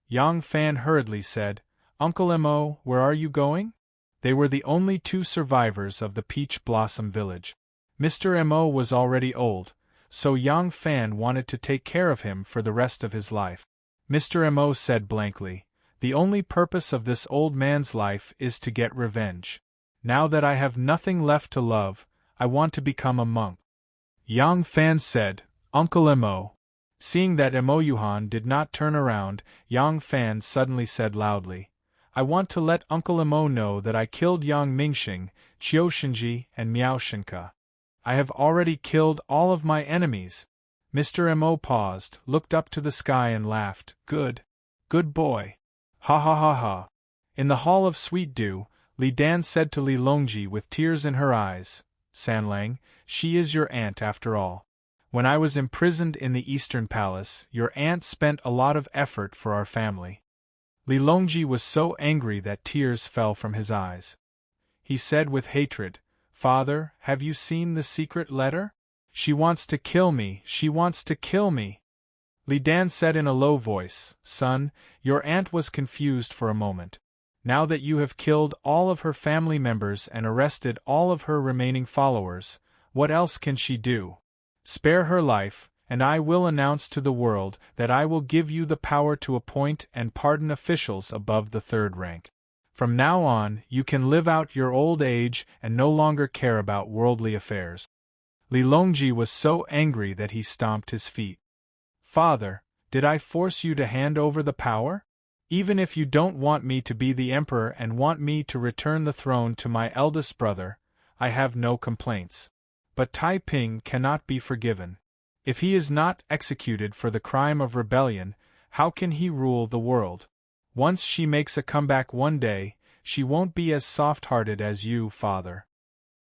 Yang Fan hurriedly said, "Uncle Mo, where are you going?" They were the only two survivors of the Peach Blossom Village. Mr. Mo was already old, so Yang Fan wanted to take care of him for the rest of his life. Mr. Mo said blankly, "The only purpose of this old man's life is to get revenge. Now that I have nothing left to love, I want to become a monk." Yang Fan said, "Uncle Mo." Seeing that Mo Yuhan did not turn around, Yang Fan suddenly said loudly, "I want to let Uncle Mo know that I killed Yang Mingxing, Qiu Shenji, and Miao Shenke. I have already killed all of my enemies." Mr. Mo paused, looked up to the sky and laughed. Good boy. Ha ha ha ha." In the Hall of Sweet Dew, Li Dan said to Li Longji with tears in her eyes, "Sanlang, she is your aunt after all. When I was imprisoned in the Eastern Palace, your aunt spent a lot of effort for our family." Li Longji was so angry that tears fell from his eyes. He said with hatred, "Father, have you seen the secret letter? She wants to kill me, she wants to kill me." Li Dan said in a low voice, "Son, your aunt was confused for a moment. Now that you have killed all of her family members and arrested all of her remaining followers, what else can she do? Spare her life, and I will announce to the world that I will give you the power to appoint and pardon officials above the third rank. From now on, you can live out your old age and no longer care about worldly affairs." Li Longji was so angry that he stomped his feet. "Father, did I force you to hand over the power? Even if you don't want me to be the emperor and want me to return the throne to my eldest brother, I have no complaints. But Tai Ping cannot be forgiven. If he is not executed for the crime of rebellion, how can he rule the world? Once she makes a comeback one day, she won't be as soft-hearted as you, father."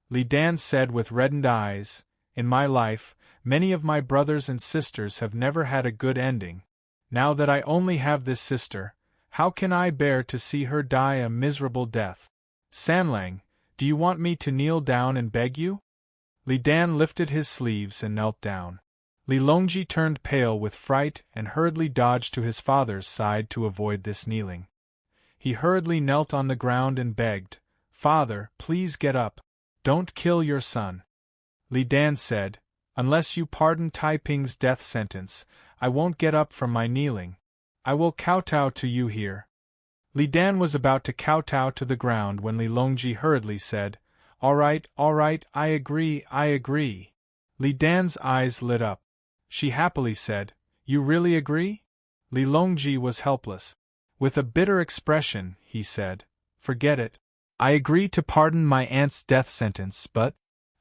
Li Dan said with reddened eyes, "In my life, many of my brothers and sisters have never had a good ending. Now that I only have this sister, how can I bear to see her die a miserable death? Sanlang, do you want me to kneel down and beg you?" Li Dan lifted his sleeves and knelt down. Li Longji turned pale with fright and hurriedly dodged to his father's side to avoid this kneeling. He hurriedly knelt on the ground and begged, "Father, please get up. Don't kill your son." Li Dan said, "Unless you pardon Tai Ping's death sentence, I won't get up from my kneeling. I will kowtow to you here." Li Dan was about to kowtow to the ground when Li Longji hurriedly said, all right, I agree." Li Dan's eyes lit up. She happily said, "You really agree?" Li Longji was helpless. With a bitter expression, he said, "Forget it. I agree to pardon my aunt's death sentence, but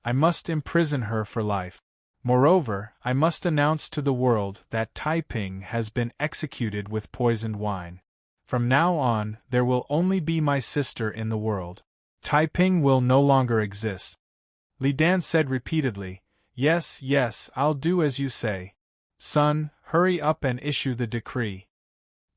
I must imprison her for life. Moreover, I must announce to the world that Tai Ping has been executed with poisoned wine. From now on, there will only be my sister in the world. Tai Ping will no longer exist." Li Dan said repeatedly, Yes, I'll do as you say. Son, hurry up and issue the decree."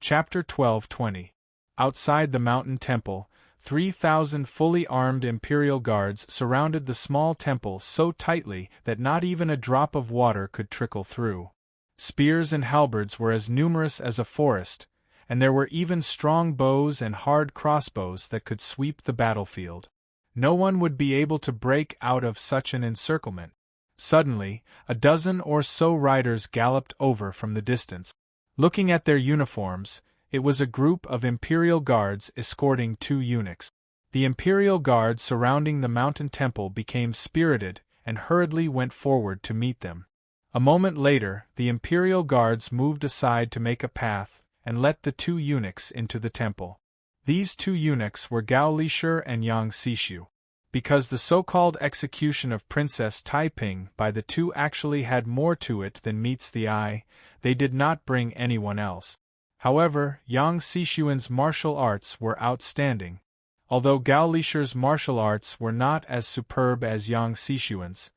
Chapter 12:20. Outside the mountain temple, 3,000 fully armed imperial guards surrounded the small temple so tightly that not even a drop of water could trickle through. Spears and halberds were as numerous as a forest, and there were even strong bows and hard crossbows that could sweep the battlefield. No one would be able to break out of such an encirclement. Suddenly, a dozen or so riders galloped over from the distance. Looking at their uniforms, it was a group of imperial guards escorting 2 eunuchs. The imperial guards surrounding the mountain temple became spirited and hurriedly went forward to meet them. A moment later, the imperial guards moved aside to make a path and let the 2 eunuchs into the temple. These 2 eunuchs were Gao Lisher and Yang Sishu. Because the so-called execution of Princess Tai Ping by the 2 actually had more to it than meets the eye, they did not bring anyone else. However, Yang Sishuan's martial arts were outstanding. Although Gao Lisher's martial arts were not as superb as Yang Sishuan's,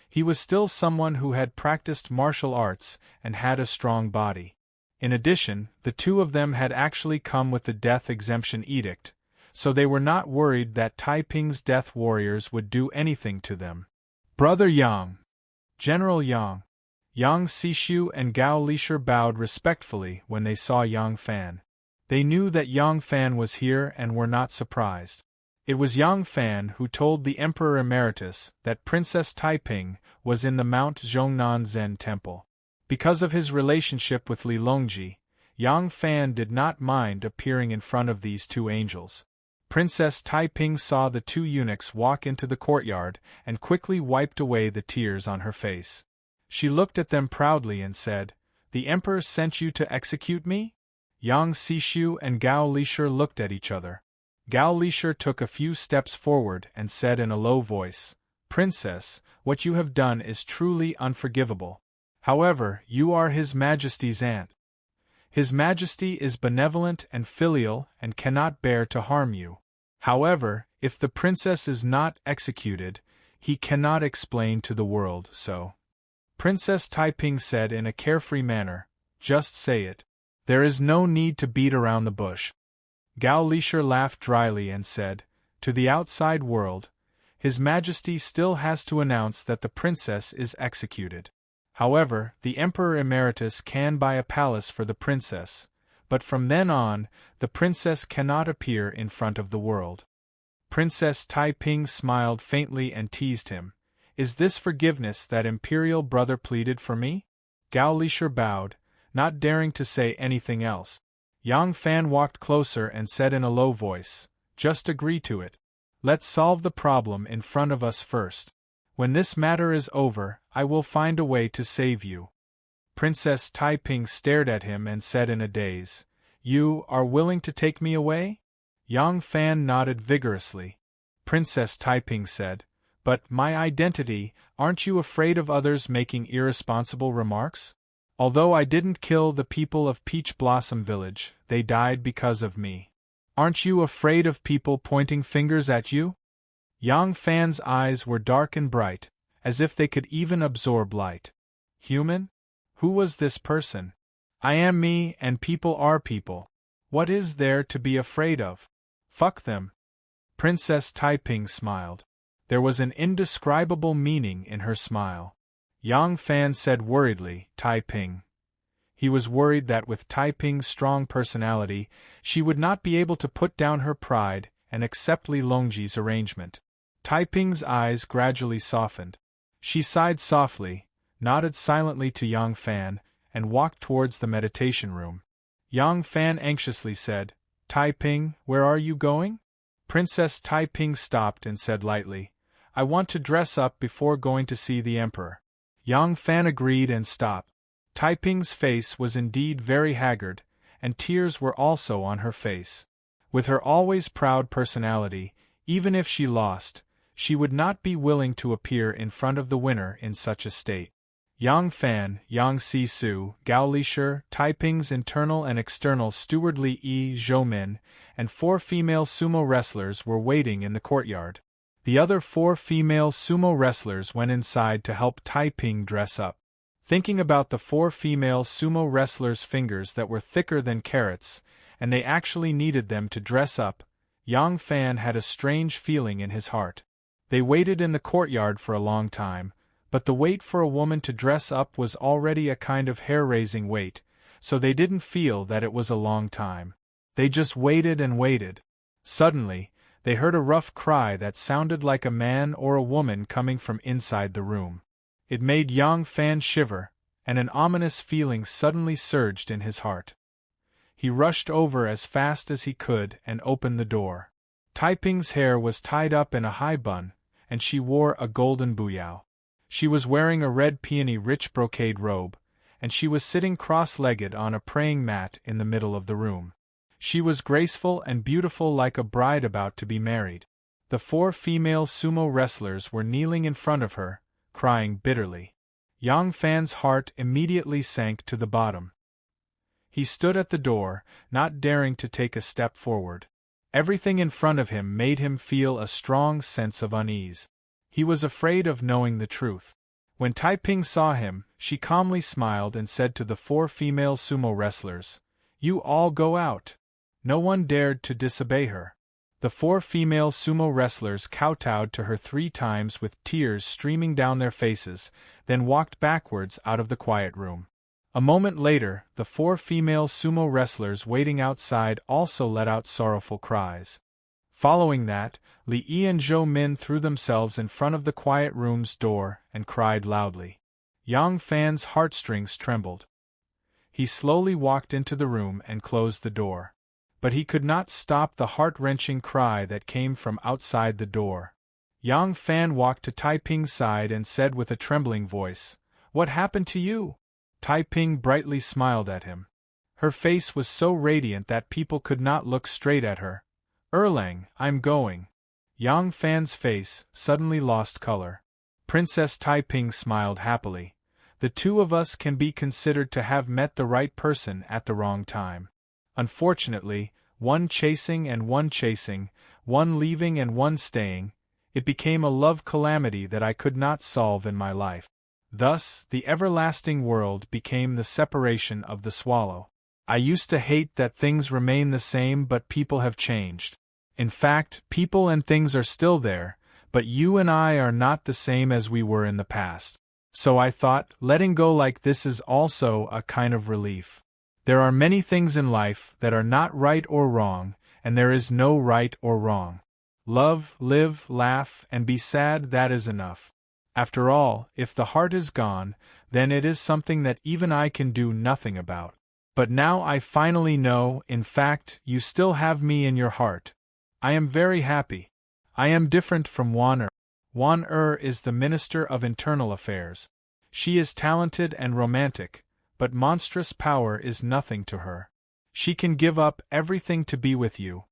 he was still someone who had practiced martial arts and had a strong body. In addition, the two of them had actually come with the death exemption edict, so they were not worried that Taiping's death warriors would do anything to them. Brother Yang, General Yang. Yang Sishu and Gao Lisher bowed respectfully when they saw Yang Fan. They knew that Yang Fan was here and were not surprised. It was Yang Fan who told the Emperor Emeritus that Princess Taiping was in the Mount Zhongnan Zen Temple. Because of his relationship with Li Longji, Yang Fan did not mind appearing in front of these two angels. Princess Taiping saw the two eunuchs walk into the courtyard and quickly wiped away the tears on her face. She looked at them proudly and said, "The Emperor sent you to execute me?" Yang Sishu and Gao Lisher looked at each other. Gao Lisher took a few steps forward and said in a low voice, "Princess, what you have done is truly unforgivable. However, you are His Majesty's aunt. His Majesty is benevolent and filial and cannot bear to harm you. However, if the princess is not executed, he cannot explain to the world so." Princess Taiping said in a carefree manner, "Just say it. There is no need to beat around the bush." Gao Lisher laughed dryly and said, "To the outside world, His Majesty still has to announce that the princess is executed. However, the Emperor Emeritus can buy a palace for the princess, but from then on, the princess cannot appear in front of the world." Princess Taiping smiled faintly and teased him, "Is this forgiveness that imperial brother pleaded for me?" Gao Lisher bowed, not daring to say anything else. Yang Fan walked closer and said in a low voice, "Just agree to it. Let's solve the problem in front of us first. When this matter is over, I will find a way to save you." Princess Taiping stared at him and said in a daze, "You are willing to take me away?" Yang Fan nodded vigorously. Princess Taiping said, "But my identity, aren't you afraid of others making irresponsible remarks? Although I didn't kill the people of Peach Blossom Village, they died because of me. Aren't you afraid of people pointing fingers at you?" Yang Fan's eyes were dark and bright, as if they could even absorb light. "Human? Who was this person? I am me and people are people. What is there to be afraid of? Fuck them." Princess Taiping smiled. There was an indescribable meaning in her smile. Yang Fan said worriedly, "Taiping." He was worried that with Taiping's strong personality, she would not be able to put down her pride and accept Li Longji's arrangement. Taiping's eyes gradually softened. She sighed softly, nodded silently to Yang Fan, and walked towards the meditation room. Yang Fan anxiously said, "Taiping, where are you going?" Princess Taiping stopped and said lightly, "I want to dress up before going to see the Emperor." Yang Fan agreed and stopped. Taiping's face was indeed very haggard, and tears were also on her face. With her always proud personality, even if she lost, she would not be willing to appear in front of the winner in such a state. Yang Fan, Yang Sisu, Gao Lisher, Taiping's internal and external steward Li Zhoumin, and 4 female sumo wrestlers were waiting in the courtyard. The other 4 female sumo wrestlers went inside to help Taiping dress up. Thinking about the 4 female sumo wrestlers' fingers that were thicker than carrots, and they actually needed them to dress up, Yang Fan had a strange feeling in his heart. They waited in the courtyard for a long time, but the wait for a woman to dress up was already a kind of hair-raising wait, so they didn't feel that it was a long time. They just waited and waited. Suddenly, they heard a rough cry that sounded like a man or a woman coming from inside the room. It made Yang Fan shiver, and an ominous feeling suddenly surged in his heart. He rushed over as fast as he could and opened the door. Taiping's hair was tied up in a high bun, and she wore a golden buyao. She was wearing a red peony rich brocade robe, and she was sitting cross-legged on a praying mat in the middle of the room. She was graceful and beautiful like a bride about to be married. The 4 female sumo wrestlers were kneeling in front of her, crying bitterly. Yang Fan's heart immediately sank to the bottom. He stood at the door, not daring to take a step forward. Everything in front of him made him feel a strong sense of unease. He was afraid of knowing the truth. When Taiping saw him, she calmly smiled and said to the 4 female sumo wrestlers, "You all go out." No one dared to disobey her. The 4 female sumo wrestlers kowtowed to her 3 times with tears streaming down their faces, then walked backwards out of the quiet room. A moment later, the 4 female sumo wrestlers waiting outside also let out sorrowful cries. Following that, Li Yi and Zhou Min threw themselves in front of the quiet room's door and cried loudly. Yang Fan's heartstrings trembled. He slowly walked into the room and closed the door. But he could not stop the heart-wrenching cry that came from outside the door. Yang Fan walked to Taiping's side and said with a trembling voice, "What happened to you?" Taiping brightly smiled at him. Her face was so radiant that people could not look straight at her. "Erlang, I'm going." Yang Fan's face suddenly lost color. Princess Taiping smiled happily. "The 2 of us can be considered to have met the right person at the wrong time. Unfortunately, one chasing and one chasing, one leaving and one staying, it became a love calamity that I could not solve in my life. Thus, the everlasting world became the separation of the swallow. I used to hate that things remain the same but people have changed. In fact, people and things are still there, but you and I are not the same as we were in the past. So I thought, letting go like this is also a kind of relief. There are many things in life that are not right or wrong, and there is no right or wrong. Love, live, laugh, and be sad, that is enough. After all, if the heart is gone, then it is something that even I can do nothing about. But now I finally know, in fact, you still have me in your heart. I am very happy. I am different from Wan-er. Wan-er is the Minister of Internal Affairs. She is talented and romantic, but monstrous power is nothing to her. She can give up everything to be with you."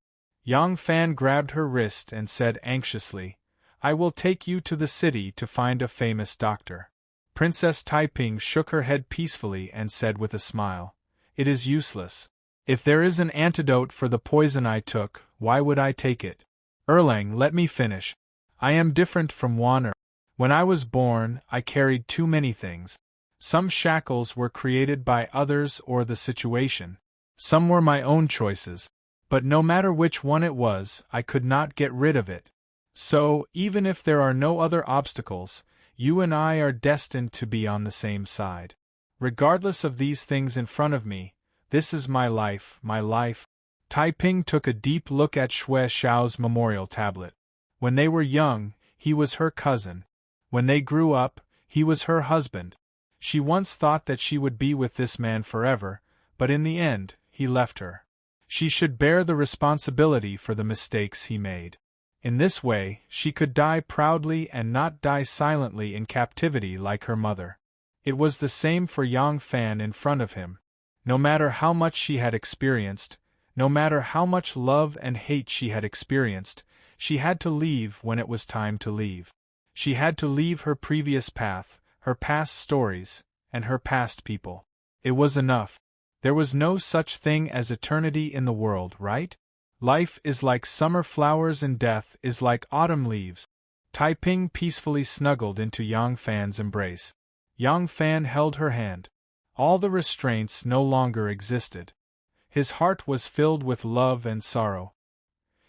Yang Fan grabbed her wrist and said anxiously, "I will take you to the city to find a famous doctor." Princess Taiping shook her head peacefully and said with a smile, "It is useless. If there is an antidote for the poison I took, why would I take it? Erlang, let me finish. I am different from Wan-er. When I was born, I carried too many things. Some shackles were created by others or the situation. Some were my own choices. But no matter which one it was, I could not get rid of it. So, even if there are no other obstacles, you and I are destined to be on the same side. Regardless of these things in front of me, this is my life, my life." Taiping took a deep look at Xue Xiao's memorial tablet. When they were young, he was her cousin. When they grew up, he was her husband. She once thought that she would be with this man forever, but in the end, he left her. She should bear the responsibility for the mistakes he made. In this way, she could die proudly and not die silently in captivity like her mother. It was the same for Yang Fan in front of him. No matter how much she had experienced, no matter how much love and hate she had experienced, she had to leave when it was time to leave. She had to leave her previous path, her past stories, and her past people. It was enough. There was no such thing as eternity in the world, right? Life is like summer flowers and death is like autumn leaves. Taiping peacefully snuggled into Yang Fan's embrace. Yang Fan held her hand. All the restraints no longer existed. His heart was filled with love and sorrow.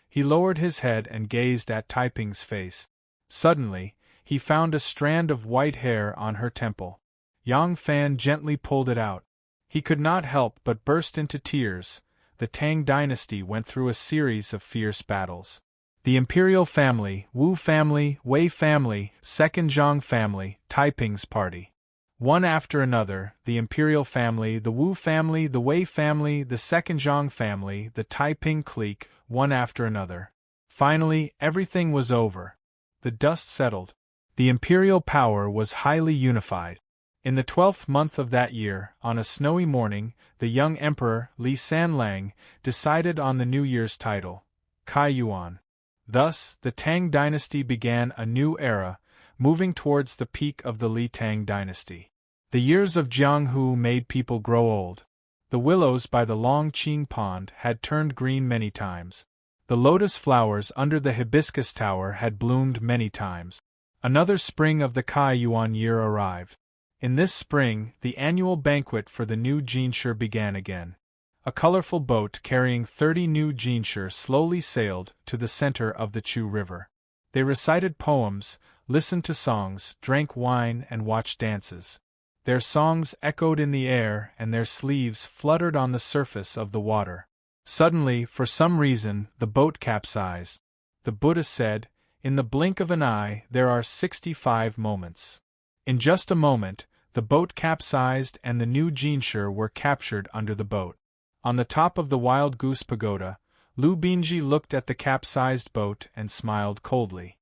He lowered his head and gazed at Taiping's face. Suddenly, he found a strand of white hair on her temple. Yang Fan gently pulled it out. He could not help but burst into tears. The Tang dynasty went through a series of fierce battles. The imperial family, Wu family, Wei family, second Zhang family, Taiping's party. One after another, the imperial family, the Wu family, the Wei family, the second Zhang family, the Taiping clique, one after another. Finally, everything was over. The dust settled. The imperial power was highly unified. In the 12th month of that year, on a snowy morning, the young emperor, Li Sanlang, decided on the New Year's title, Kai Yuan. Thus, the Tang dynasty began a new era, moving towards the peak of the Li Tang dynasty. The years of Jianghu made people grow old. The willows by the long Qing pond had turned green many times. The lotus flowers under the hibiscus tower had bloomed many times. Another spring of the Kai Yuan year arrived. In this spring, the annual banquet for the new jinshi began again. A colorful boat carrying 30 new jinshi slowly sailed to the center of the Chu River. They recited poems, listened to songs, drank wine, and watched dances. Their songs echoed in the air and their sleeves fluttered on the surface of the water. Suddenly, for some reason, the boat capsized. The Buddha said, "In the blink of an eye, there are 65 moments." In just a moment, the boat capsized and the new jinshi were captured under the boat. On the top of the Wild Goose Pagoda, Lu Binji looked at the capsized boat and smiled coldly.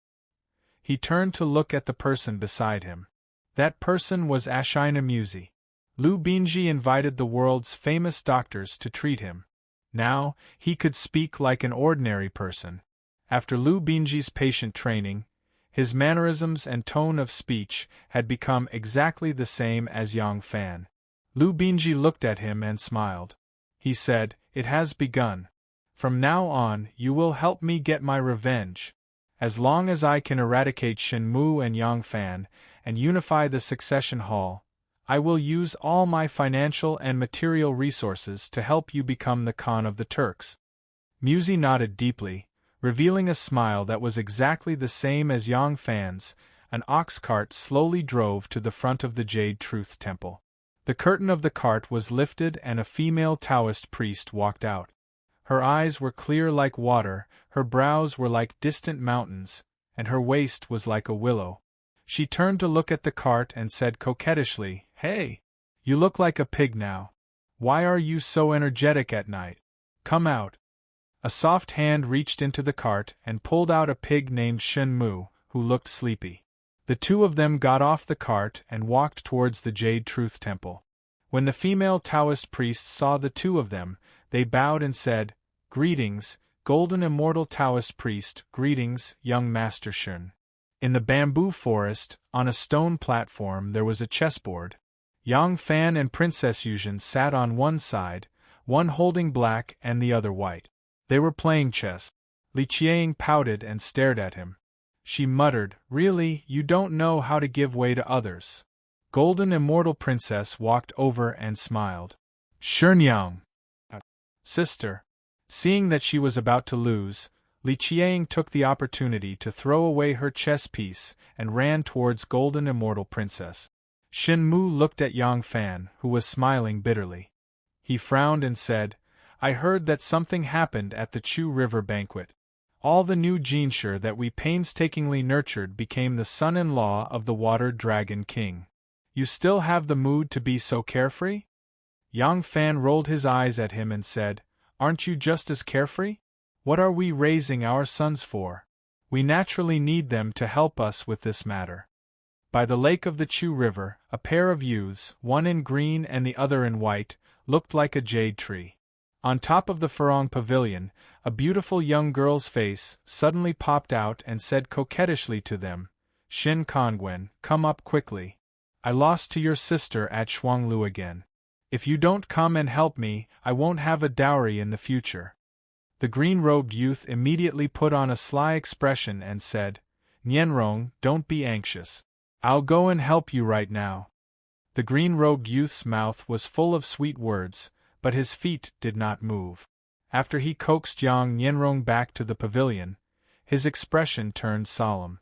He turned to look at the person beside him. That person was Ashina Musi. Lu Binji invited the world's famous doctors to treat him. Now, he could speak like an ordinary person. After Lu Binji's patient training, his mannerisms and tone of speech had become exactly the same as Yang Fan. Lu Binji looked at him and smiled. He said, "It has begun. From now on, you will help me get my revenge. As long as I can eradicate Shen Mu and Yang Fan, and unify the succession hall, I will use all my financial and material resources to help you become the Khan of the Turks." Musi nodded deeply, revealing a smile that was exactly the same as Yang Fan's. An ox cart slowly drove to the front of the Jade Truth Temple. The curtain of the cart was lifted and a female Taoist priest walked out. Her eyes were clear like water, her brows were like distant mountains, and her waist was like a willow. She turned to look at the cart and said coquettishly, "Hey! You look like a pig now. Why are you so energetic at night? Come out." A soft hand reached into the cart and pulled out a pig named Shen Mu, who looked sleepy. The two of them got off the cart and walked towards the Jade Truth Temple. When the female Taoist priests saw the two of them, they bowed and said, "Greetings, Golden Immortal Taoist Priest, greetings, young Master Shun." In the bamboo forest, on a stone platform there was a chessboard. Yang Fan and Princess Yuzhen sat on one side, one holding black and the other white. They were playing chess. Li Qiang pouted and stared at him. She muttered, "Really, you don't know how to give way to others." Golden Immortal Princess walked over and smiled. "Shenyang, sister." Seeing that she was about to lose, Li Qiang took the opportunity to throw away her chess piece and ran towards Golden Immortal Princess. Shen Mu looked at Yang Fan, who was smiling bitterly. He frowned and said, "I heard that something happened at the Chu River banquet. All the new jinshi that we painstakingly nurtured became the son-in-law of the Water Dragon King. You still have the mood to be so carefree?" Yang Fan rolled his eyes at him and said, "Aren't you just as carefree? What are we raising our sons for? We naturally need them to help us with this matter." By the lake of the Chu River, a pair of youths, one in green and the other in white, looked like a jade tree. On top of the Farong Pavilion, a beautiful young girl's face suddenly popped out and said coquettishly to them, "Shin Kongwen, come up quickly. I lost to your sister at Shuanglu again. If you don't come and help me, I won't have a dowry in the future." The green-robed youth immediately put on a sly expression and said, "Nianrong, don't be anxious. I'll go and help you right now." The green-robed youth's mouth was full of sweet words, but his feet did not move. After he coaxed Yang Nianrong back to the pavilion, his expression turned solemn.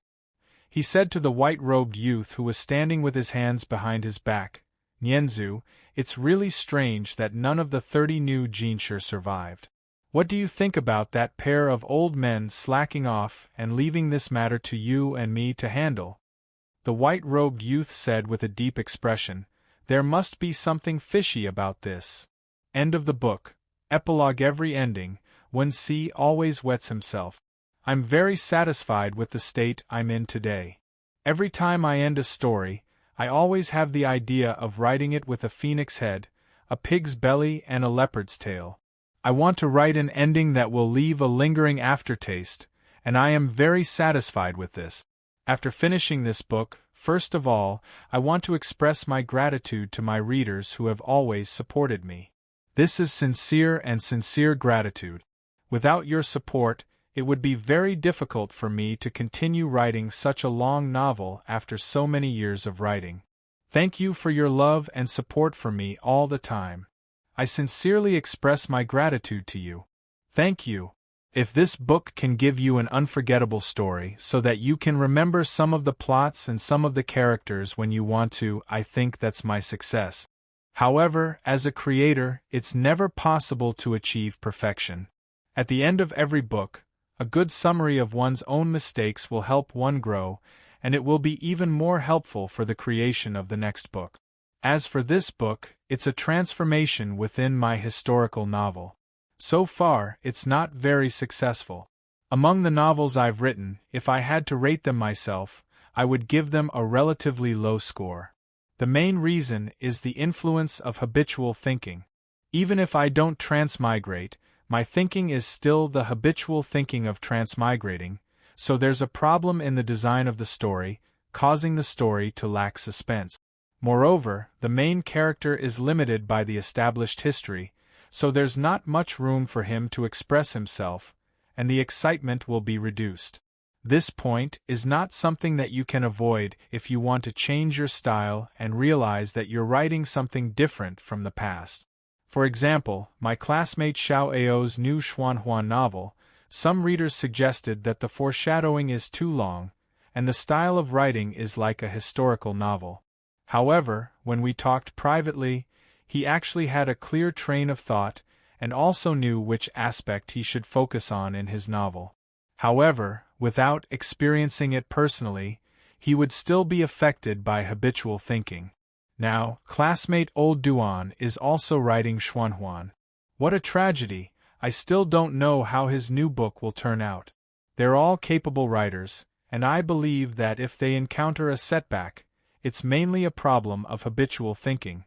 He said to the white-robed youth who was standing with his hands behind his back, "Nianzu, it's really strange that none of the 30 new jinshi survived. What do you think about that pair of old men slacking off and leaving this matter to you and me to handle?" The white-robed youth said with a deep expression, "There must be something fishy about this." End of the book. Epilogue. Every ending, when C always wets himself. I'm very satisfied with the state I'm in today. Every time I end a story, I always have the idea of writing it with a phoenix head, a pig's belly and a leopard's tail. I want to write an ending that will leave a lingering aftertaste, and I am very satisfied with this. After finishing this book, first of all, I want to express my gratitude to my readers who have always supported me. This is sincere gratitude. Without your support, It would be very difficult for me to continue writing such a long novel after so many years of writing. Thank you for your love and support for me all the time. I sincerely express my gratitude to you. Thank you. If this book can give you an unforgettable story so that you can remember some of the plots and some of the characters when you want to, I think that's my success. However, as a creator, it's never possible to achieve perfection. At the end of every book, a good summary of one's own mistakes will help one grow, and it will be even more helpful for the creation of the next book. As for this book, it's a transformation within my historical novel. So far, it's not very successful. Among the novels I've written, if I had to rate them myself, I would give them a relatively low score. The main reason is the influence of habitual thinking. Even if I don't transmigrate, my thinking is still the habitual thinking of transmigrating, so there's a problem in the design of the story, causing the story to lack suspense. Moreover, the main character is limited by the established history, so there's not much room for him to express himself, and the excitement will be reduced. This point is not something that you can avoid if you want to change your style and realize that you're writing something different from the past. For example, my classmate Xiao Ao's new Xuanhuan novel, some readers suggested that the foreshadowing is too long, and the style of writing is like a historical novel. However, when we talked privately, he actually had a clear train of thought and also knew which aspect he should focus on in his novel. However, without experiencing it personally, he would still be affected by habitual thinking. Now, classmate Old Duan is also writing Xuanhuan. What a tragedy! I still don't know how his new book will turn out. They're all capable writers, and I believe that if they encounter a setback, it's mainly a problem of habitual thinking.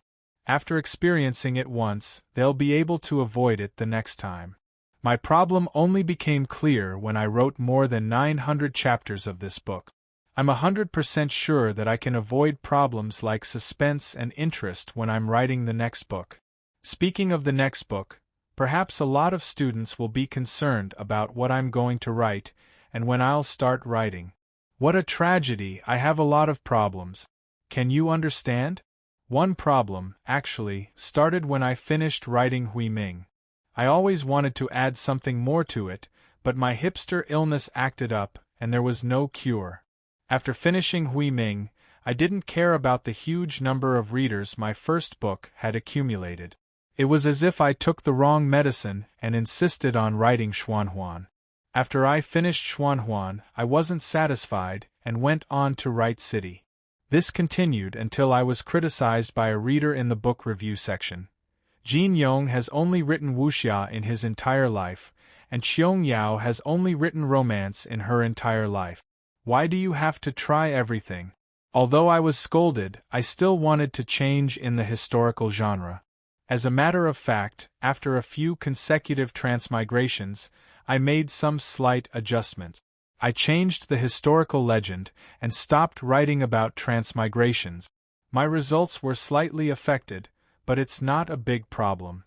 After experiencing it once, they'll be able to avoid it the next time. My problem only became clear when I wrote more than 900 chapters of this book. I'm 100% sure that I can avoid problems like suspense and interest when I'm writing the next book. Speaking of the next book, perhaps a lot of students will be concerned about what I'm going to write and when I'll start writing. What a tragedy! I have a lot of problems. Can you understand? One problem, actually, started when I finished writing Hui Ming. I always wanted to add something more to it, but my hipster illness acted up, and there was no cure. After finishing Hui Ming, I didn't care about the huge number of readers my first book had accumulated. It was as if I took the wrong medicine and insisted on writing Xuanhuan. After I finished Xuanhuan, I wasn't satisfied and went on to write City. This continued until I was criticized by a reader in the book review section. Jin Yong has only written wuxia in his entire life, and Xiong Yao has only written romance in her entire life. Why do you have to try everything? Although I was scolded, I still wanted to change in the historical genre. As a matter of fact, after a few consecutive transmigrations, I made some slight adjustments. I changed the historical legend and stopped writing about transmigrations. My results were slightly affected, but it's not a big problem.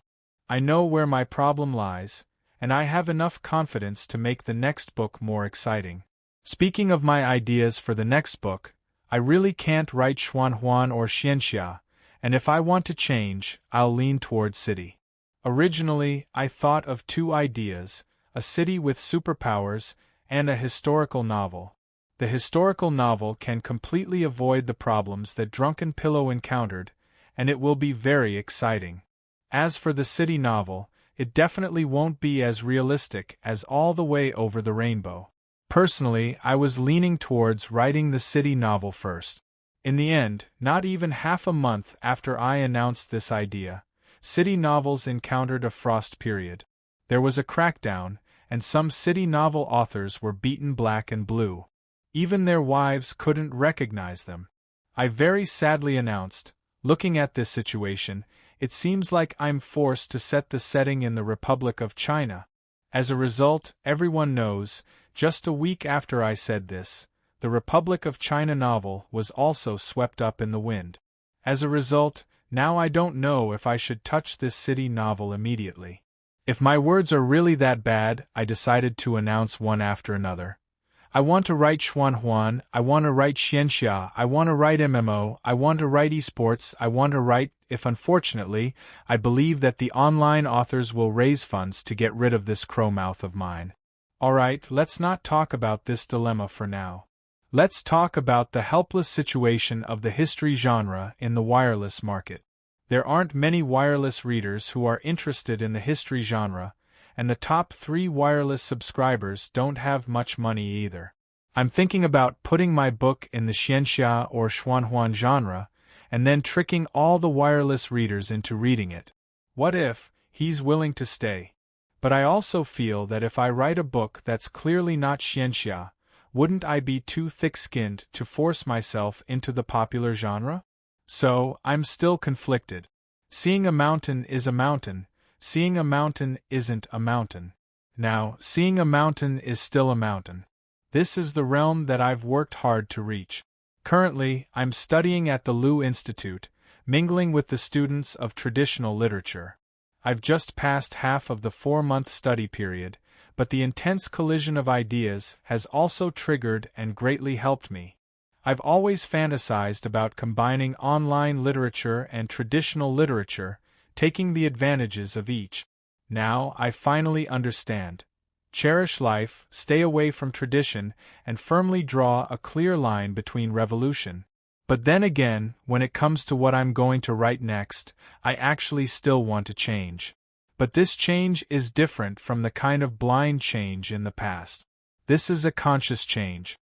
I know where my problem lies, and I have enough confidence to make the next book more exciting. Speaking of my ideas for the next book, I really can't write Xuanhuan or Xianxia, and if I want to change, I'll lean toward City. Originally, I thought of two ideas, a city with superpowers and a historical novel. The historical novel can completely avoid the problems that Drunken Pillow encountered, and it will be very exciting. As for the city novel, it definitely won't be as realistic as All the Way Over the Rainbow. Personally, I was leaning towards writing the city novel first. In the end, not even half a month after I announced this idea, city novels encountered a frost period. There was a crackdown, and some city novel authors were beaten black and blue. Even their wives couldn't recognize them. I very sadly announced, looking at this situation, it seems like I'm forced to set the setting in the Republic of China. As a result, everyone knows, just a week after I said this, the Republic of China novel was also swept up in the wind. As a result, now I don't know if I should touch this city novel immediately. If my words are really that bad, I decided to announce one after another. I want to write Xuanhuan, I want to write Xianxia, I want to write MMO, I want to write esports, I want to write. If unfortunately, I believe that the online authors will raise funds to get rid of this crow mouth of mine. Alright, let's not talk about this dilemma for now. Let's talk about the helpless situation of the history genre in the wireless market. There aren't many wireless readers who are interested in the history genre, and the top 3 wireless subscribers don't have much money either. I'm thinking about putting my book in the Xianxia or Xuanhuan genre, and then tricking all the wireless readers into reading it. What if he's willing to stay? But I also feel that if I write a book that's clearly not Xianxia, wouldn't I be too thick-skinned to force myself into the popular genre? So, I'm still conflicted. Seeing a mountain is a mountain. Seeing a mountain isn't a mountain. Now, seeing a mountain is still a mountain. This is the realm that I've worked hard to reach. Currently, I'm studying at the Lu Institute, mingling with the students of traditional literature. I've just passed half of the 4-month study period, but the intense collision of ideas has also triggered and greatly helped me. I've always fantasized about combining online literature and traditional literature, taking the advantages of each. Now I finally understand. Cherish life, stay away from tradition, and firmly draw a clear line between revolution. But then again, when it comes to what I'm going to write next, I actually still want to change. But this change is different from the kind of blind change in the past. This is a conscious change.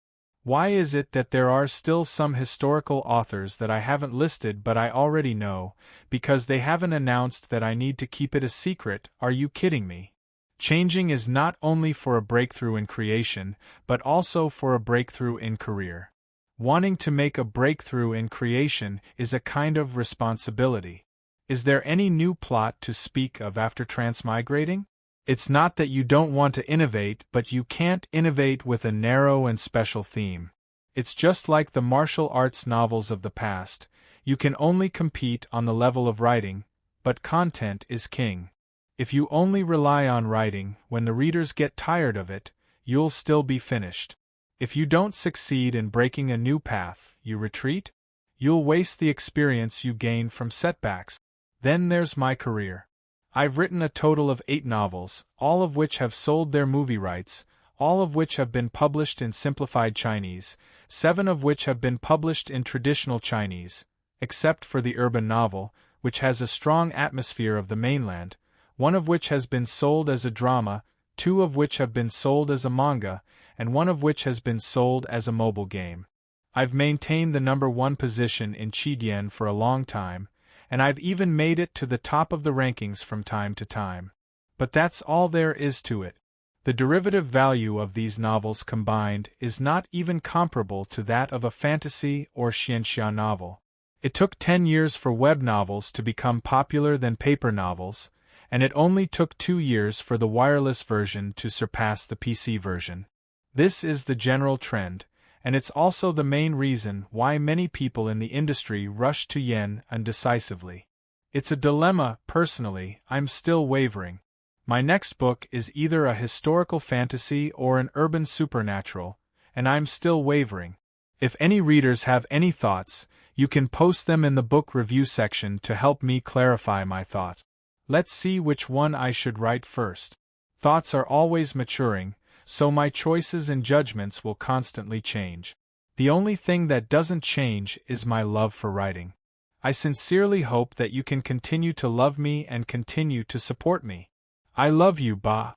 Why is it that there are still some historical authors that I haven't listed but I already know, because they haven't announced that I need to keep it a secret? Are you kidding me? Changing is not only for a breakthrough in creation, but also for a breakthrough in career. Wanting to make a breakthrough in creation is a kind of responsibility. Is there any new plot to speak of after transmigrating? It's not that you don't want to innovate, but you can't innovate with a narrow and special theme. It's just like the martial arts novels of the past. You can only compete on the level of writing, but content is king. If you only rely on writing, when the readers get tired of it, you'll still be finished. If you don't succeed in breaking a new path, you retreat? You'll waste the experience you gain from setbacks. Then there's my career. I've written a total of 8 novels, all of which have sold their movie rights, all of which have been published in simplified Chinese, 7 of which have been published in traditional Chinese, except for the urban novel, which has a strong atmosphere of the mainland, 1 of which has been sold as a drama, 2 of which have been sold as a manga, and 1 of which has been sold as a mobile game. I've maintained the number 1 position in Qidian for a long time, and I've even made it to the top of the rankings from time to time. But that's all there is to it. The derivative value of these novels combined is not even comparable to that of a fantasy or xianxia novel. It took 10 years for web novels to become popular than paper novels, and it only took 2 years for the wireless version to surpass the PC version. This is the general trend, and it's also the main reason why many people in the industry rush to yen undecisively. It's a dilemma. Personally, I'm still wavering. My next book is either a historical fantasy or an urban supernatural, and I'm still wavering. If any readers have any thoughts, you can post them in the book review section to help me clarify my thoughts. Let's see which one I should write first. Thoughts are always maturing, so my choices and judgments will constantly change. The only thing that doesn't change is my love for writing. I sincerely hope that you can continue to love me and continue to support me. I love you, Ba.